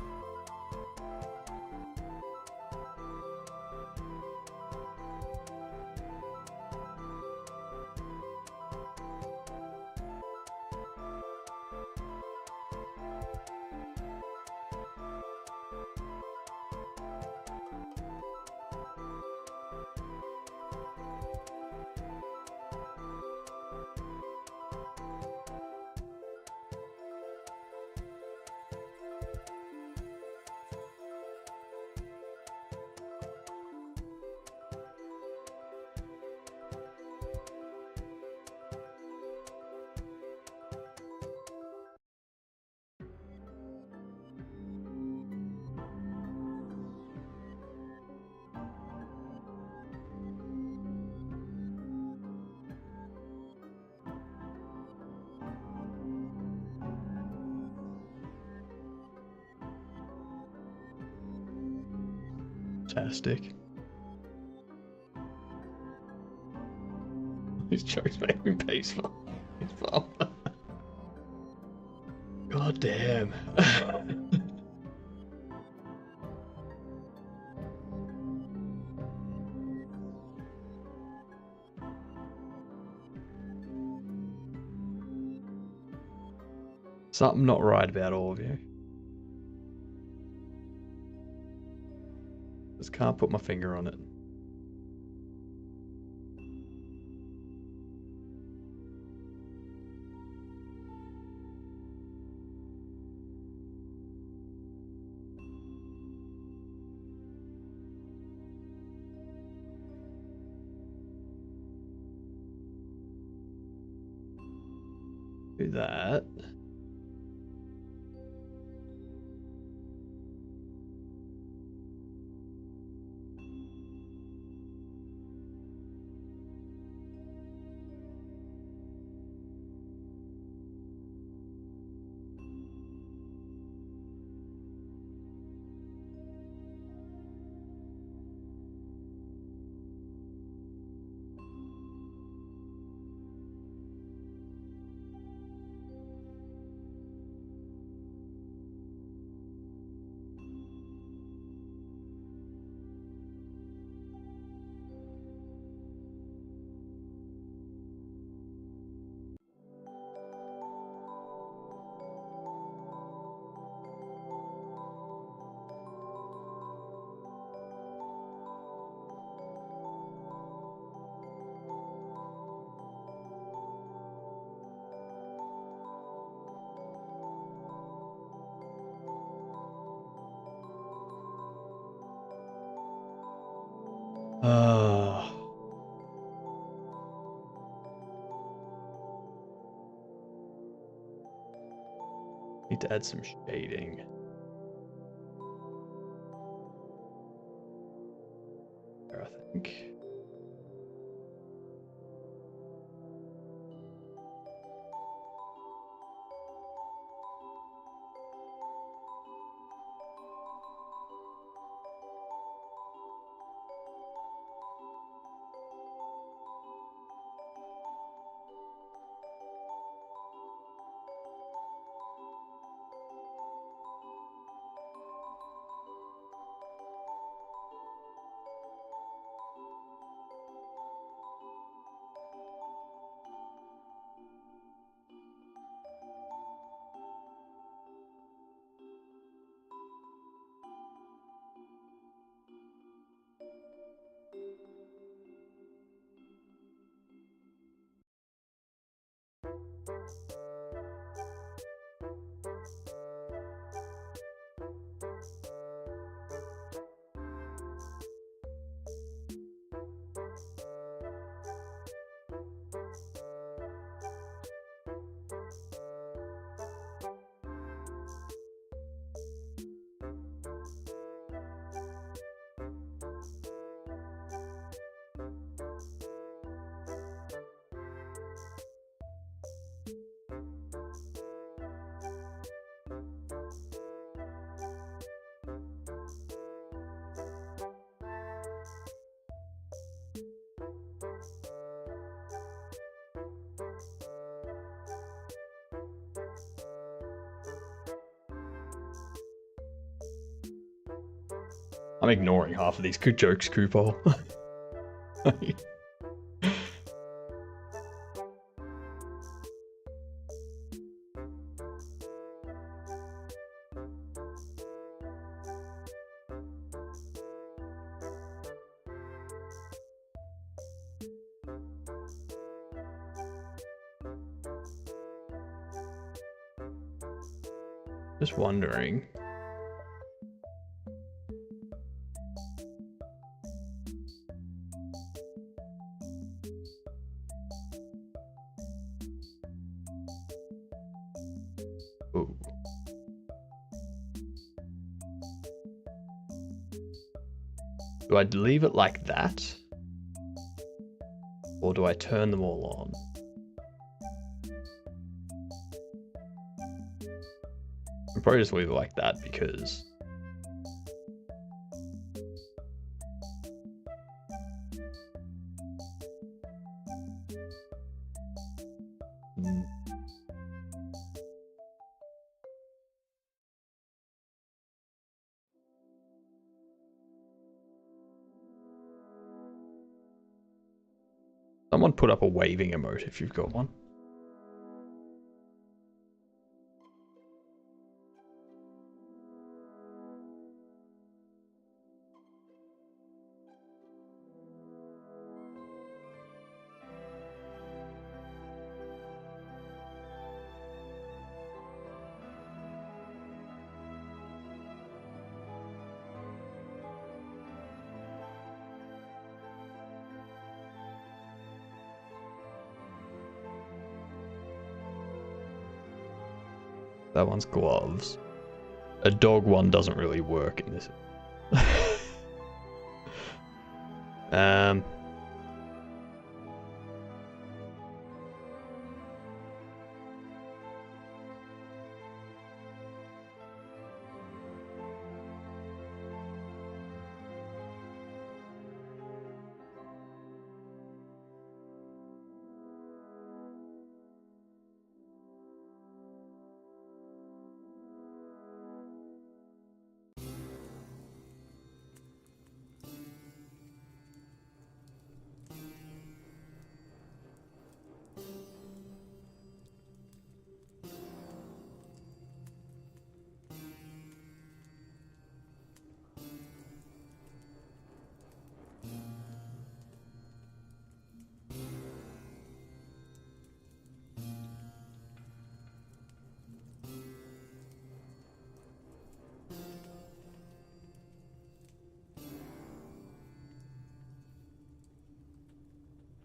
Fantastic. These jokes make me peaceful. God damn. Something not right about all of you. Just can't put my finger on it. Do that. Ah. Need to add some shading. There, I think. I'm ignoring half of these good jokes, Kupo. Just wondering. Ooh. Do I leave it like that? Or do I turn them all on? I'll probably just leave it like that because someone put up a waving emote if you've got one. That one's gloves. A dog one doesn't really work in this. um.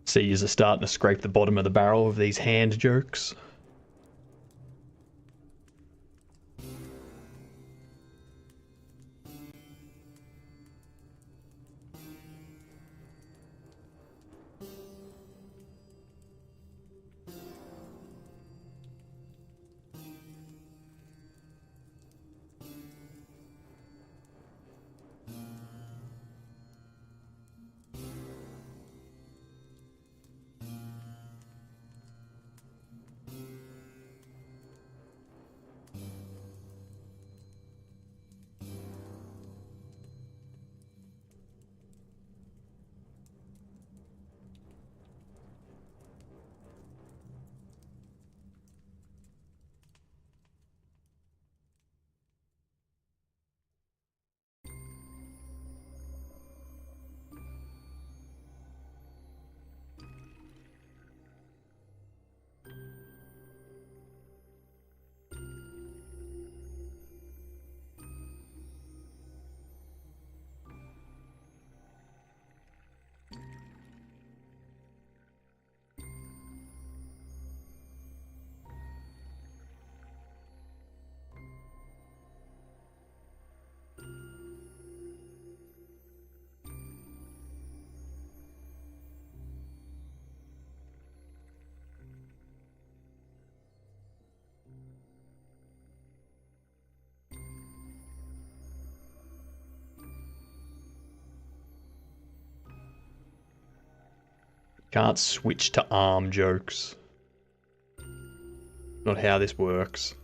Seas are starting to scrape the bottom of the barrel of these hand jokes. Can't switch to arm jokes. Not how this works.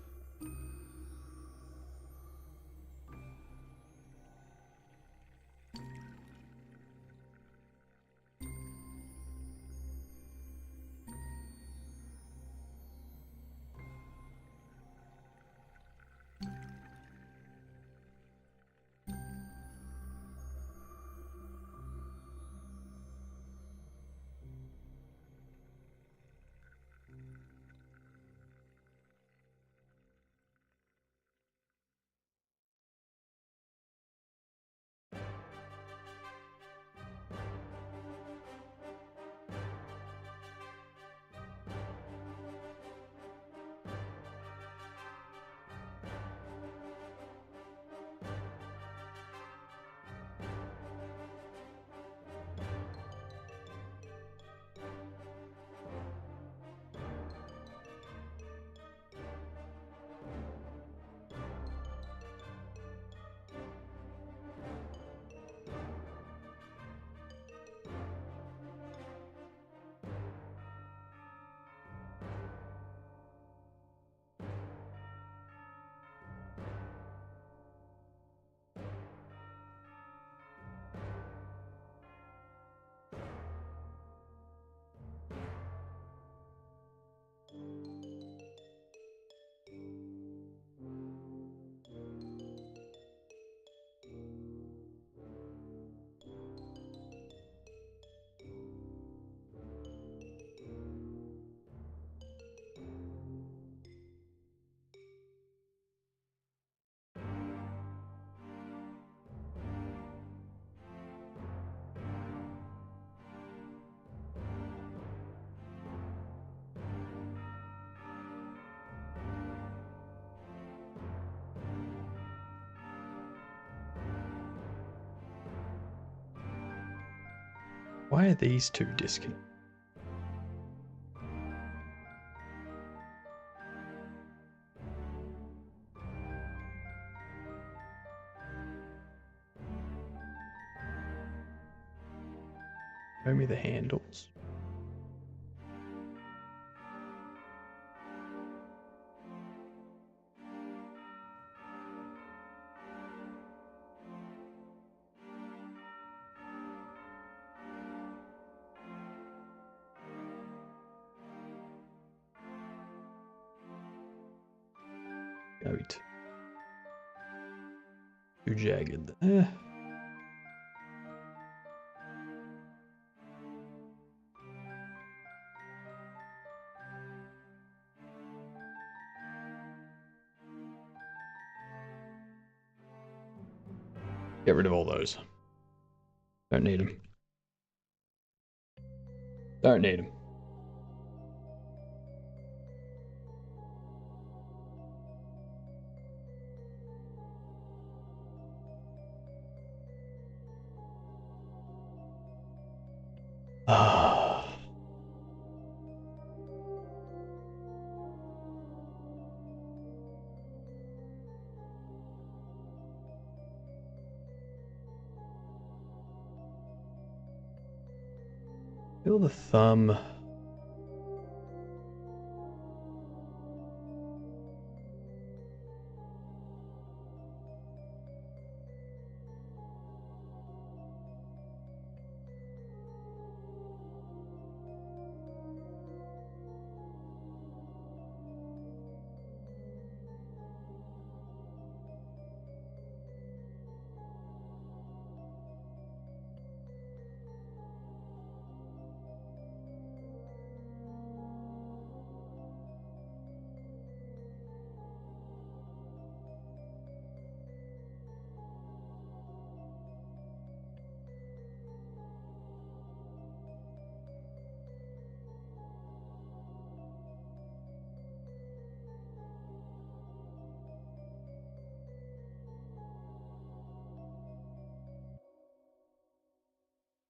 Why are these two disconnected? Show me the handles. Goat. Too jagged. Get rid of all those. Don't need them. Don't need them. Ah. Feel the thumb.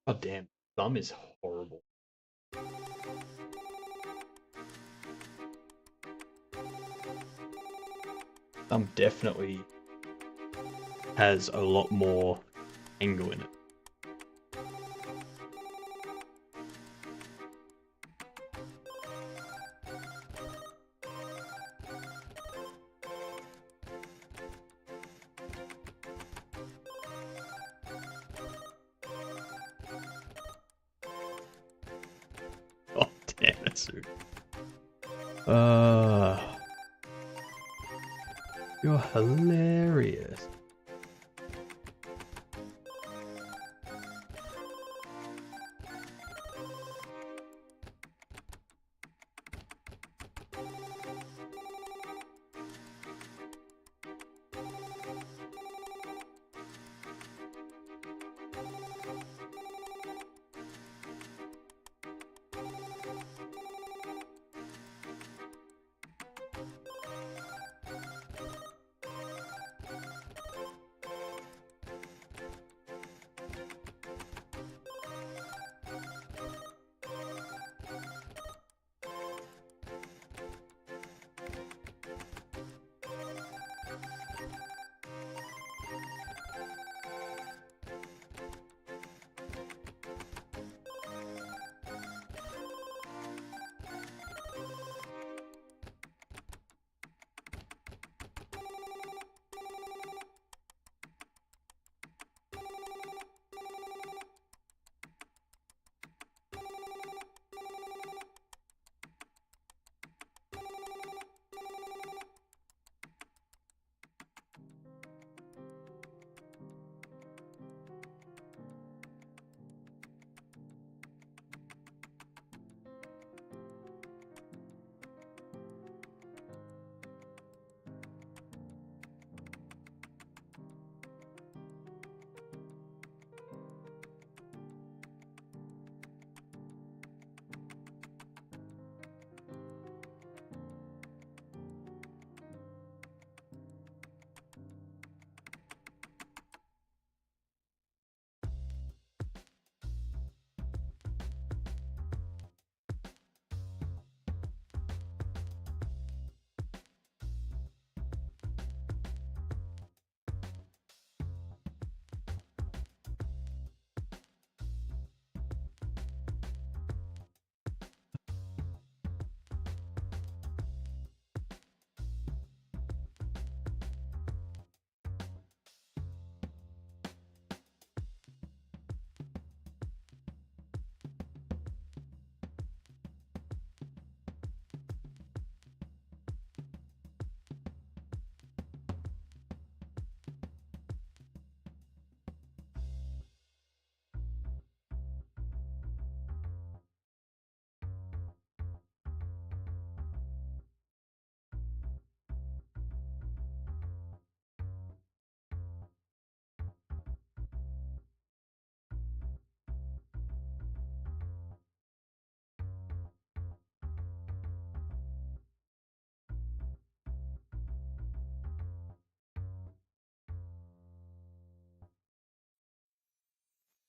Oh damn, thumb is horrible. Thumb definitely has a lot more angle in it. Oh damn, that's so. You're hilarious.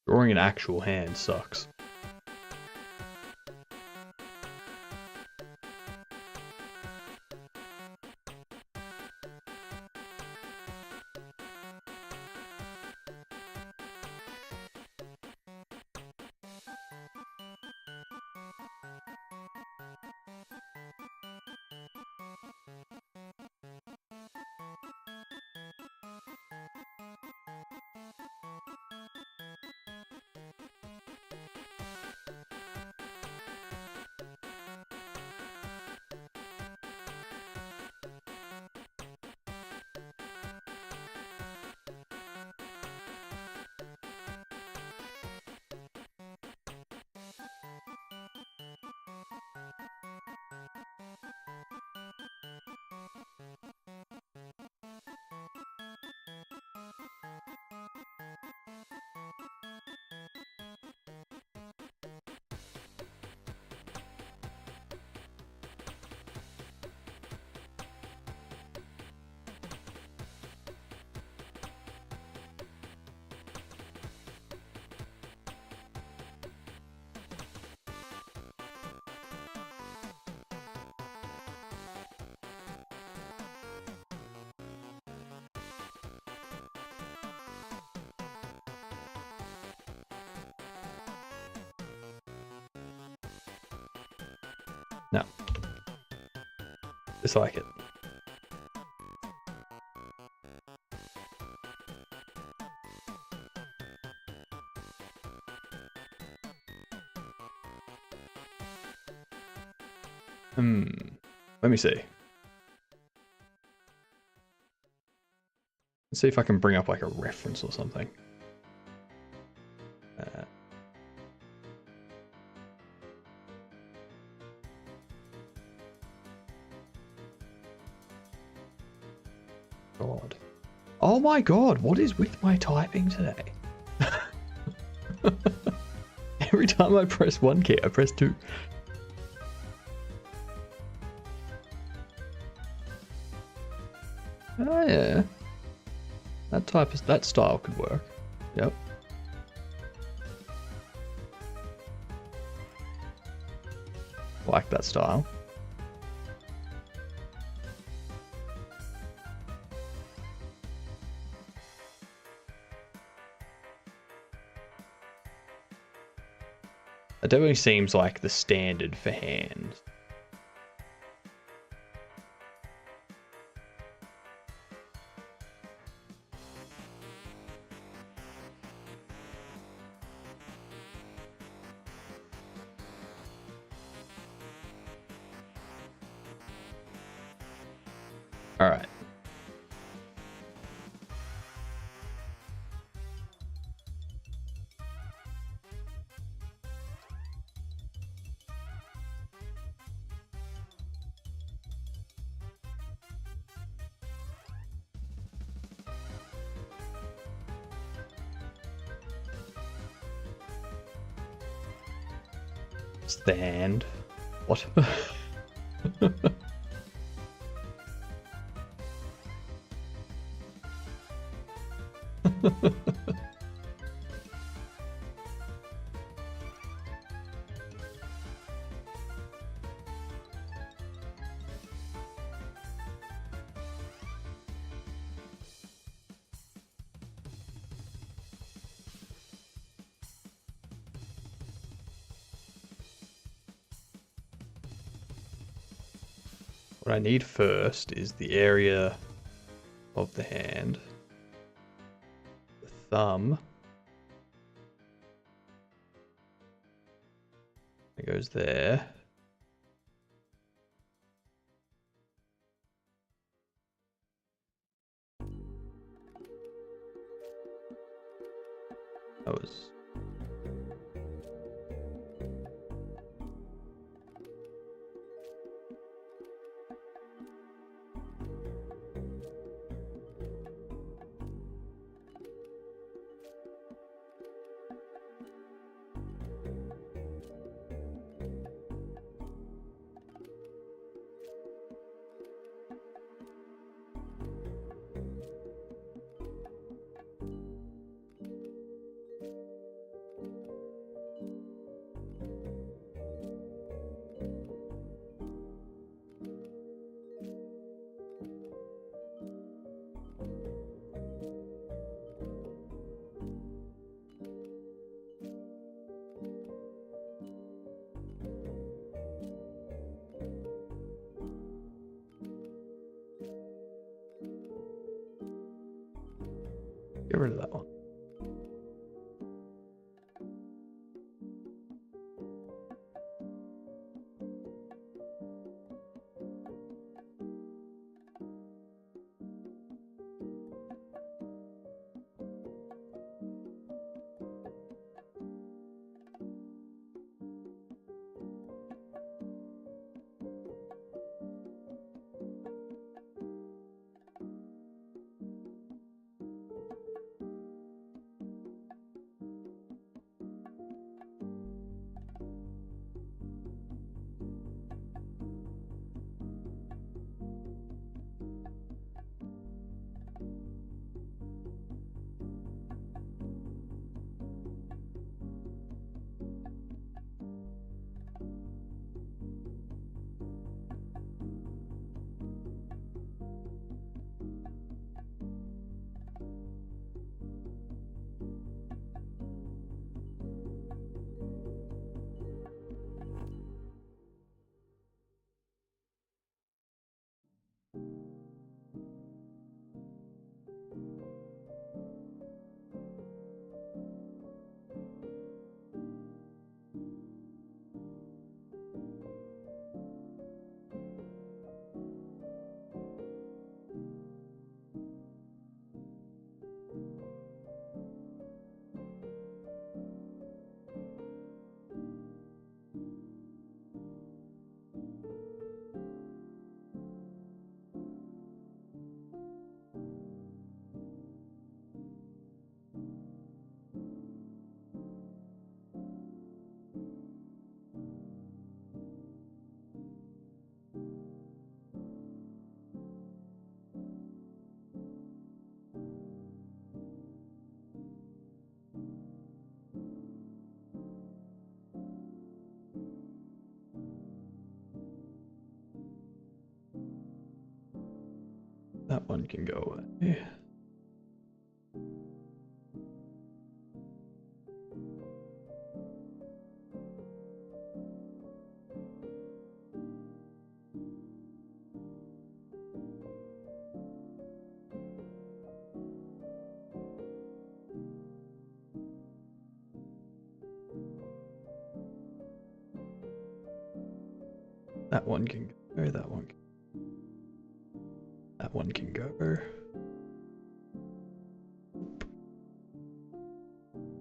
Drawing an actual hand sucks. No. Dislike it. Let me see. Let's see if I can bring up like a reference or something. God. Oh my god, what is with my typing today? Every time I press one key, I press two. Oh yeah. That style could work. Yep. Like that style. It definitely seems like the standard for hands. All right. Stand. What? What I need first is the area of the hand. The thumb. It goes there. That was... Get rid of that one. That one can go away. That one can go. That one can. That one can go.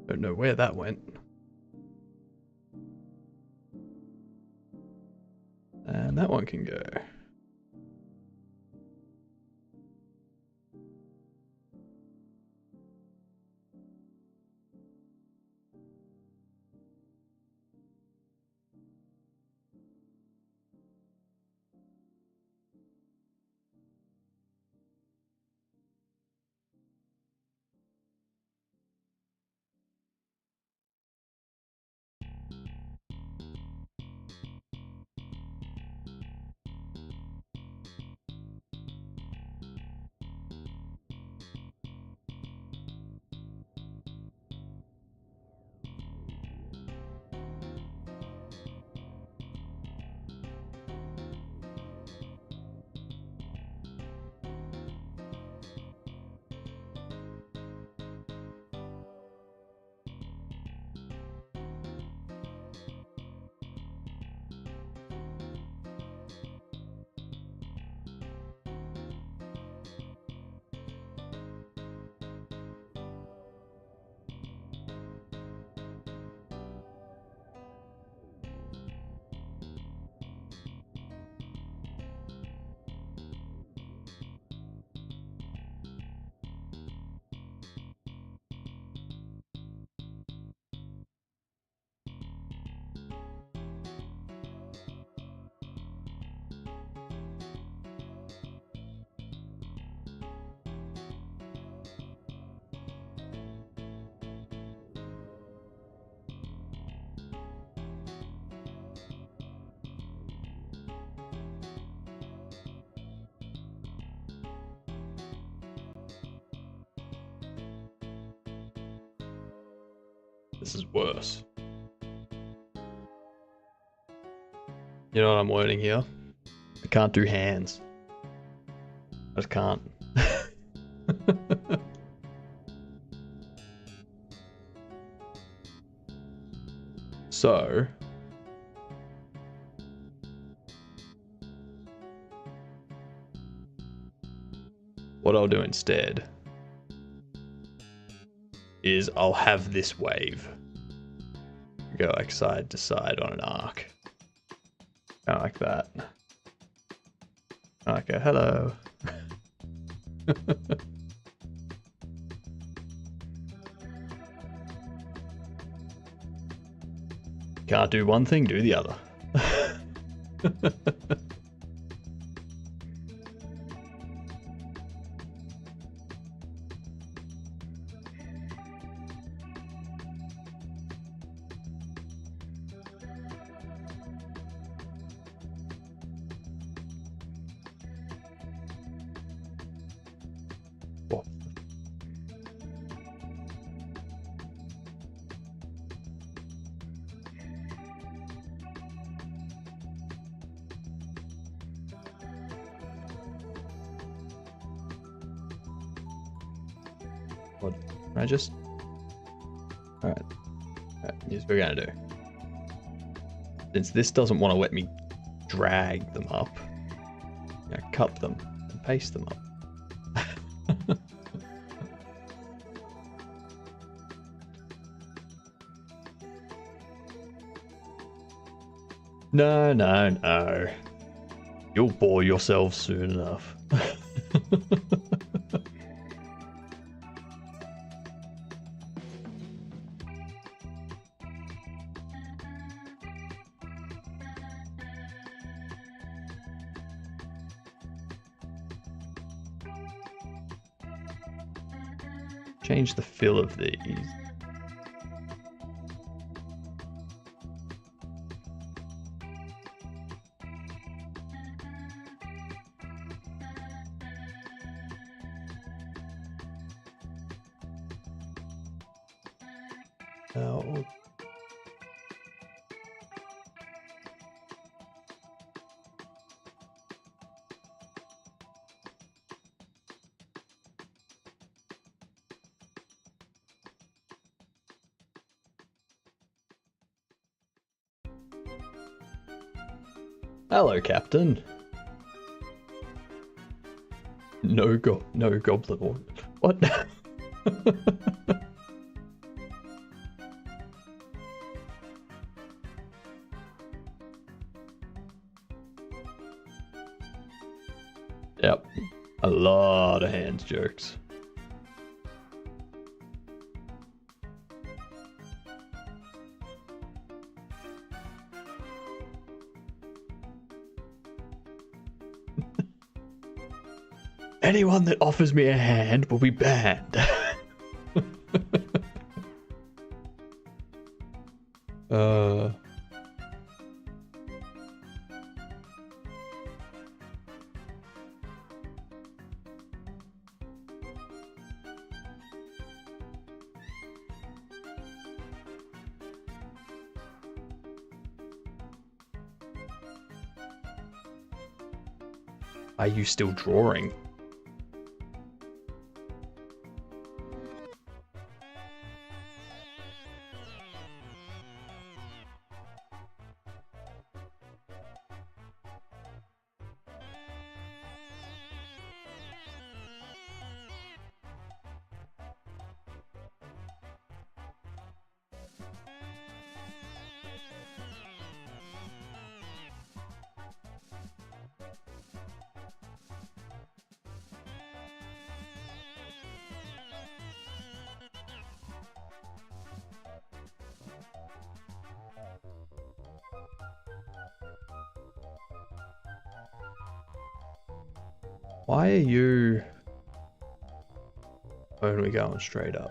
Don't know where that went. And that one can go. This is worse. You know what I'm learning here? I can't do hands. I just can't. So what I'll do instead is I'll have this wave go like side to side on an arc. Kind of like that. Okay, hello. Can't do one thing, do the other. What? Can I just... Alright. Here's what we're gonna do. Since this doesn't want to let me drag them up, I'm gonna cut them and paste them up. No, no, no. You'll bore yourself soon enough. Change the fill of these. No. Hello, Captain. No goblin organ. What? Yep. A lot of hands jokes. Anyone that offers me a hand will be banned. Are you still drawing? Why are you only going straight up?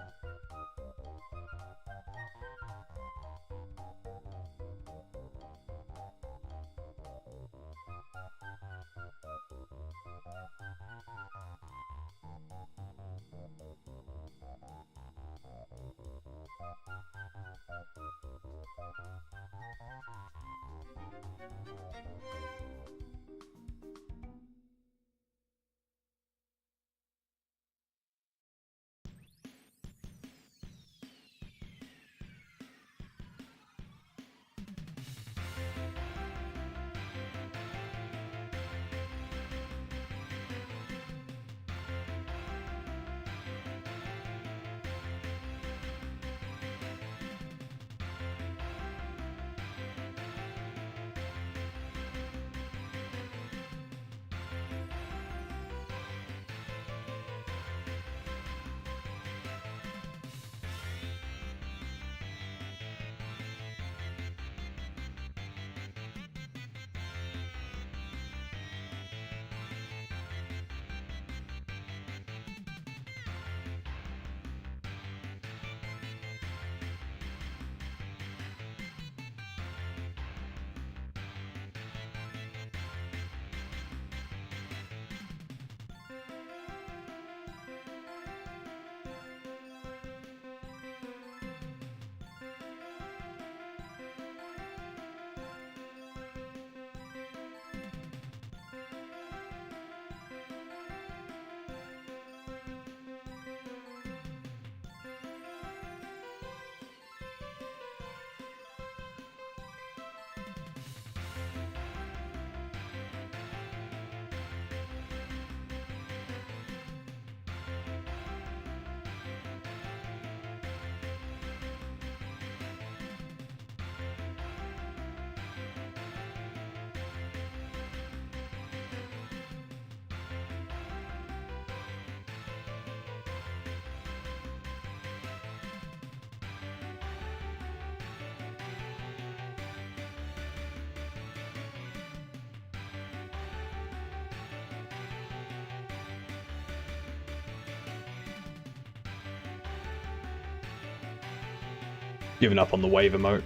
Giving up on the wave emote.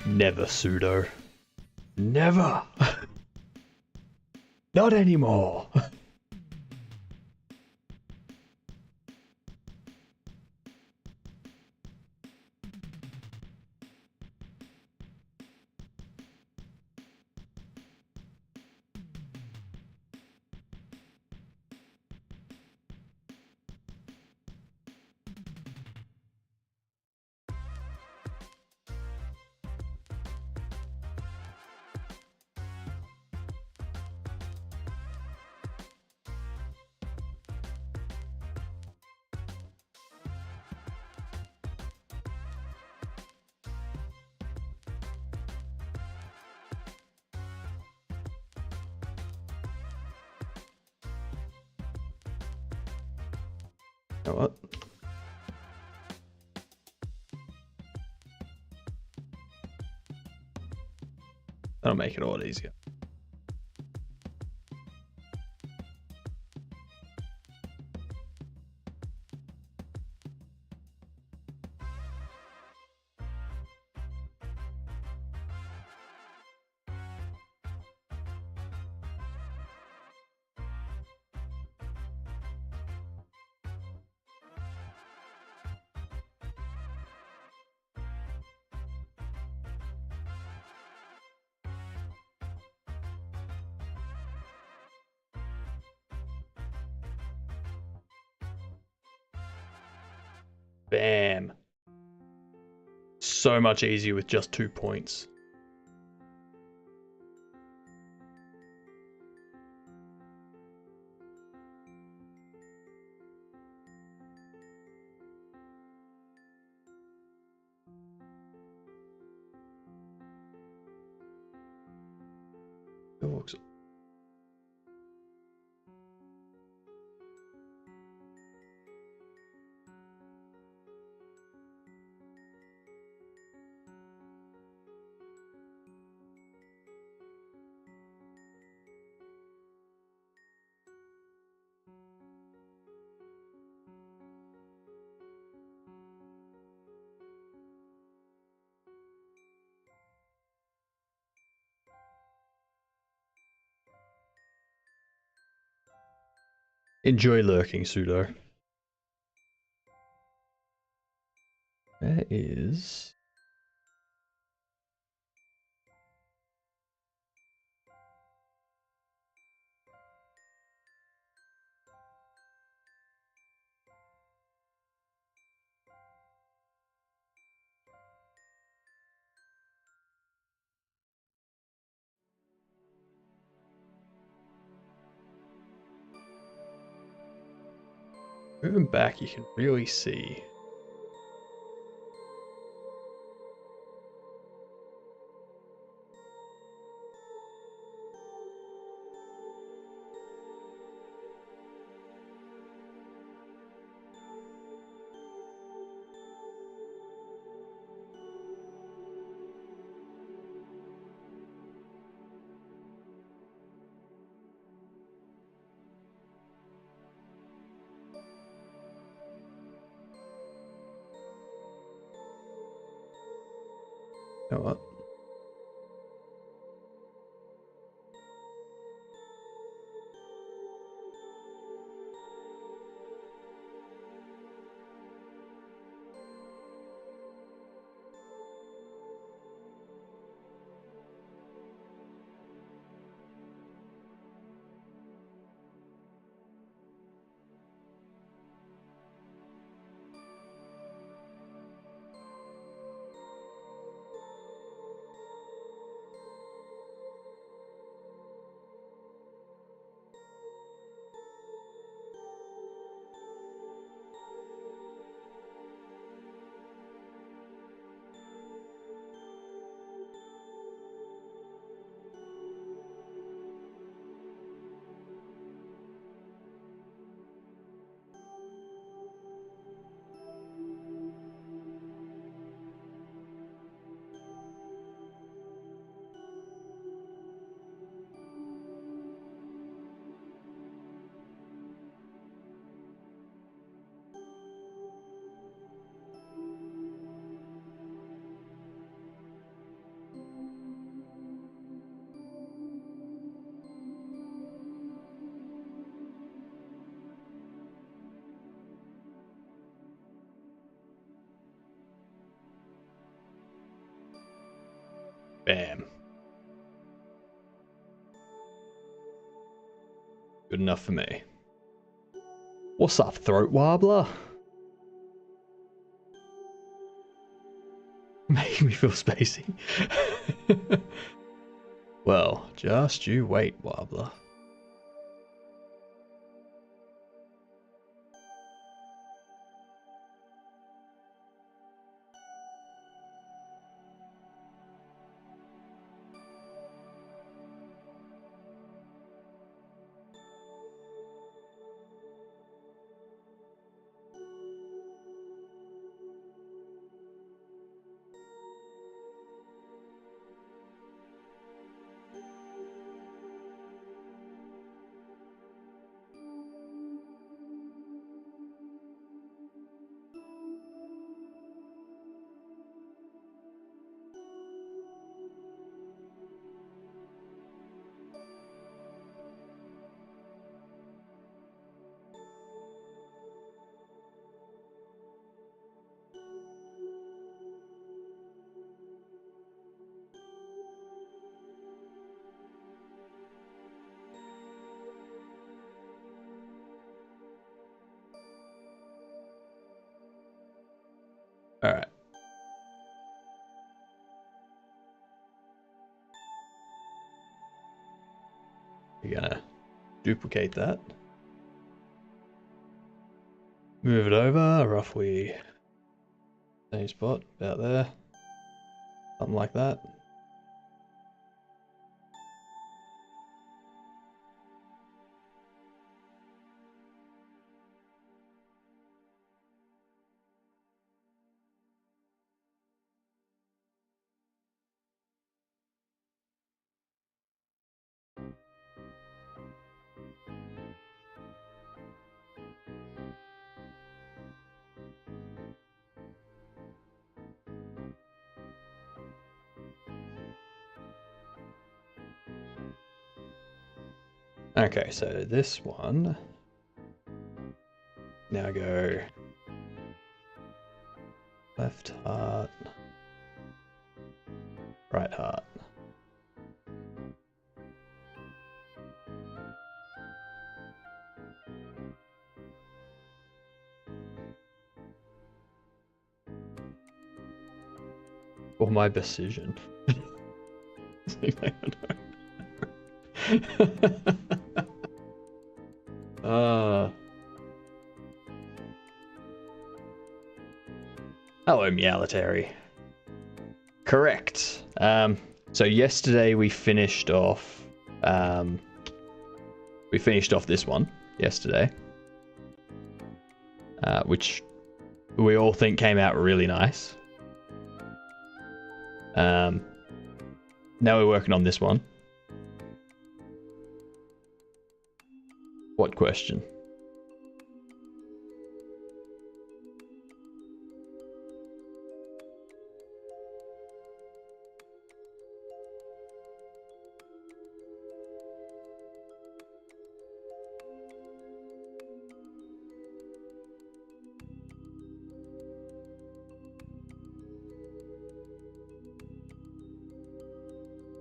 Never, pseudo. Never! Not anymore! You know what? That'll make it a lot easier. Bam. So much easier with just 2 points. Looks. Enjoy lurking, pseudo. There is... Moving back, you can really see. You know what? Bam. Good enough for me. What's up, throat warbler? Making me feel spacey. Well, just you wait, warbler. Alright. We're gonna duplicate that. Move it over roughly same spot, about there. Something like that. Okay, so this one. Now go left heart, right heart. Or my decision. Hello, Meowletary. Correct. So yesterday we finished off. This one yesterday, which we all think came out really nice. Now we're working on this one. What question?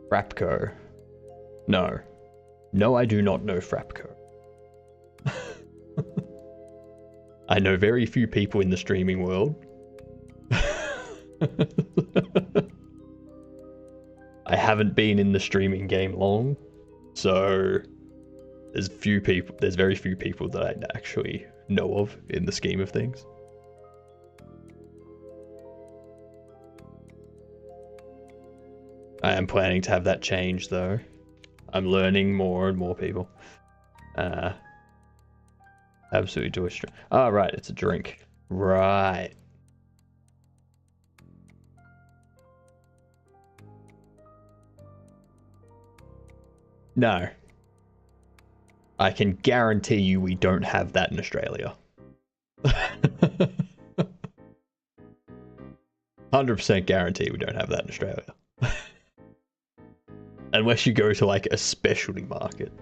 Frapco. No. No, I do not know Frapco. I know very few people in the streaming world. I haven't been in the streaming game long, so there's very few people that I actually know of in the scheme of things. I am planning to have that change though. I'm learning more and more people. Absolutely do a stream. Oh, right, it's a drink. Right. No. I can guarantee you we don't have that in Australia. 100% guarantee we don't have that in Australia. Unless you go to like a specialty market.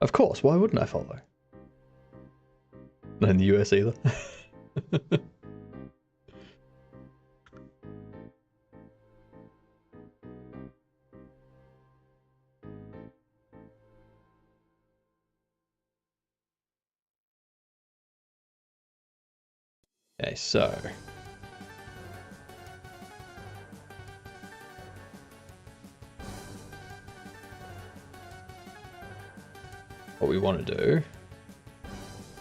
Of course, why wouldn't I follow? Not in the US either. Okay, so what we want to do,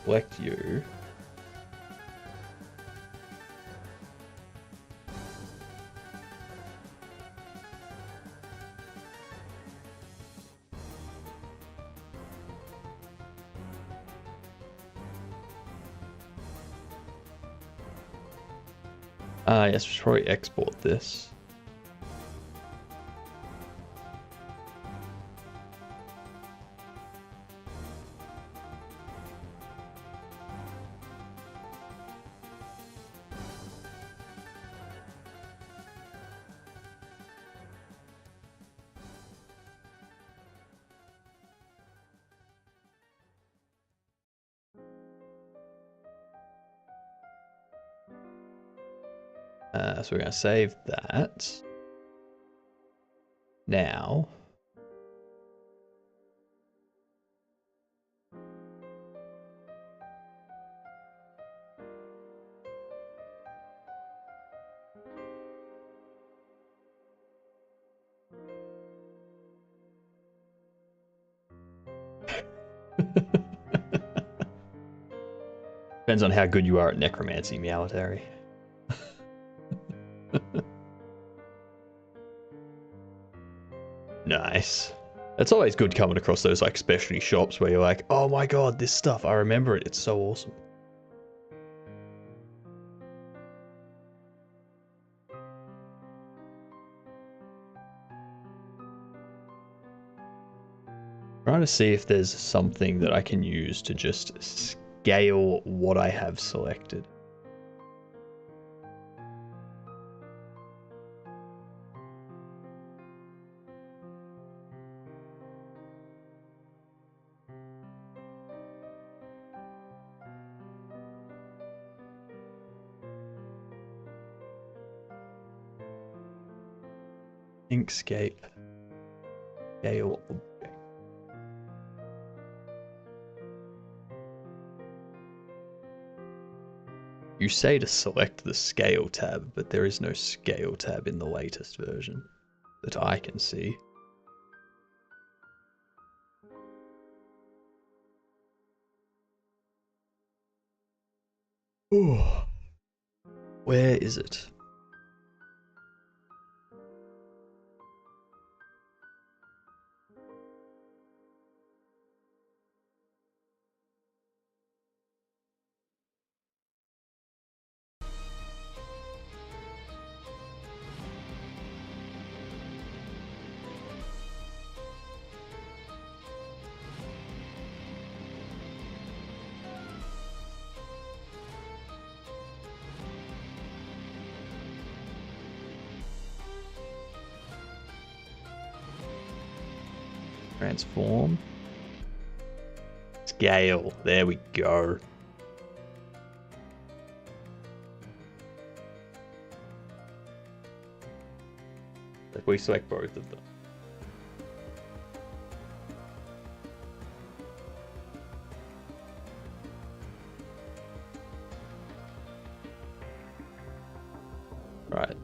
select you. Yes, we should probably export this. So we're going to save that. Now, depends on how good you are at necromancy, Meowatary. Nice. It's always good coming across those like specialty shops where you're like, oh my god, this stuff, I remember it, it's so awesome. Trying to see if there's something that I can use to just scale what I have selected. Inkscape. Scale object. You say to select the scale tab, but there is no scale tab in the latest version that I can see. Ooh. Where is it? Transform. Scale. There we go. Like we select both of them. Right.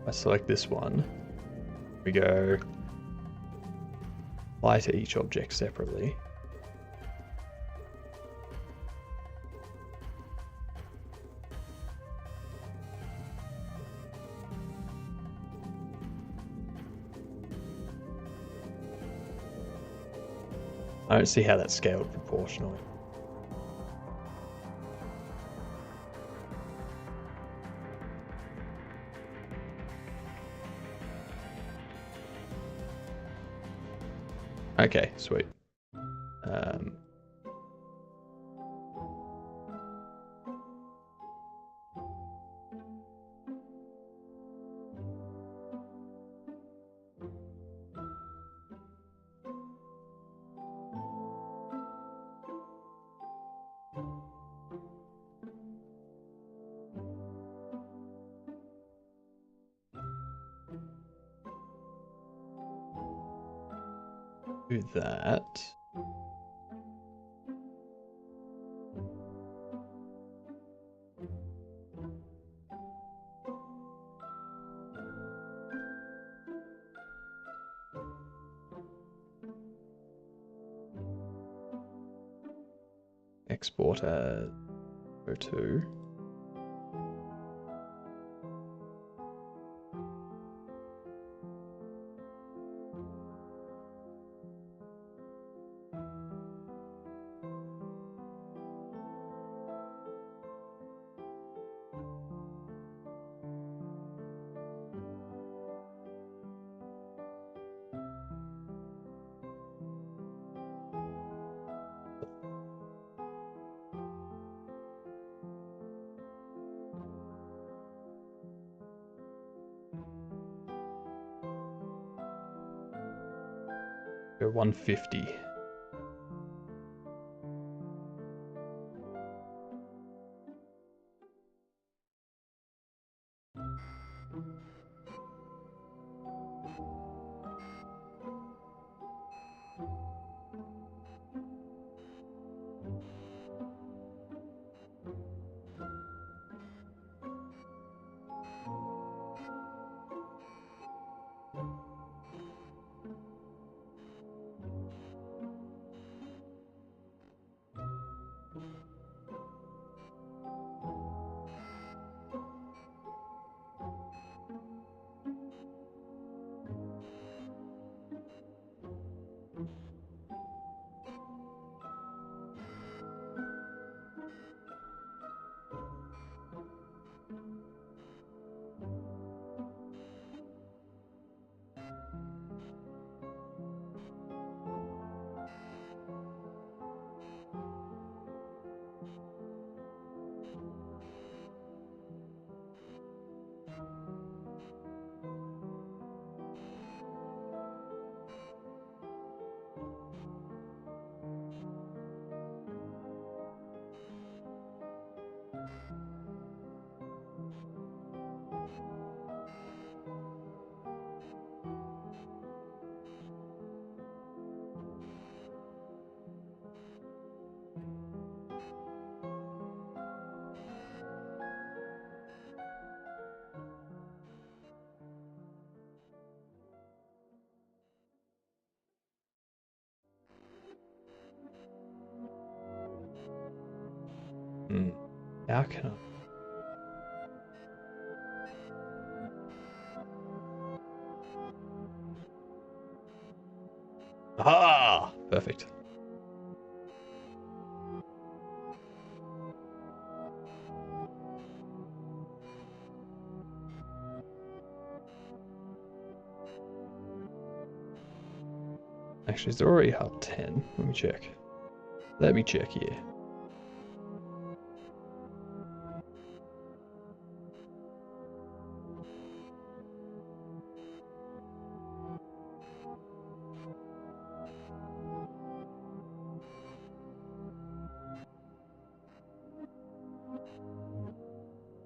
I select this one. We go apply to each object separately. I don't see how that's scaled proportionally. Okay, sweet. Do that. Export as 02. Go 150. How can I? Ah, perfect. Actually, it's already up 10. Let me check. Let me check here.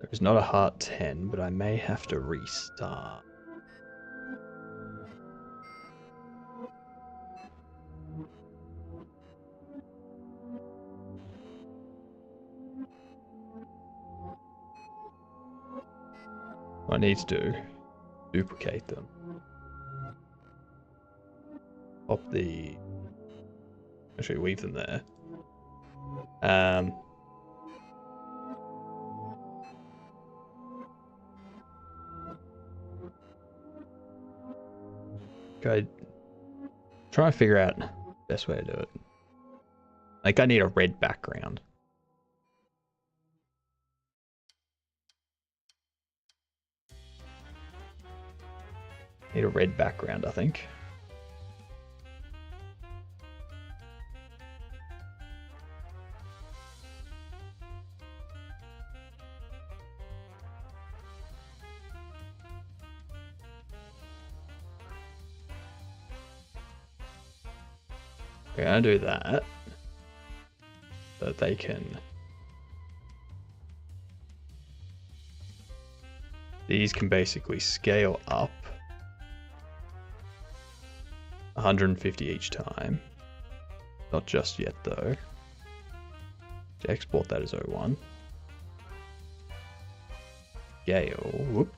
There's not a heart 10, but I may have to restart. What I need to do, duplicate them. Pop the... Actually, leave them there. Go try to figure out the best way to do it. Like, I need a red background. Need a red background, I think. We're gonna do that so that they can. These can basically scale up 150 each time. Not just yet though. To export that as 01. Gale. Whoop.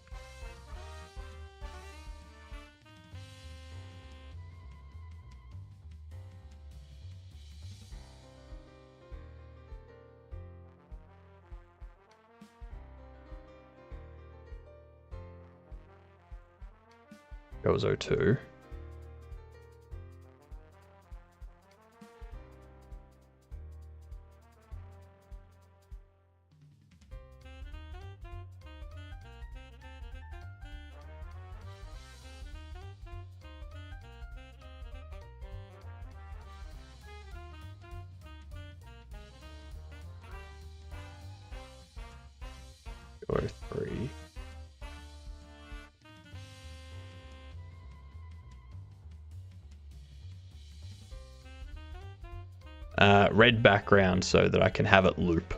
That was 02. Go 03. Red background so that I can have it loop.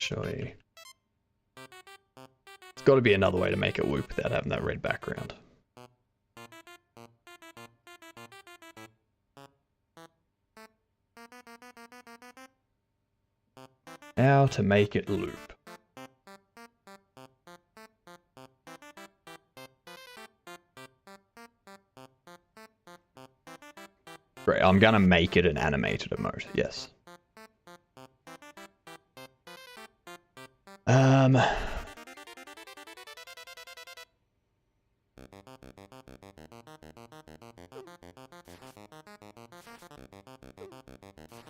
Actually, there's got to be another way to make it loop without having that red background. How to make it loop. Great, I'm gonna make it an animated emote, yes.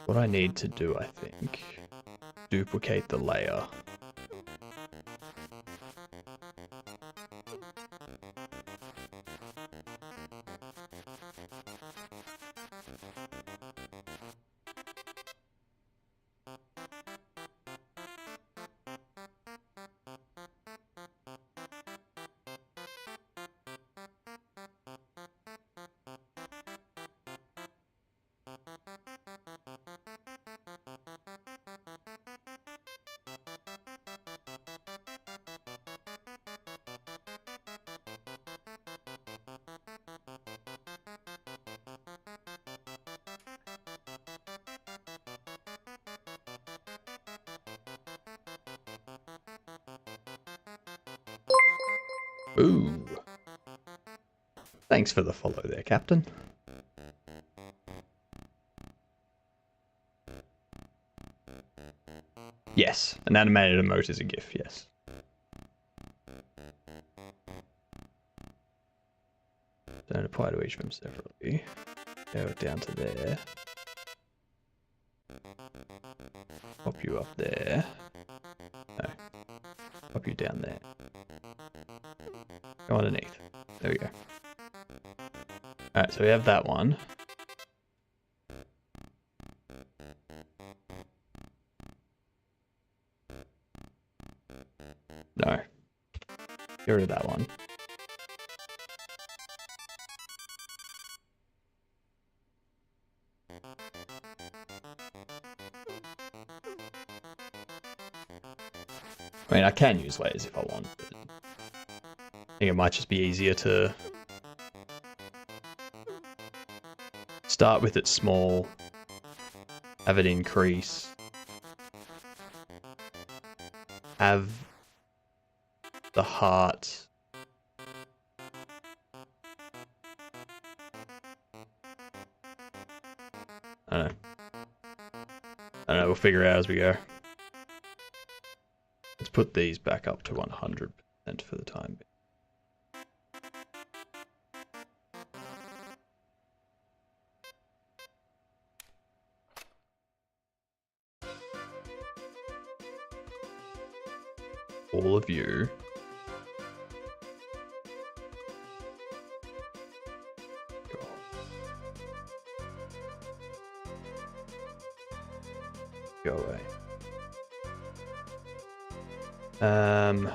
What I need to do, I think, duplicate the layer. Ooh. Thanks for the follow there, Captain. Yes, an animated emote is a GIF, yes. Don't apply to each of them separately. Go down to there. Pop you up there. No. Pop you down there. Go underneath. There we go. Alright, so we have that one. No. Get rid of that one. I mean, I can use layers if I want, but I think it might just be easier to start with it small, have it increase, have the heart I don't know, we'll figure it out as we go. Let's put these back up to 100% for the time being. All of you. Go away. Um.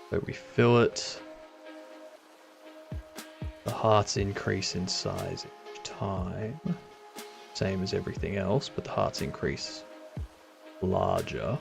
So we fill it. The hearts increase in size each time. Same as everything else, but the hearts increase larger.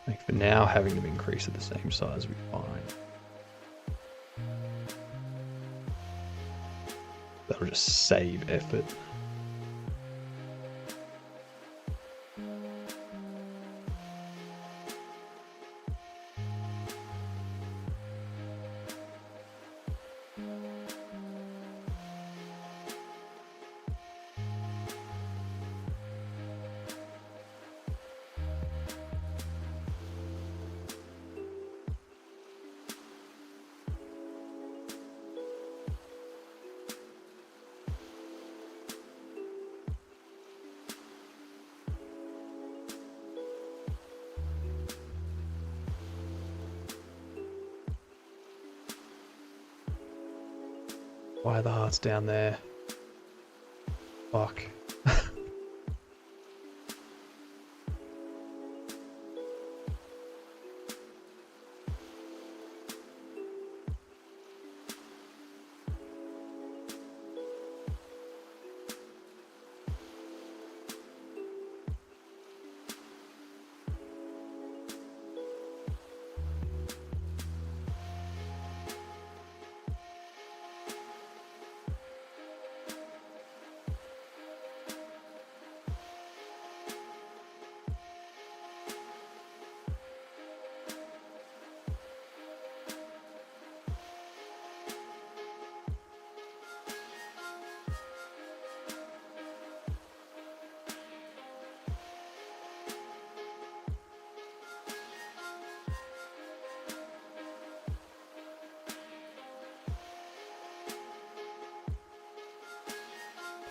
I think for now, having them increase at the same size will be fine. That'll just save effort. Why are the hearts down there? Fuck.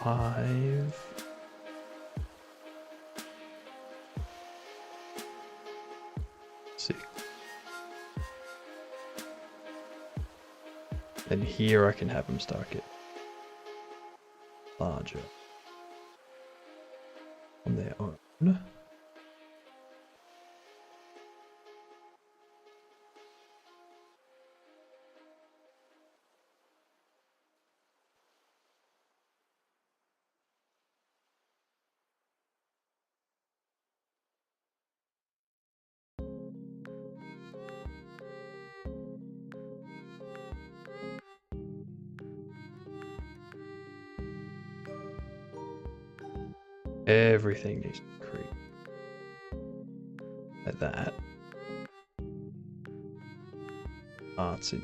5. Six. Then here I can have them start getting larger on their own. 'Everything needs to creep like that. Arts in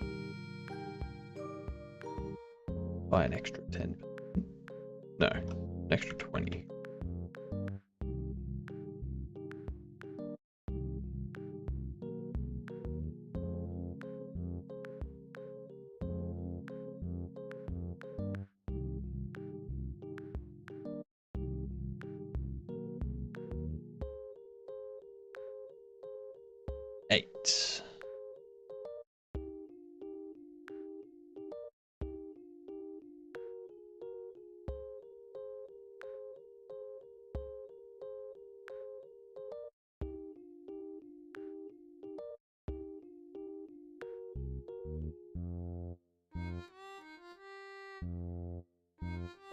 by an extra 10. No, an extra 20. 8.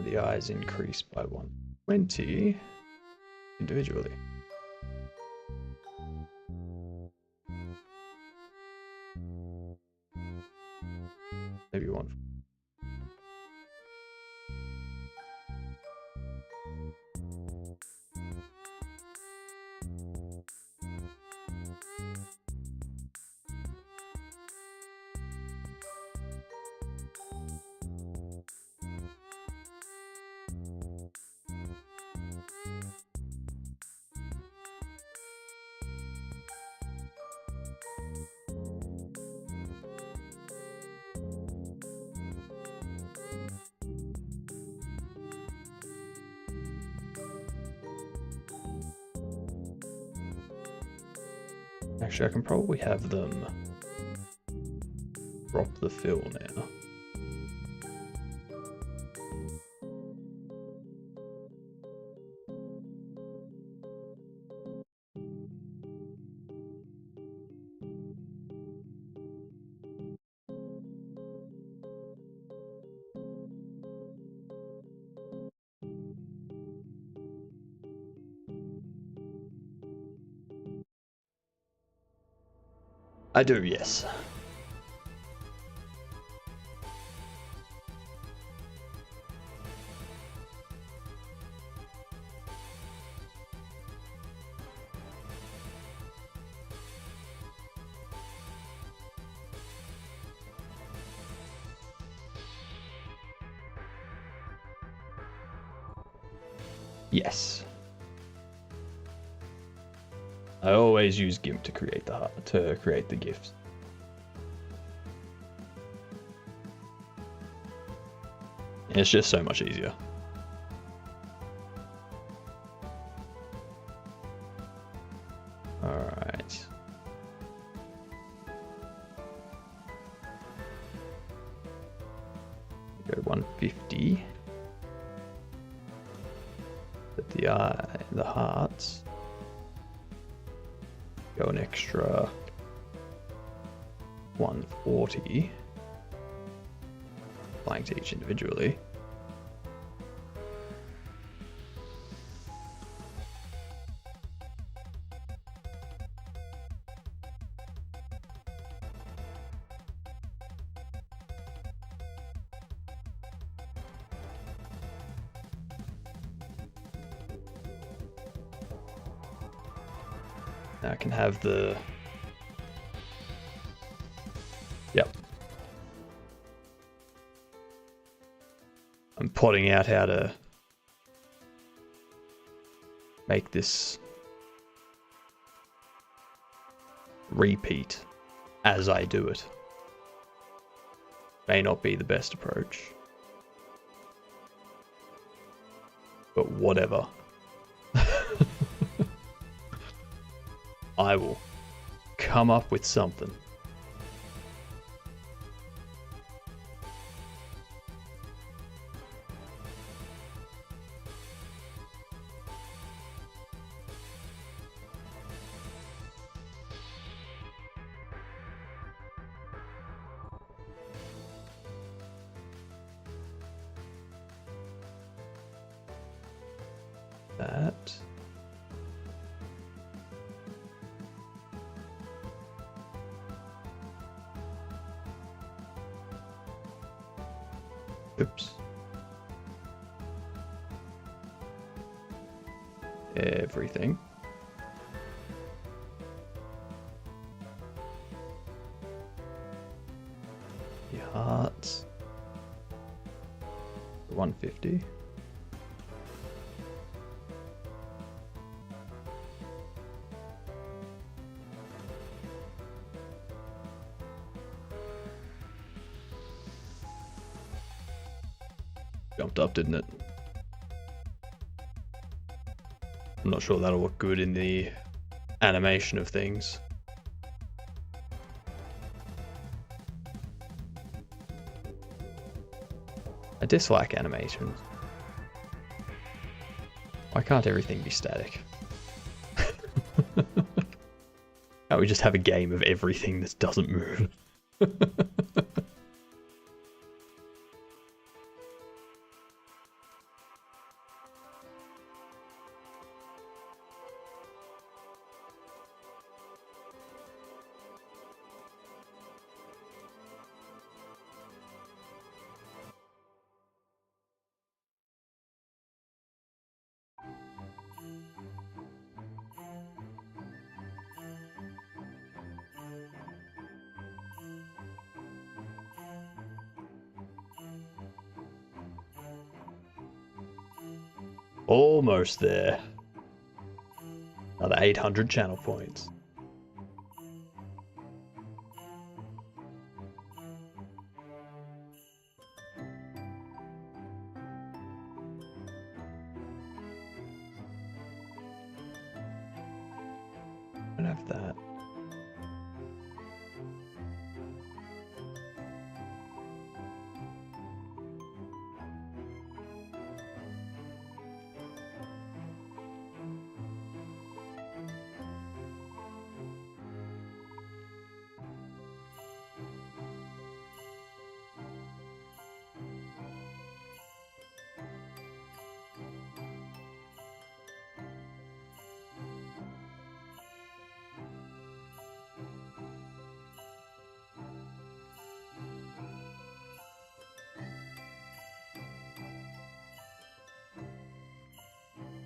The eyes increase by 120 individually. Maybe one. Actually, I can probably have them drop the fill now. I do, yes. Yes. I always use GIMP to create the GIFs. It's just so much easier. All right. Go to 150. Put the eye, the hearts. Go an extra 140. Applying to each individually. Now I can have the... Yep. I'm plotting out how to make this repeat as I do it. May not be the best approach, but whatever. I will come up with something. That. Oops. Everything. The hearts. 150. Jumped up, didn't it? I'm not sure that'll look good in the animation of things. I dislike animations. Why can't everything be static? Can't we just have a game of everything that doesn't move? Almost there. Another 800 channel points. I don't have that.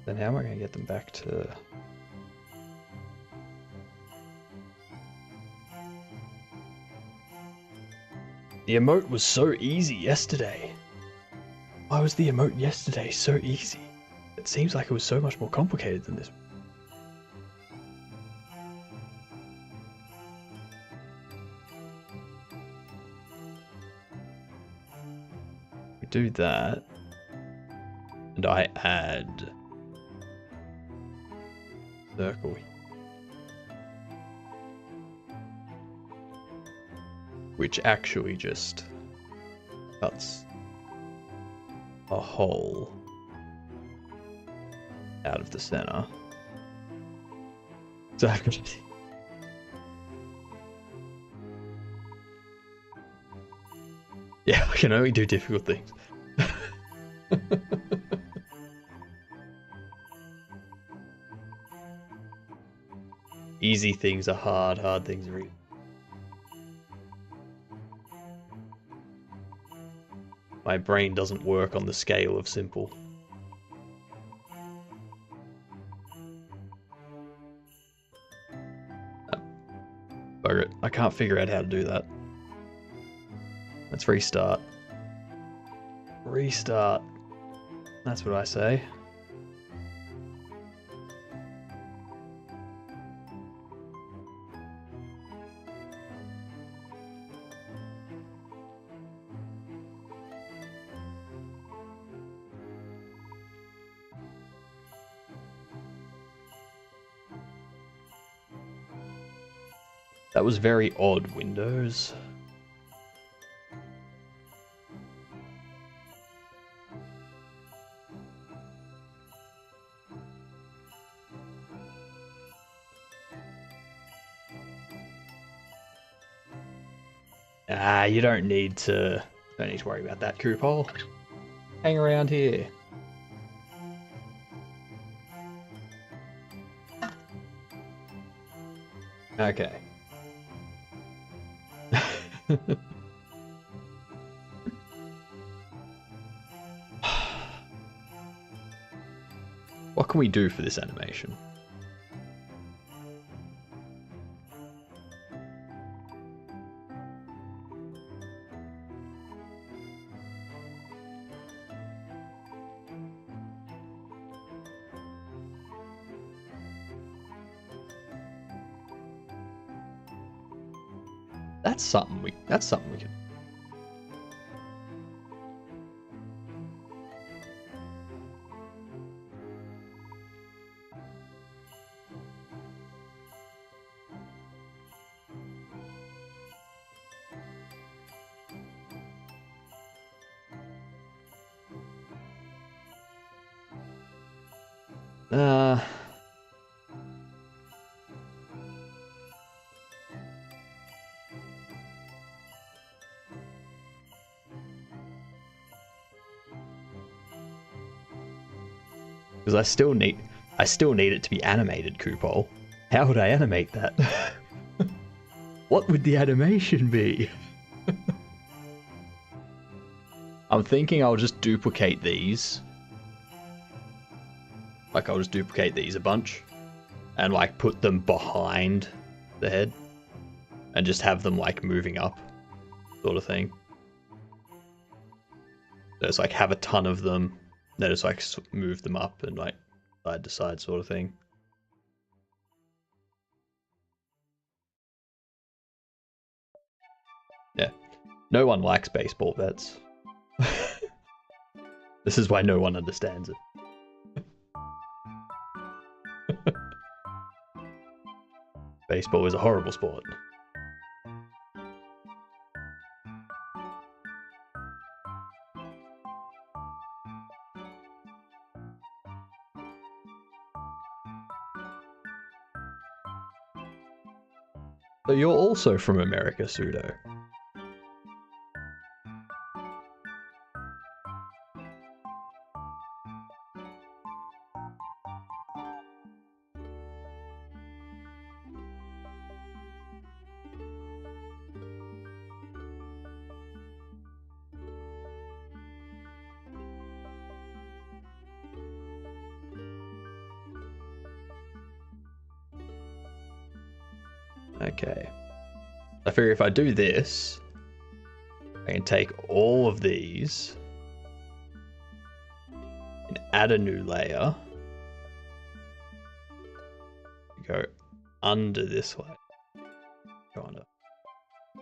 Then how am I going to get them back to... The emote was so easy yesterday. Why was the emote yesterday so easy? It seems like it was so much more complicated than this. We do that. And I add... circle. Which actually just cuts a hole out of the center. So I've got to... Yeah, I can only do difficult things. Easy things are hard, hard things are easy. My brain doesn't work on the scale of simple. Bugger it. I can't figure out how to do that. Let's restart. Restart. That's what I say. That was very odd, Windows. You don't need to worry about that, Coopole. Hang around here. Okay. What can we do for this animation? That's something we can. Uh, because I still need it to be animated, Kupol. How would I animate that? What would the animation be? I'm thinking I'll just duplicate these. Like, I'll just duplicate these a bunch. And, like, put them behind the head. And just have them, like, moving up. Sort of thing. So it's like, have a ton of them. Then just, like, move them up and, like, side to side sort of thing. Yeah. No one likes baseball bets. This is why no one understands it. Baseball is a horrible sport. So you're also from America, Pseudo. Okay. I figure if I do this, I can take all of these and add a new layer. Go under this way. Go under.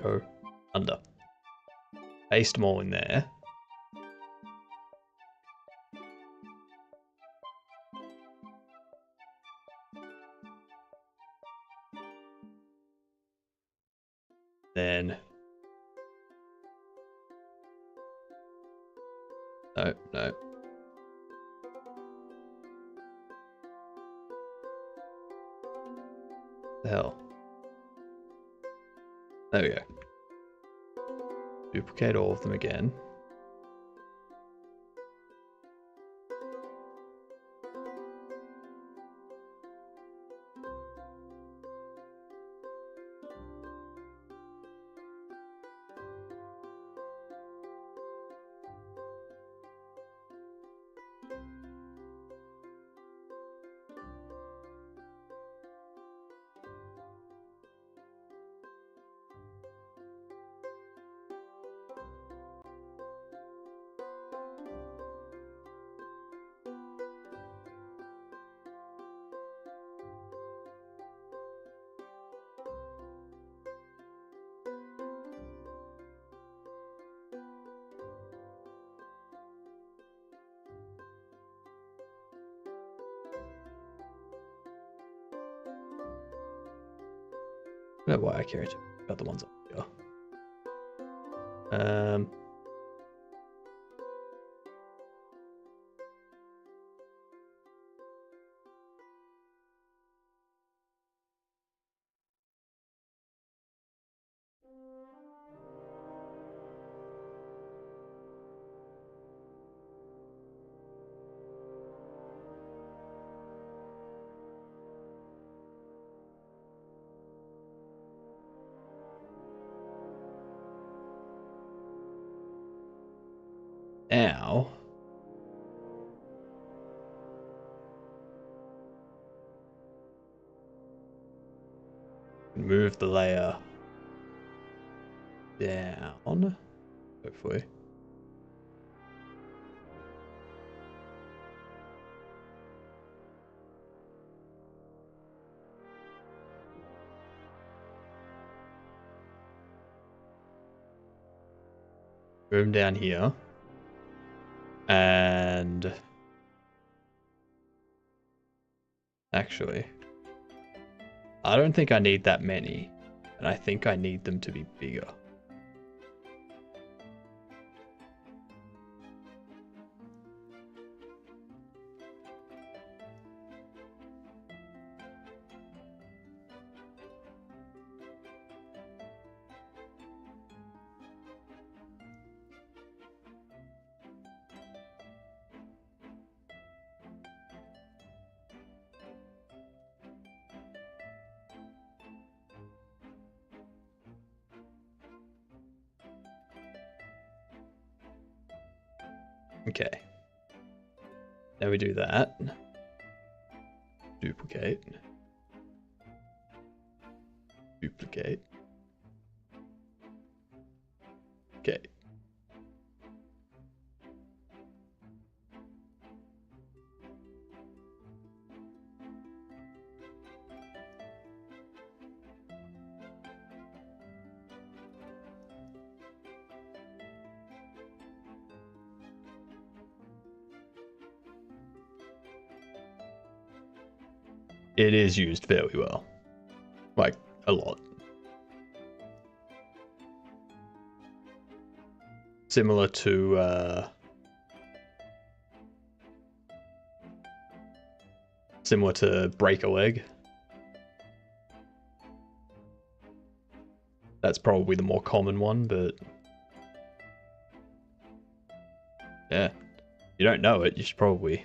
Go under. Paste them all in there. Then... No, no. The hell? There we go. Duplicate all of them again. I don't know why I care about the ones up here. Now, move the layer down, hopefully. Move them down here. And actually, I don't think I need that many, and I think I need them to be bigger. Okay. Now we do that. Duplicate. Duplicate. Okay. It is used fairly well. Like, a lot. Similar to break a leg. That's probably the more common one, but yeah, you don't know it, you should probably.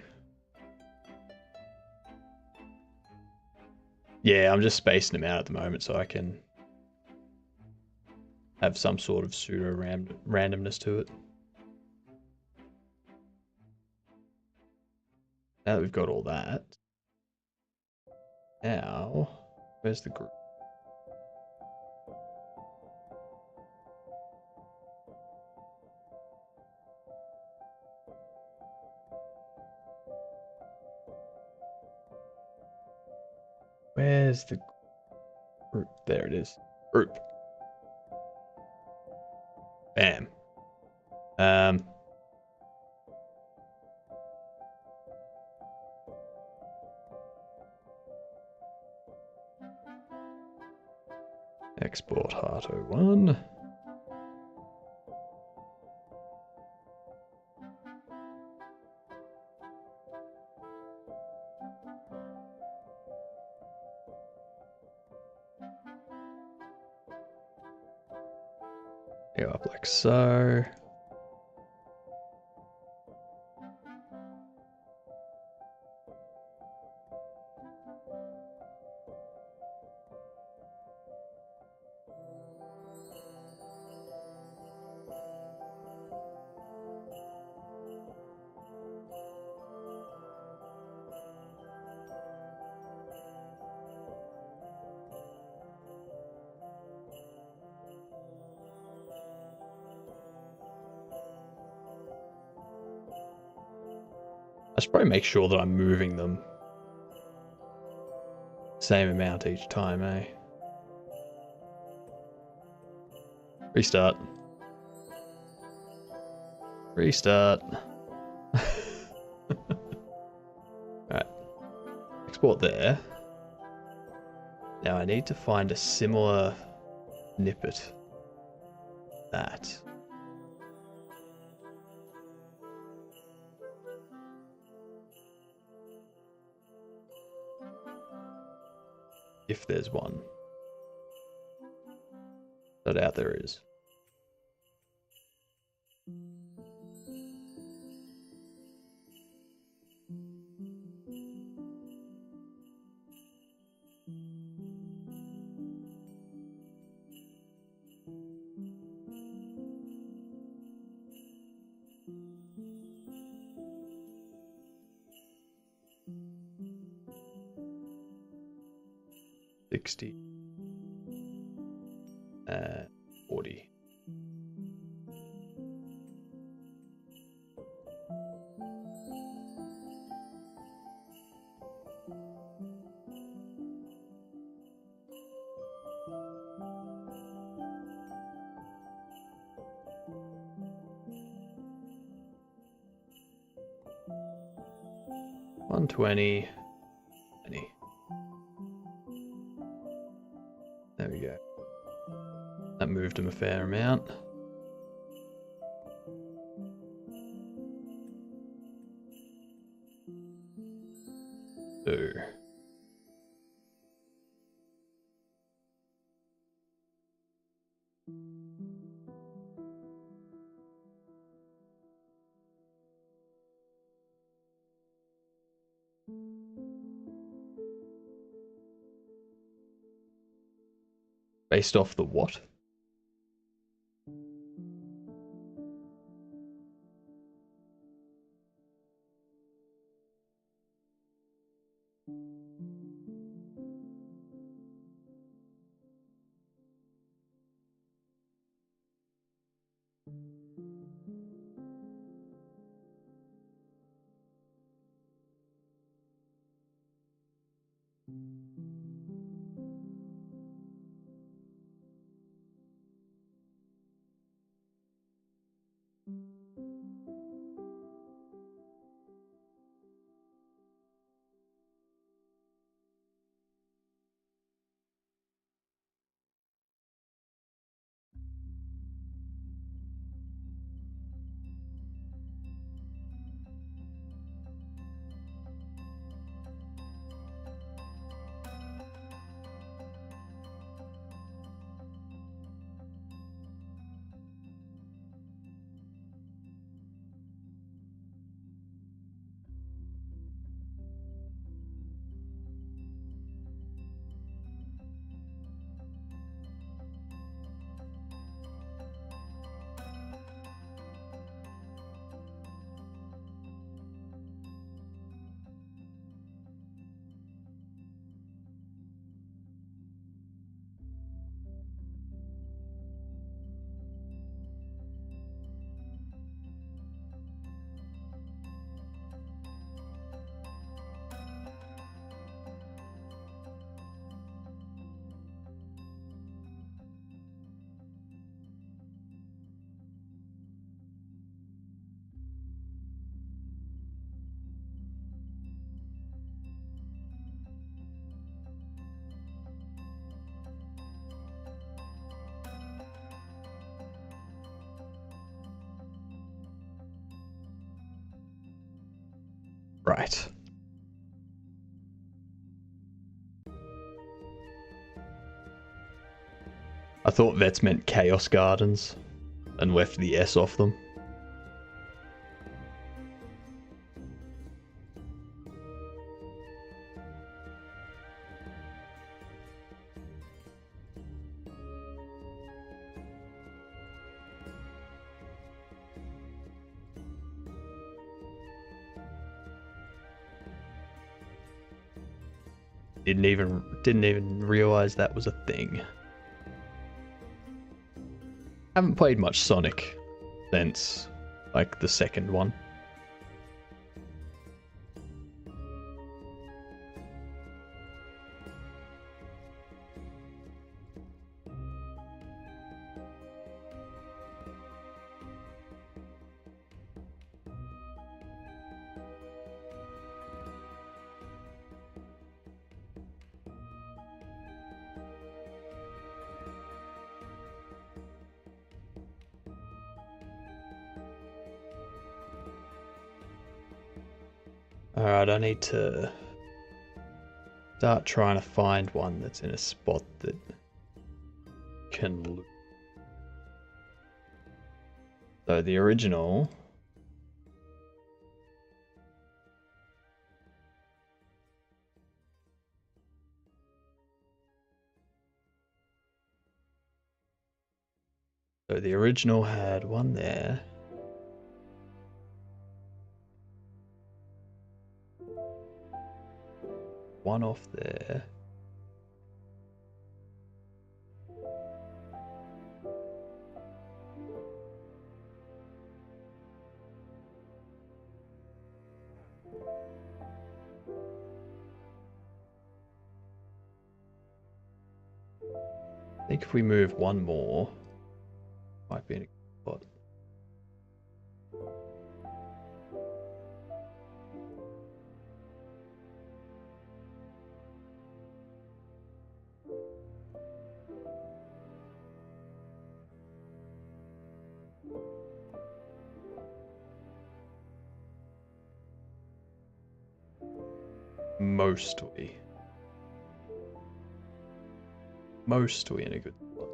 Yeah, I'm just spacing them out at the moment so I can have some sort of pseudo randomness to it. Now that we've got all that, now where's the group? Where's the group? There it is. Group. Bam. Export Heart01. Go up like so. I should probably make sure that I'm moving them same amount each time, eh? Restart. Restart. Alright. Export there. Now I need to find a similar snippet. That. If there's one. No doubt there is. $60. 40. $120. There we go. That moved him a fair amount. Ooh. Based off the what? Right. I thought vets meant Chaos Gardens and left the S off them. Didn't even realize that was a thing. Haven't played much Sonic since like the second one. Alright, I need to start trying to find one that's in a spot that can loot. So the original had one there. One off there. I think if we move one more, might be in a good spot. Mostly in a good spot.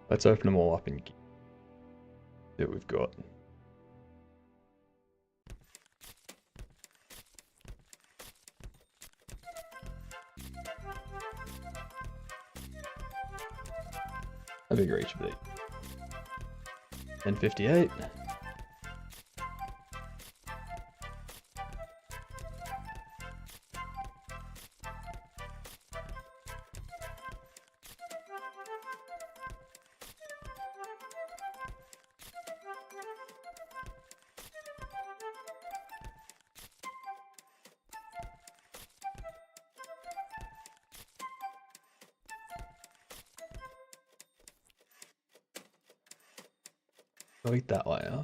Let's open them all up and see what we've got. How big are each of these? 1058. I'll eat that way, huh?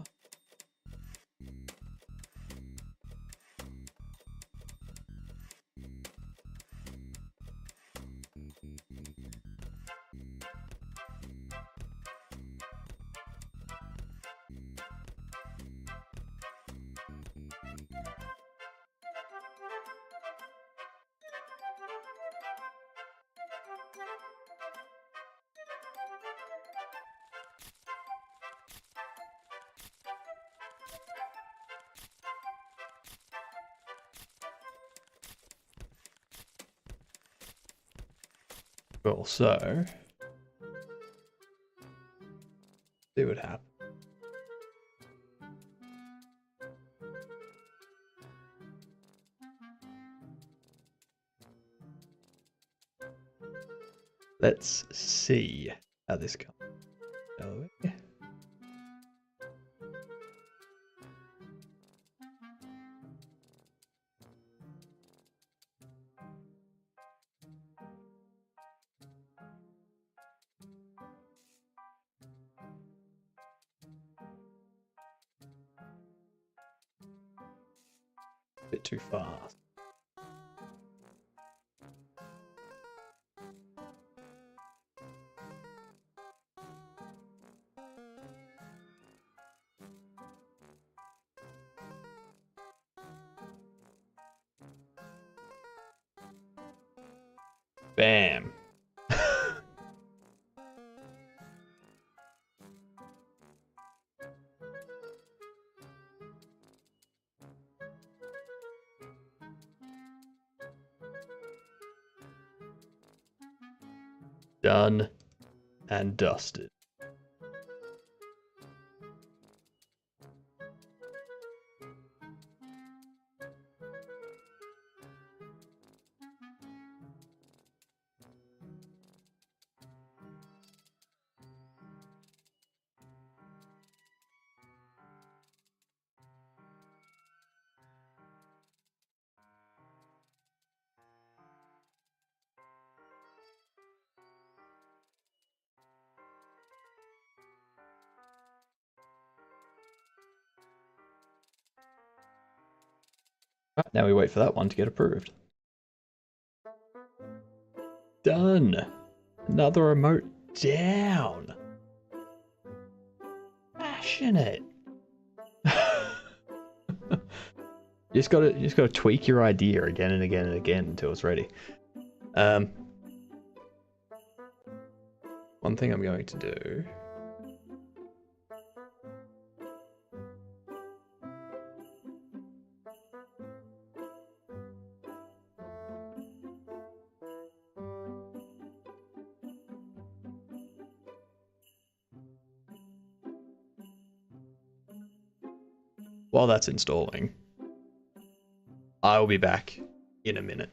Cool, so see what happens. Let's see how this comes. Oh, yeah. Bit too fast. Bam. Done and dusted. Right, now we wait for that one to get approved. Done. Another remote down. Passionate. You just gotta tweak your idea again and again and again until it's ready. One thing I'm going to do. While that's installing, I'll be back in a minute.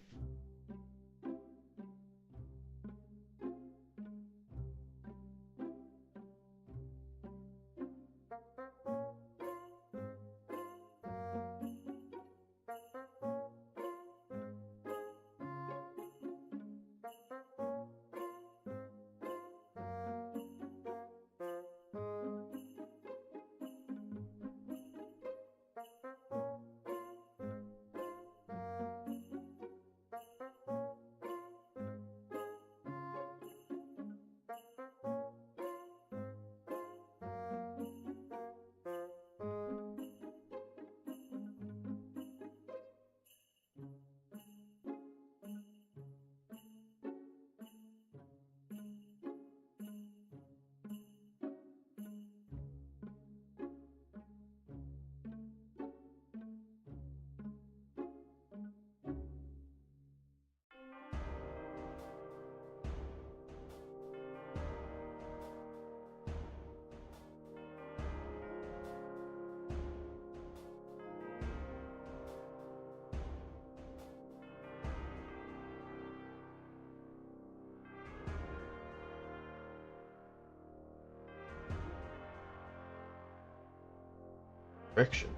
Direction.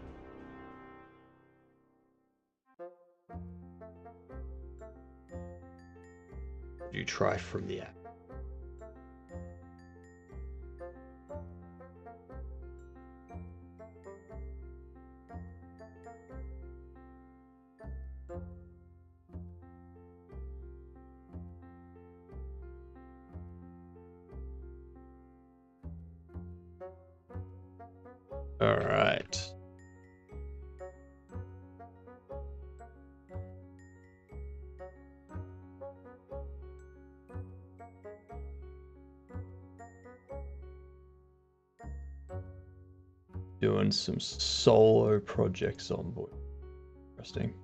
You try from the app. All right. Doing some solo projects on board. Interesting.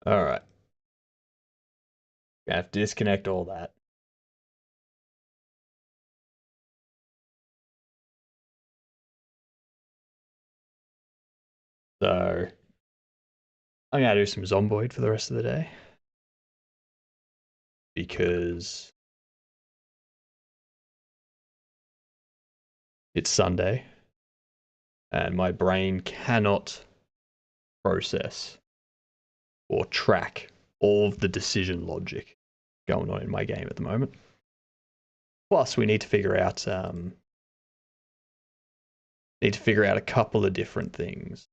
All right. I have to disconnect all that. So I'm gonna do some Zomboid for the rest of the day because it's Sunday and my brain cannot process or track all of the decision logic going on in my game at the moment. Plus, we need to figure out a couple of different things.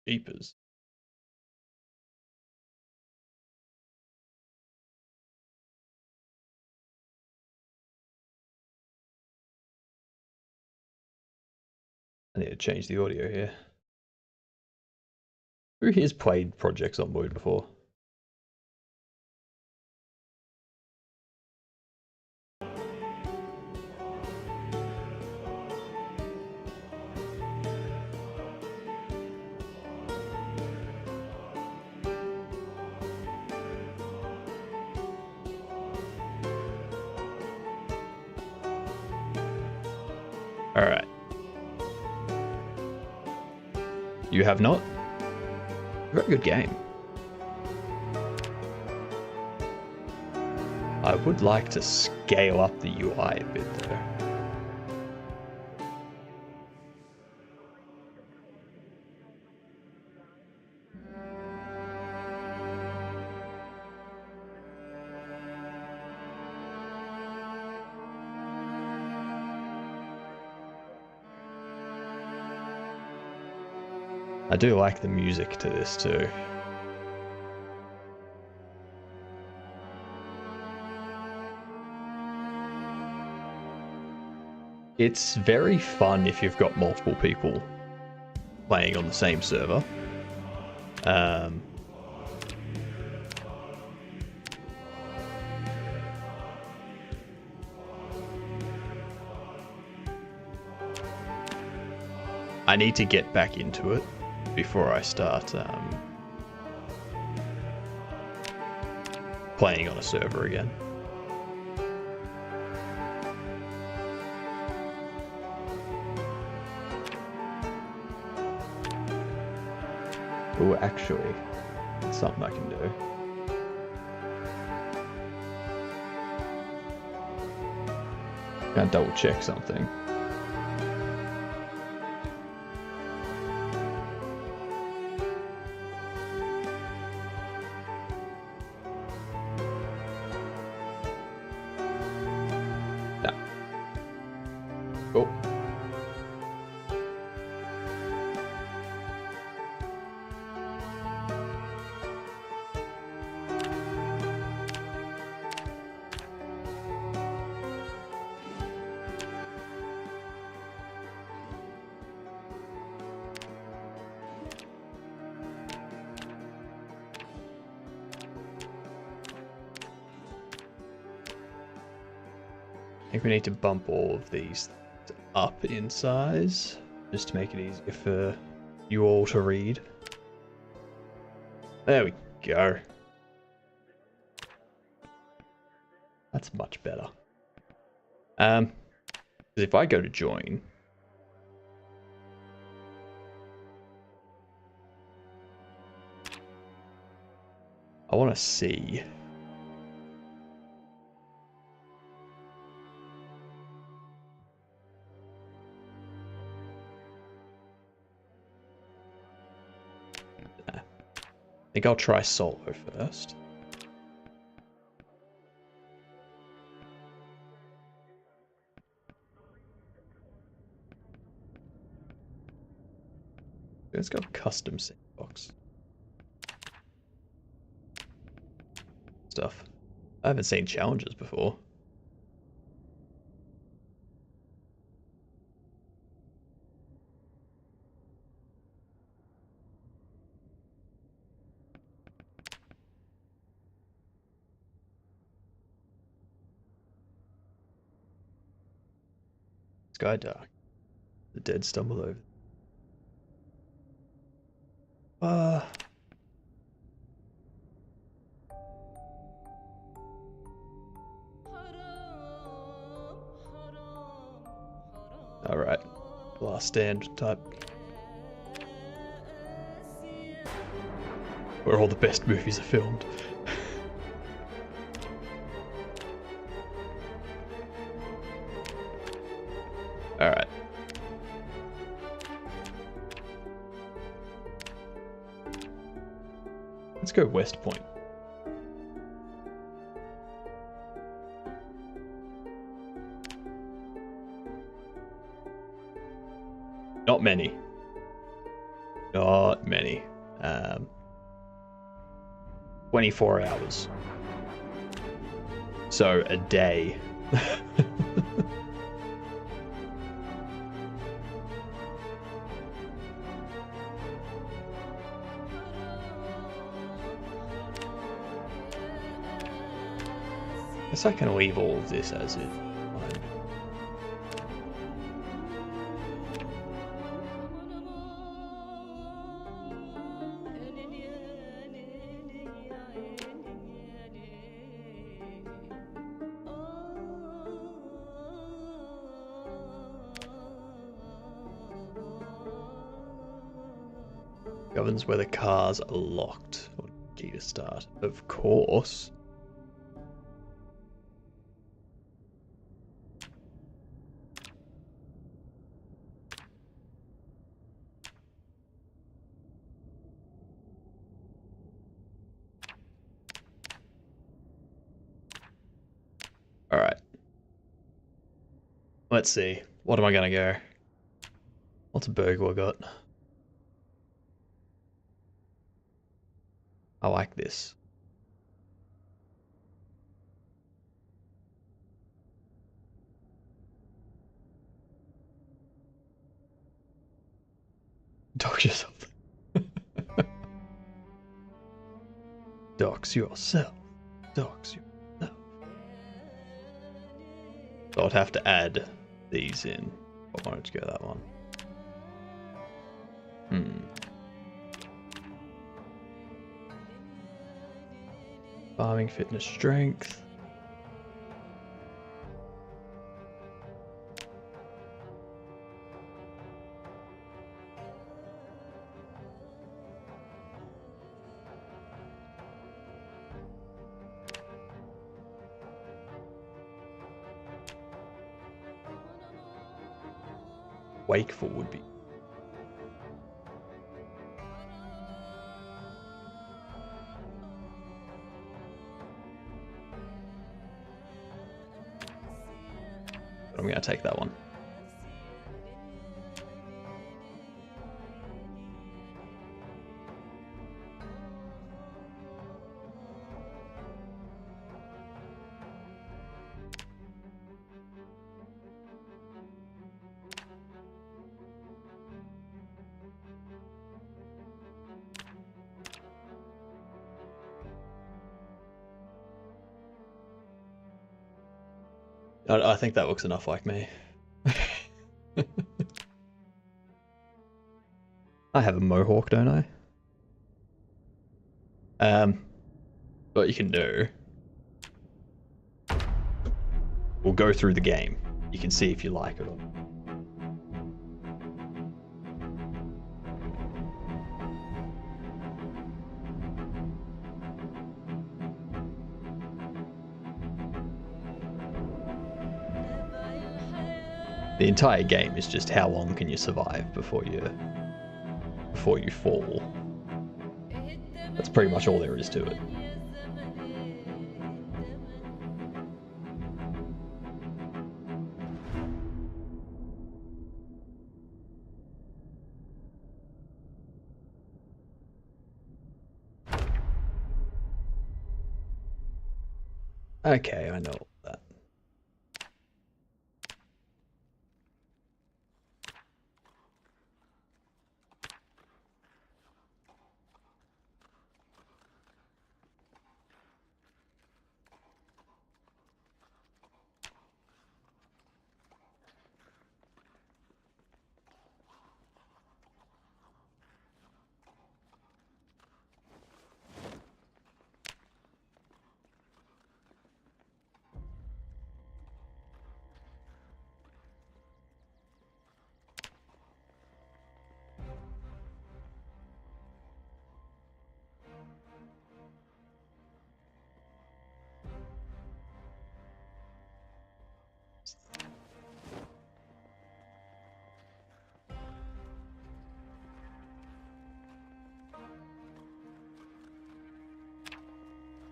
Jeepers. I need to change the audio here. Who here's played projects on Boyd before? All right. You have not? Very good game. I would like to scale up the UI a bit though. I do like the music to this too. It's very fun if you've got multiple people playing on the same server. I need to get back into it before I start playing on a server again. Oh, actually, it's something I can do. Gonna double check something. Yeah. Oh. I think we need to bump all of these up in size just to make it easier for you all to read. There we go. That's much better. Because if I go to join, I want to see think I'll try solo first. Let's go custom sandbox. Stuff. I haven't seen challenges before. Sky dark. The dead stumble over. Alright. Last stand type. Where all the best movies are filmed. Alright. Let's go West Point. Not many. Not many. 24 hours. So a day. Guess I can leave all of this as it. Governs whether cars are locked or key to start. Of course. Alright. Let's see. What am I gonna go? What's a burglar got? I like this. Dox yourself. Dox yourself. Dox yourself. So I'd have to add these in. I wanted to go that one. Farming, fitness, strength. Wakeful would be. I'm going to take that one. I think that looks enough like me. I have a mohawk, don't I? What you can do, we'll go through the game. You can see if you like it or not. The entire game is just how long can you survive before you fall. That's pretty much all there is to it. Okay, I know all that.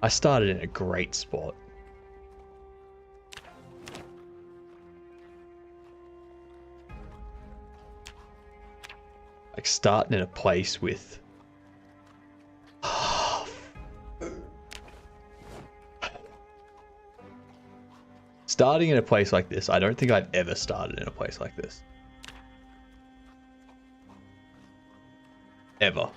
I started in a great spot. Like starting in a place with starting in a place like this, I don't think I've ever started in a place like this. Ever.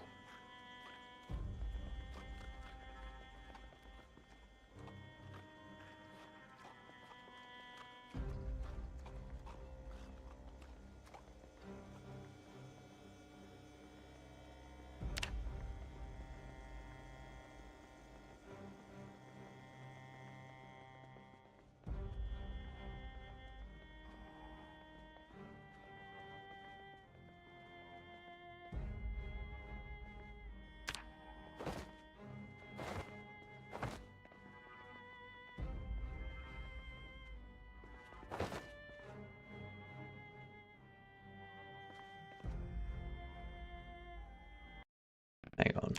Hang on.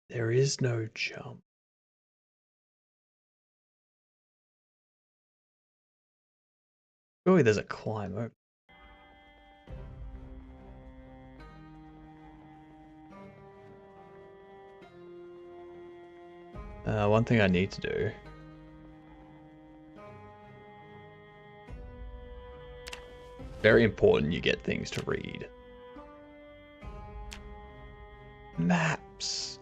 There is no jump. Surely there's a climb over. One thing I need to do. Very important you get things to read. Maps.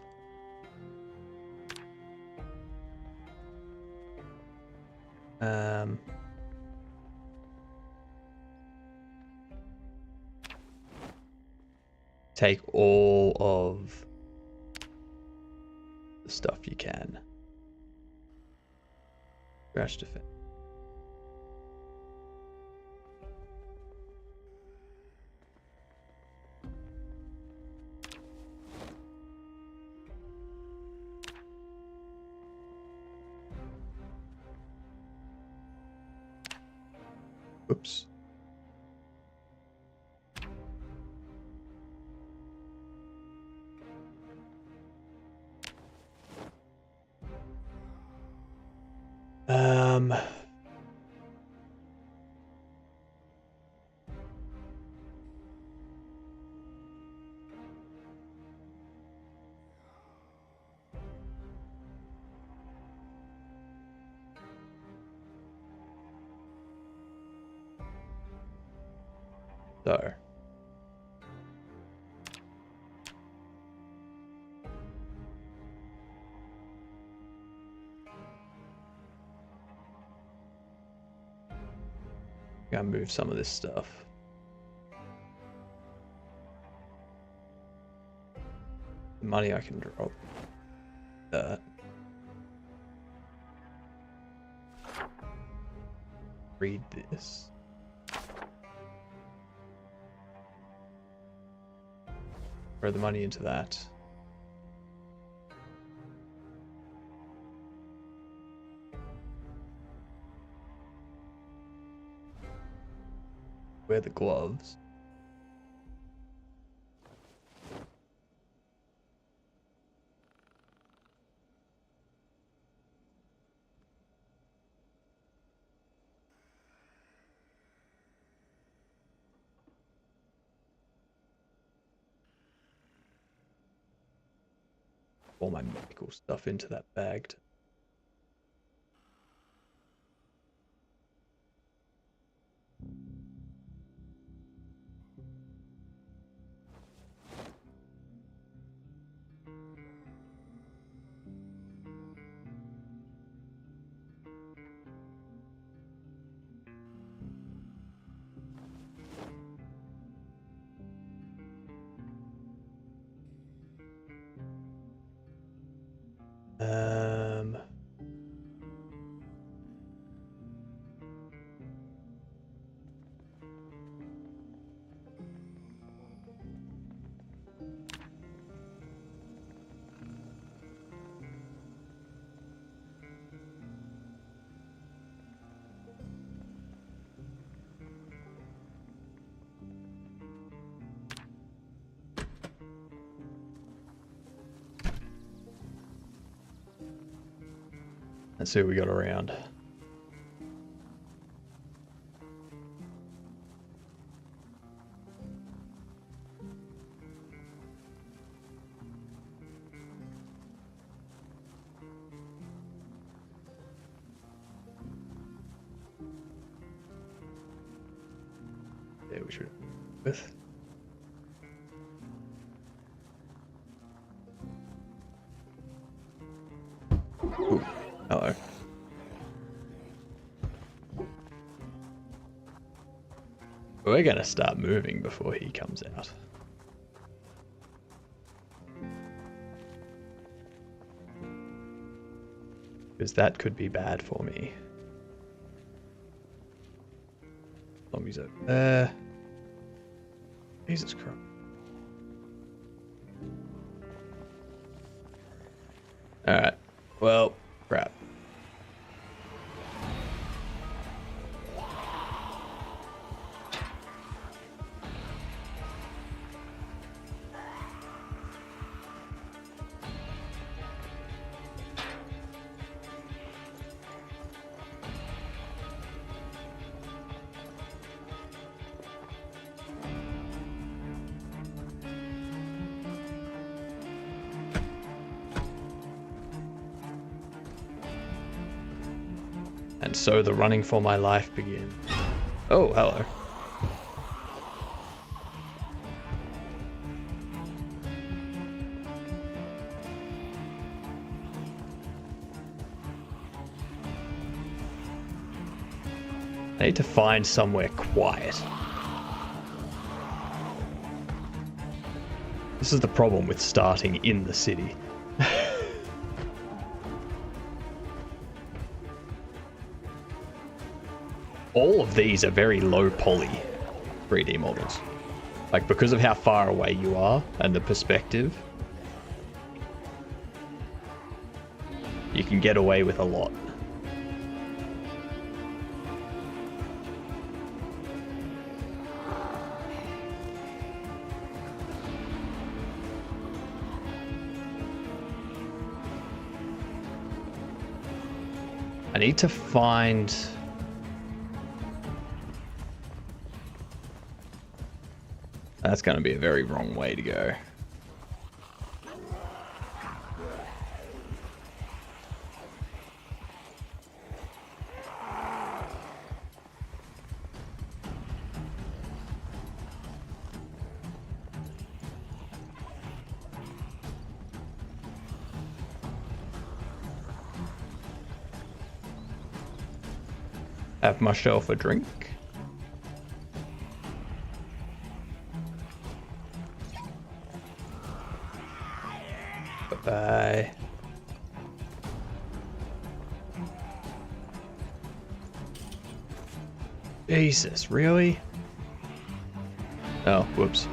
Take all of the stuff you can. Crash defense. Oops. So. Gotta move some of this stuff. The money I can drop. That. Read this. Throw the money into that. wear the gloves. All my medical stuff into that bag. Let's see what we got around. There we should with. Ooh, hello. We're gonna start moving before he comes out. Because that could be bad for me. Zombies over there. Jesus Christ. Alright. Well, crap. And so the running for my life begins. Oh, hello. I need to find somewhere quiet. This is the problem with starting in the city. All of these are very low poly 3D models. Like, because of how far away you are and the perspective, you can get away with a lot. I need to find... That's going to be a very wrong way to go. Have myself a drink. Bye. Jesus, really? Oh, whoops.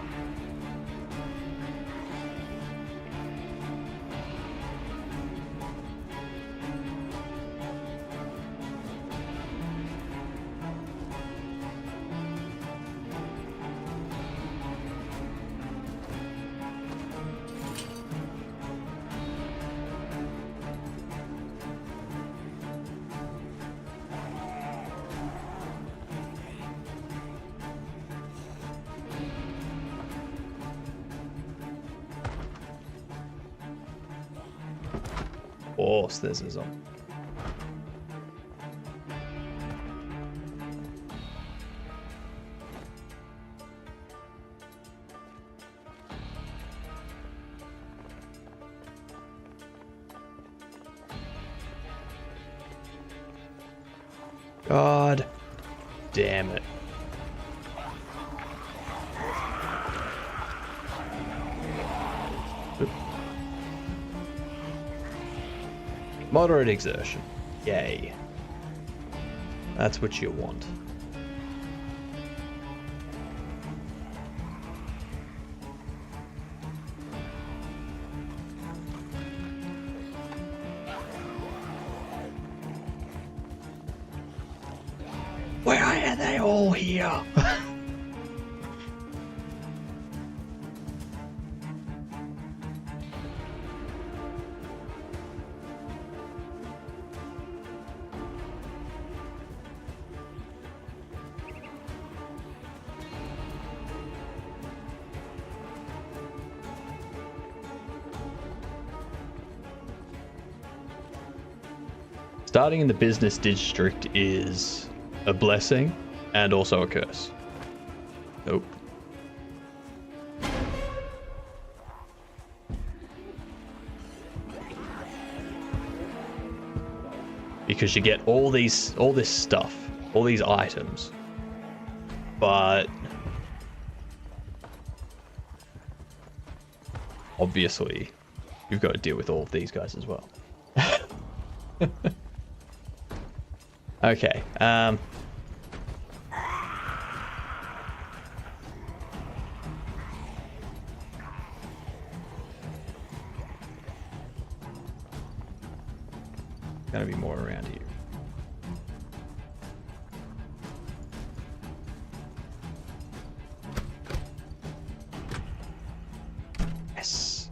course there's a zombie. God damn it. Oop. Moderate exertion. Yay. That's what you want. Why are they all here? Starting in the business district is a blessing and also a curse. Nope. Because you get all this stuff, all these items, but obviously you've got to deal with all of these guys as well. Okay, gonna be more around here. Yes.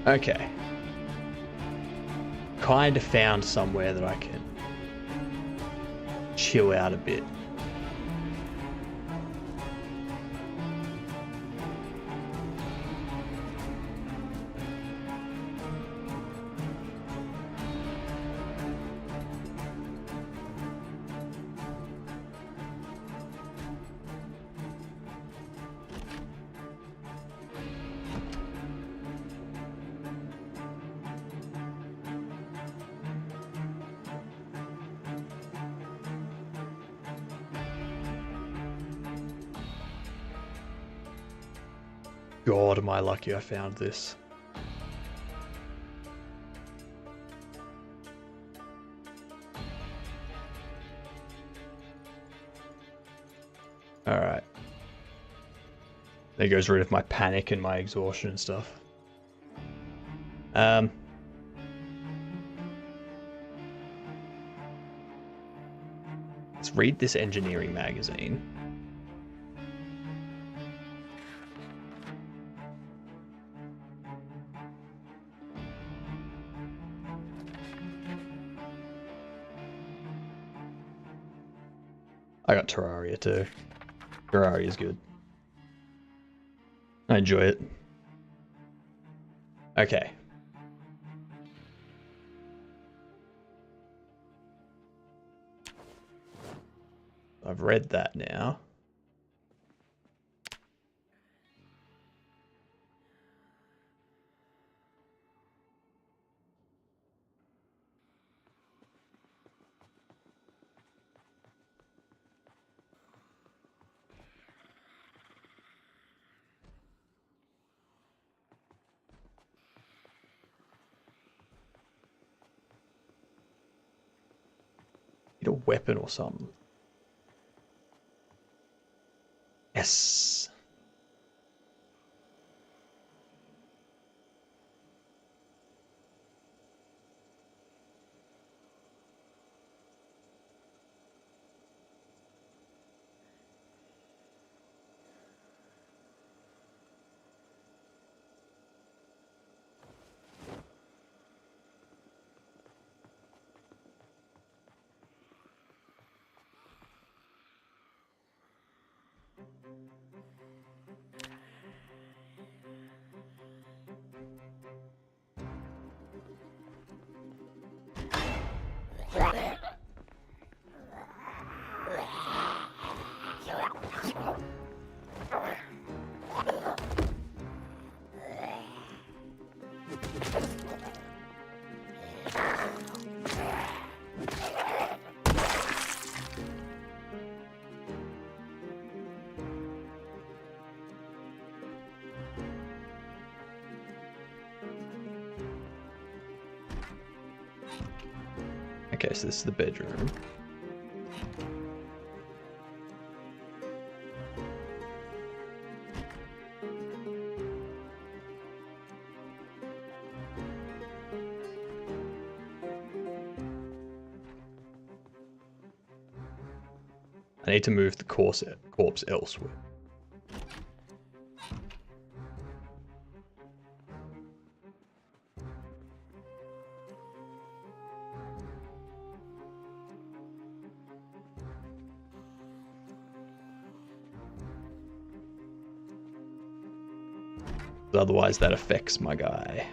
Okay. Kind of found somewhere that I can chill out a bit. God, am I lucky I found this. Alright. There goes rid of my panic and my exhaustion and stuff. Let's read this engineering magazine. I got Terraria too. Terraria is good. I enjoy it. Okay. I've read that now. Need a weapon or something. Yes. Okay, so this is the bedroom. I need to move the corpse elsewhere. Otherwise that affects my guy.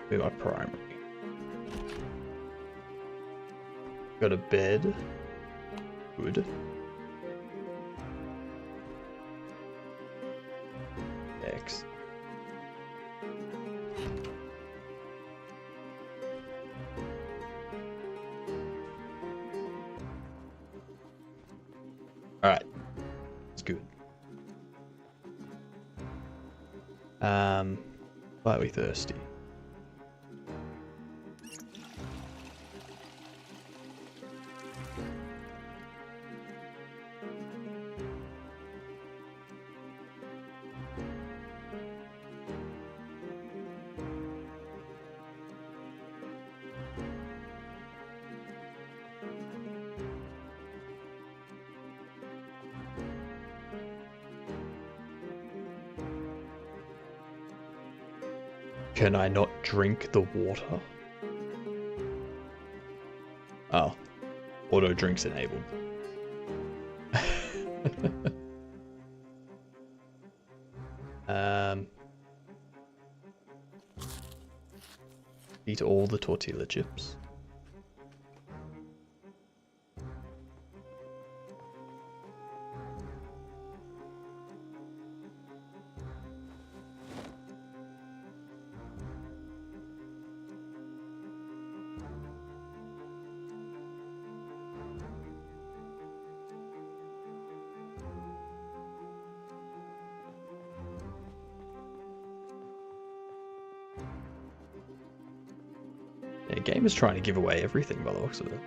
Be my primary. Got a bed. Good. X. Alright. It's good. Slightly thirsty. Can I not drink the water? Oh. Auto drinks enabled. Eat all the tortilla chips. Yeah, game is trying to give away everything by the looks of it.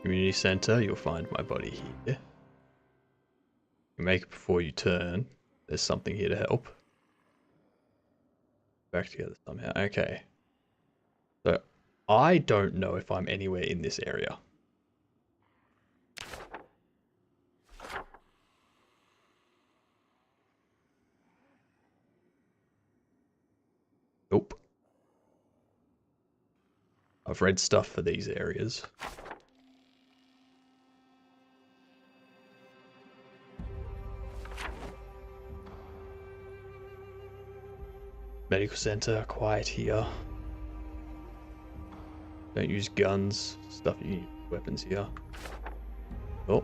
Community center, you'll find my body here. You make it before you turn. There's something here to help. Back together somehow. Okay. So, I don't know if I'm anywhere in this area. Nope. I've read stuff for these areas. Medical center, quiet here. Don't use guns, stuff you need weapons here. Oh.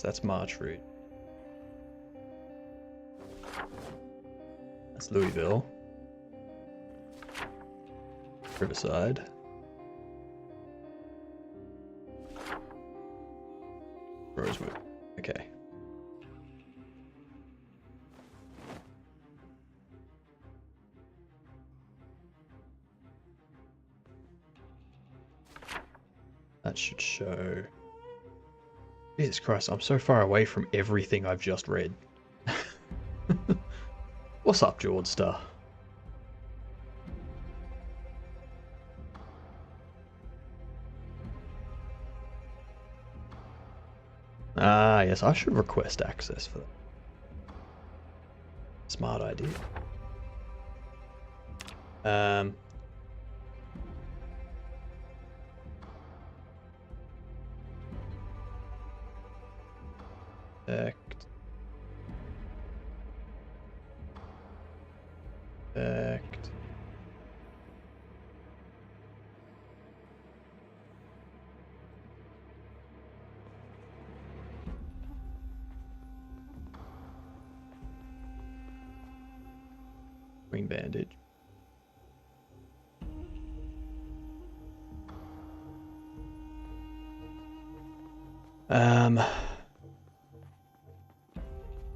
So that's Marchwood. That's Louisville. Riverside. Rosewood. Okay. That should show. Jesus Christ, I'm so far away from everything I've just read. What's up, George Star? Ah, yes, I should request access for that. Smart idea. Effect. Effect. Green bandage.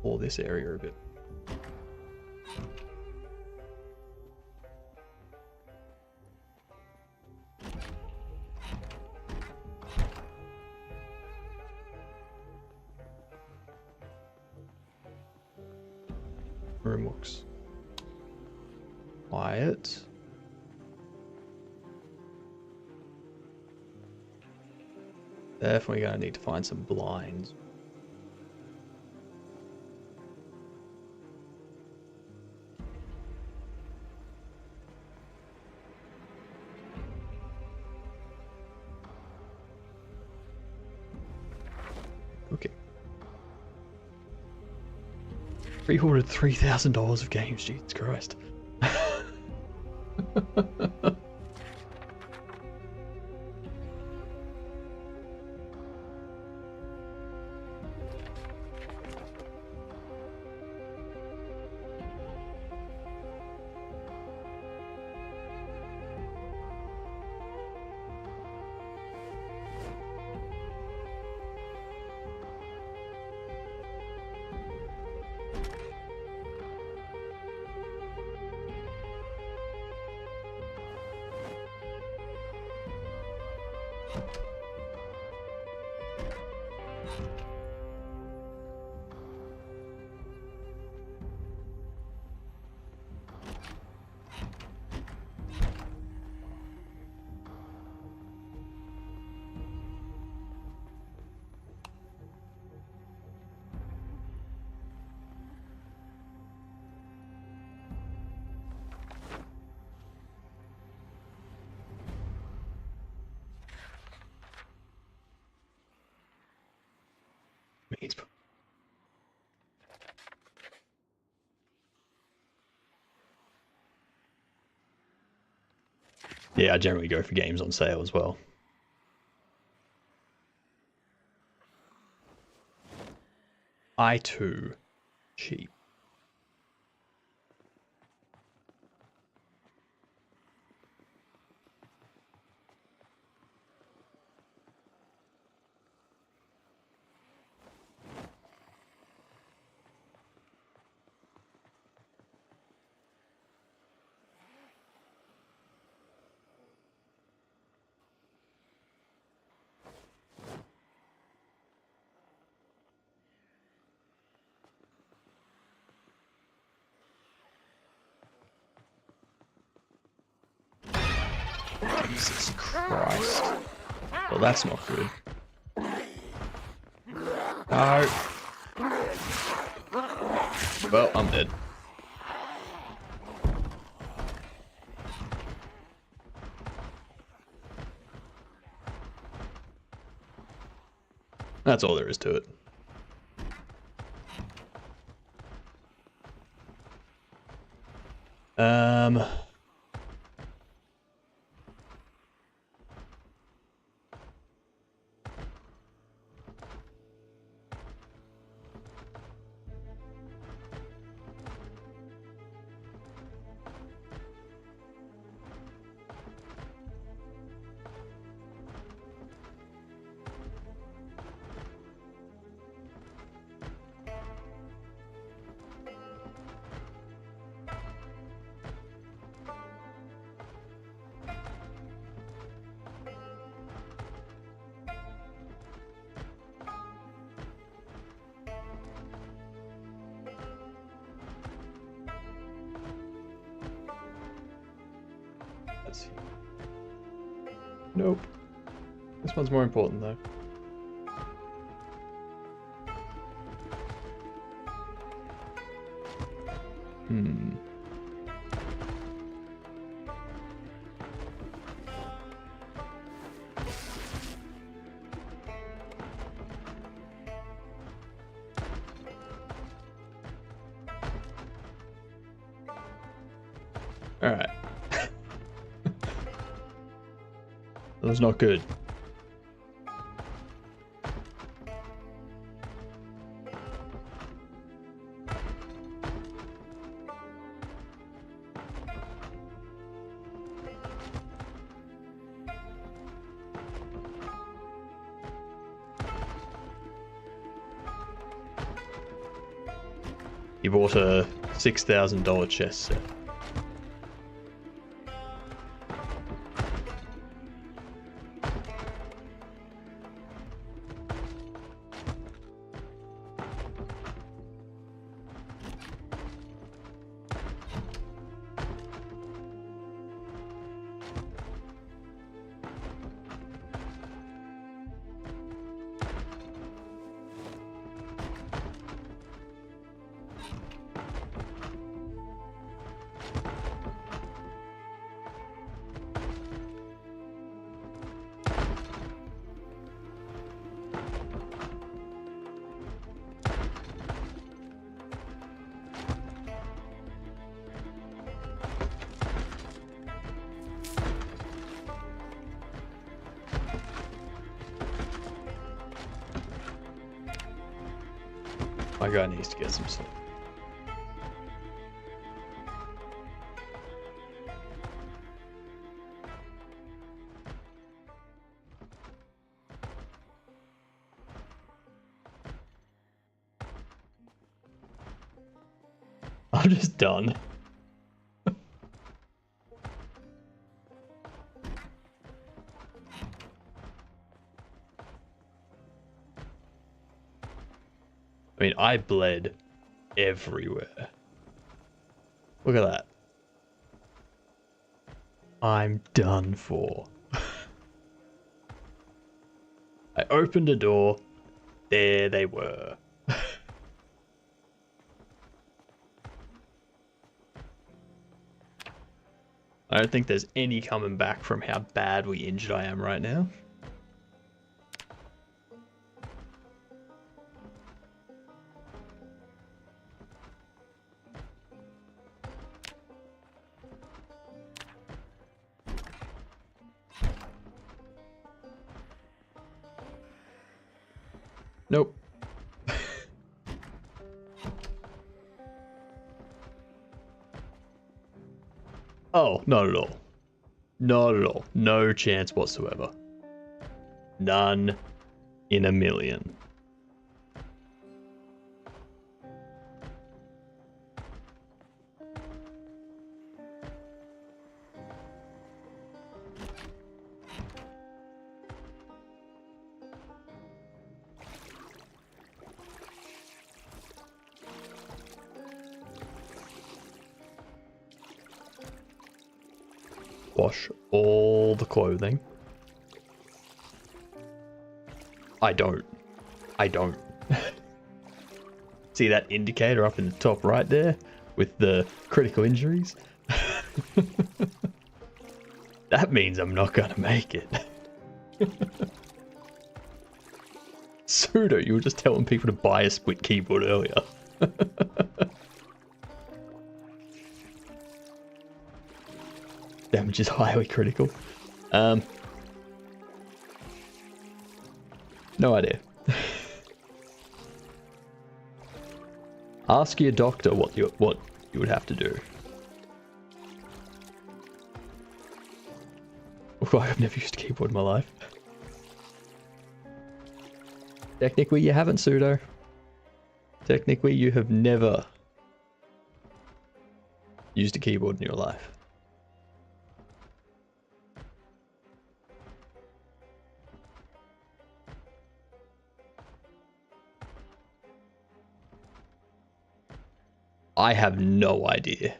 Pull this area a bit. Room looks quiet. Definitely gonna need to find some blinds. Okay. Pre-ordered $3,000 of games, Jesus Christ. Yeah, I generally go for games on sale as well. I2. Cheap. Jesus Christ. Well, that's not good. No. Well, I'm dead. That's all there is to it. cards. Nope. This one's more important though. Alright. That was not good. You bought a $6,000 chess set. My guy needs to get some sleep. I'm just done. I mean, I bled everywhere. Look at that. I'm done for. I opened a door. There they were. I don't think there's any coming back from how badly injured I am right now. Nope. Oh, not at all. Not at all. No chance whatsoever. None in a million. Wash all the clothing. I don't. See that indicator up in the top right there with the critical injuries? That means I'm not gonna make it. Pseudo, you were just telling people to buy a split keyboard earlier. Damage is highly critical. No idea. Ask your doctor what you would have to do. Well, I've never used a keyboard in my life. Technically, you haven't, Pseudo. Technically, you have never used a keyboard in your life. I have no idea.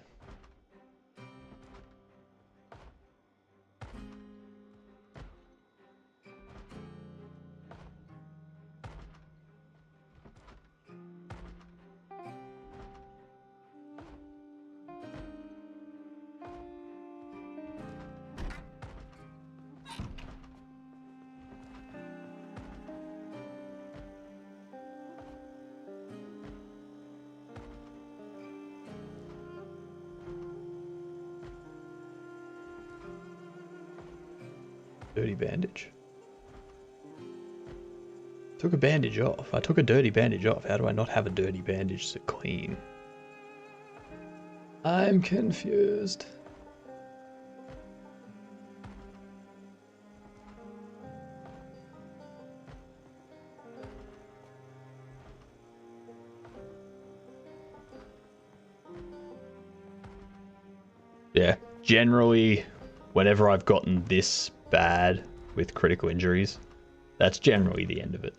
Dirty bandage. Took a bandage off. I took a dirty bandage off. How do I not have a dirty bandage to clean? I'm confused. Yeah, generally, whenever I've gotten this bad with critical injuries, that's generally the end of it.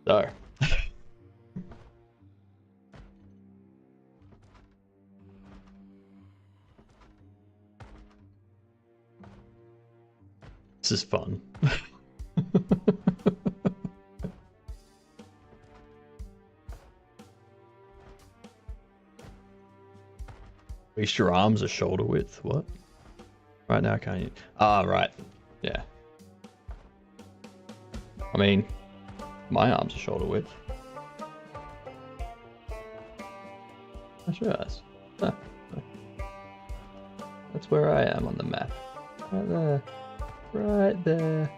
So, this is fun. At least your arms are shoulder width. What? Right now, can't you? Ah, right. Yeah. I mean, my arms are shoulder width. I sure is. Ah, that's where I am on the map. Right there. Right there.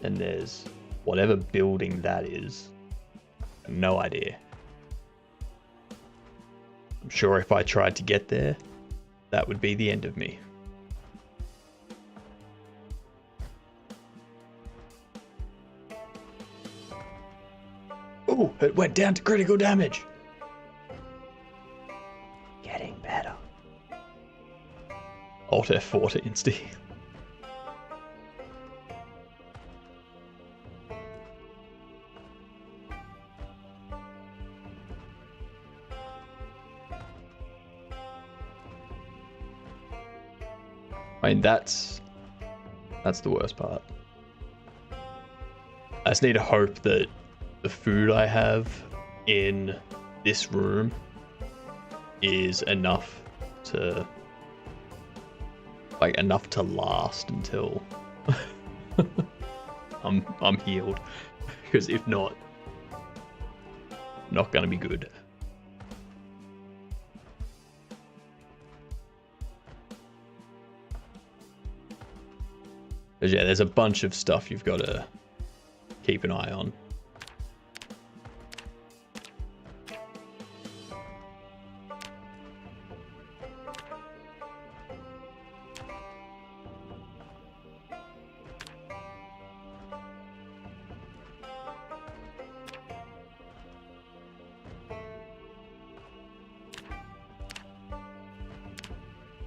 And there's whatever building that is. No idea. I'm sure if I tried to get there, that would be the end of me. Oh, it went down to critical damage. Getting better. Alt F4 to insta. I mean, that's the worst part. I just need to hope that the food I have in this room is enough to last until I'm healed, because if not gonna be good. But yeah, there's a bunch of stuff you've got to keep an eye on.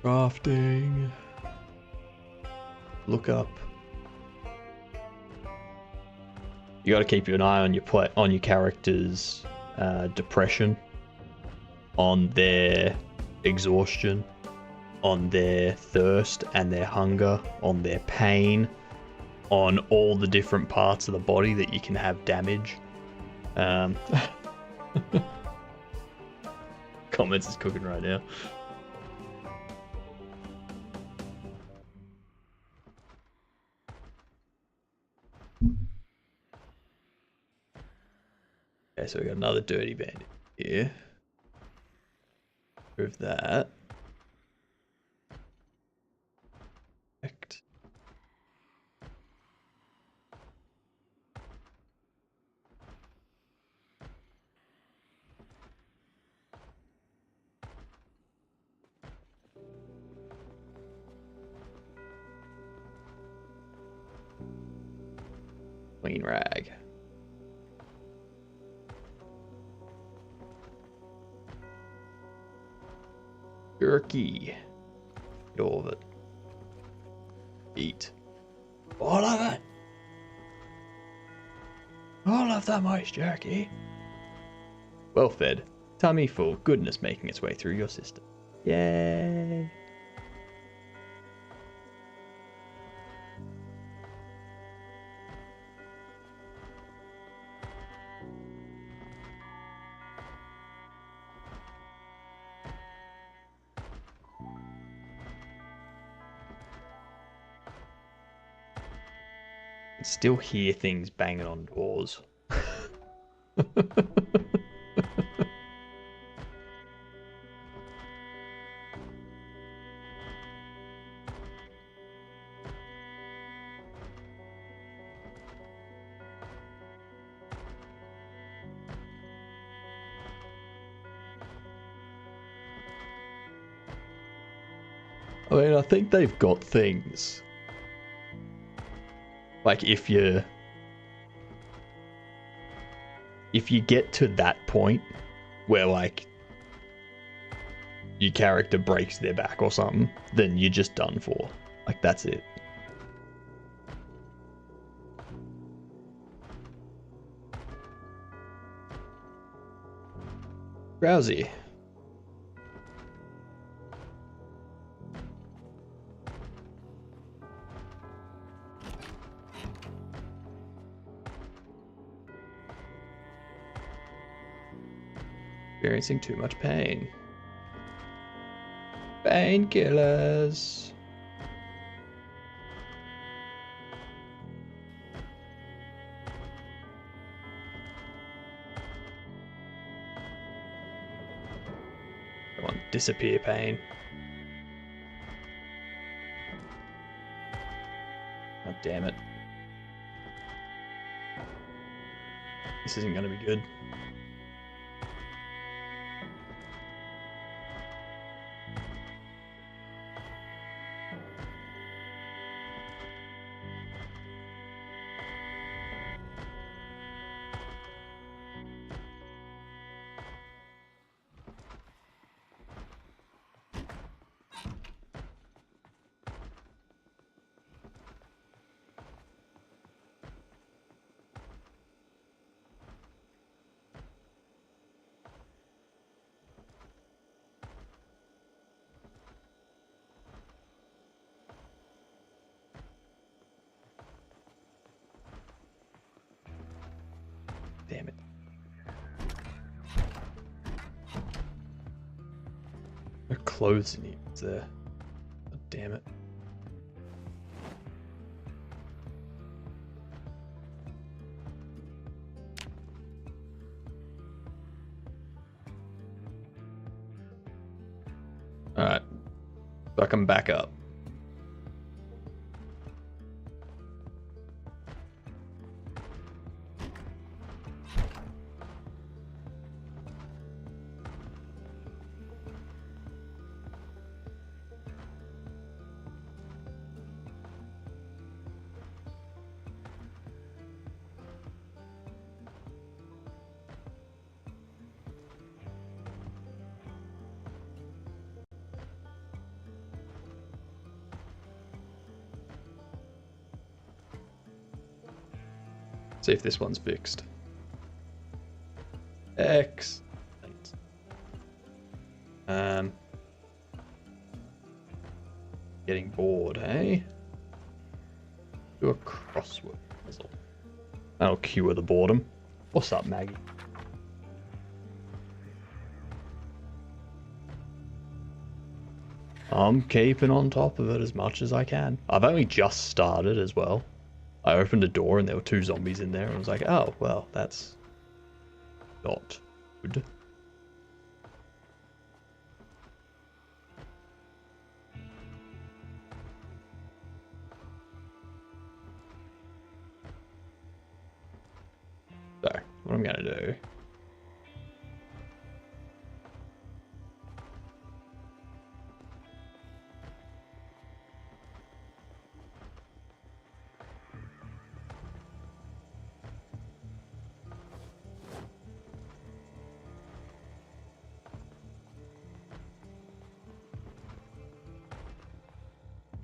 Crafting. Look up. You got to keep an eye on your character's depression, on their exhaustion, on their thirst and their hunger, on their pain, on all the different parts of the body that you can have damage. Comments is cooking right now. Okay, so we got another dirty bandit here. Move that. Perfect. Clean rag. Jerky. Get all of it. Eat. All of it. All love the moist jerky. Well fed, tummy full, goodness making its way through your system. Yay. Still hear things banging on doors. I mean, I think they've got things. Like, if you get to that point where, like, your character breaks their back or something, then you're just done for. Like, that's it. Drowsy. Experiencing too much pain. Painkillers. Come on, disappear pain. God damn it. This isn't gonna be good. Damn it. No clothes in here, is there? God damn it. Alright. So I come back up. See if this one's fixed. Excellent. Getting bored, hey? Do a crossword puzzle. That'll cure the boredom. What's up, Maggie? I'm keeping on top of it as much as I can. I've only just started as well. I opened a door and there were 2 zombies in there, and I was like, oh, well, that's not good. So, what I'm gonna do...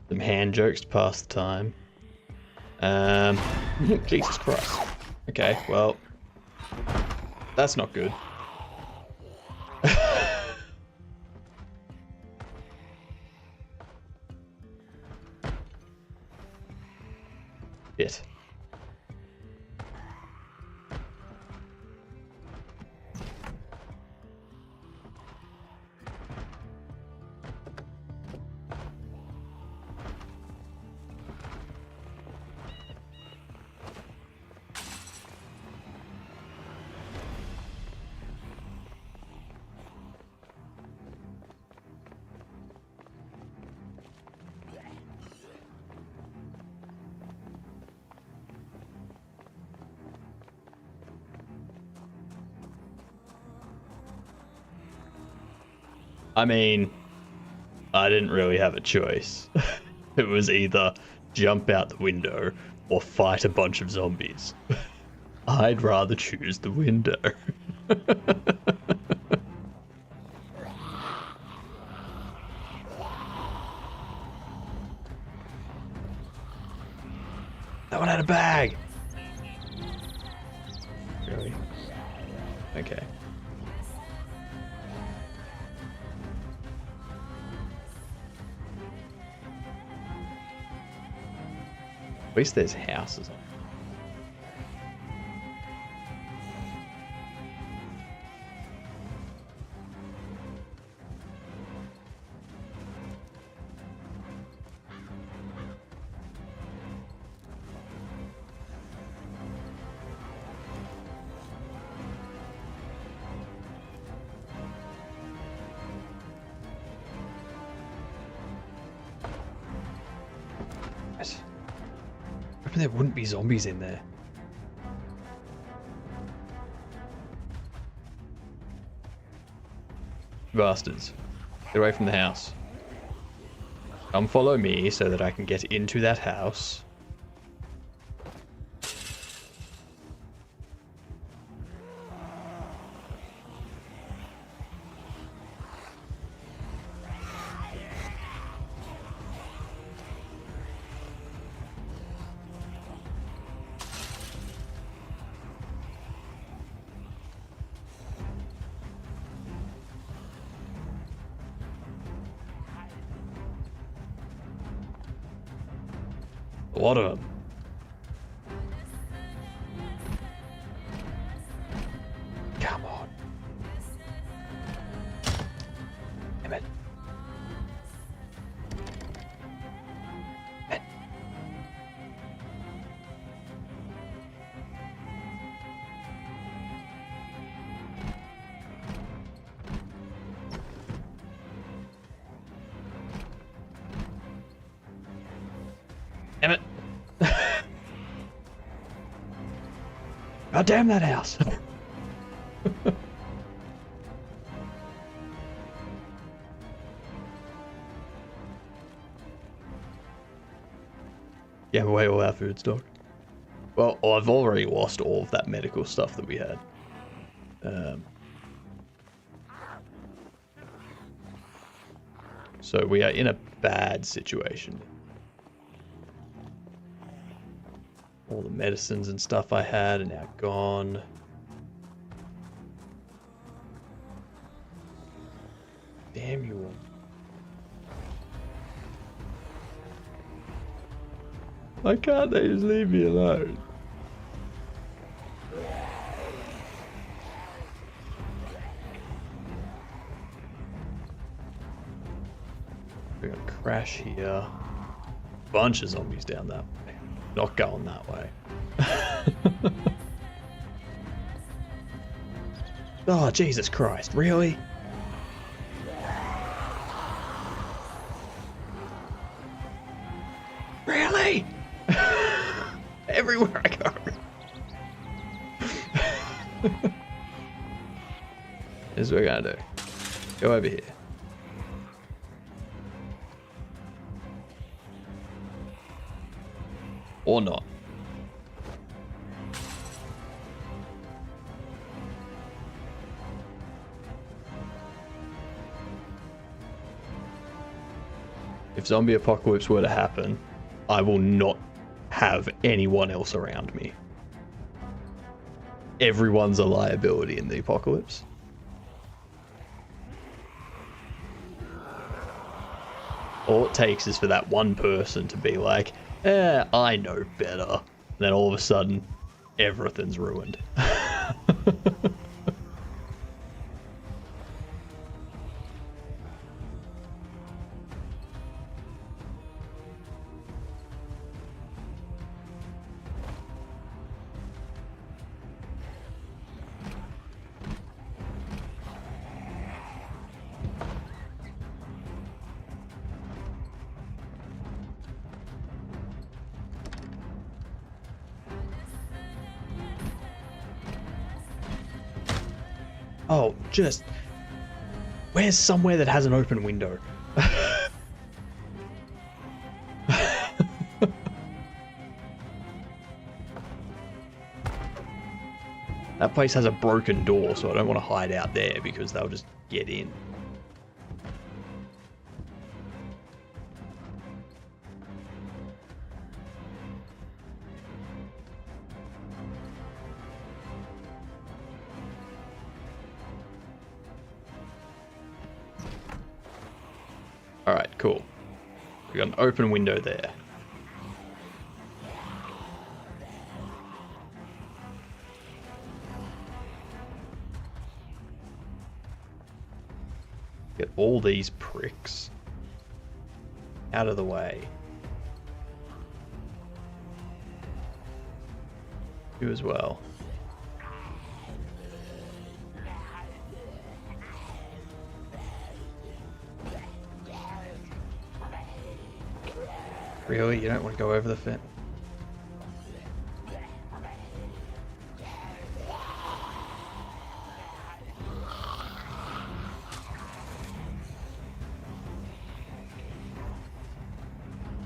some hand jokes to pass the time. Jesus Christ. Okay, well, That's not good. Shit. I mean, I didn't really have a choice. It was either jump out the window or fight a bunch of zombies. I'd rather choose the window. That one had a bag. Really? Okay. At least there's houses on. There wouldn't be zombies in there. Bastards. Get away from the house. Come follow me so that I can get into that house. A lot of them. Come on. Damn it. Damn it. God damn that house. Gave away all our food stock. Well, I've already lost all of that medical stuff that we had. So we are in a bad situation. All the medicines and stuff I had are now gone. Damn you all. Why can't they just leave me alone? We're gonna crash here. Bunch of zombies down that way. Not going that way. Oh, Jesus Christ, really? Really? Everywhere I go. Here's what we're gonna do. Go over here. Or not. If zombie apocalypse were to happen, I will not have anyone else around me. everyone's a liability in the apocalypse. All it takes is for that one person to be like, I know better. And then all of a sudden, everything's ruined. Oh, just... Where's somewhere that has an open window? That place has a broken door, so I don't want to hide out there because they'll just get in. Alright, cool. We got an open window there. Get all these pricks out of the way. You as well. Really? You don't want to go over the fence?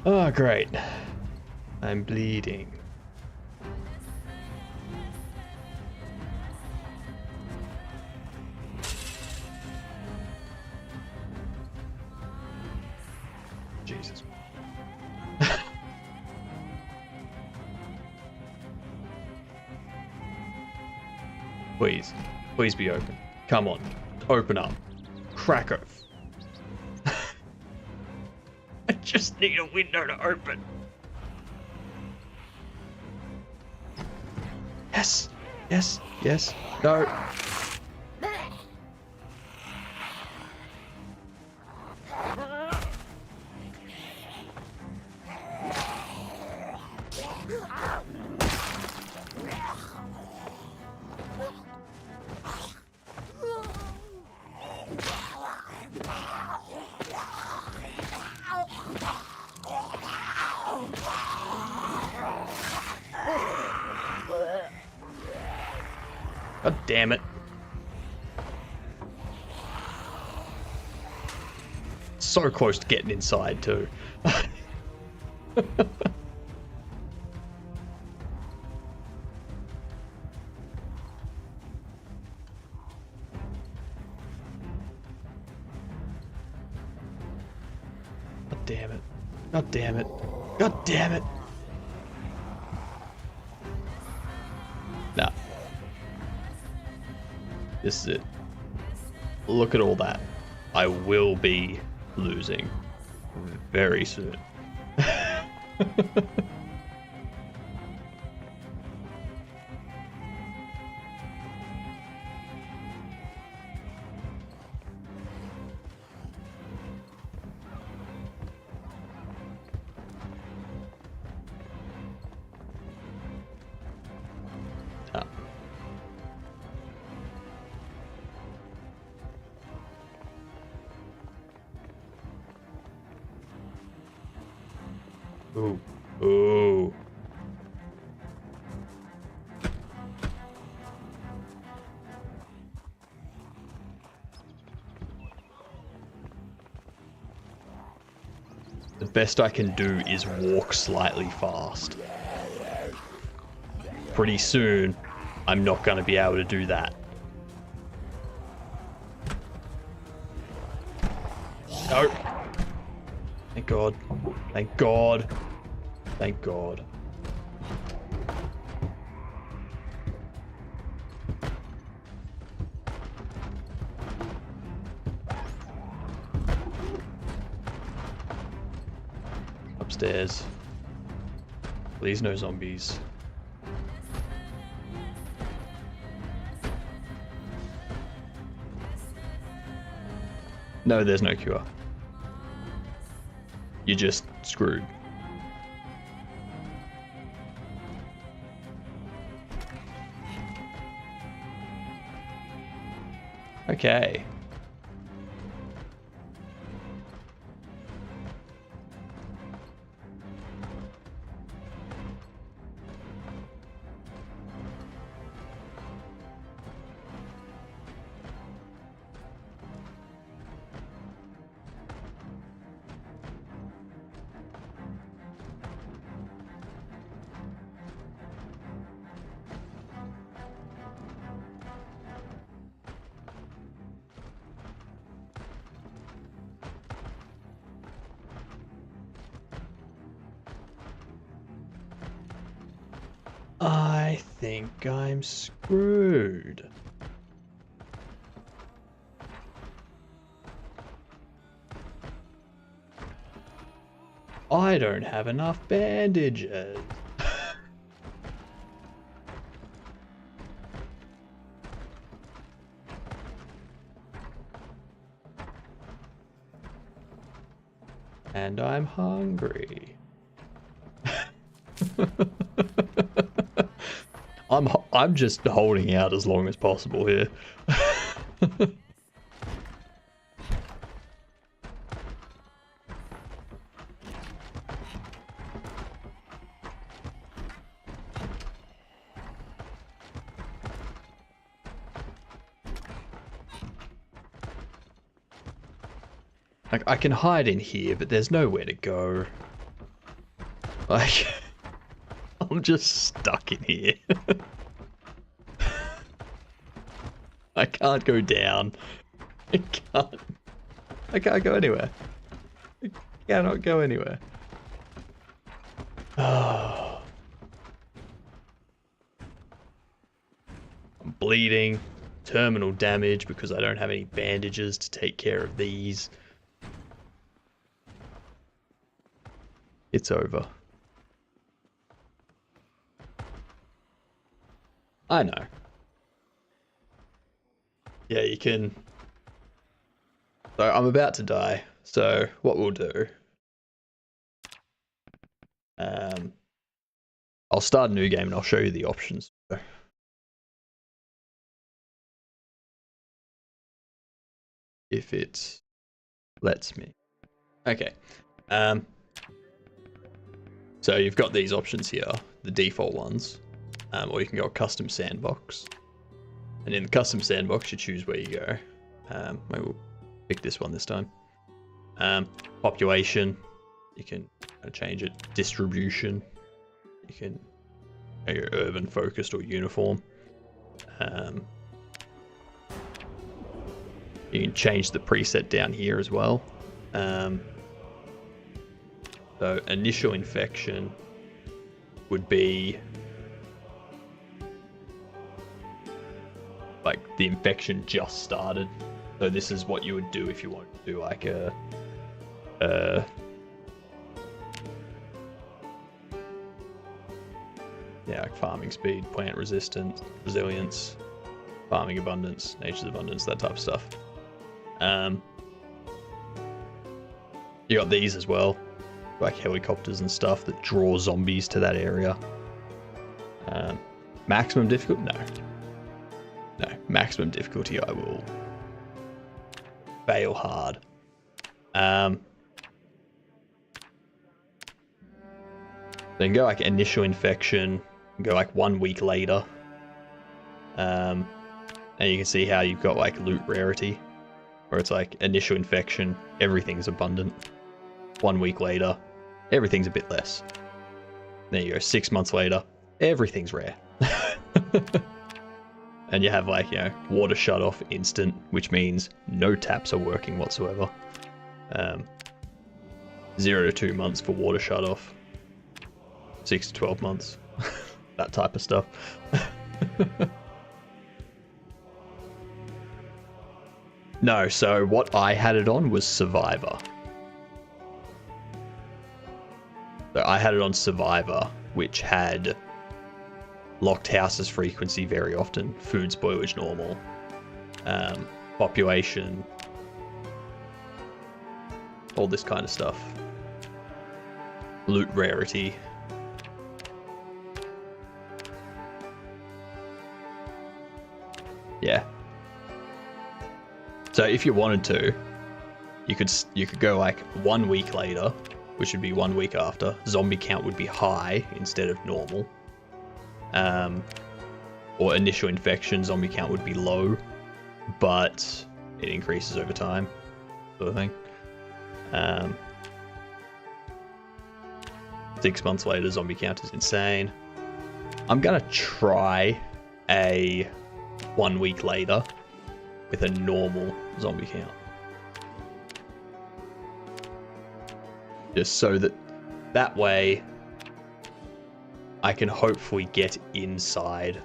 Oh, great. I'm bleeding. Jesus. Please. Please be open. Come on. Open up. Crack off. I just need a window to open. Yes. Yes. Yes. No. God damn it. So close to getting inside too. God damn it. God damn it. God damn it. Nah. This is it. Look at all that. I will be losing very soon. Ooh. Ooh. The best I can do is walk slightly fast. Pretty soon, I'm not going to be able to do that. No. Thank God. Thank God. Thank God. upstairs. Please no zombies. No, there's no cure. You're just screwed. Okay. I think I'm screwed. I don't have enough bandages. And I'm hungry. I'm just holding out as long as possible here. Like, I can hide in here, but there's nowhere to go. Like, I'm just stuck in here. I can't go down. I can't go anywhere. I cannot go anywhere. Oh. I'm bleeding. Terminal damage because I don't have any bandages to take care of these. It's over. I know. Yeah, you can. So I'm about to die. So what we'll do, I'll start a new game and I'll show you the options. If it lets me. Okay. So you've got these options here, the default ones, or you can go custom sandbox. And in the custom sandbox, you choose where you go. Maybe we'll pick this one this time. Population, you can change it. Distribution, you can go urban, focused, or uniform. You can change the preset down here as well. So initial infection would be like the infection just started. So this is what you would do if you wanted to do like a yeah, like farming speed, plant resistance, resilience, farming abundance, nature's abundance, that type of stuff. You got these as well, like helicopters and stuff that draw zombies to that area. Maximum difficulty? No, maximum difficulty I will fail hard. Then go like initial infection, go like 1 week later. And you can see how you've got like loot rarity, where it's like initial infection, everything's abundant. 1 week later, everything's a bit less. Then you go 6 months later, everything's rare. And you have like, you know, water shut off instant, which means no taps are working whatsoever. 0 to 2 months for water shut off. 6 to 12 months. That type of stuff. No, so what I had it on was Survivor. So I had it on Survivor, which had locked houses frequency very often, food spoilage normal, population, all this kind of stuff. Loot rarity. Yeah. So if you wanted to, you could go like 1 week later, which would be 1 week after. Zombie count would be high instead of normal. Or initial infection, zombie count would be low, but it increases over time, sort of thing. 6 months later, zombie count is insane. I'm gonna try a 1 week later with a normal zombie count. Just so that way I can hopefully get inside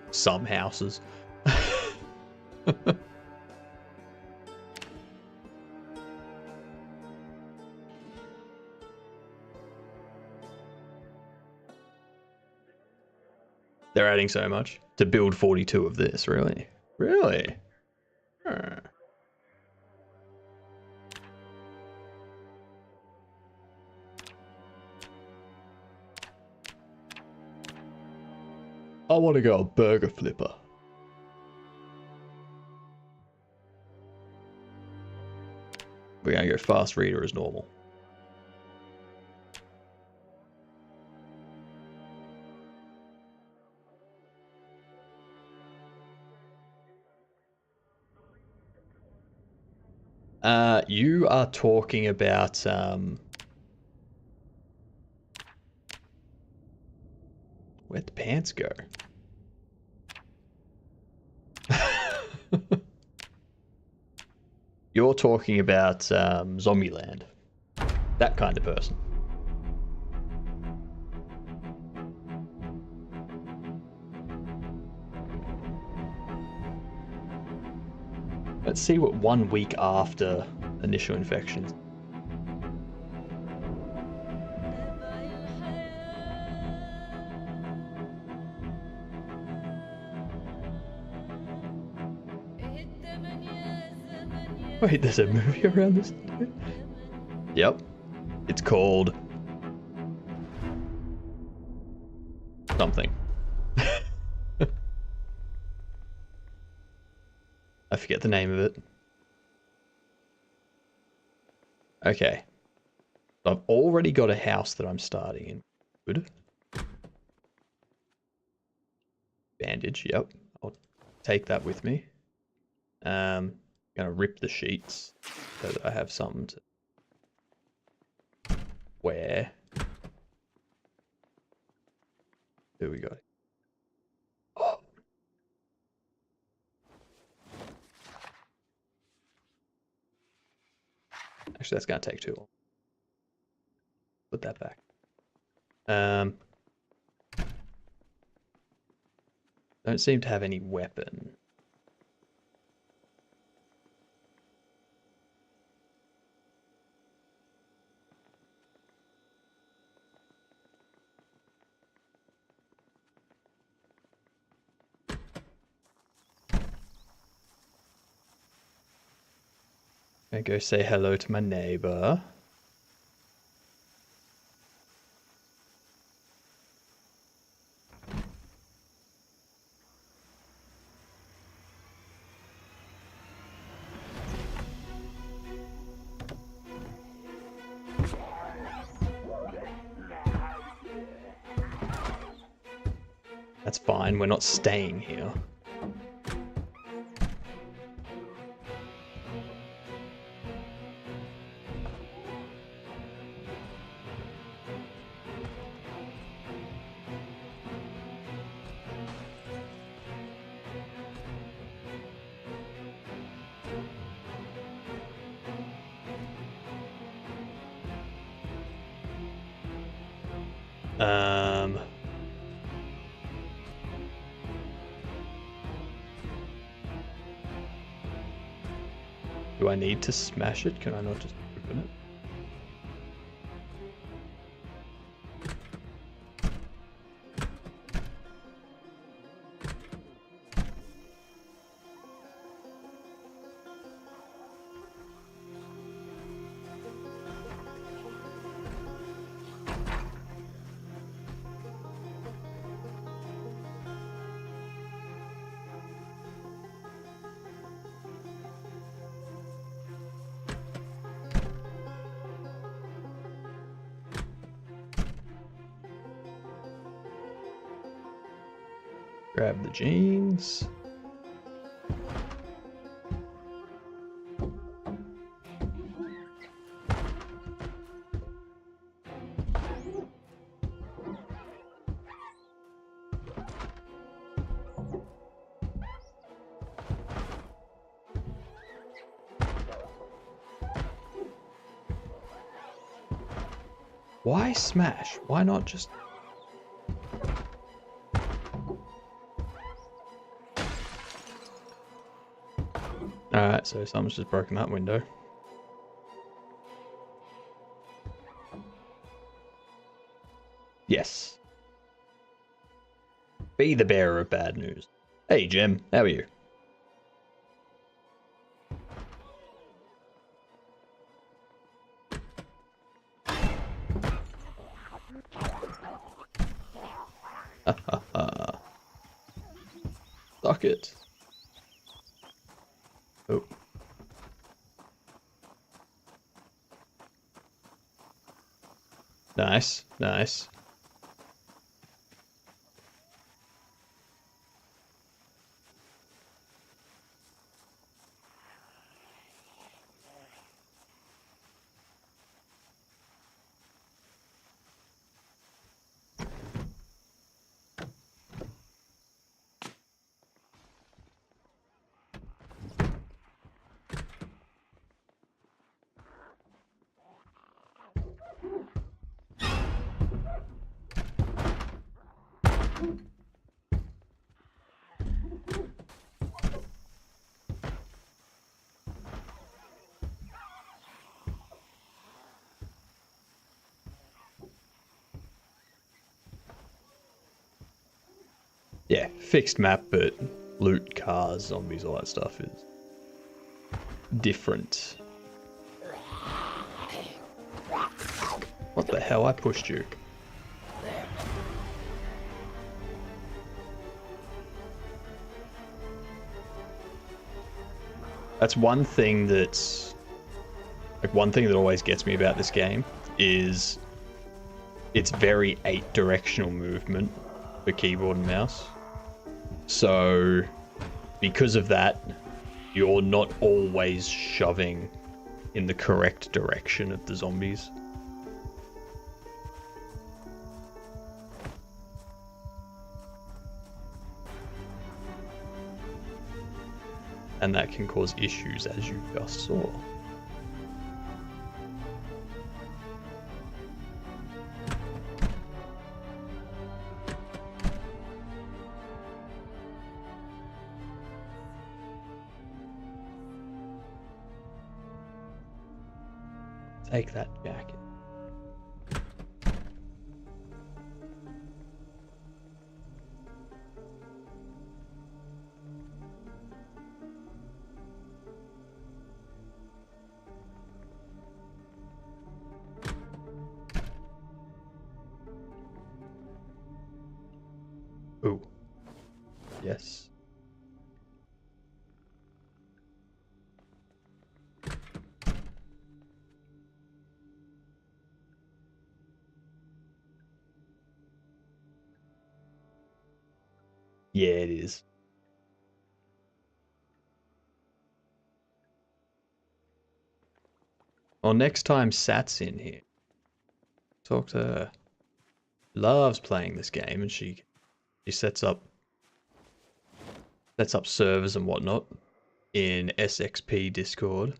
some houses. They're adding so much to build 42 of this, really? Really? Huh. I want to go a burger flipper. We're going to go fast reader as normal. You are talking about where'd the pants go? You're talking about Zombieland. That kind of person. Let's see what 1 week after initial infections. Wait, there's a movie around this? Yep. It's called something. I forget the name of it. Okay. I've already got a house that I'm starting in. Good. Bandage, yep. I'll take that with me. Gonna rip the sheets so that I have something to wear. There we go. Oh. Actually, that's gonna take too long. Put that back. Don't seem to have any weapon. I go say hello to my neighbor. That's fine, we're not staying here. Do I need to smash it? Can I not just open it? Grab the jeans. Why smash? Why not just... Alright, so someone's just broken that window. Yes. Be the bearer of bad news. Hey, Jim. How are you? Suck it. Oh. Nice, nice. Yeah, fixed map, but loot, cars, zombies, all that stuff is different. What the hell? I pushed you. That's one thing that's... Like, one thing that always gets me about this game is it's very 8-directional movement for keyboard and mouse. So, because of that, you're not always shoving in the correct direction of the zombies. And that can cause issues, as you just saw. Take that jacket. Ooh. Yes. Yeah, it is. Well, next time Sat's in here, talk to her. Loves playing this game, and she sets up servers and whatnot in SXP Discord.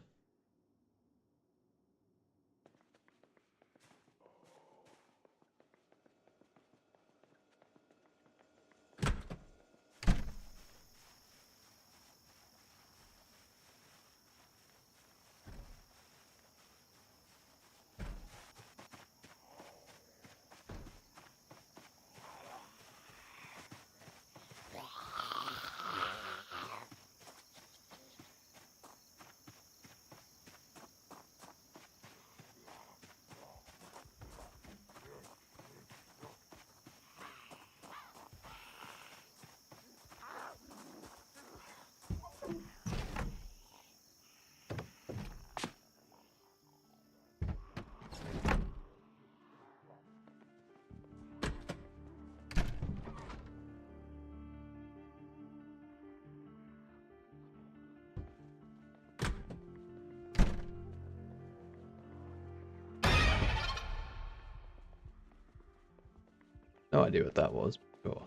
No idea what that was. Sure.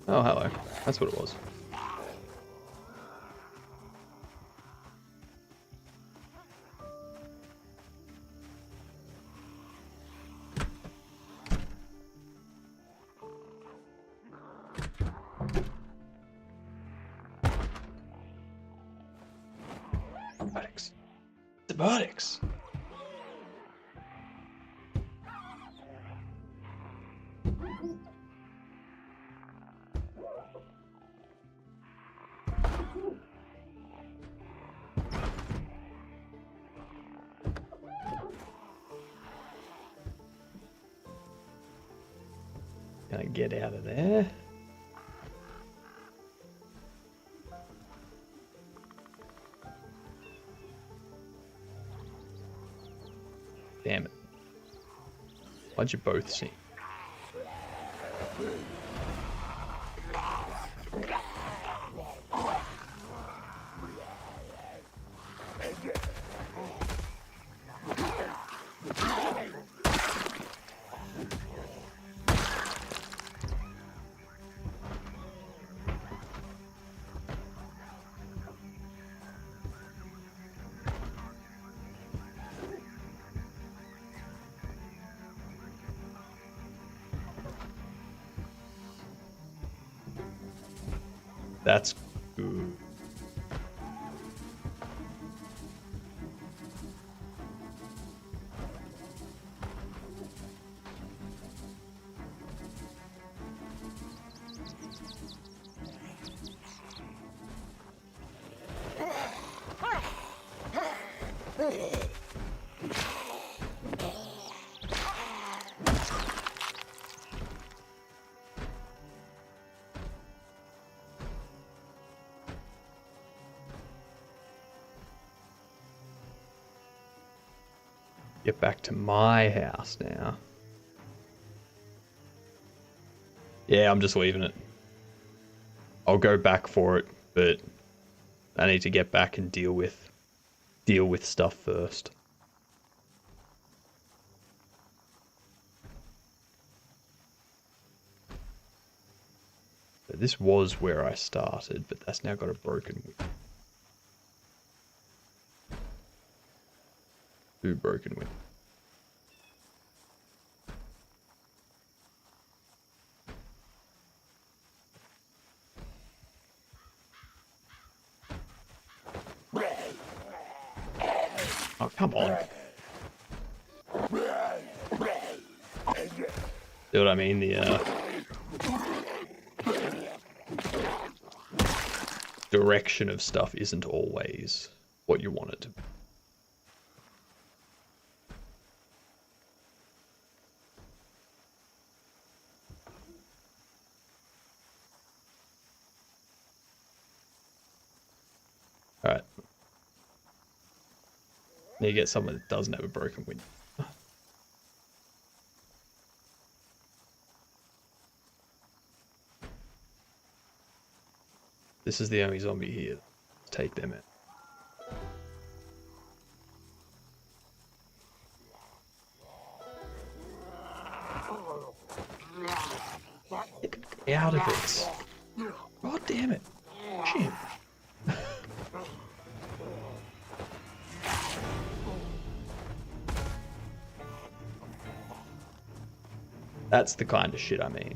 Oh, hello. That's what it was. Antibiotics. Antibiotics. Can I get out of there? Damn it. Why'd you both see? That's good. Get back to my house now. Yeah, I'm just leaving it. I'll go back for it, but I need to get back and deal with stuff first. So this was where I started, but that's now got a broken window. 2 broken windows. Oh, come on. See what I mean? The direction of stuff isn't always what you want it to be. Alright. Need to get someone that doesn't have a broken window. This is the only zombie here. Let's take them in. Get out of it. God damn it. Shit. That's the kind of shit I mean.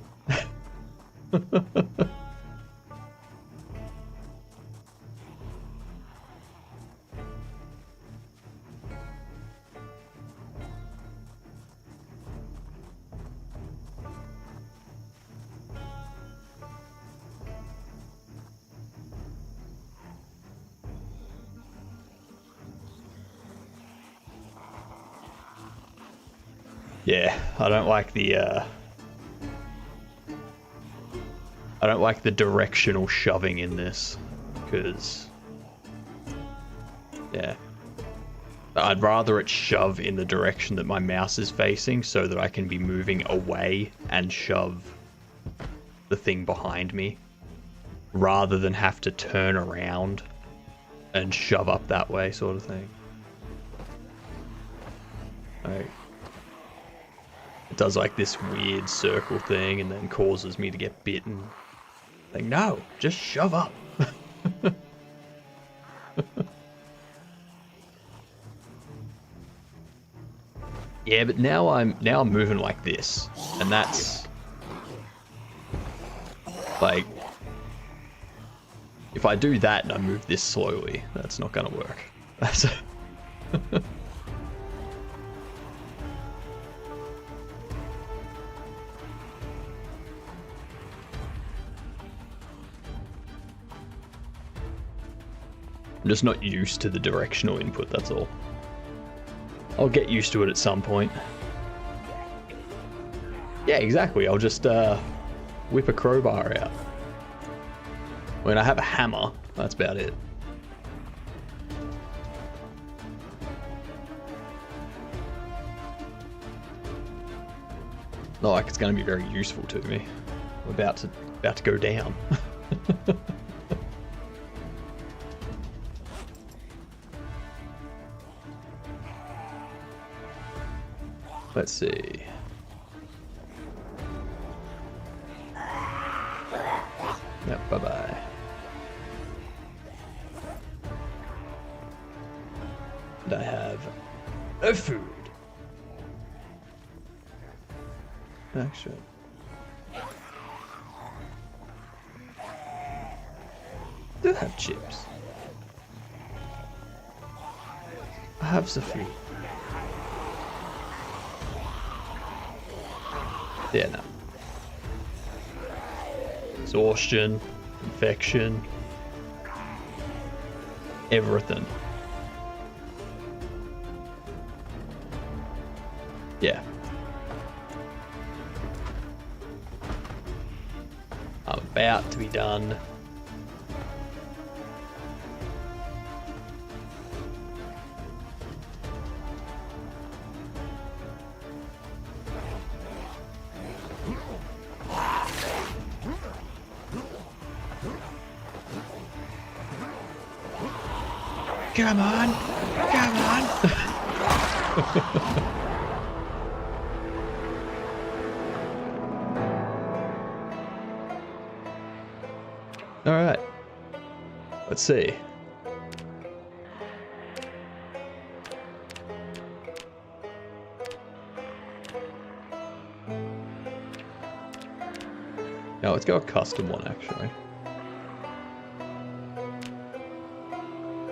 Yeah, I don't like the directional shoving in this, because yeah, I'd rather it shove in the direction that my mouse is facing so that I can be moving away and shove the thing behind me, rather than have to turn around and shove up that way, sort of thing. Like, It does like this weird circle thing and then causes me to get bitten. Like, no, just shove up. Yeah, but now I'm moving like this, and that's like, if I do that and I move this slowly, that's not gonna work. That's I'm just not used to the directional input, that's all. I'll get used to it at some point. Yeah, exactly. I'll just whip a crowbar out. When I have a hammer, that's about it. Not like it's going to be very useful to me. I'm about to go down. Let's see. Yep, bye-bye. And I have no food. Actually. Do have chips. I have some food. Yeah, no. Exhaustion, infection, everything. Yeah. I'm about to be done. Come on! Come on! Alright. Let's see. Now let's go a custom one actually.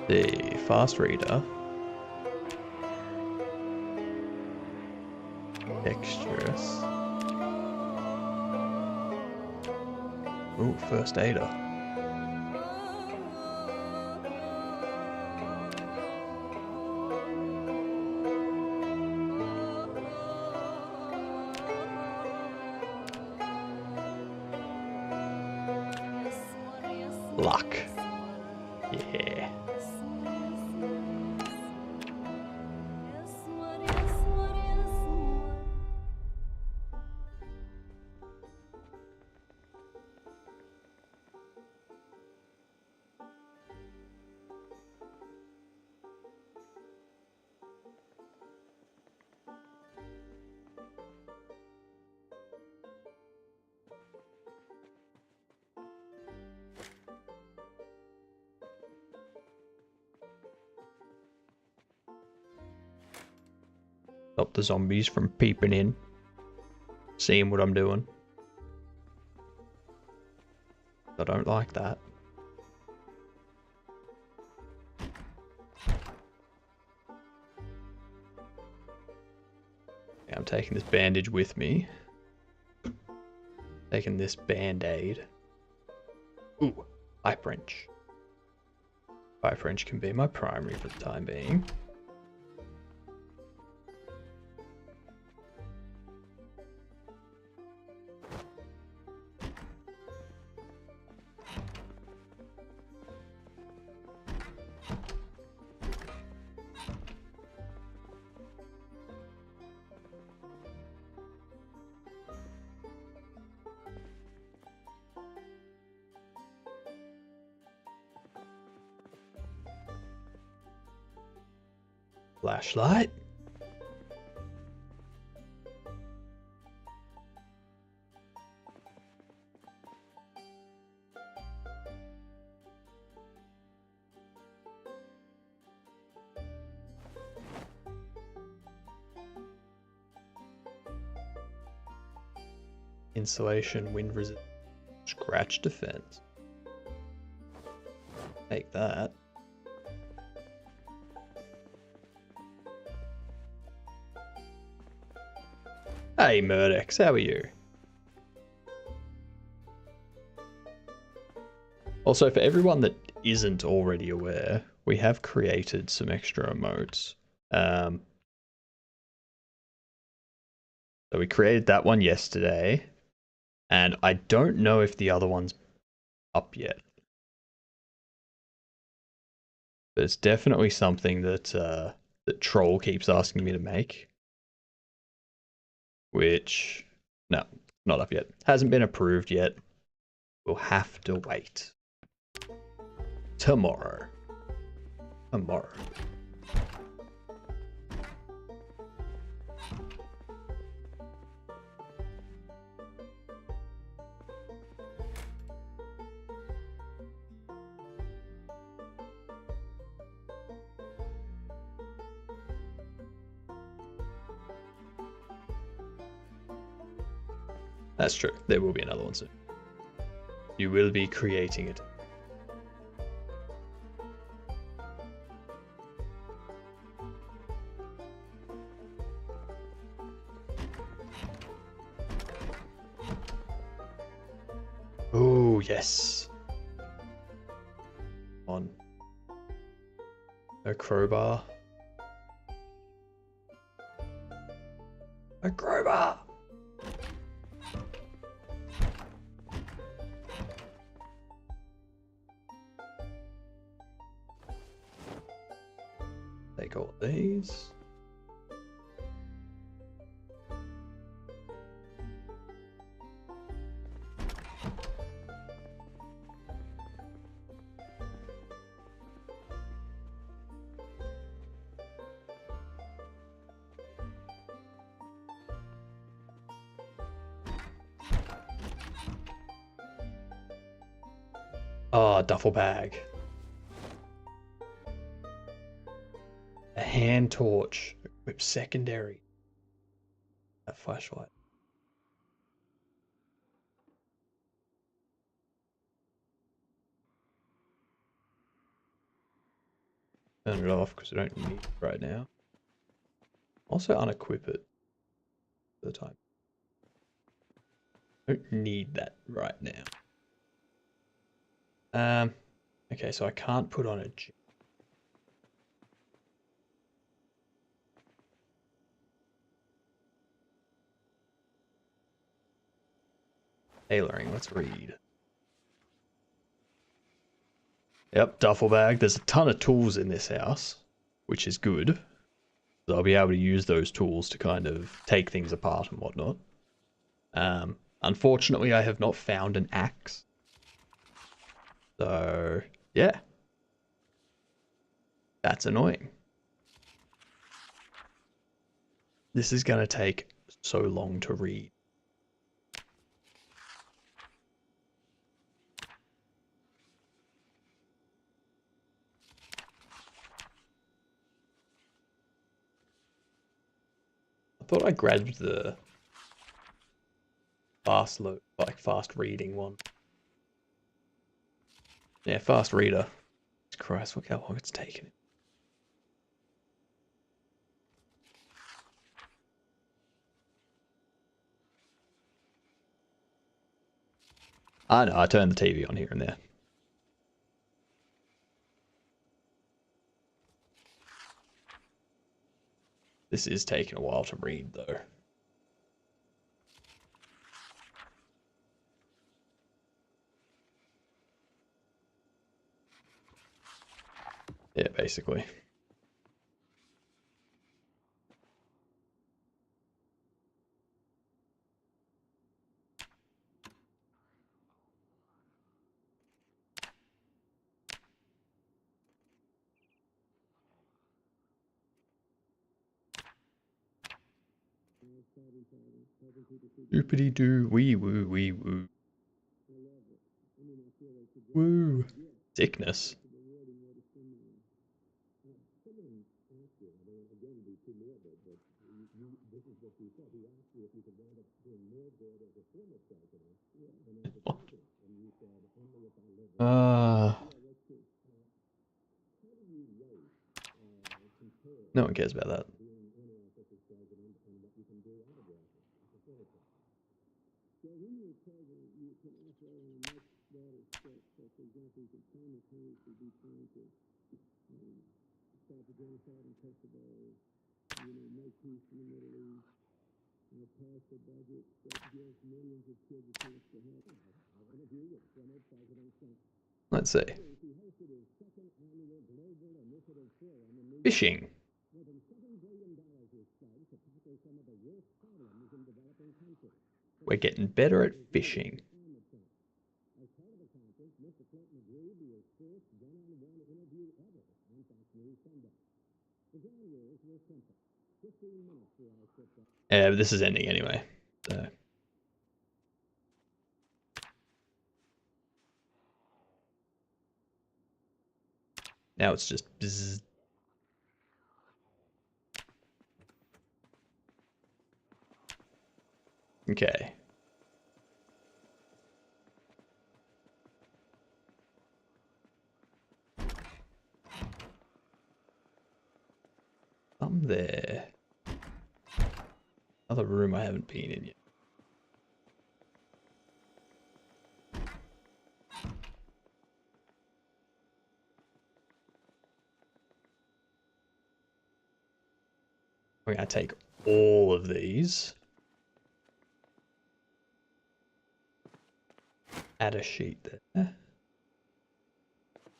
The fast reader. Dexterous. Ooh, first aider. Luck. Yeah. Stop the zombies from peeping in, seeing what I'm doing. I don't like that. Yeah, I'm taking this bandage with me. Taking this band-aid. Ooh, pipe wrench. Pipe wrench can be my primary for the time being. Flashlight. Insulation, wind resist, scratch defense. Take that. Hey Murdex, how are you? Also, for everyone that isn't already aware, we have created some extra emotes. So we created that one yesterday, and I don't know if the other one's up yet. But it's definitely something that that Troll keeps asking me to make. Which, no, not up yet. Hasn't been approved yet. We'll have to wait. Tomorrow. That's true. There will be another one soon. You will be creating it. Oh, yes. On. A crowbar. A crowbar! Take all these. Oh, duffel bag. A hand torch. Equip secondary. A flashlight. Turn it off because I don't need it right now. Also unequip it for the time. Don't need that right now. Okay, so I can't put on a gym. Tailoring, let's read. Yep, duffel bag. There's a ton of tools in this house, which is good. So I'll be able to use those tools to kind of take things apart and whatnot. Unfortunately, I have not found an axe. So, yeah. That's annoying. This is going to take so long to read. I thought I grabbed the fast reading one. Yeah, fast reader. Christ, look how long it's taken. I know, I turned the TV on here and there. This is taking a while to read, though. Yeah, basically. Doopity doo, wee woo, wee woo. Woo. Sickness. Uh, no one cares about that. Let's see. Fishing. We're getting better at fishing. Yeah, but this is ending anyway. So. Now it's just bzzz. Okay. I'm there. Another room I haven't been in yet. We're going to take all of these. Add a sheet there.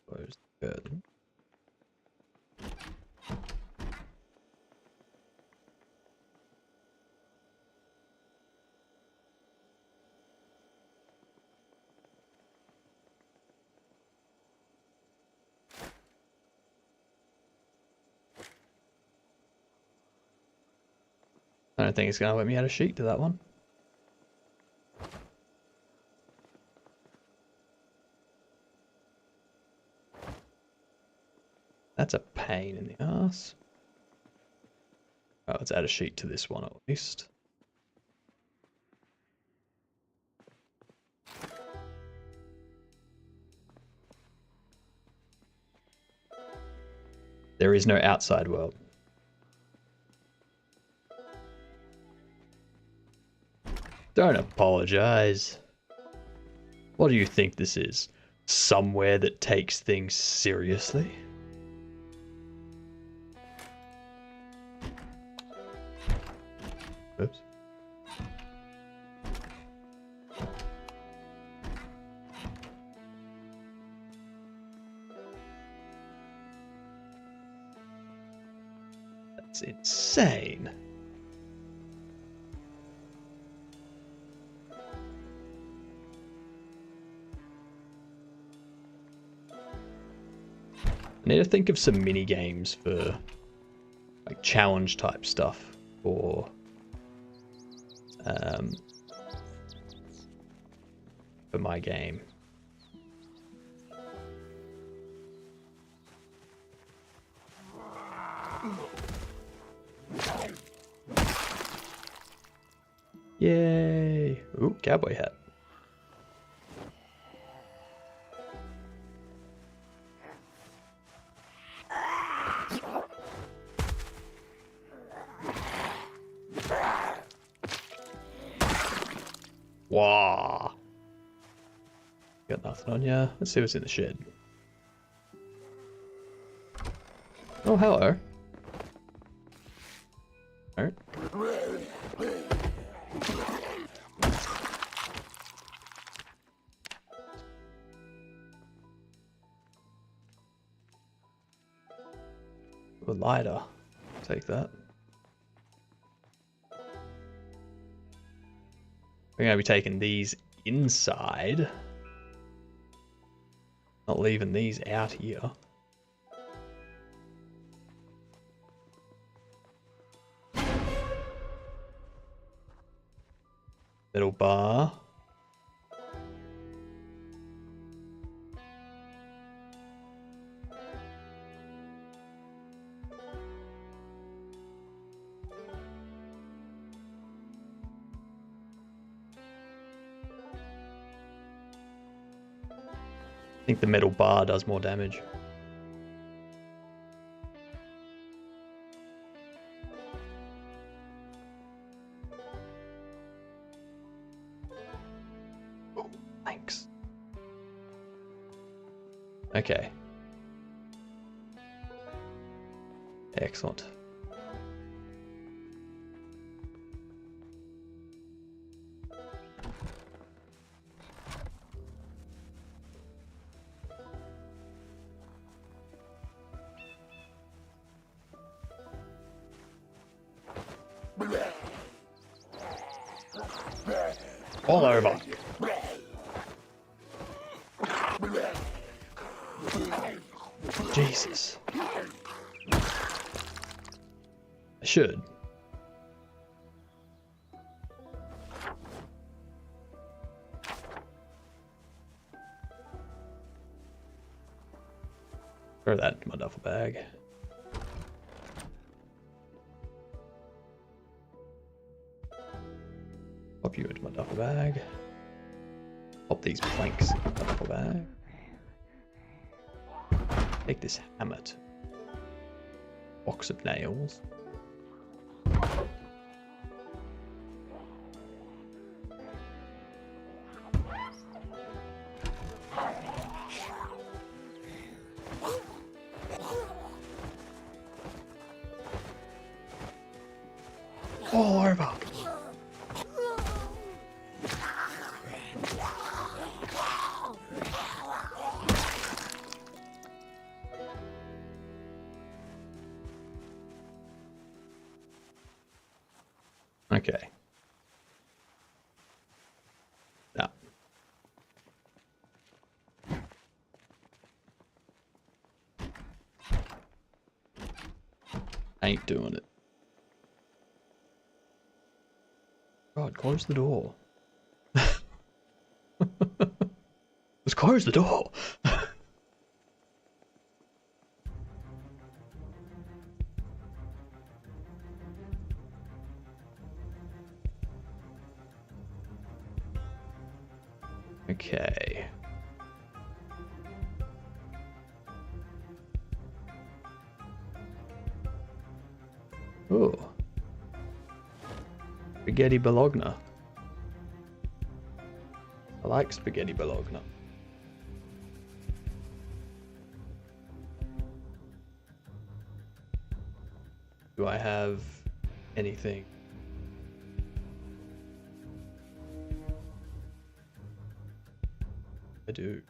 Close the curtain. I don't think it's going to let me add a sheet to that one. That's a pain in the ass. Oh, let's add a sheet to this one at least. There is no outside world. Don't apologize. What do you think this is? Somewhere that takes things seriously? Oops. That's insane. I need to think of some mini games for like challenge type stuff for my game. Yay! Ooh, cowboy hat. Wow. Got nothing on ya. Let's see what's in the shed. Oh, hello. Alright. A lighter. Take that. We're going to be taking these inside. Not leaving these out here. Metal bar. think the metal bar does more damage. Oh, thanks. Okay. Excellent. All over. Jesus. I should. Throw that into my duffel bag. Pop you into my duffel bag. Pop these planks into my duffel bag. Take this hammer to box of nails. All over. Okay. No. Ain't doing it. God, close the door. Just close the door. Okay. Oh. Spaghetti Bologna. I like spaghetti Bologna. Do I have anything? I do.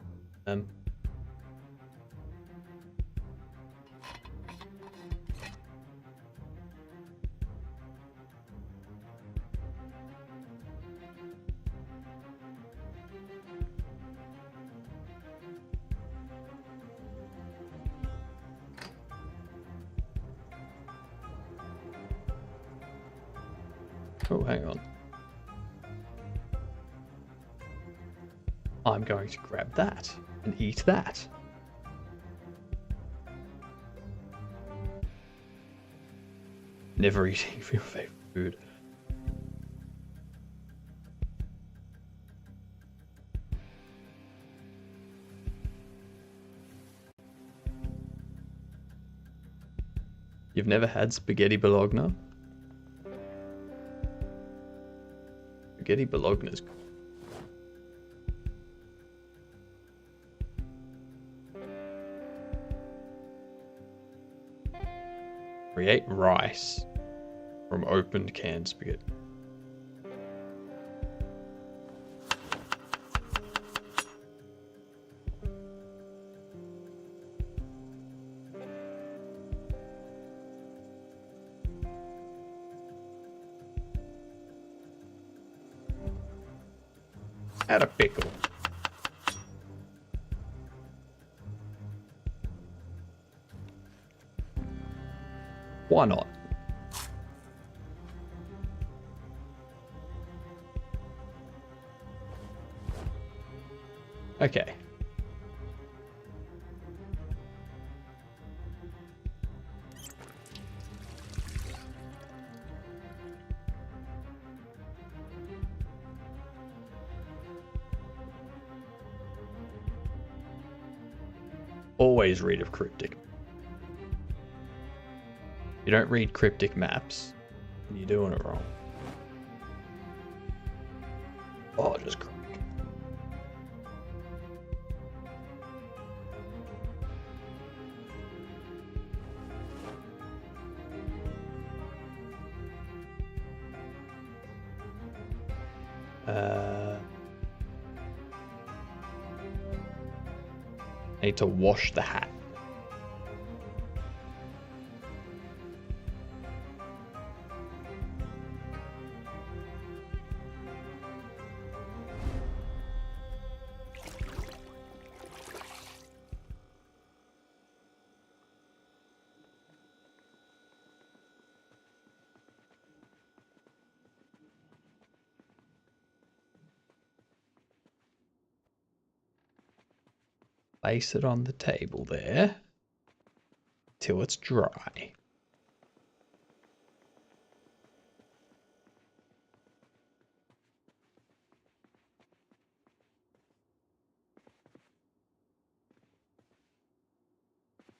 Oh, hang on. I'm going to grab that and eat that. Never eating your favorite food. You've never had spaghetti Bologna? Spaghetti Bologna is cool. Create rice from opened canned spaghetti. Add a pickle. Why not? Okay. Always read a cryptic. You don't read cryptic maps, and you're doing it wrong. Oh, just crack. I need to wash the hat. Place it on the table there till it's dry.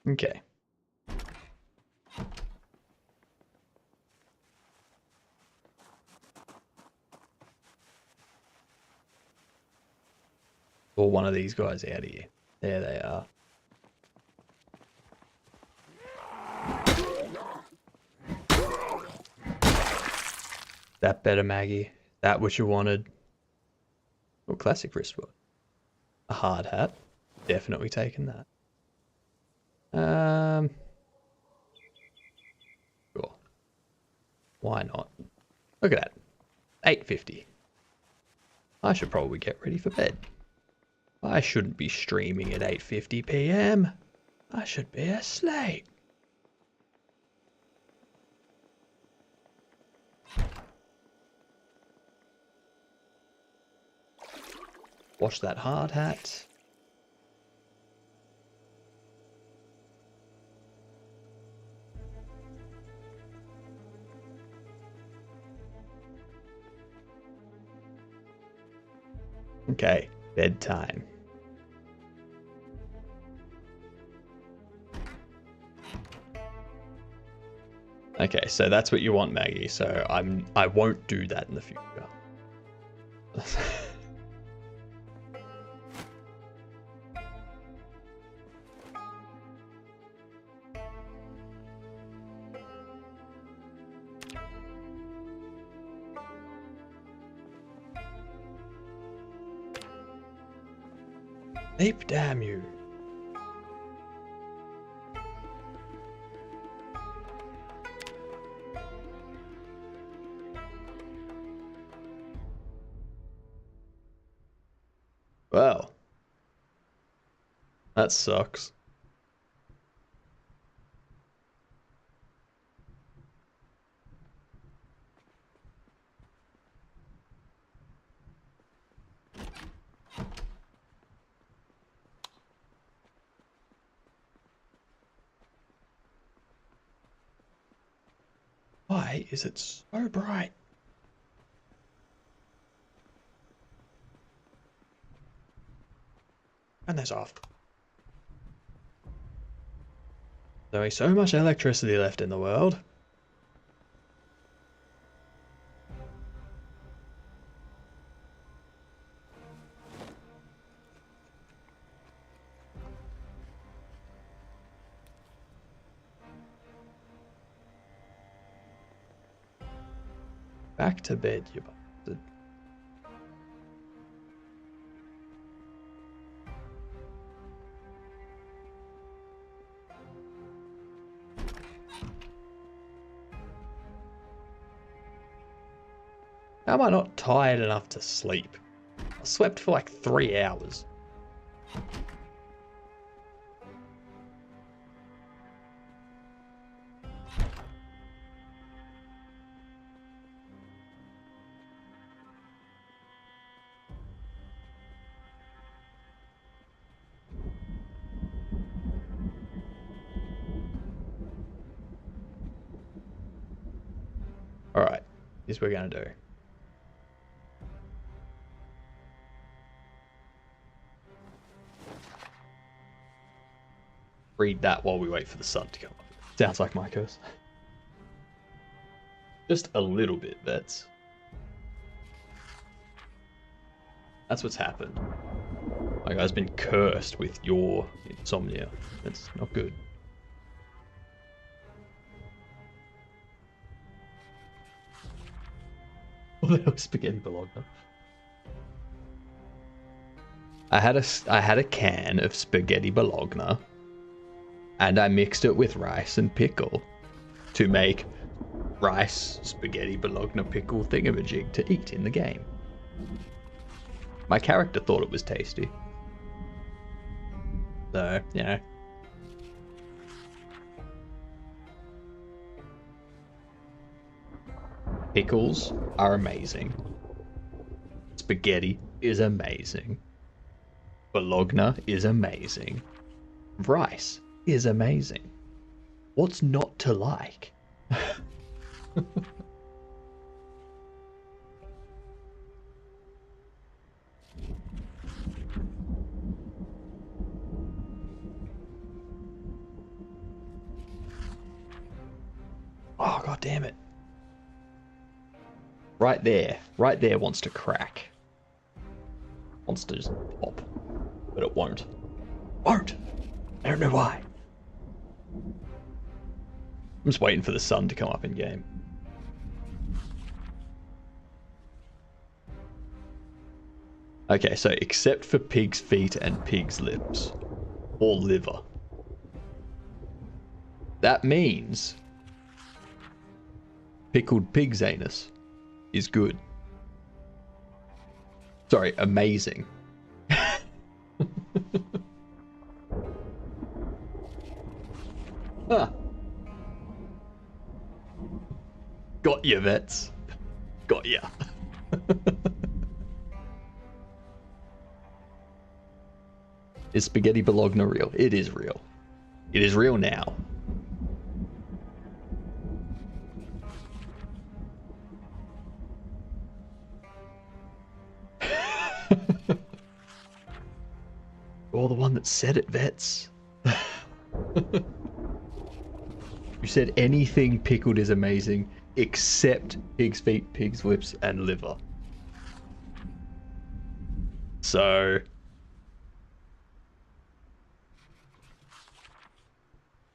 Okay. Pull one of these guys out of here. There they are. That better, Maggie? That what you wanted? Oh, classic wristwatch. A hard hat. Definitely taking that. Sure. Why not? Look at that. 8:50. I should probably get ready for bed. I shouldn't be streaming at 8:50 p.m. I should be asleep. Wash that hard hat. Okay, bedtime. Okay, so that's what you want, Maggie. So I won't do that in the future. Sleep, damn you. Well, that sucks. Why is it so bright? Turn those off. There's only so much electricity left in the world. Back to bed, you bastard. How am I not tired enough to sleep? I slept for like 3 hours. Alright, here's what we're going to do. read that while we wait for the sun to come up. Sounds like my curse. Just a little bit, that's what's happened. My guy's been cursed with your insomnia. That's not good. What the hell is spaghetti bologna? I had a can of spaghetti bologna, and I mixed it with rice and pickle to make rice spaghetti bologna pickle thingamajig to eat in the game. My character thought it was tasty. So, you know. Pickles are amazing. Spaghetti is amazing. Bologna is amazing. Rice is amazing. What's not to like? Oh, god damn it. Right there wants to crack. Wants to just pop. But it won't. Won't! I don't know why. I'm just waiting for the sun to come up in game. Okay, so except for pig's feet and pig's lips. Or liver. That means pickled pig's anus is good. Sorry, amazing. Huh. Got ya, vets. Got ya. Is spaghetti bologna real? It is real. It is real now. You're the one that said it, vets. You said anything pickled is amazing except pig's feet, pig's lips, and liver. So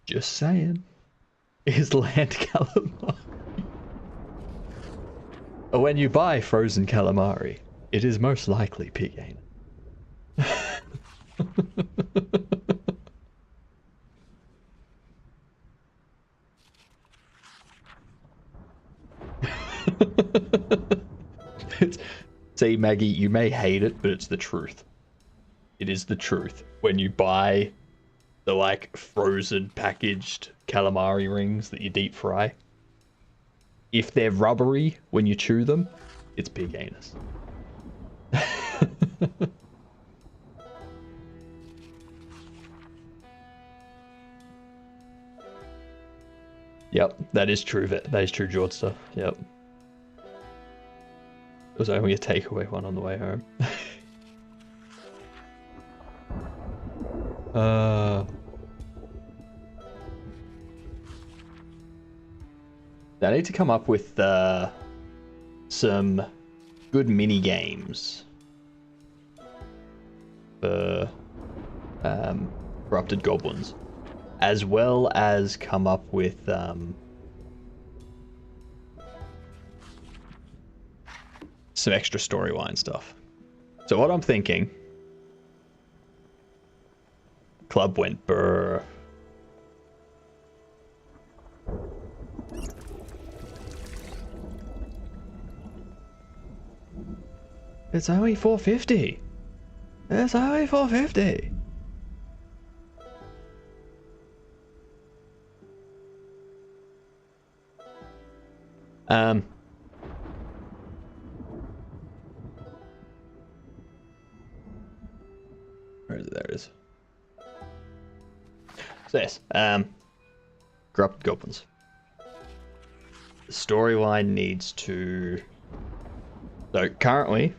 just saying. Is land calamari. When you buy frozen calamari, it is most likely pig anus. See, Maggie, you may hate it, but it's the truth. It is the truth. When you buy the, like, frozen packaged calamari rings that you deep fry, if they're rubbery when you chew them, it's pig anus. Yep, that is true. That is true, Jordster. Yep. It was only a takeaway one on the way home. They need to come up with some good mini games for corrupted goblins, as well as come up with some extra storyline stuff. So what I'm thinking, club went brr. It's only 450. It's only 450. Where is it? There it is. So yes, corrupted goblins. The storyline needs to. So currently,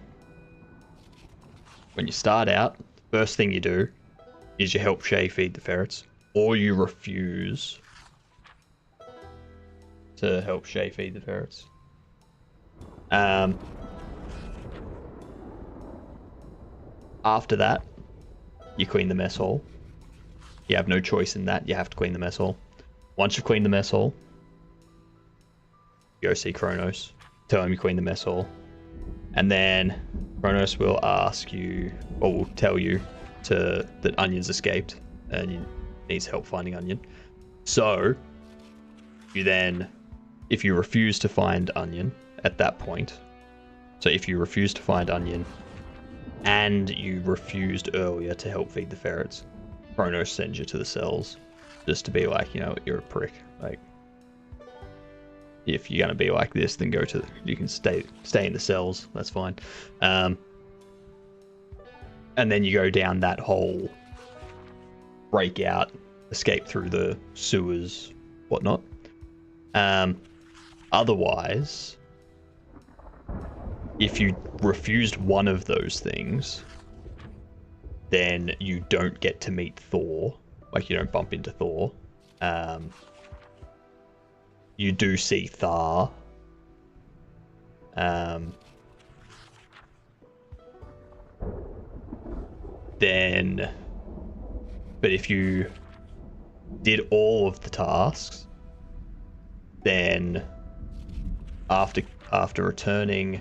when you start out, the first thing you do is you help Shay feed the ferrets, or you refuse to help Shay feed the ferrets. After that, you clean the mess hall. You have no choice in that. You have to clean the mess hall. Once you've cleaned the mess hall, you go see Kronos. Tell him you cleaned the mess hall. And then Kronos will ask you, or will tell you that Onion's escaped and he needs help finding Onion. So, you then, if you refuse to find Onion at that point, so if you refuse to find Onion and you refused earlier to help feed the ferrets, Kronos sends you to the cells just to be like, you know, you're a prick. Like, if you're gonna be like this, then you can stay in the cells. That's fine. And then you go down that whole break out, escape through the sewers, whatnot. Otherwise, if you refused one of those things, then you don't get to meet Thor. Like, you don't bump into Thor. You do see Thar. But if you did all of the tasks, then after returning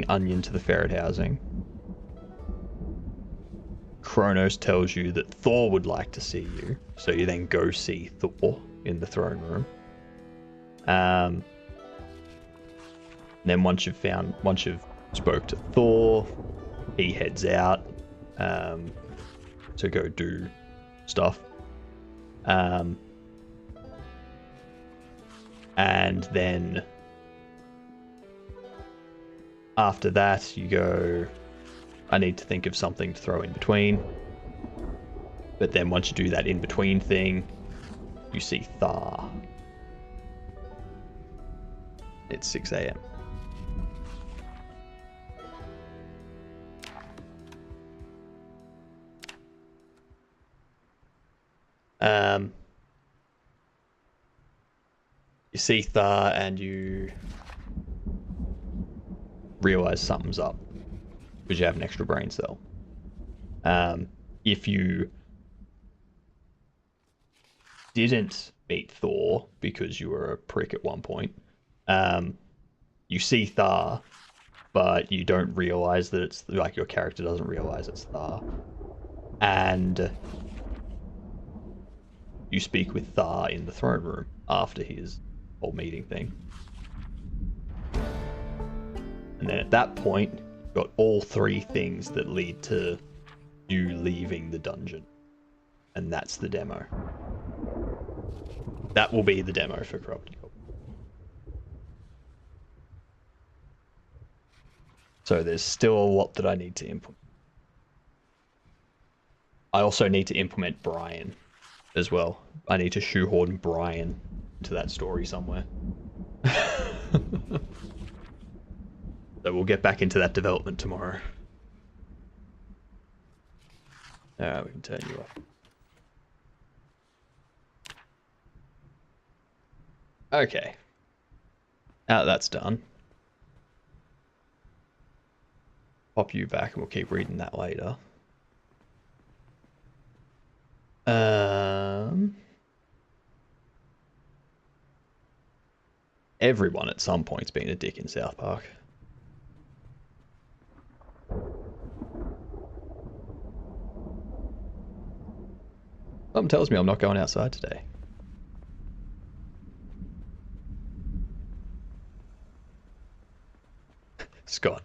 Onion to the ferret housing, Kronos tells you that Thor would like to see you, so you then go see Thor in the throne room. Then once you've spoke to Thor, he heads out to go do stuff. And then after that, you go, I need to think of something to throw in between. But then once you do that in between thing, you see Thar. It's 6 a.m. You see Thar and you realize something's up because you have an extra brain cell. If you didn't meet Thor because you were a prick at one point, you see Thar, but you don't realize that it's, like, your character doesn't realize it's Thar. And you speak with Thar in the throne room after his whole meeting thing. And then at that point, you've got all three things that lead to you leaving the dungeon. And that's the demo. That will be the demo for Corrupted Goblin. So there's still a lot that I need to implement. I also need to implement Brian as well. I need to shoehorn Brian into that story somewhere. So we'll get back into that development tomorrow. We can turn you off. Okay. Now that's done. Pop you back and we'll keep reading that later. Everyone at some point's been a dick in South Park. Something tells me I'm not going outside today. Scott.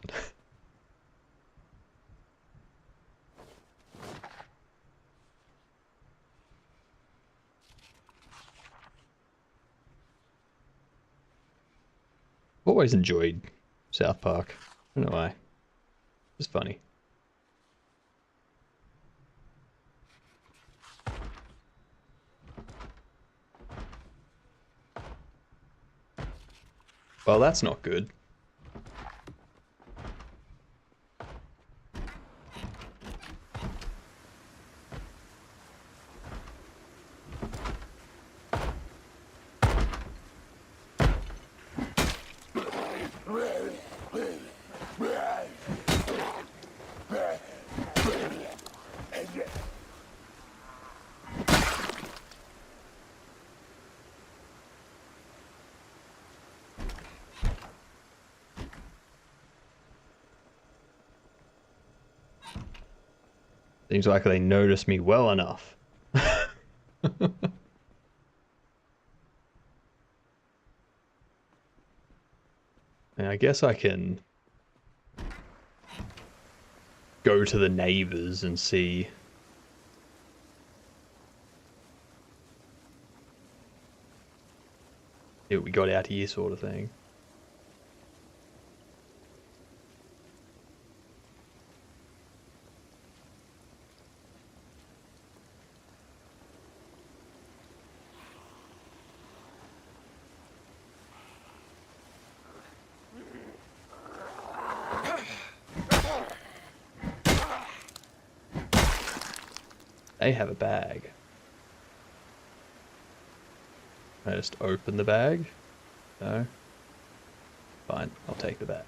I've always enjoyed South Park. I don't know why. It's funny. Well, that's not good. Seems like they notice me well enough. And I guess I can go to the neighbors and see what we got out here, sort of thing. They have a bag. Can I just open the bag? No. Fine, I'll take the bag.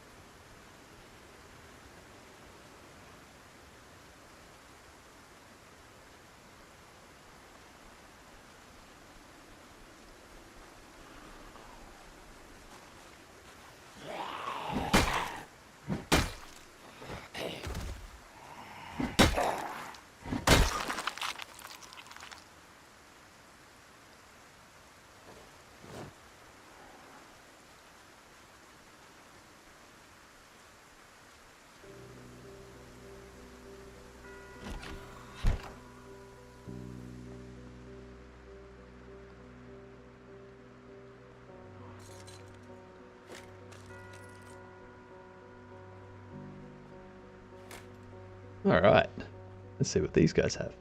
Alright, let's see what these guys have.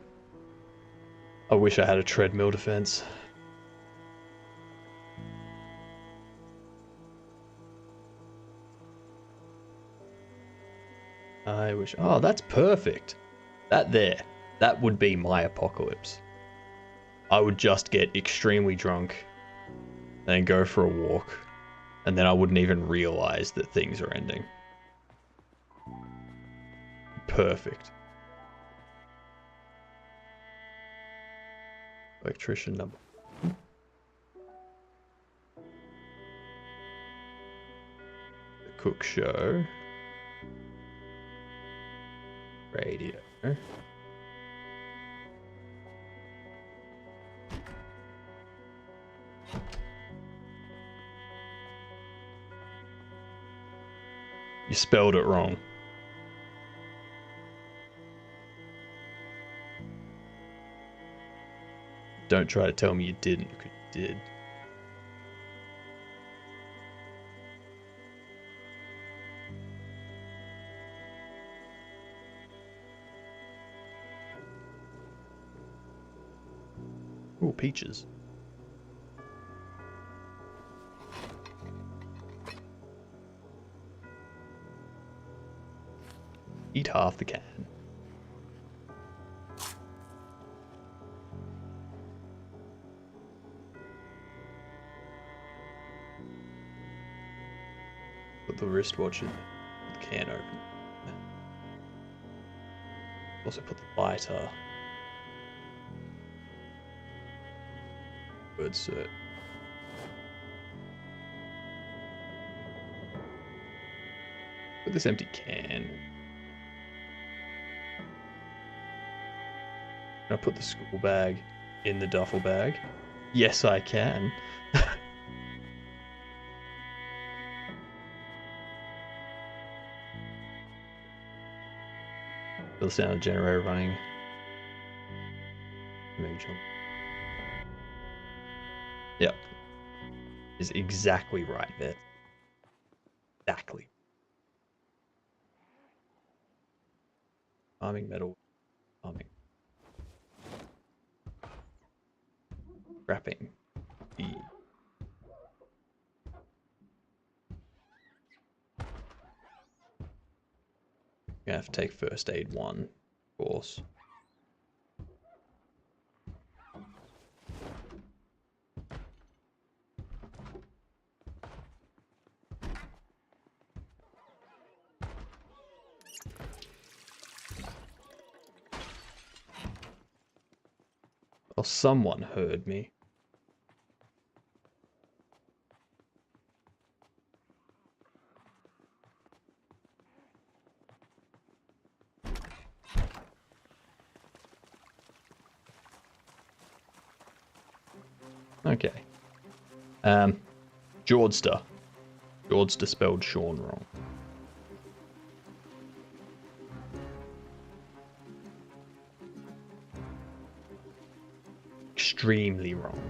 I wish I had a treadmill defense. I wish... Oh, that's perfect. That would be my apocalypse. I would just get extremely drunk, then go for a walk, and then I wouldn't even realize that things are ending. Perfect. Electrician number. The cook show. Radio. You spelled it wrong. Don't try to tell me you didn't, because you did. Ooh, peaches. Eat half the can. Put the wristwatch in the can open. Also put the lighter. Word cert. Put this empty can. Can I put the school bag in the duffel bag? Yes, I can. Feel the sound of the generator running. Yep. Is exactly right there. Exactly. Farming metal. Farming. Wrapping. E. Gonna have to take first aid 1, of course. Well, someone heard me. Okay. Jordster. Jordster spelled Sean wrong. Extremely wrong.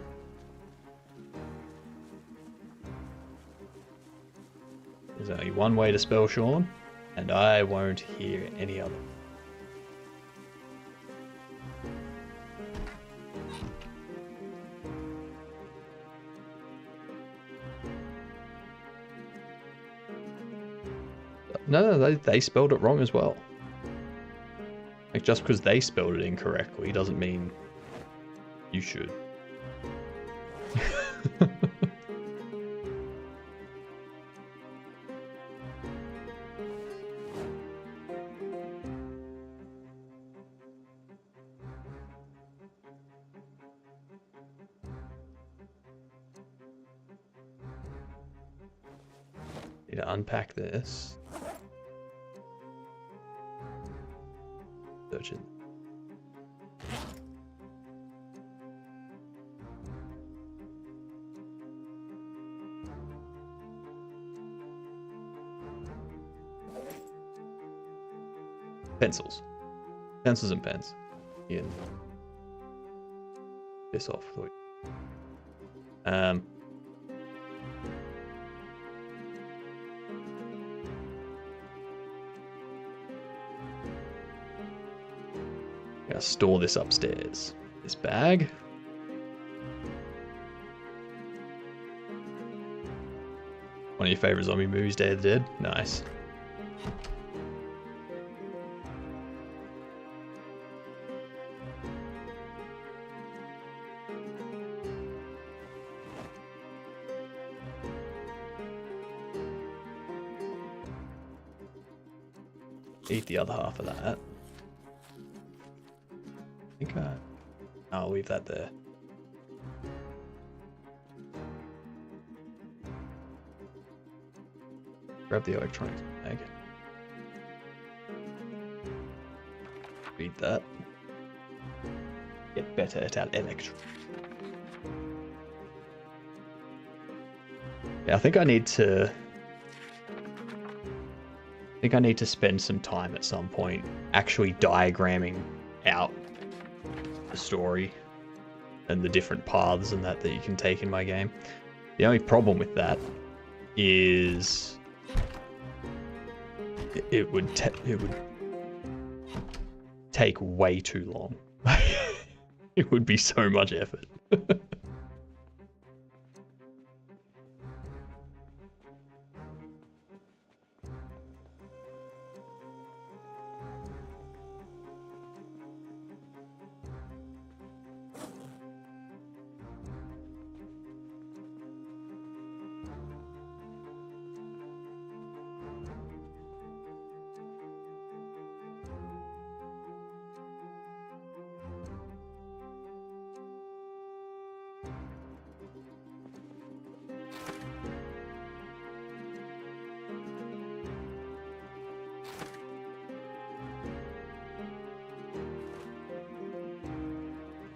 There's only one way to spell Sean, and I won't hear any other. No, they spelled it wrong as well. Like, just because they spelled it incorrectly doesn't mean you should. Need to unpack this. Search it. Pencils. Pencils and pens. Ian. Piss off. Gotta store this upstairs. This bag. One of your favorite zombie movies, Day of the Dead? Nice. Eat the other half of that. I think I'll leave that there. Grab the electronics bag. Read that. Get better at our electronics. Yeah, I think I need to spend some time at some point actually diagramming out the story and the different paths and that you can take in my game. The only problem with that is it would take way too long. It would be so much effort.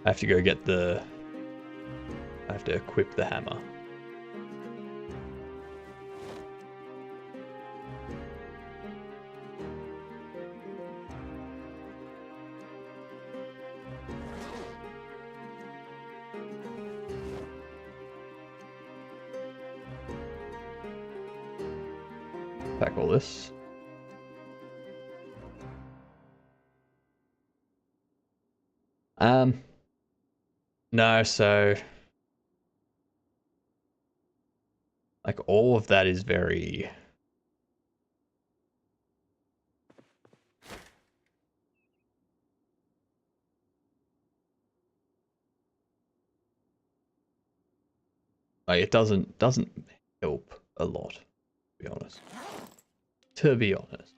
I have to go get I have to equip the hammer. Pack all this. No, so like all of that is very like it doesn't help a lot, to be honest. To be honest.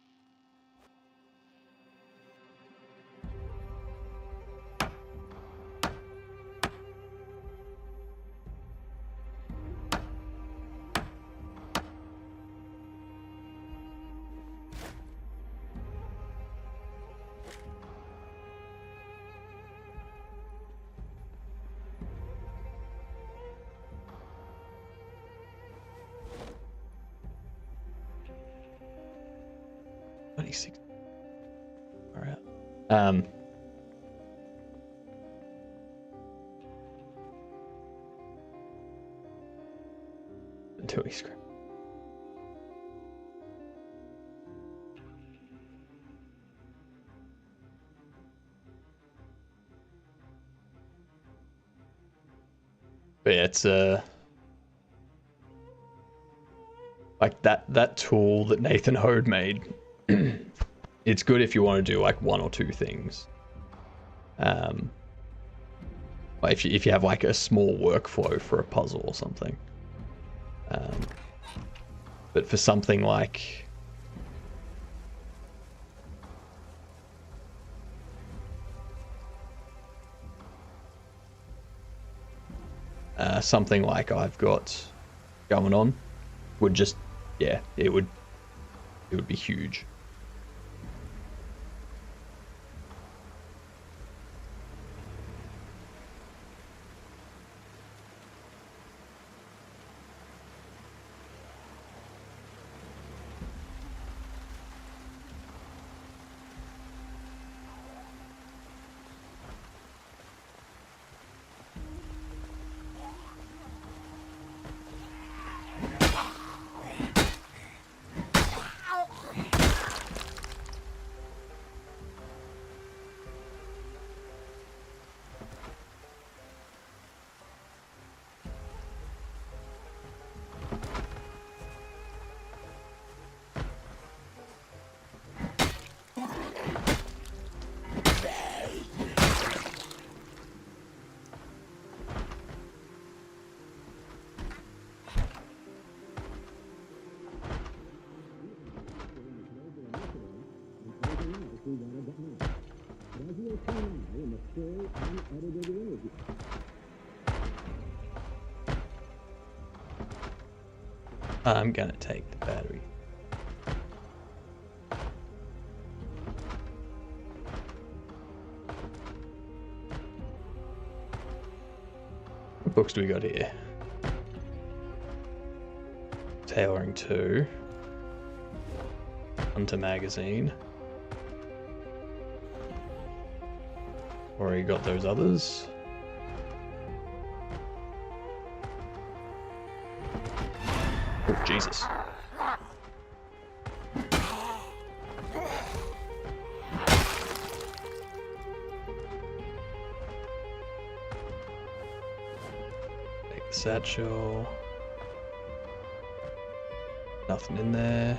96. All right. Until he screams. But yeah, it's like that tool that Nathan Hode made. It's good if you want to do like one or two things. Like if you have like a small workflow for a puzzle or something. But for something like something like I've got going on would just, yeah, it would be huge. I'm gonna take the battery. What books do we got here? Tailoring 2. Hunter magazine. Already got those others. Oh, Jesus. Take the satchel. Nothing in there.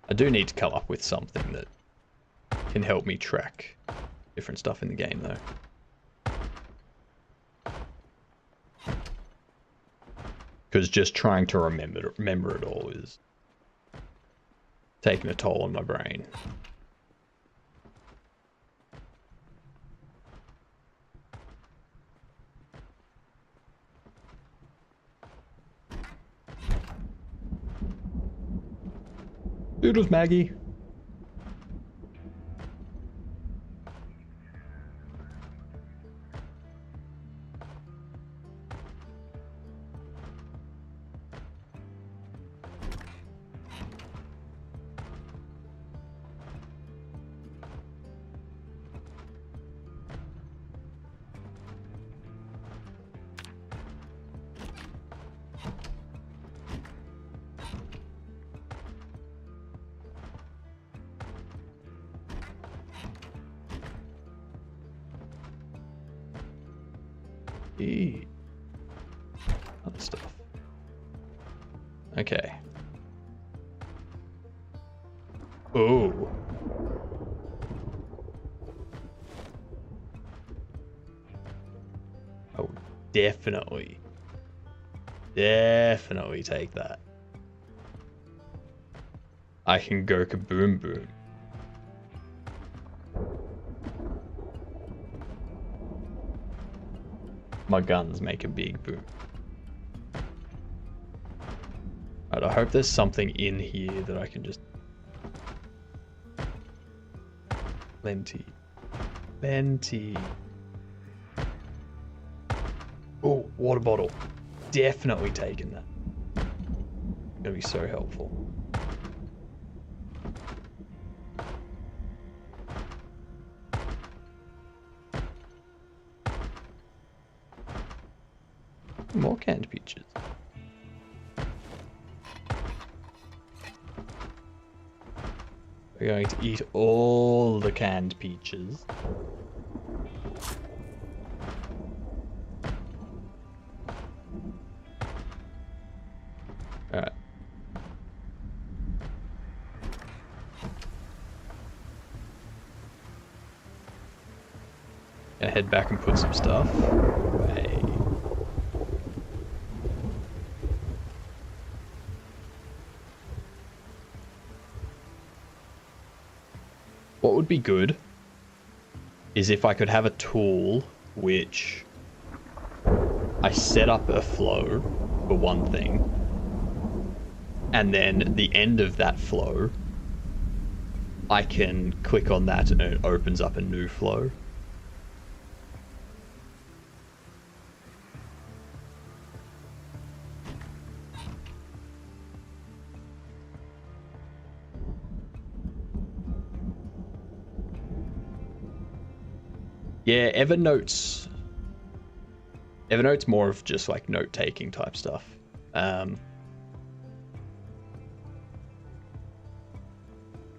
I do need to come up with something that can help me track different stuff in the game, though. Because just trying to remember it all is taking a toll on my brain. Doodles, Maggie. other stuff. Okay. Ooh. Oh, definitely take that. I can go kaboom boom. My guns make a big boom. Right, I hope there's something in here that I can just... Plenty. Oh, water bottle. Definitely taking that. Gonna be so helpful. More canned peaches. We're going to eat all the canned peaches. Alright. Gonna head back and put some stuff away. What would be good is if I could have a tool which I set up a flow for one thing, and then the end of that flow, I can click on that and it opens up a new flow. Yeah, Evernote's more of just like note-taking type stuff.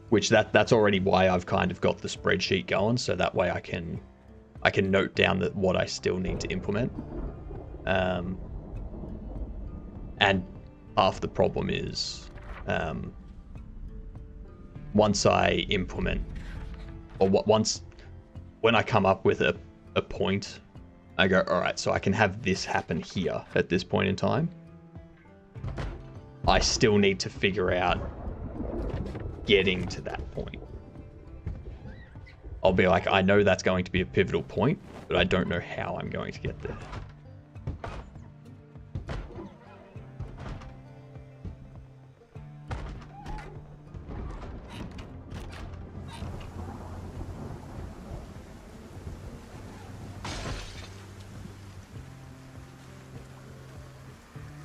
Which that's already why I've kind of got the spreadsheet going, so that way I can note down that what I still need to implement. And half the problem is once I implement, or when I come up with a point, I go, all right, so I can have this happen here at this point in time. I still need to figure out getting to that point. I'll be like, I know that's going to be a pivotal point, but I don't know how I'm going to get there.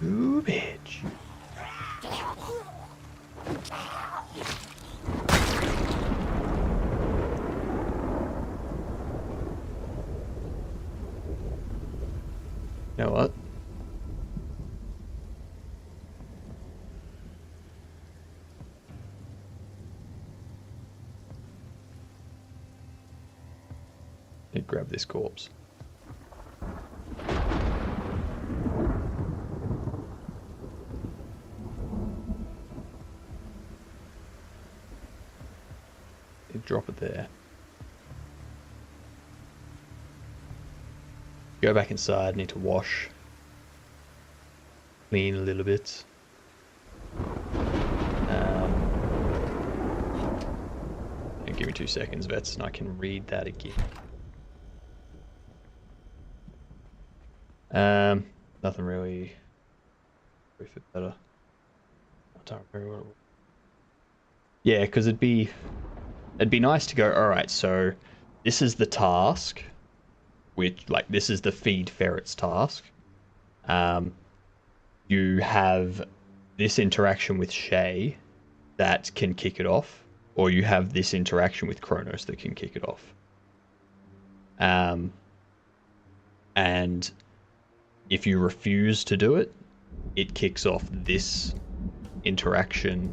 Ooh, bitch. You know what? Need to grab this corpse. Drop it there. Go back inside, need to wash. Clean a little bit. And give me 2 seconds, vets, and I can read that again. Nothing really. If it better. I don't remember what it was. Yeah, because it'd be nice to go, all right, so this is the task, which, like, this is the feed ferrets task. You have this interaction with Shay that can kick it off, or you have this interaction with Kronos that can kick it off. And if you refuse to do it, it kicks off this interaction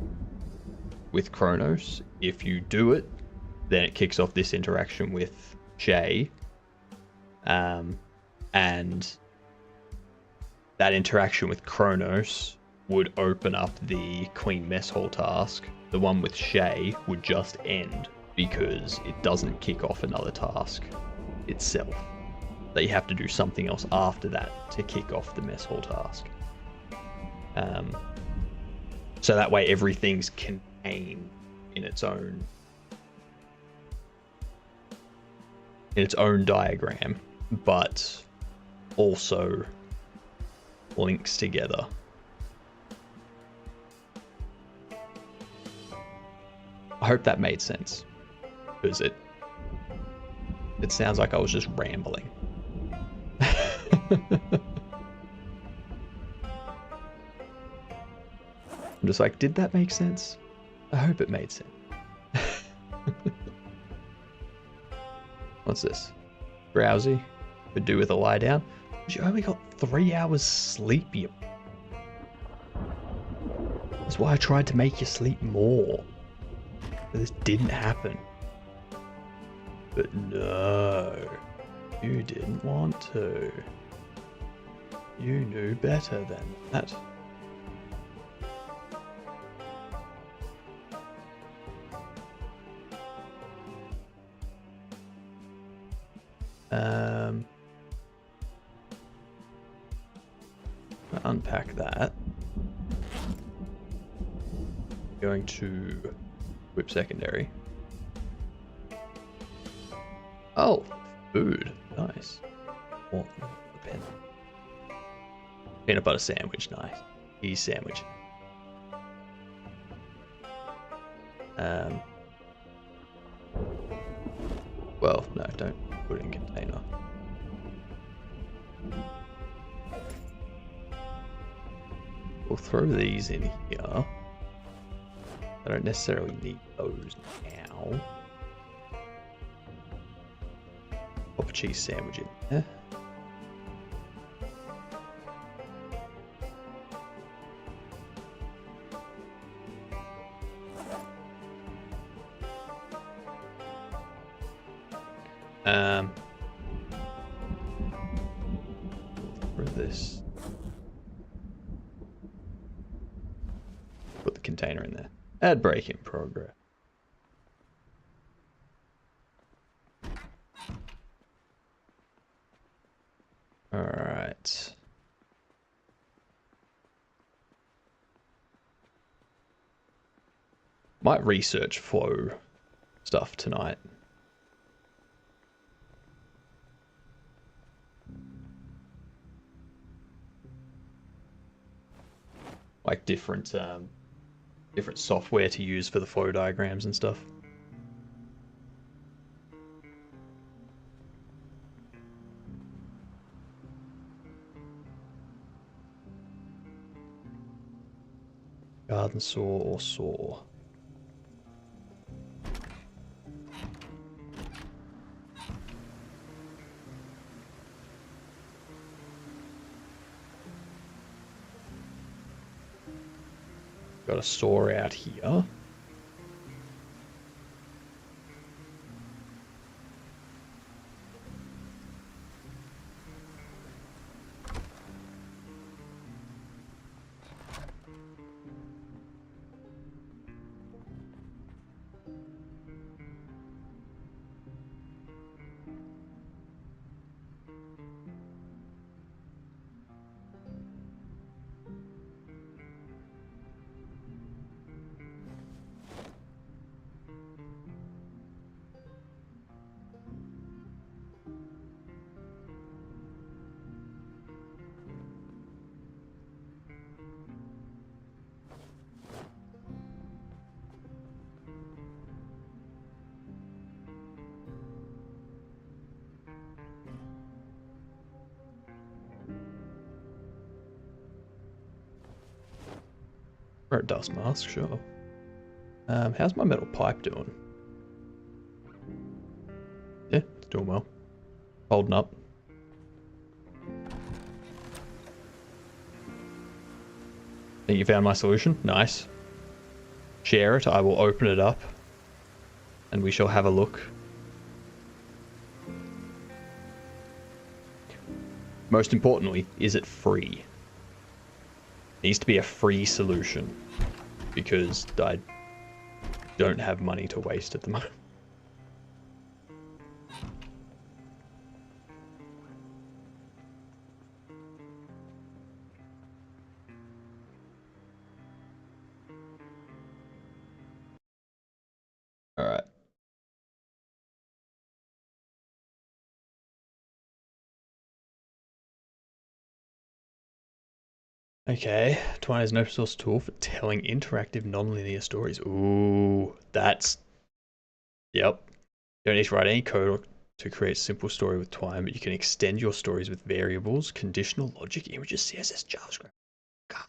with Kronos. If you do it, then it kicks off this interaction with Shay. And that interaction with Kronos would open up the Queen Mess Hall task. The one with Shay would just end because it doesn't kick off another task itself. That you have to do something else after that to kick off the Mess Hall task. So that way everything's contained in its own diagram, but also links together. I hope that made sense, because it sounds like I was just rambling. I'm just like, did that make sense? I hope it made sense. What's this? Drowsy? Could do with a lie down. You only got 3 hours sleep. That's why I tried to make you sleep more. But this didn't happen. But no, you didn't want to. You knew better than that. Unpack that. Going to whip secondary. Oh, food. Nice. Oh, the pen. Peanut butter sandwich. Nice. Cheese sandwich. Well, no, don't put it in container. We'll throw these in here. I don't necessarily need those now. Pop a cheese sandwich in there. For this, put the container in there. Ad break in progress. All right. Might research flow stuff tonight. Like different software to use for the flow diagrams and stuff. Garden saw or saw. Got a saw out here. Or a dust mask, sure. How's my metal pipe doing? Yeah, it's doing well. Holding up. Think you found my solution? Nice. Share it, I will open it up. And we shall have a look. Most importantly, is it free? Needs to be a free solution because I don't have money to waste at the moment. All right. Okay, Twine is an open source tool for telling interactive non-linear stories. Ooh, that's... Yep. You don't need to write any code to create a simple story with Twine, but you can extend your stories with variables, conditional logic, images, CSS, JavaScript. God.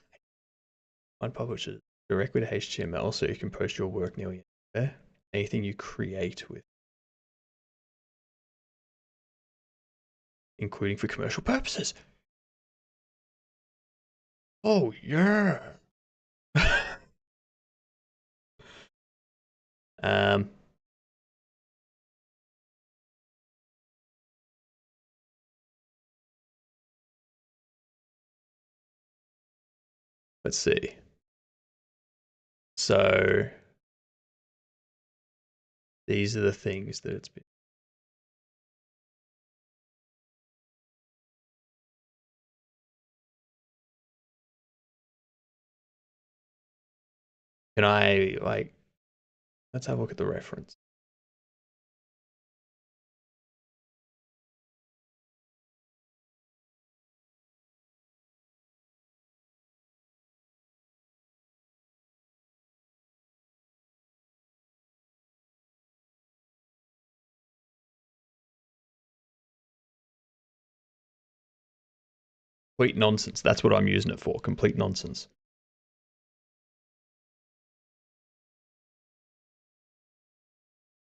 Twine publishes directly to HTML, so you can post your work nearly anywhere. Anything you create with, including for commercial purposes. Oh, yeah. um, let's see. So these are the things that it's been. Can I, like, let's have a look at the reference. Complete nonsense. That's what I'm using it for. Complete nonsense.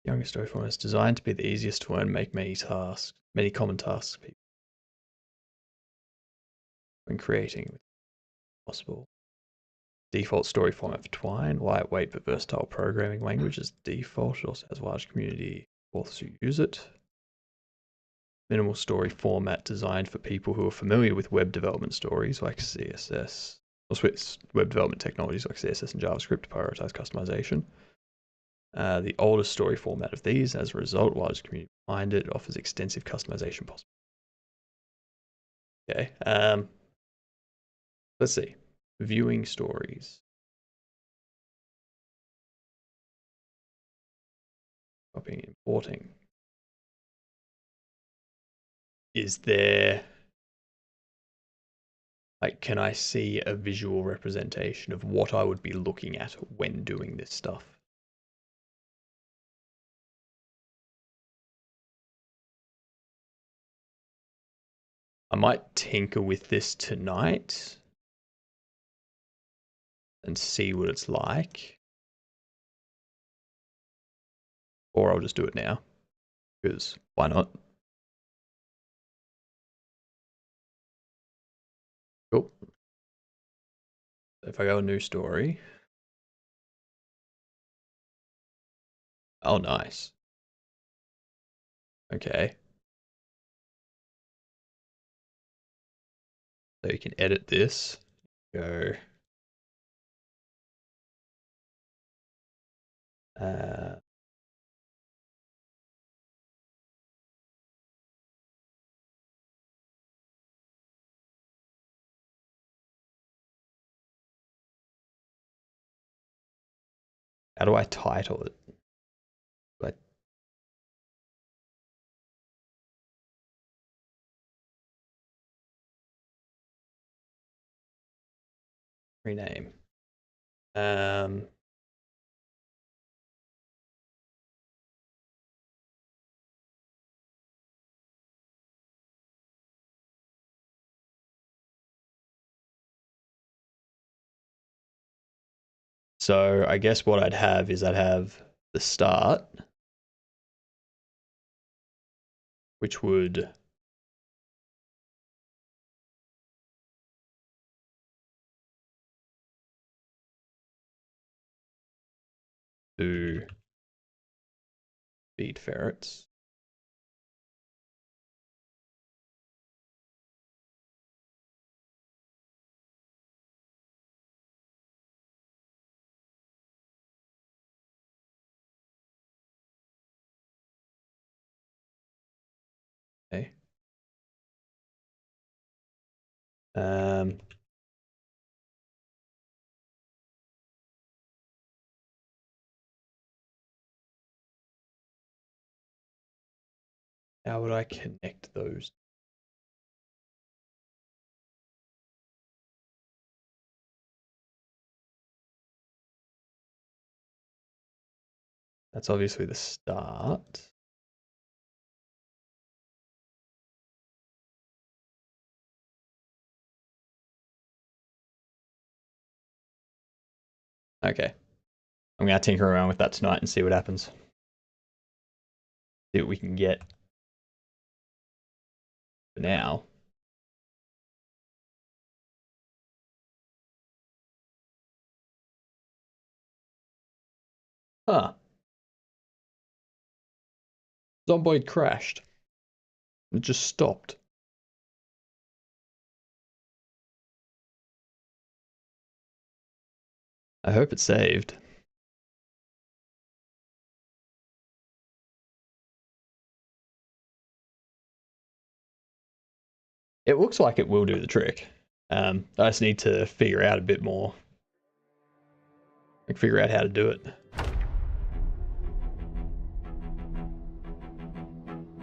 Younger story format is designed to be the easiest to learn, make many common tasks people when creating possible. Default story format for Twine, lightweight but versatile programming language is default. It also has a large community of authors who use it. Minimal story format designed for people who are familiar with web development stories like CSS, or web development technologies like CSS and JavaScript to prioritize customization. The oldest story format of these, as a result, large community behind it, offers extensive customization possibilities. Okay, let's see. Viewing stories. Copying, importing. Is there, like, can I see a visual representation of what I would be looking at when doing this stuff? I might tinker with this tonight and see what it's like. Or I'll just do it now, because why not? Cool. If I go a new story. Oh, nice. Okay. So you can edit this. Go. Uh, how do I title it? Like, rename. Um, so I guess what I'd have is I'd have the start, which would do feed ferrets. Okay. Um. How would I connect those? That's obviously the start. Okay. I'm going to tinker around with that tonight and see what happens. See what we can get. For now. Huh. Zomboid crashed. It just stopped. I hope it saved. It looks like it will do the trick. I just need to figure out a bit more. Like figure out how to do it.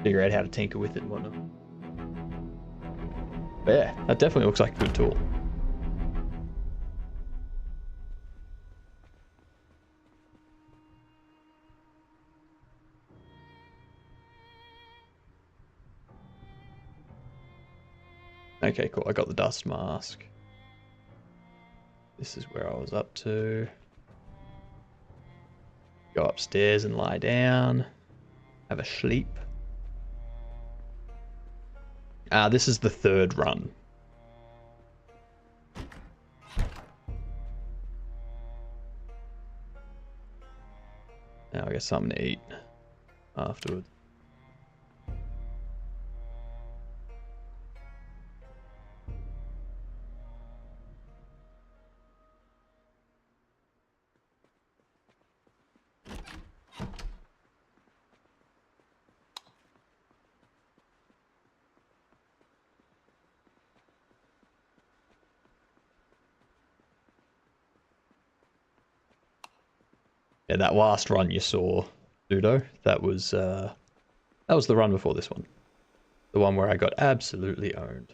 Figure out how to tinker with it and whatnot. But yeah, that definitely looks like a good tool. Okay, cool. I got the dust mask. This is where I was up to. Go upstairs and lie down. Have a sleep. This is the third run. Now I got something to eat afterwards. Yeah, that last run you saw, Ludo, that was the run before this one. The one where I got absolutely owned.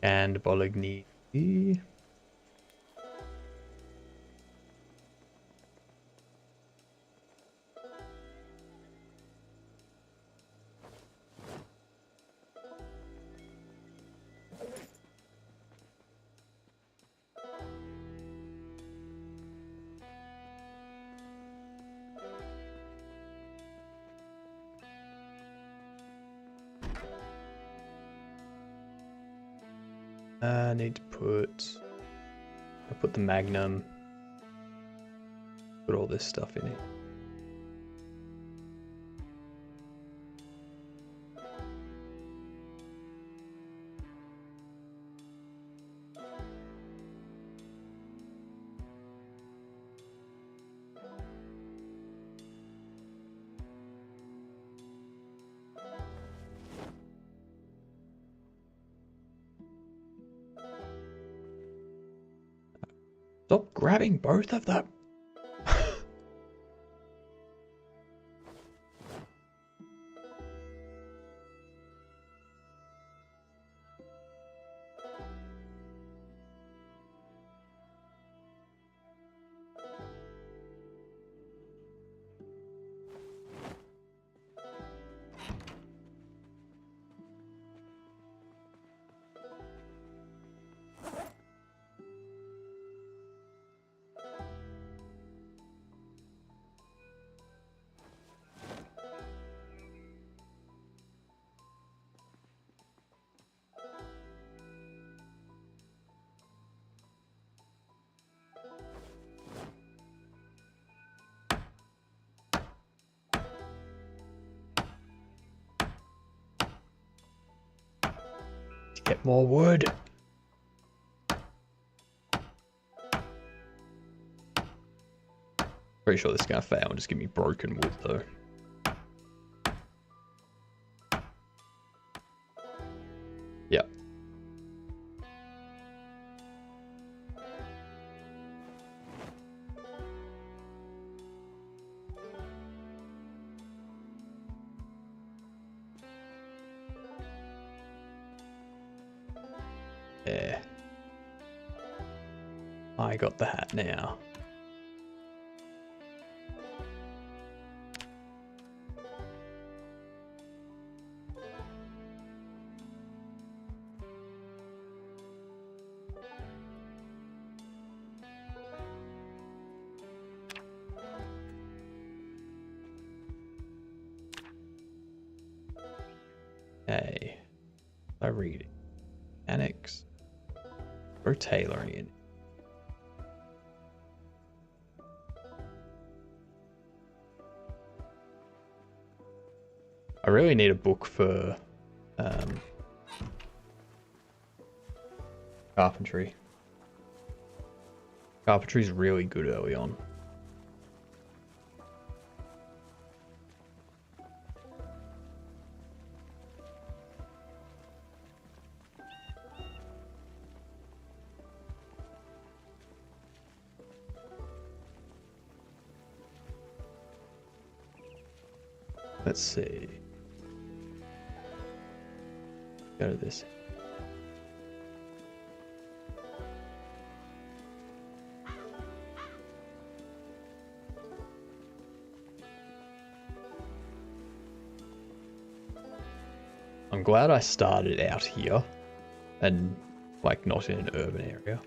And Bologna. I need to put the Magnum, put all this stuff in it. Stop grabbing both of them. Get more wood. Pretty sure this is gonna fail and just give me broken wood though. Yep. Yeah. I got the hat now. Hey, I read it. Mechanics. Or tailoring it. I really need a book for carpentry. Carpentry's really good early on. Let's see. Go to this. I'm glad I started out here and like not in an urban area,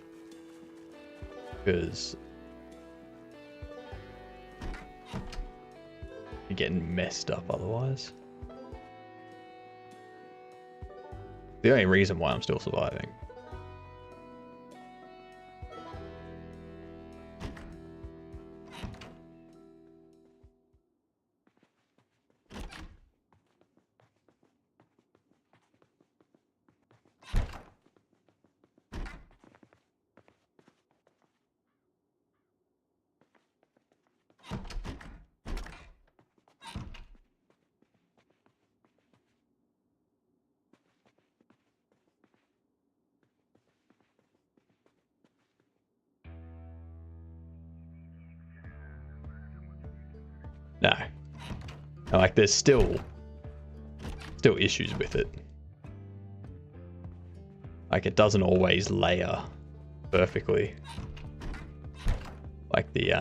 because you're getting messed up otherwise. The only reason why I'm still surviving. No. Like, there's still issues with it. Like, it doesn't always layer perfectly. Like the,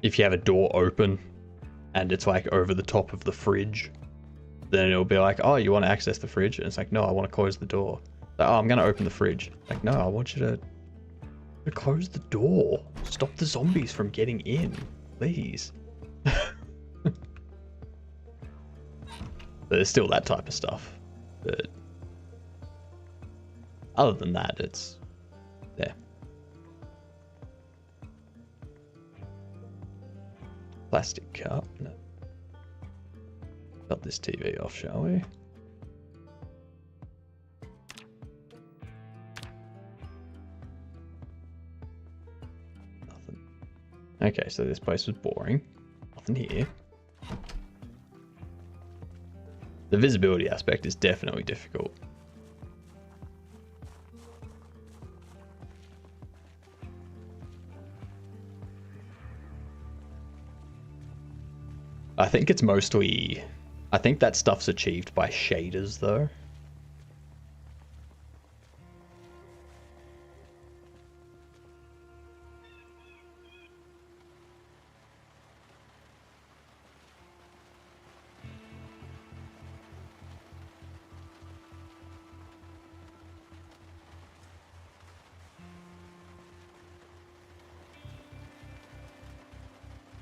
if you have a door open and it's like over the top of the fridge, then it'll be like, oh, you want to access the fridge? And it's like, no, I want to close the door. Like, oh, I'm going to open the fridge. Like, no, I want you to close the door. Stop the zombies from getting in, please. There's still that type of stuff, but other than that, it's there. Plastic cup. No. Cut this TV off, shall we? Nothing. Okay, so this place was boring. Nothing here. The visibility aspect is definitely difficult. I think it's mostly... I think that stuff's achieved by shaders, though.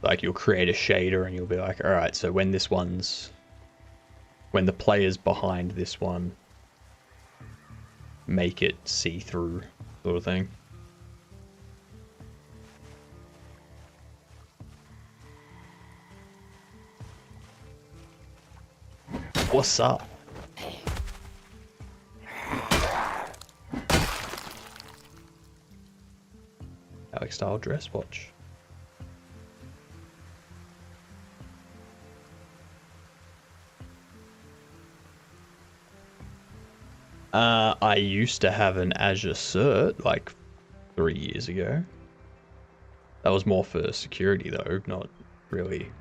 Like, you'll create a shader and you'll be like, all right, so when this one's, when the player's behind this one, make it see-through sort of thing. What's up? Alex style dress watch. I used to have an Azure cert like 3 years ago. That was more for security though, not really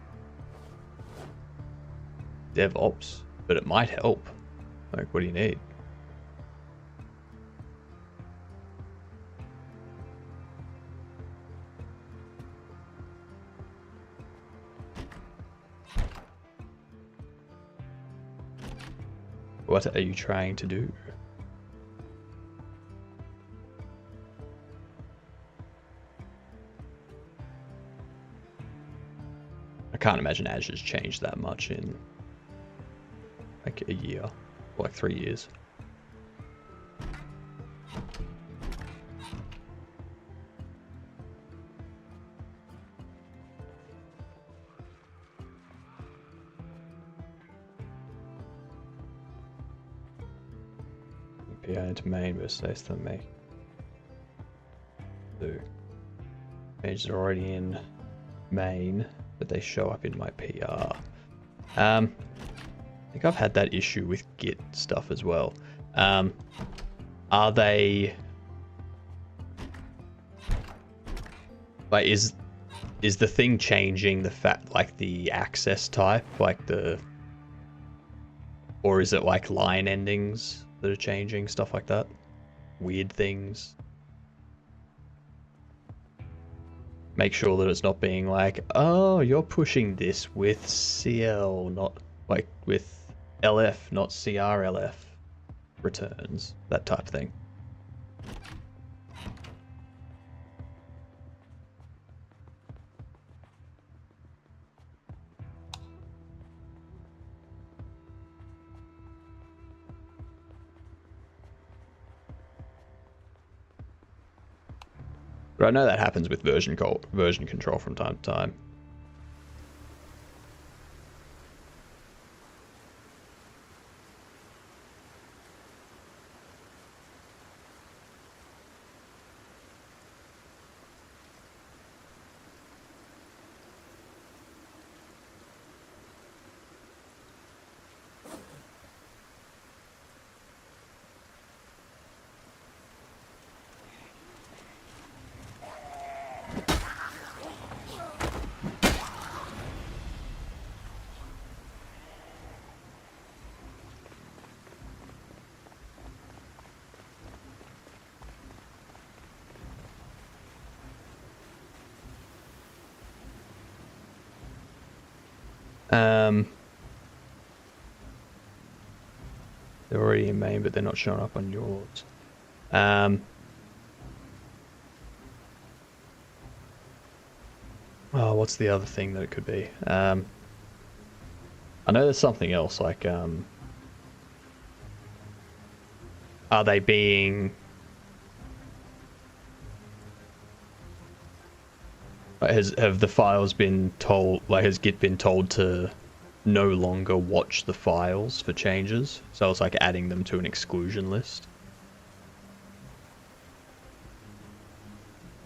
DevOps, but it might help. Like, what do you need? What are you trying to do? I can't imagine Azure's changed that much in like a year, or like 3 years. API into main versus to make. So pages are already in main, but they show up in my PR. I think I've had that issue with Git stuff as well. Are they like is the thing changing the fact like the access type, like the, or is it like line endings that are changing, stuff like that? Weird things. Make sure that it's not being like, oh, you're pushing this with CL, not like with LF, not CRLF returns, that type of thing. But I know that happens with version control from time to time. They're already in main, but they're not showing up on yours. Oh, what's the other thing that it could be? I know there's something else, like, are they being... Have the files been told, like, has Git been told to no longer watch the files for changes? So it's like adding them to an exclusion list.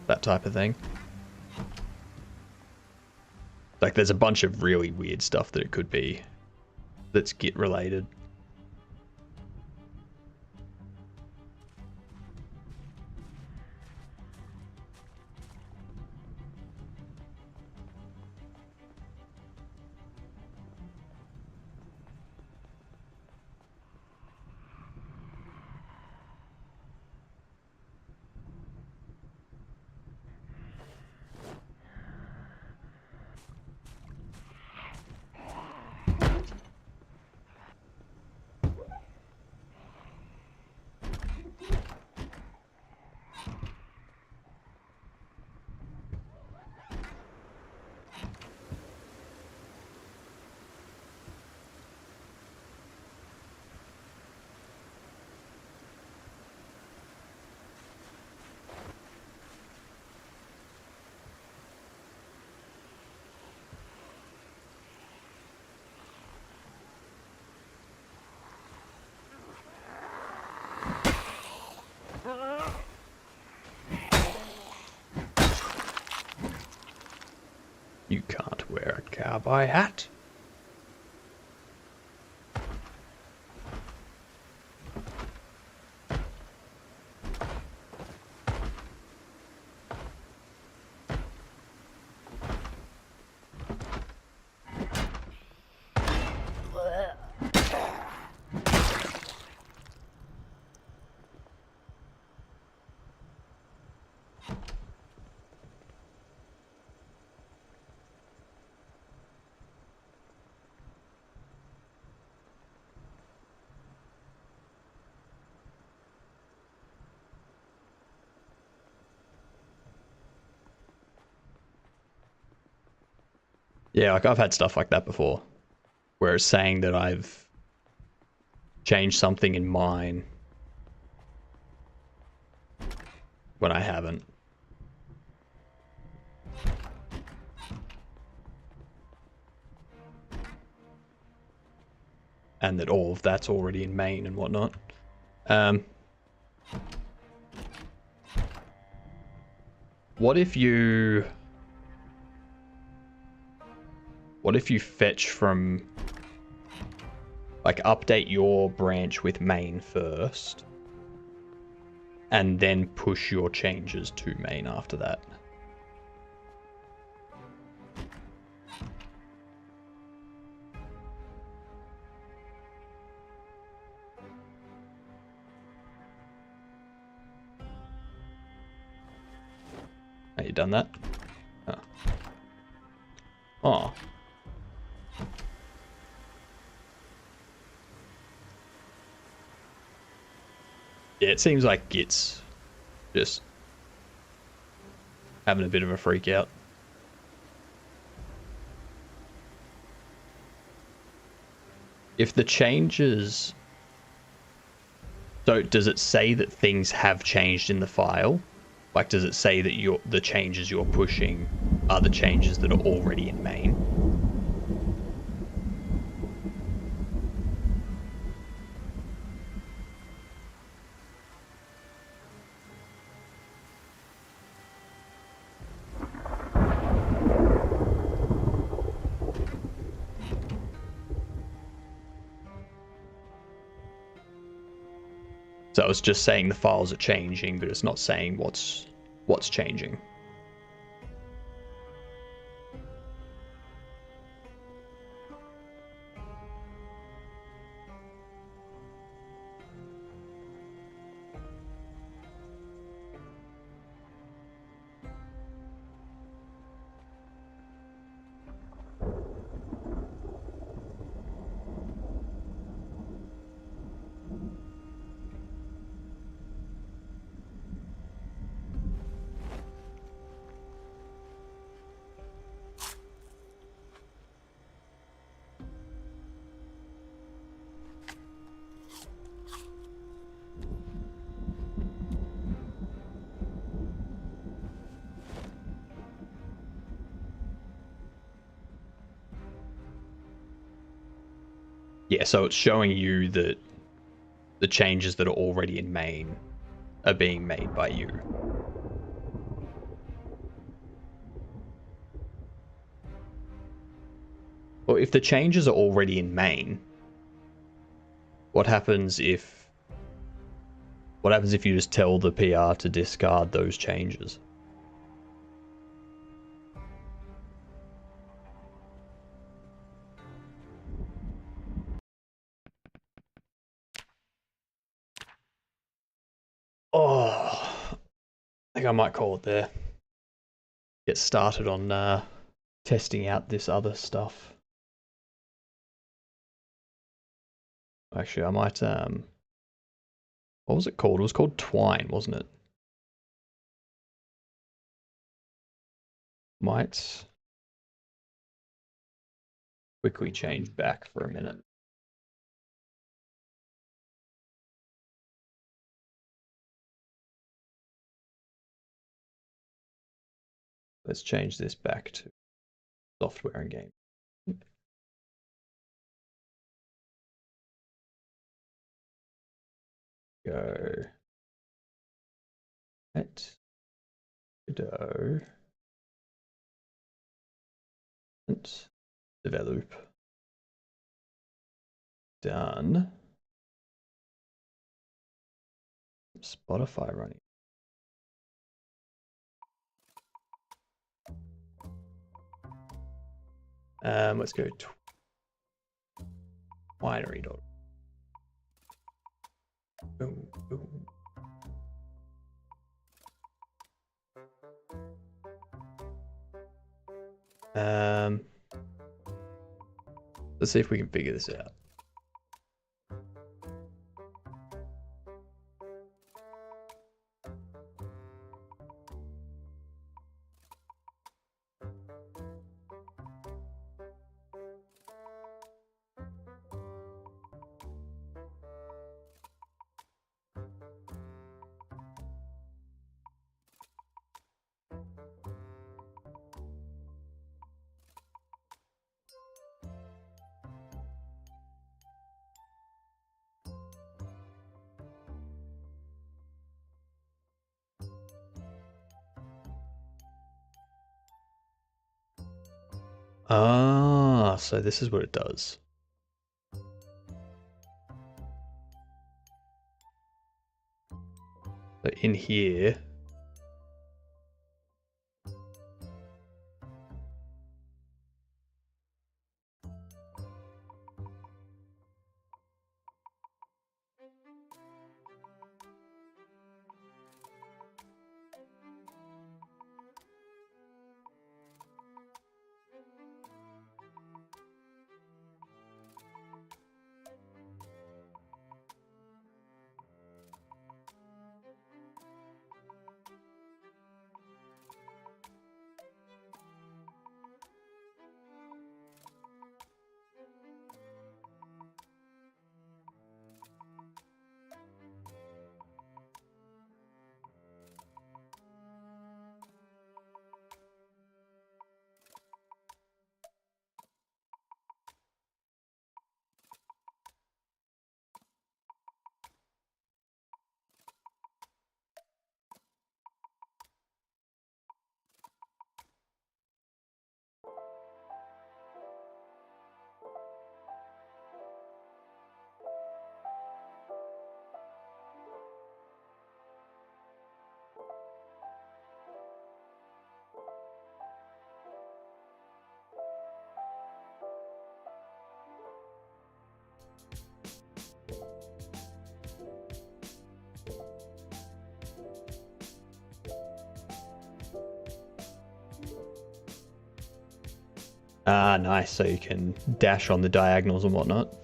That type of thing. Like, there's a bunch of really weird stuff that it could be that's Git related. You can't wear a cowboy hat. Yeah, like I've had stuff like that before, where it's saying that I've changed something in mine when I haven't. And that all of that's already in main and whatnot. Um, what if you fetch from, like, update your branch with main first, and then push your changes to main after that? Have you done that? Oh. Oh. Yeah, it seems like Git's just having a bit of a freak out. If the changes... So does it say that things have changed in the file? Like, does it say that the changes you're pushing are the changes that are already in main? So it's just saying the files are changing, but it's not saying what's changing. Yeah, so it's showing you that the changes that are already in main are being made by you. Well, if the changes are already in main, what happens if you just tell the PR to discard those changes? Oh, I think I might call it there. Get started on testing out this other stuff. Actually, I might what was it called? It was called Twine, wasn't it? Might quickly change back for a minute. Let's change this back to software and game. Go. Let's go. Develop. Done. Spotify running. Let's go winery. Boom, boom. Let's see if we can figure this out. Ah, so this is what it does. So in here, nice. So you can dash on the diagonals and whatnot.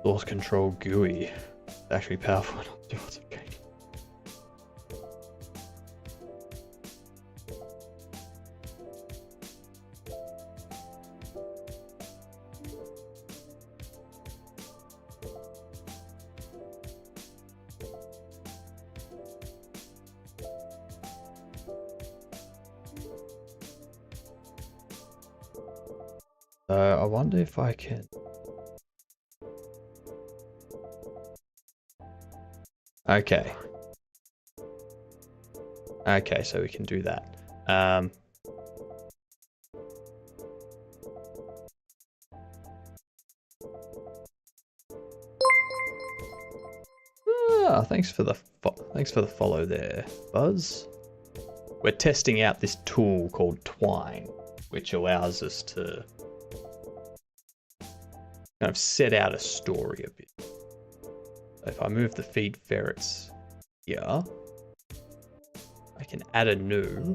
Source control GUI. It's actually powerful. It's okay. I wonder if I can. Okay. Okay, so we can do that. Thanks for the follow there, Buzz. We're testing out this tool called Twine, which allows us to kind of set out a story a bit. If I move the feed ferrets here, I can add a new,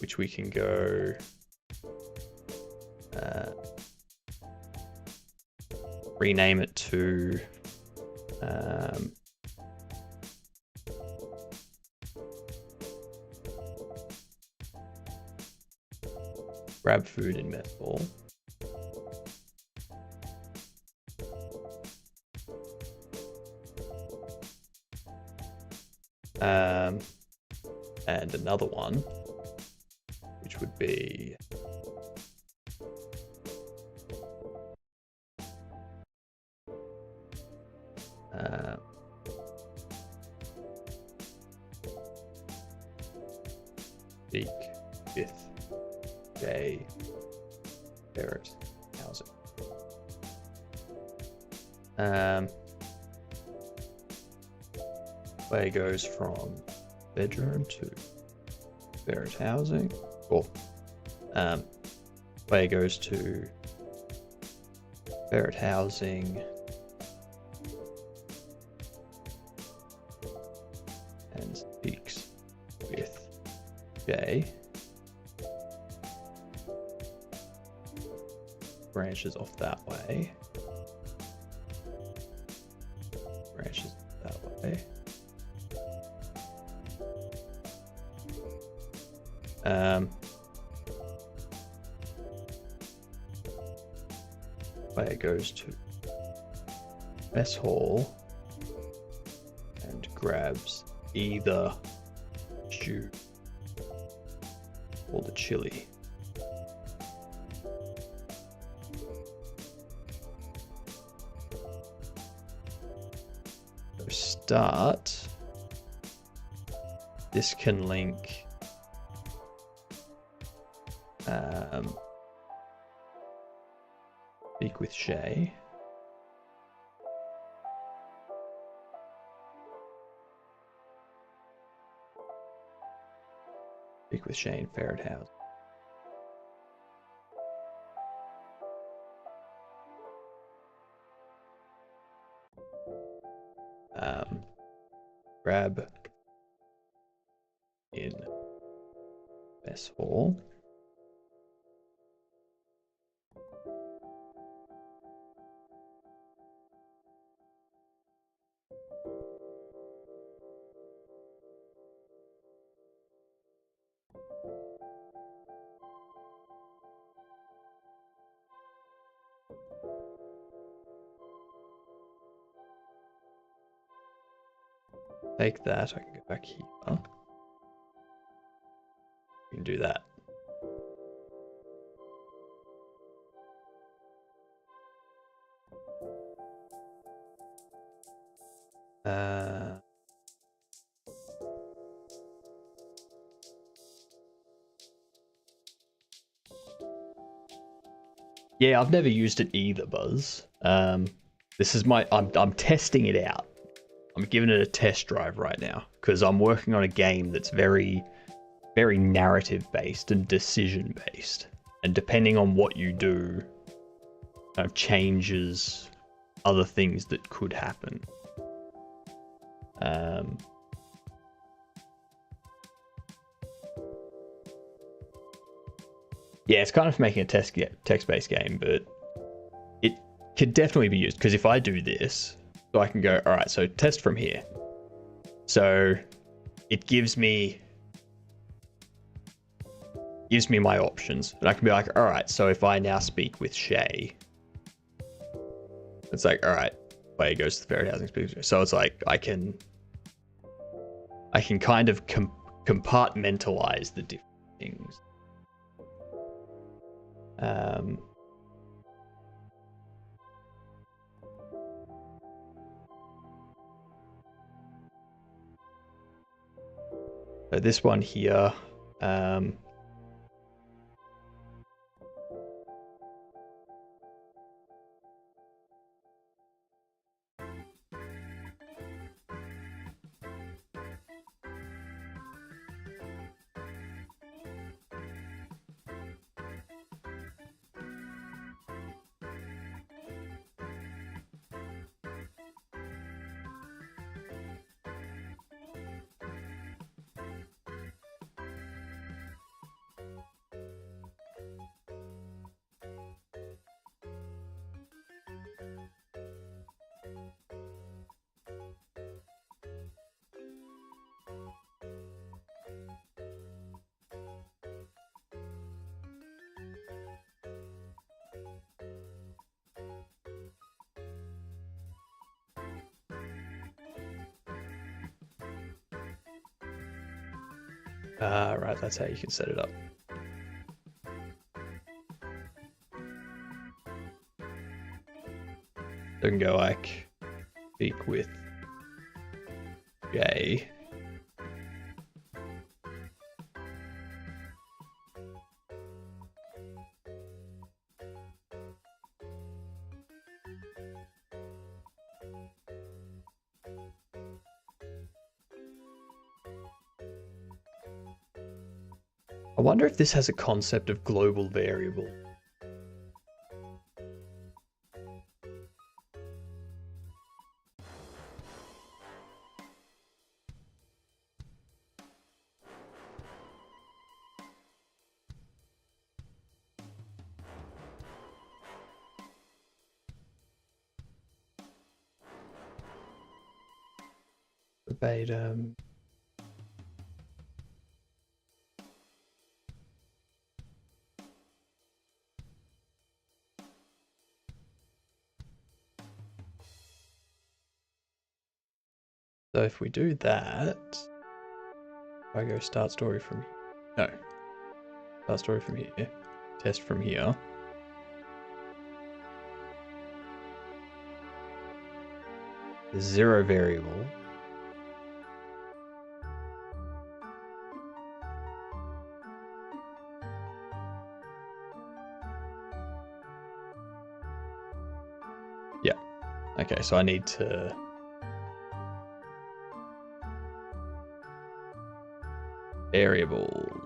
which we can go rename it to grab food in mess hall. And another one, which would be seek fifth. J, ferret housing. Player goes from bedroom to ferret housing. Or player goes to ferret housing and speaks with J. Branches off that way. Branches that way. Player goes to mess hall and grabs either stew or the chili. So start. This can link speak with Shay. Speak with Shay in ferret house. Grab in mess hall. Take that, I can go back here. We can do that. Yeah, I've never used it either, Buzz. This is I'm testing it out. I'm giving it a test drive right now because I'm working on a game that's very, very narrative based and decision based, and depending on what you do, kind of changes other things that could happen. Yeah, it's kind of making a text-based game, but it could definitely be used because if I do this, so I can go, all right, so test from here. So it gives me my options, and I can be like, all right, so if I now speak with Shay, it's like, all right, player goes to the ferret housing, speaks with Shay. So it's like I can kind of compartmentalize the different things. So this one here, right, that's how you can set it up. So you can go like, speak with Jay. I wonder if this has a concept of global variable. Verbatim. So if we do that, if I go start story from here, no, start story from here, test from here. There's 0 variable. Yeah. Okay, so I need to variables.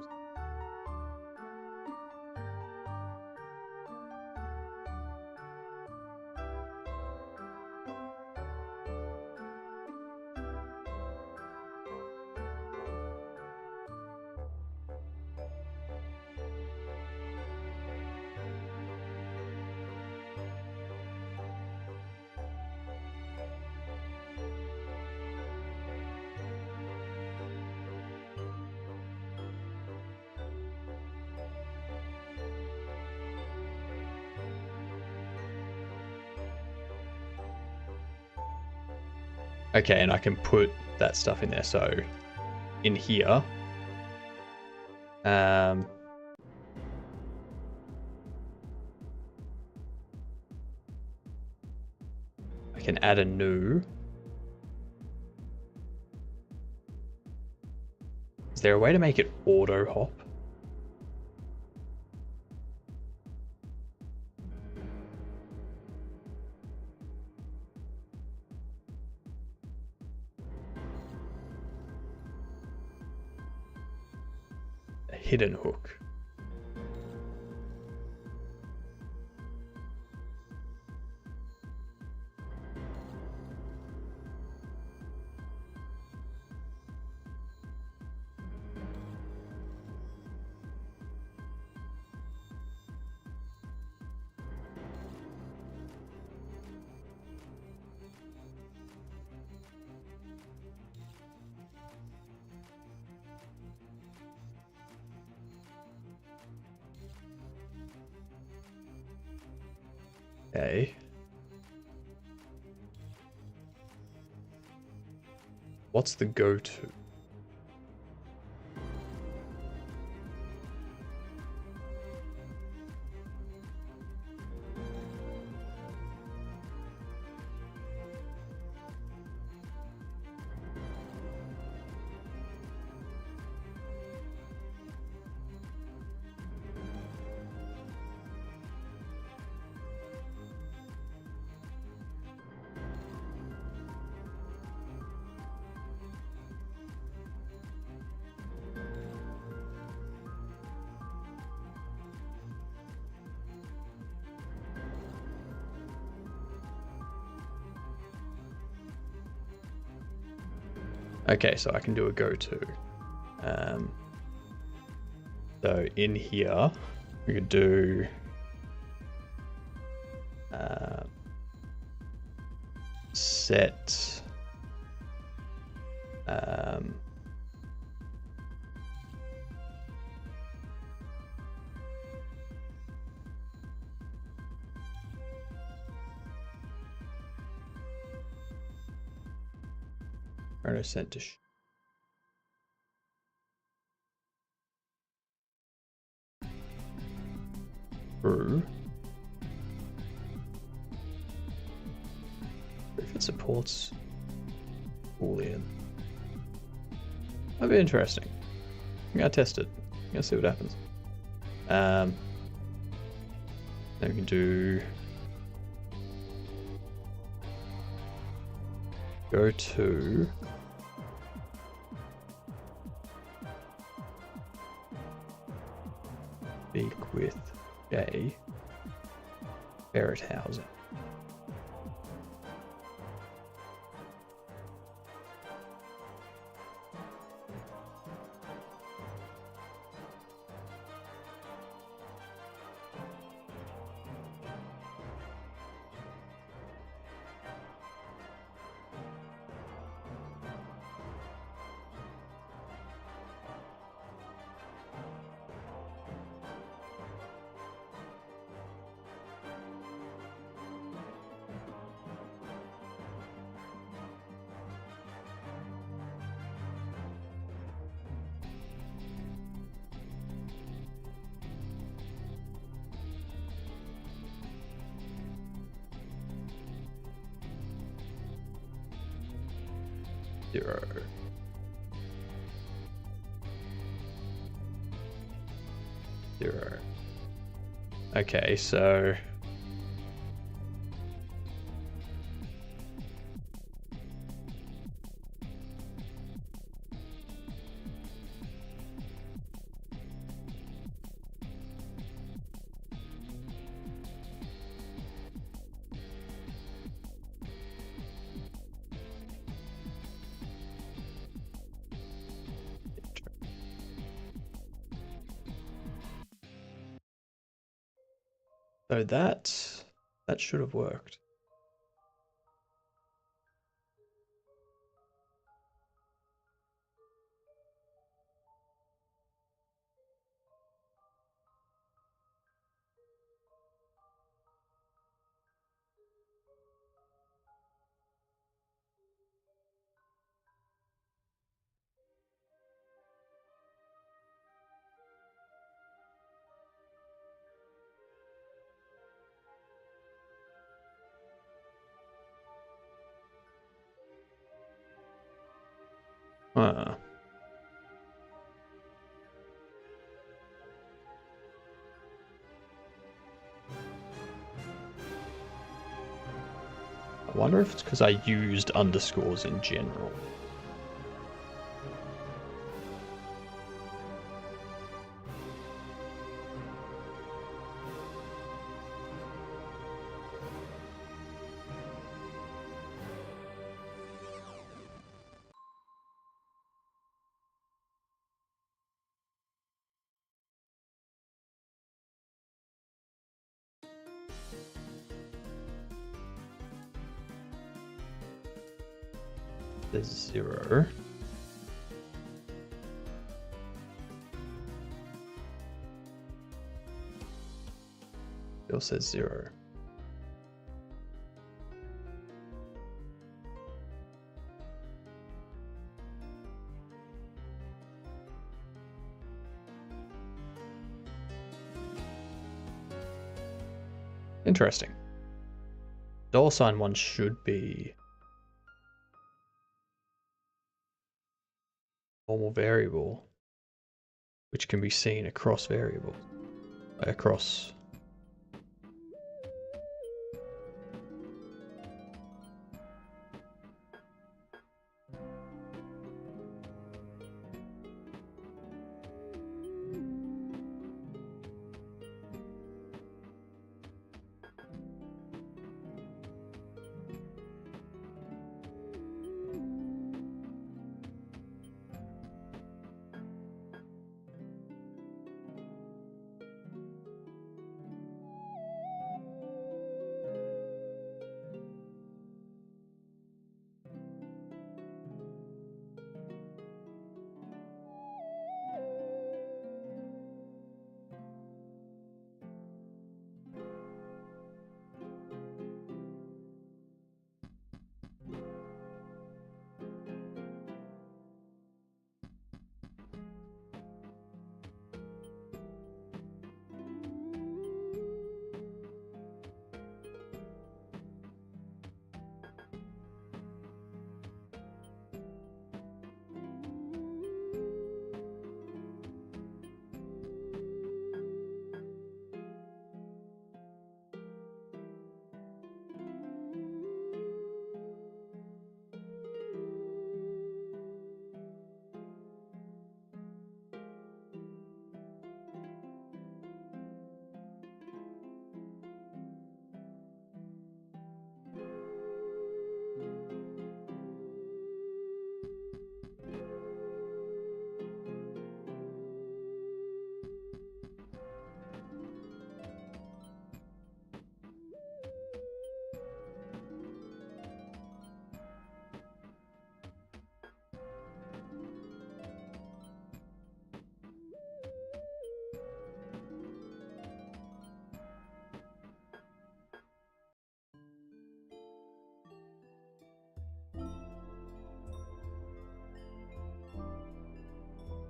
Okay, and I can put that stuff in there. So in here, I can add a new. Is there a way to make it auto hop? A hidden hook. Okay. What's the go-to? Okay, so I can do a go-to. So in here, we could do set set to true. If it supports Boolean. That'd be interesting. I'm gonna test it. I'm gonna see what happens. Then we can do go to speak with Jay. Ferret housing. Zero. Zero. Okay, so that should have worked. I wonder if it's because I used underscores in general. There's 0. Still says 0. Interesting. $1 should be normal variable, which can be seen across variables, across.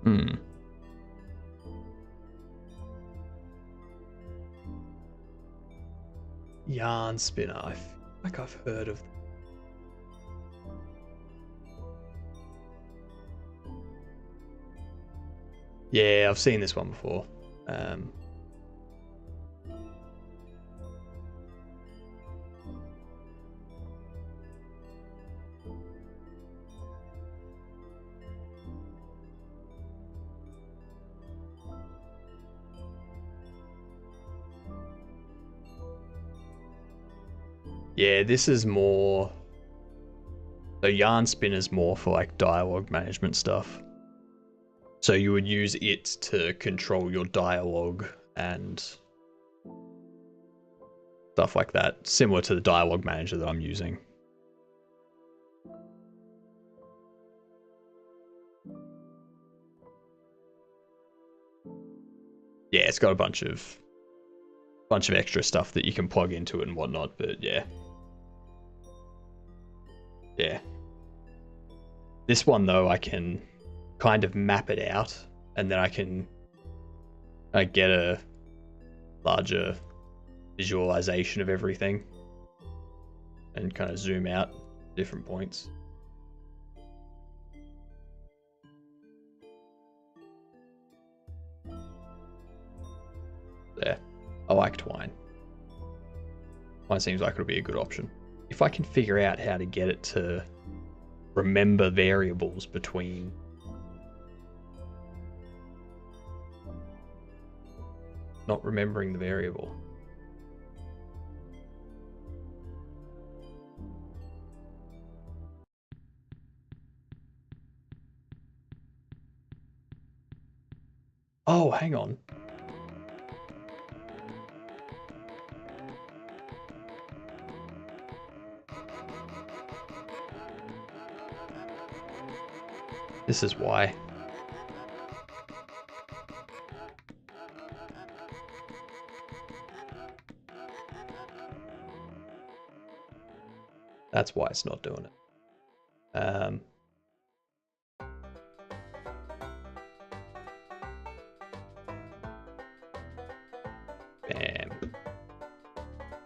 Hmm. Yarn spinner. I feel like I've heard of. Yeah, I've seen this one before. Yeah, this is more. The yarn spinner's more for like dialogue management stuff. So you would use it to control your dialogue and stuff like that, similar to the dialogue manager that I'm using. Yeah, it's got a bunch of extra stuff that you can plug into it and whatnot, but yeah. Yeah. This one though, I can kind of map it out, and then I can get a larger visualization of everything and kind of zoom out different points. There. I like Twine. Twine seems like it'll be a good option. If I can figure out how to get it to remember variables between not remembering the variable. Oh, hang on. This is why. That's why it's not doing it. Bam.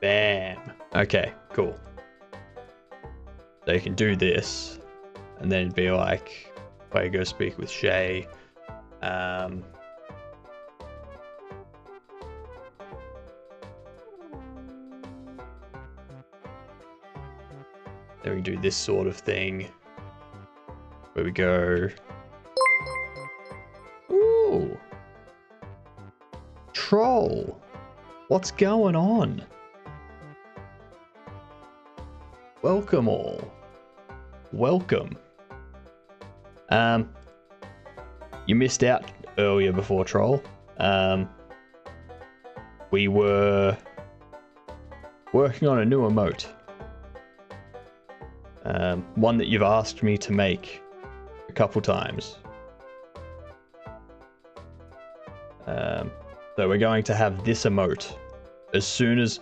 Bam. Okay, cool. So you can do this, and then be like, if I go speak with Shay, then we do this sort of thing, where we go, ooh, troll, what's going on? Welcome all. Welcome. You missed out earlier before troll. We were working on a new emote. One that you've asked me to make a couple times. So we're going to have this emote as soon as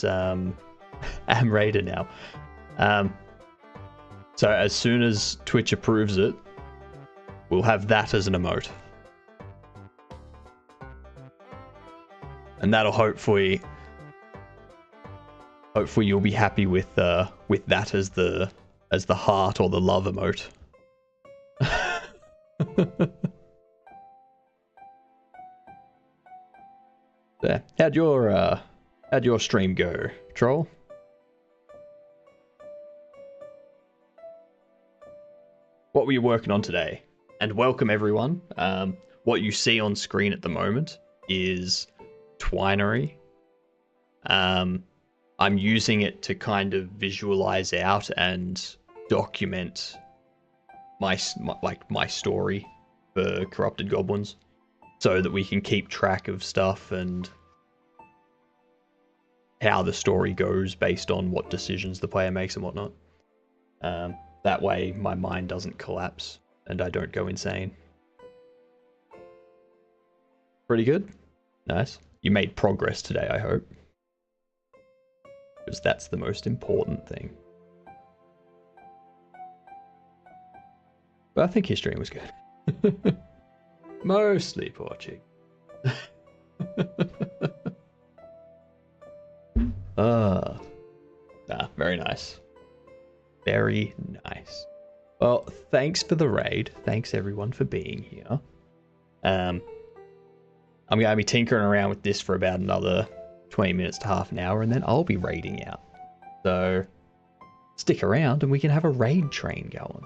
I'm Raider now. So as soon as Twitch approves it, we'll have that as an emote. And that'll hopefully you'll be happy with that as the heart or the love emote. There. How'd your stream go, troll? What were you working on today? And welcome everyone. What you see on screen at the moment is Twinery. I'm using it to kind of visualize out and document my story for Corrupted Goblins, so that we can keep track of stuff and how the story goes based on what decisions the player makes and whatnot. That way my mind doesn't collapse and I don't go insane. Pretty good. Nice. You made progress today, I hope. Because that's the most important thing. But I think his stream was good. Mostly Portuguese. Very nice. Very nice. Well, thanks for the raid. Thanks everyone for being here. I'm going to be tinkering around with this for about another 20 minutes to half an hour, and then I'll be raiding out. So stick around and we can have a raid train going.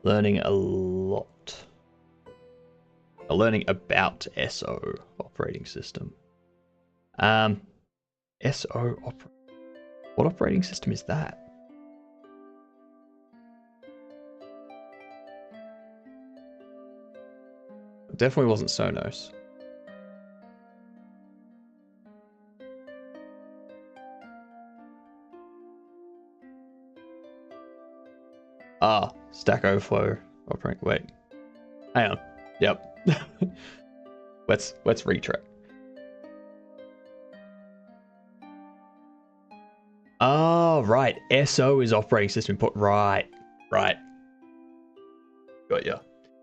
Learning a lot. Learning about SO operating system. SO what operating system is that? It definitely wasn't Sonos. Stack Overflow operating. Wait, hang on. Yep. let's retrack. Oh, right. SO is operating system input. Right. Got ya.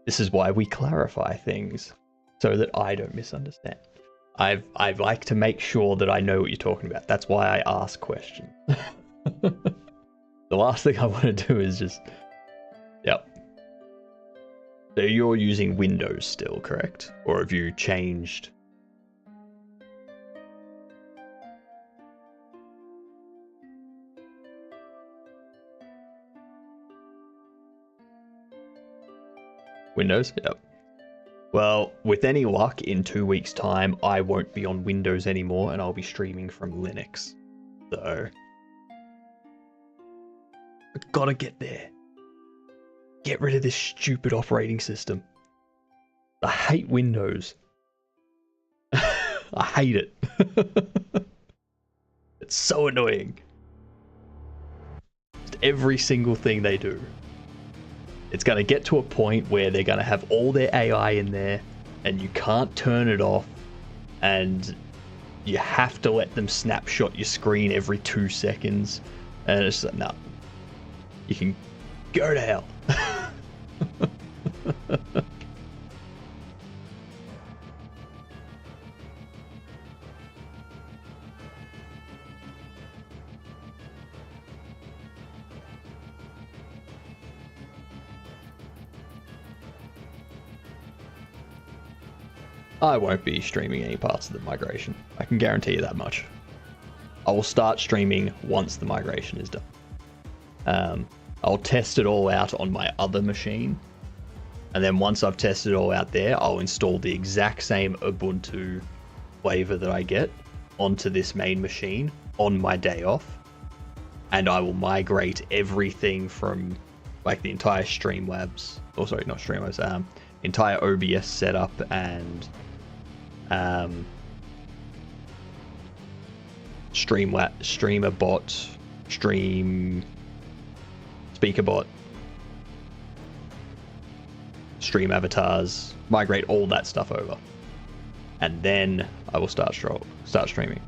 This is why we clarify things so that I don't misunderstand. I like to make sure that I know what you're talking about. That's why I ask questions. The last thing I want to do is just... Yep. So you're using Windows still, correct? Or have you changed? Windows? Yep. Well, with any luck, in 2 weeks' time, I won't be on Windows anymore and I'll be streaming from Linux. So... I've got to get there. Get rid of this stupid operating system. I hate Windows. I hate it. It's so annoying. Just every single thing they do. It's going to get to a point where they're going to have all their AI in there and you can't turn it off, and you have to let them snapshot your screen every 2 seconds. And it's like, no. You can go to hell. I won't be streaming any parts of the migration. I can guarantee you that much. I will start streaming once the migration is done. I'll test it all out on my other machine. And then once I've tested it all out there, I'll install the exact same Ubuntu flavor that I get onto this main machine on my day off. And I will migrate everything from like the entire Streamlabs, or sorry, not Streamlabs, entire OBS setup and streamer bot, speaker bot, stream avatars, migrate all that stuff over, and then I will start streaming.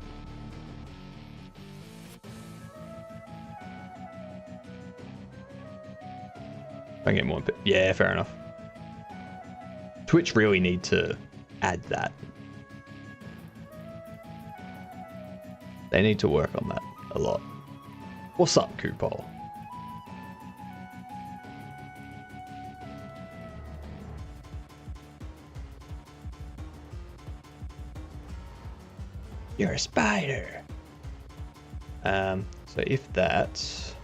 I get more. Yeah, fair enough. Twitch really need to add that. They need to work on that a lot. What's up, Coupole? You're a spider. So if that,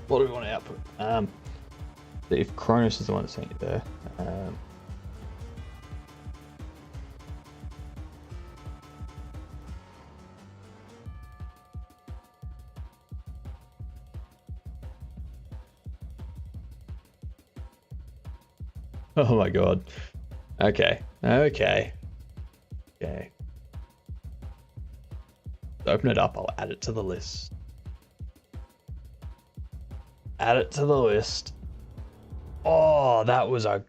what do we want to output? If Cronus is the one that sent you there. Oh my god. Okay. Open it up, I'll add it to the list. Add it to the list. Oh, that was a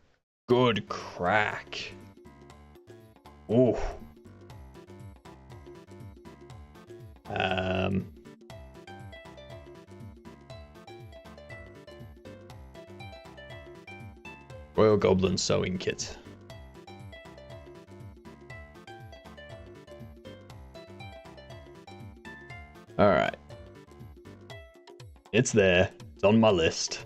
good crack. Ooh. Royal Goblin sewing kit. Alright. It's there. It's on my list.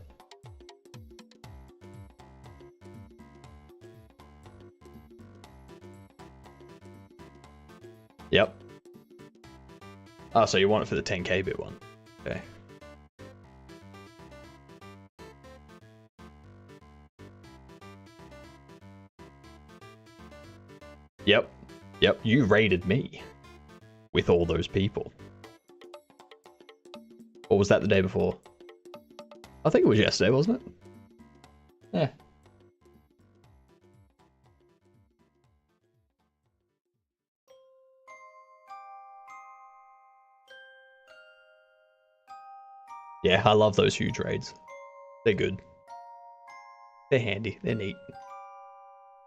Yep. Oh, so you want it for the 10k bit one. Okay. Yep. Yep, you raided me with all those people. Or was that the day before? I think it was yesterday, wasn't it? Yeah. Yeah, I love those huge raids. They're good. They're handy. They're neat.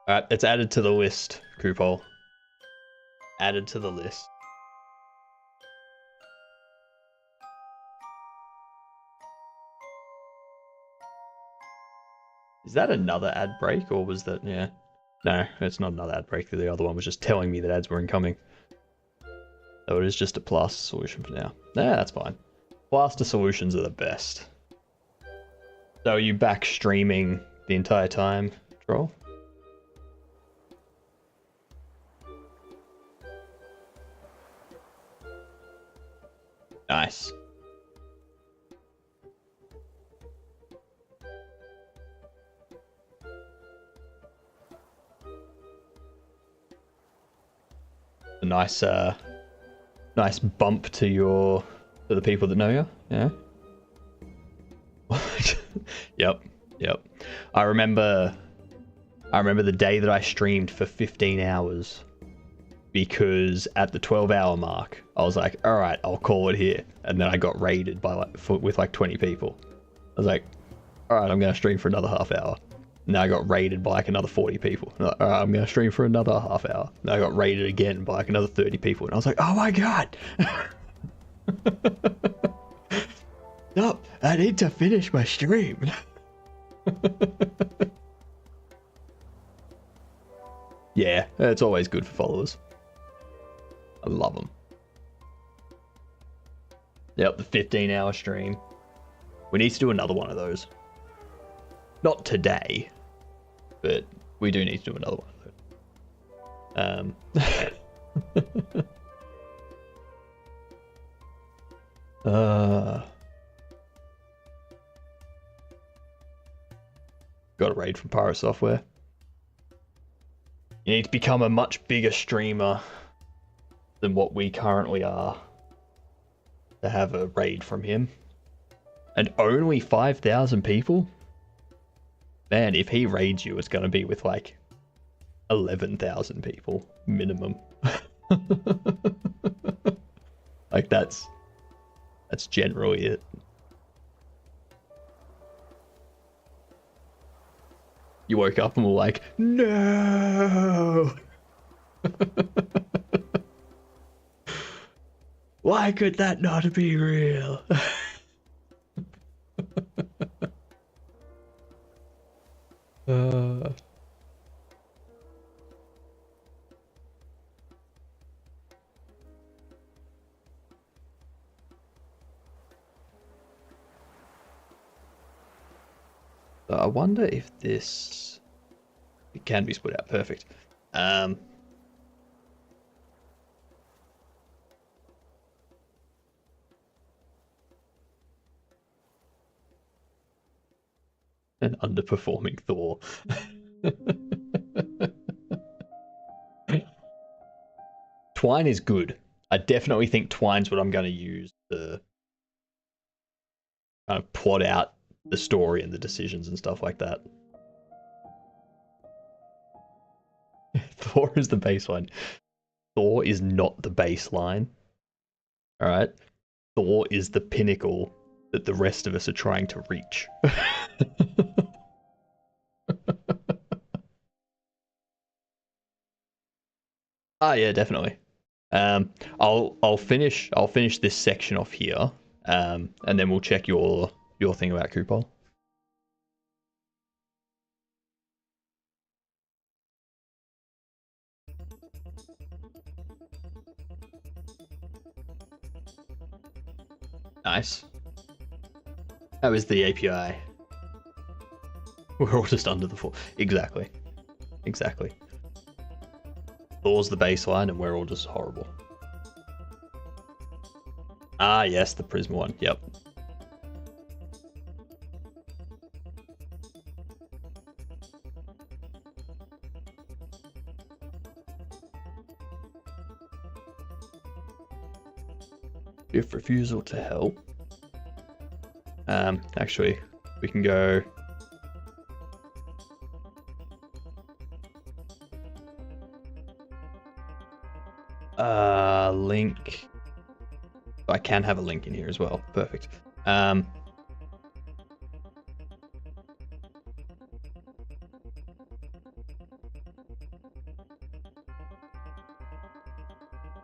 Alright, it's added to the list, Kupol. Added to the list. Is that another ad break, or was that... yeah. No, it's not another ad break. The other one was just telling me that ads were incoming. So it is just a plaster solution for now. Nah, that's fine. Plaster solutions are the best. So are you back streaming the entire time, Troll? Nice. A nice, nice bump to the people that know you. Yeah. Yep. Yep. I remember the day that I streamed for 15 hours because at the 12-hour mark, I was like, all right, I'll call it here. And then I got raided by with like 20 people. I was like, all right, I'm going to stream for another half hour. Now I got raided by like another 40 people. All right, I'm going to stream for another half hour. Now I got raided again by like another 30 people. And I was like, oh my God. No, I need to finish my stream. Yeah, it's always good for followers. I love them. Yep, the 15-hour stream. We need to do another one of those. Not today, but we do need to do another one of those. Got a raid from Pyro Software. You need to become a much bigger streamer than what we currently are to have a raid from him. And only 5,000 people? Man, if he raids you, it's going to be with like 11,000 people minimum. Like that's generally it. You woke up and were like, no! Why could that not be real? I wonder if this... it can be split out. Perfect. An underperforming Thor. Twine is good. I definitely think Twine's what I'm going to use to kind of plot out the story and the decisions and stuff like that. Thor is the baseline. Thor is not the baseline. Alright? Thor is the pinnacle that the rest of us are trying to reach. Ah, yeah, definitely. I'll finish this section off here, and then we'll check your thing about Kupol. Nice. That was the API. We're all just under the floor. Exactly. Exactly. Floor's the baseline and we're all just horrible. Ah, yes, the Prism one. Yep. If refusal to help. Actually, we can go. Link. I can have a link in here as well. Perfect.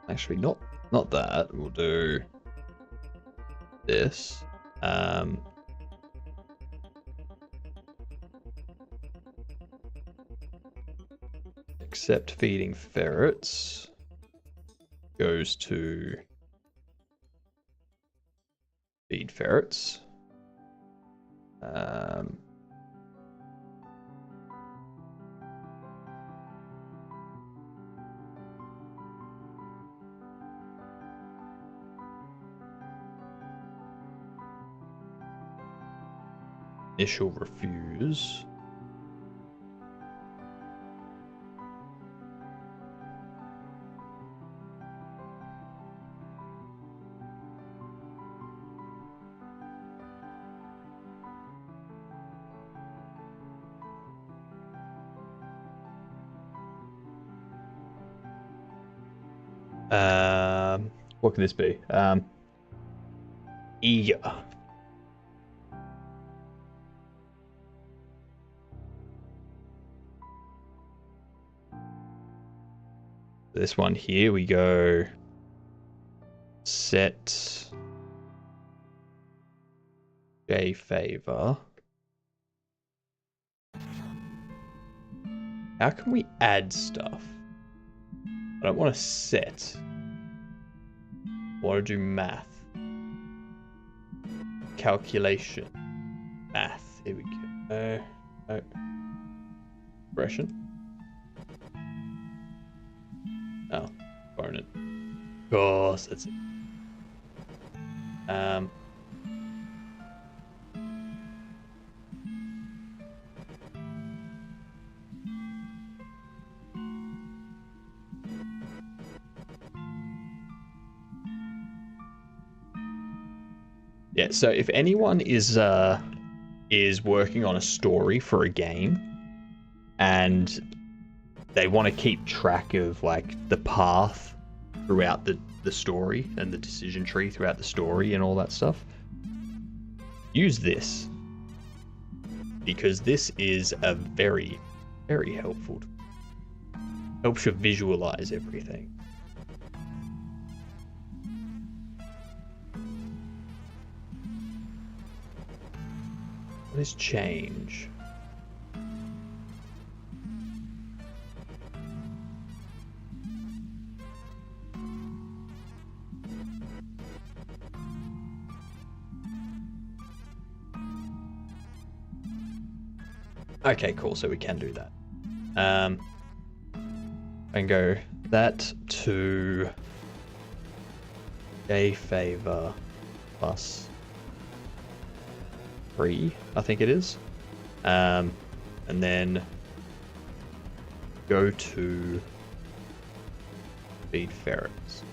Actually, not that. We'll do this. Except feeding ferrets goes to feed ferrets. Initial refuse. What can this be? Eager. This one here, we go set J favor. How can we add stuff? I don't want to set. I want to do math. Calculation. Math. Here we go. No. Expression. Oh, component. Of course, that's it. Yeah, so if anyone is working on a story for a game and they want to keep track of like the path throughout the story and the decision tree throughout the story and all that stuff, use this, because this is a very, very helpful tool. Helps you visualize everything. What is change? Okay, cool. So we can do that. And go that to a favor plus 3, I think it is. And then go to feed ferrets.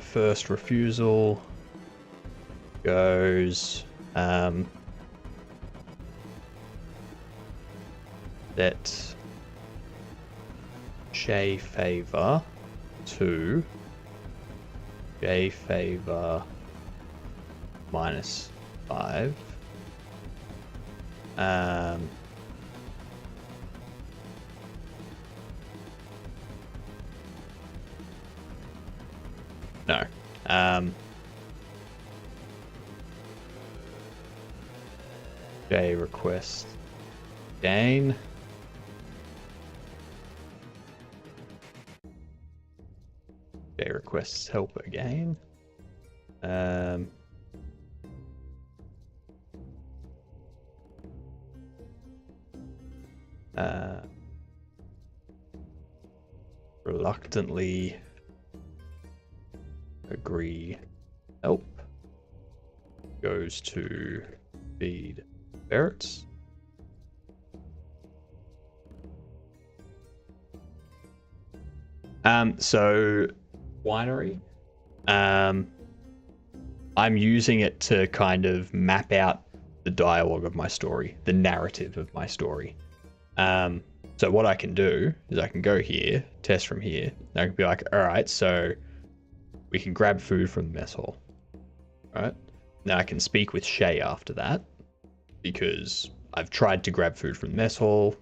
First refusal goes that Shay favor to Shay favor -5. No. J request gain. J requests help again. Reluctantly agree help goes to feed ferrets. So winery, I'm using it to kind of map out the dialogue of my story, the narrative of my story. So what I can do is I can go here, test from here, and I can be like, all right, so we can grab food from the mess hall. All right. Now I can speak with Shay after that because I've tried to grab food from the mess hall,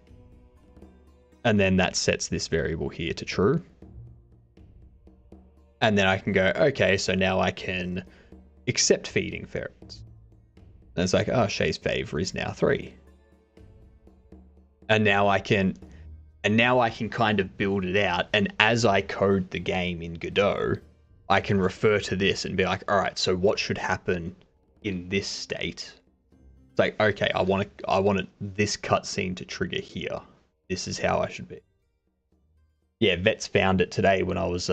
and then that sets this variable here to true. And then I can go, okay, so now I can accept feeding ferrets. And it's like, oh, Shay's favor is now 3. And now I can kind of build it out. And as I code the game in Godot, I can refer to this and be like, all right, so what should happen in this state? It's like, okay, I want this cutscene to trigger here. This is how I should be. Yeah, vets found it today when I was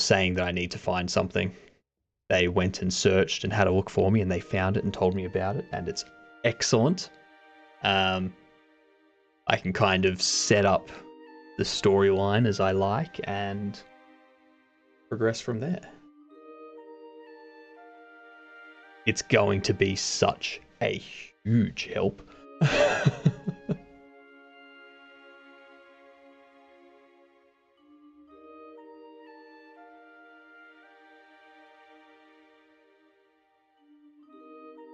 saying that I need to find something. They went and searched and had a look for me, and they found it and told me about it, and it's excellent. I can kind of set up the storyline as I like and progress from there. It's going to be such a huge help.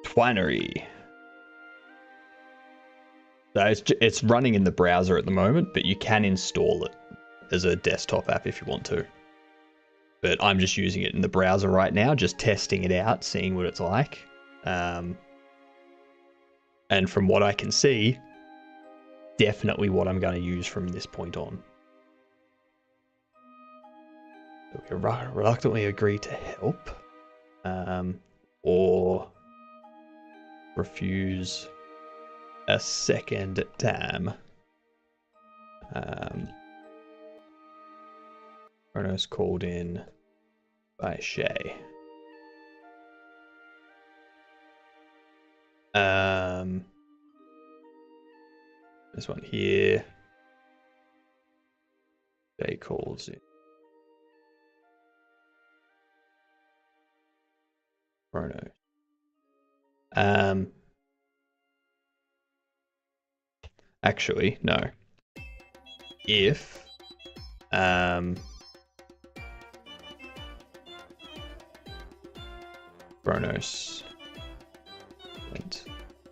Twinery. So it's running in the browser at the moment, but you can install it as a desktop app if you want to. But I'm just using it in the browser right now, just testing it out, seeing what it's like. And from what I can see, definitely what I'm going to use from this point on. So we reluctantly agree to help, or refuse a second time. Chronos called in by Shay. This one here. Shay calls in. Chronos. Actually, no. If Chronos went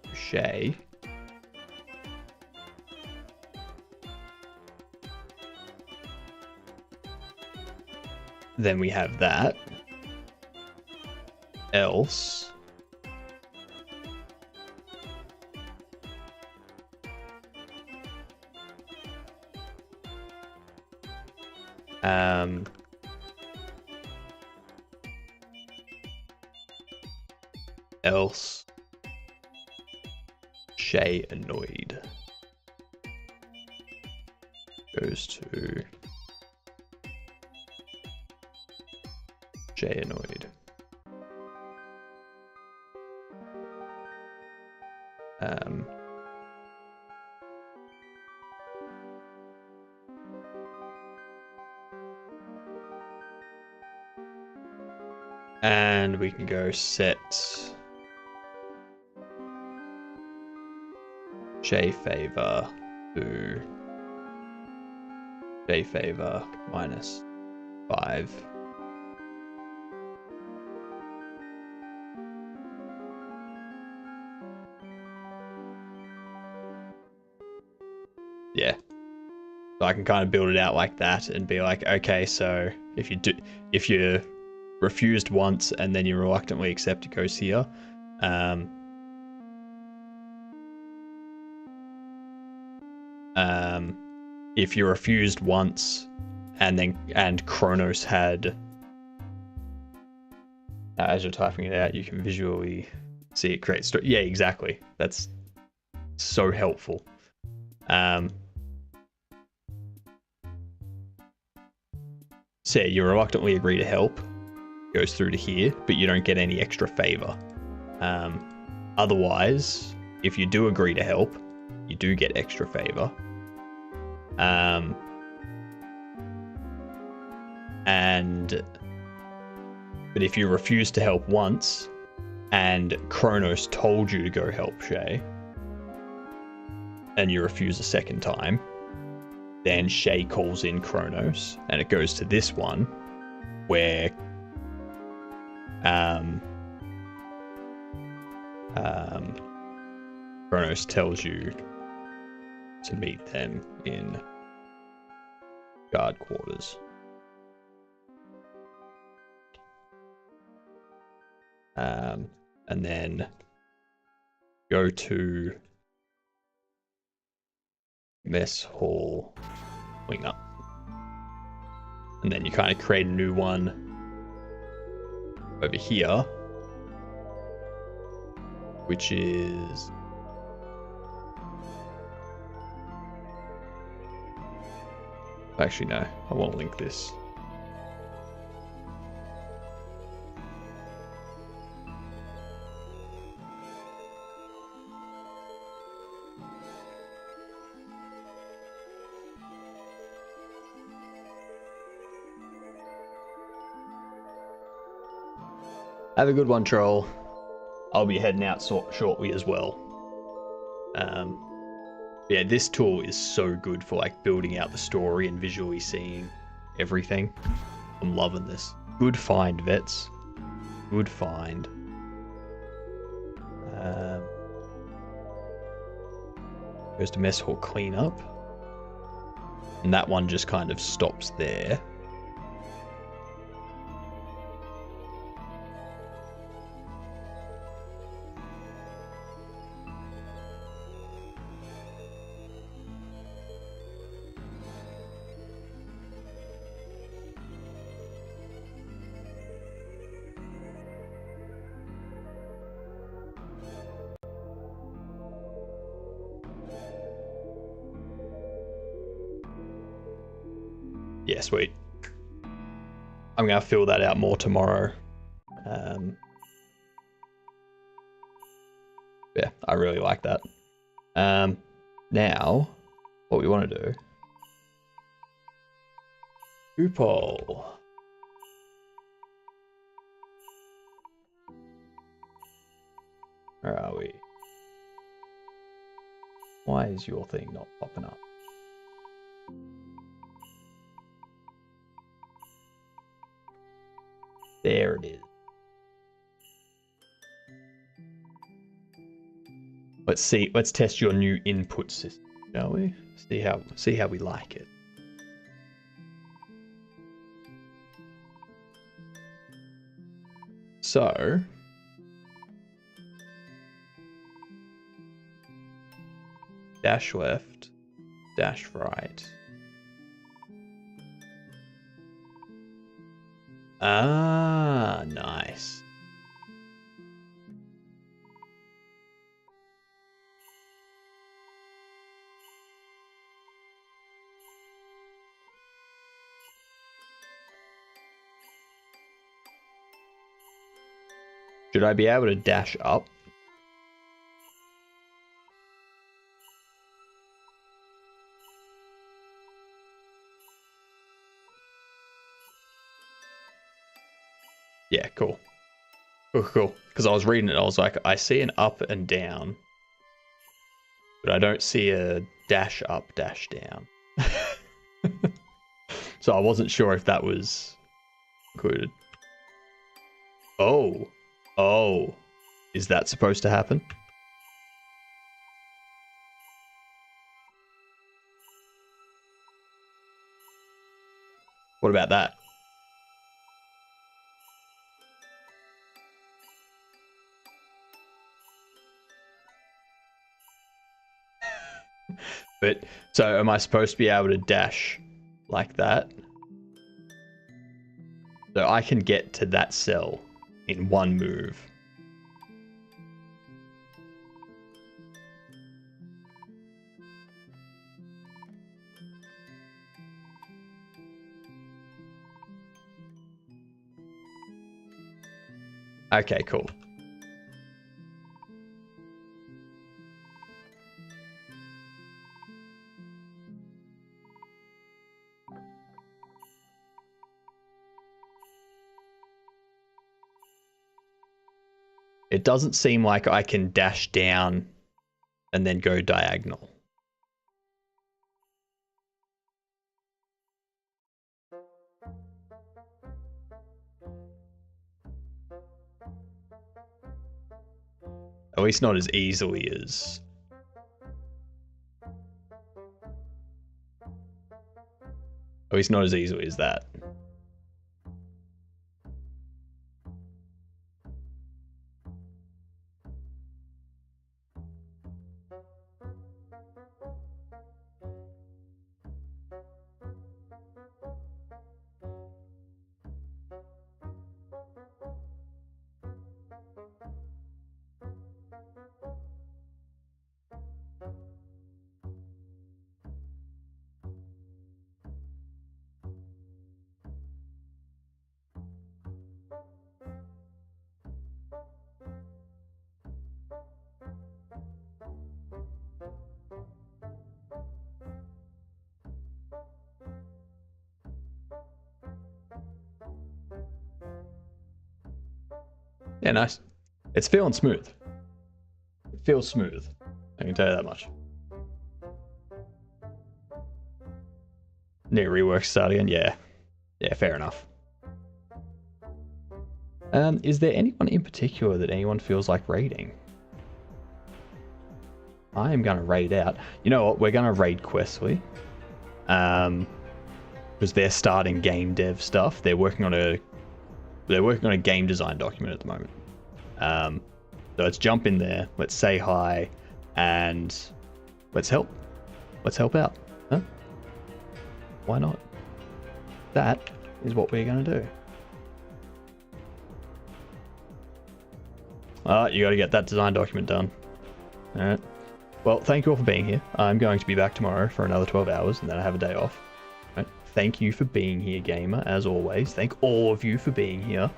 to Shay, then we have that. Else else Shay annoyed goes to Shay annoyed. And we can go set Shay favor to J favor -5. Yeah. So I can kind of build it out like that and be like, okay, so if you're refused once and then you reluctantly accept, it goes here. If you're refused once and Kronos had, as you're typing it out, you can visually see it create story. Yeah, exactly. That's so helpful. So you reluctantly agree to help, goes through to here, but you don't get any extra favor. Otherwise, if you do agree to help, you do get extra favor. But if you refuse to help once, and Kronos told you to go help Shay, and you refuse a second time, then Shay calls in Kronos, and it goes to this one, where Kronos tells you to meet them in guard quarters. And then go to mess hall wing up. And then you kind of create a new one over here, which is actually no, I want to link this. Have a good one, Troll. I'll be heading out shortly as well. Yeah, this tool is so good for like building out the story and visually seeing everything. I'm loving this. Good find, vets. Good find. Goes to mess hall cleanup. And that one just kind of stops there. Yeah, sweet. I'm going to fill that out more tomorrow. Yeah, I really like that. Now, what we want to do... Upol. Where are we? Why is your thing not popping up? There it is. Let's test your new input system, shall we? See how we like it. So dash left, dash right. Ah, nice. Should I be able to dash up? Yeah, cool. Cool. Because I was reading it, I was like, I see an up and down, but I don't see a dash up, dash down. So I wasn't sure if that was included. Oh. Oh. Is that supposed to happen? What about that? But, so am I supposed to be able to dash like that? So I can get to that cell in one move. Okay, cool. It doesn't seem like I can dash down and then go diagonal. At least not as easily as... At least not as easily as that. Yeah, nice. It's feeling smooth. It feels smooth. I can tell you that much. Need to rework start again? Yeah. Yeah, fair enough. Is there anyone in particular that anyone feels like raiding? I am going to raid out. You know what? We're going to raid Questly. Because they're starting game dev stuff. They're working on a game design document at the moment. So let's jump in there. Let's say hi, and let's help. Let's help out. Huh? Why not? That is what we're going to do. You got to get that design document done. All right. Well, thank you all for being here. I'm going to be back tomorrow for another 12 hours, and then I have a day off. All right. Thank you for being here, gamer, as always. Thank all of you for being here.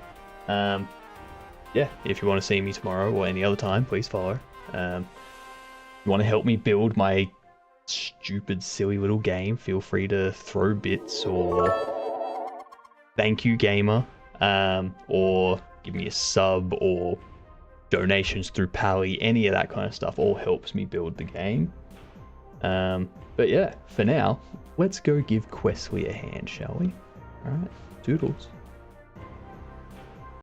Yeah, if you want to see me tomorrow or any other time, please follow. You want to help me build my stupid, silly little game, feel free to throw bits or thank you, gamer, or give me a sub or donations through Pally. Any of that kind of stuff all helps me build the game. But yeah, for now, let's go give Questly a hand, shall we? All right, doodles.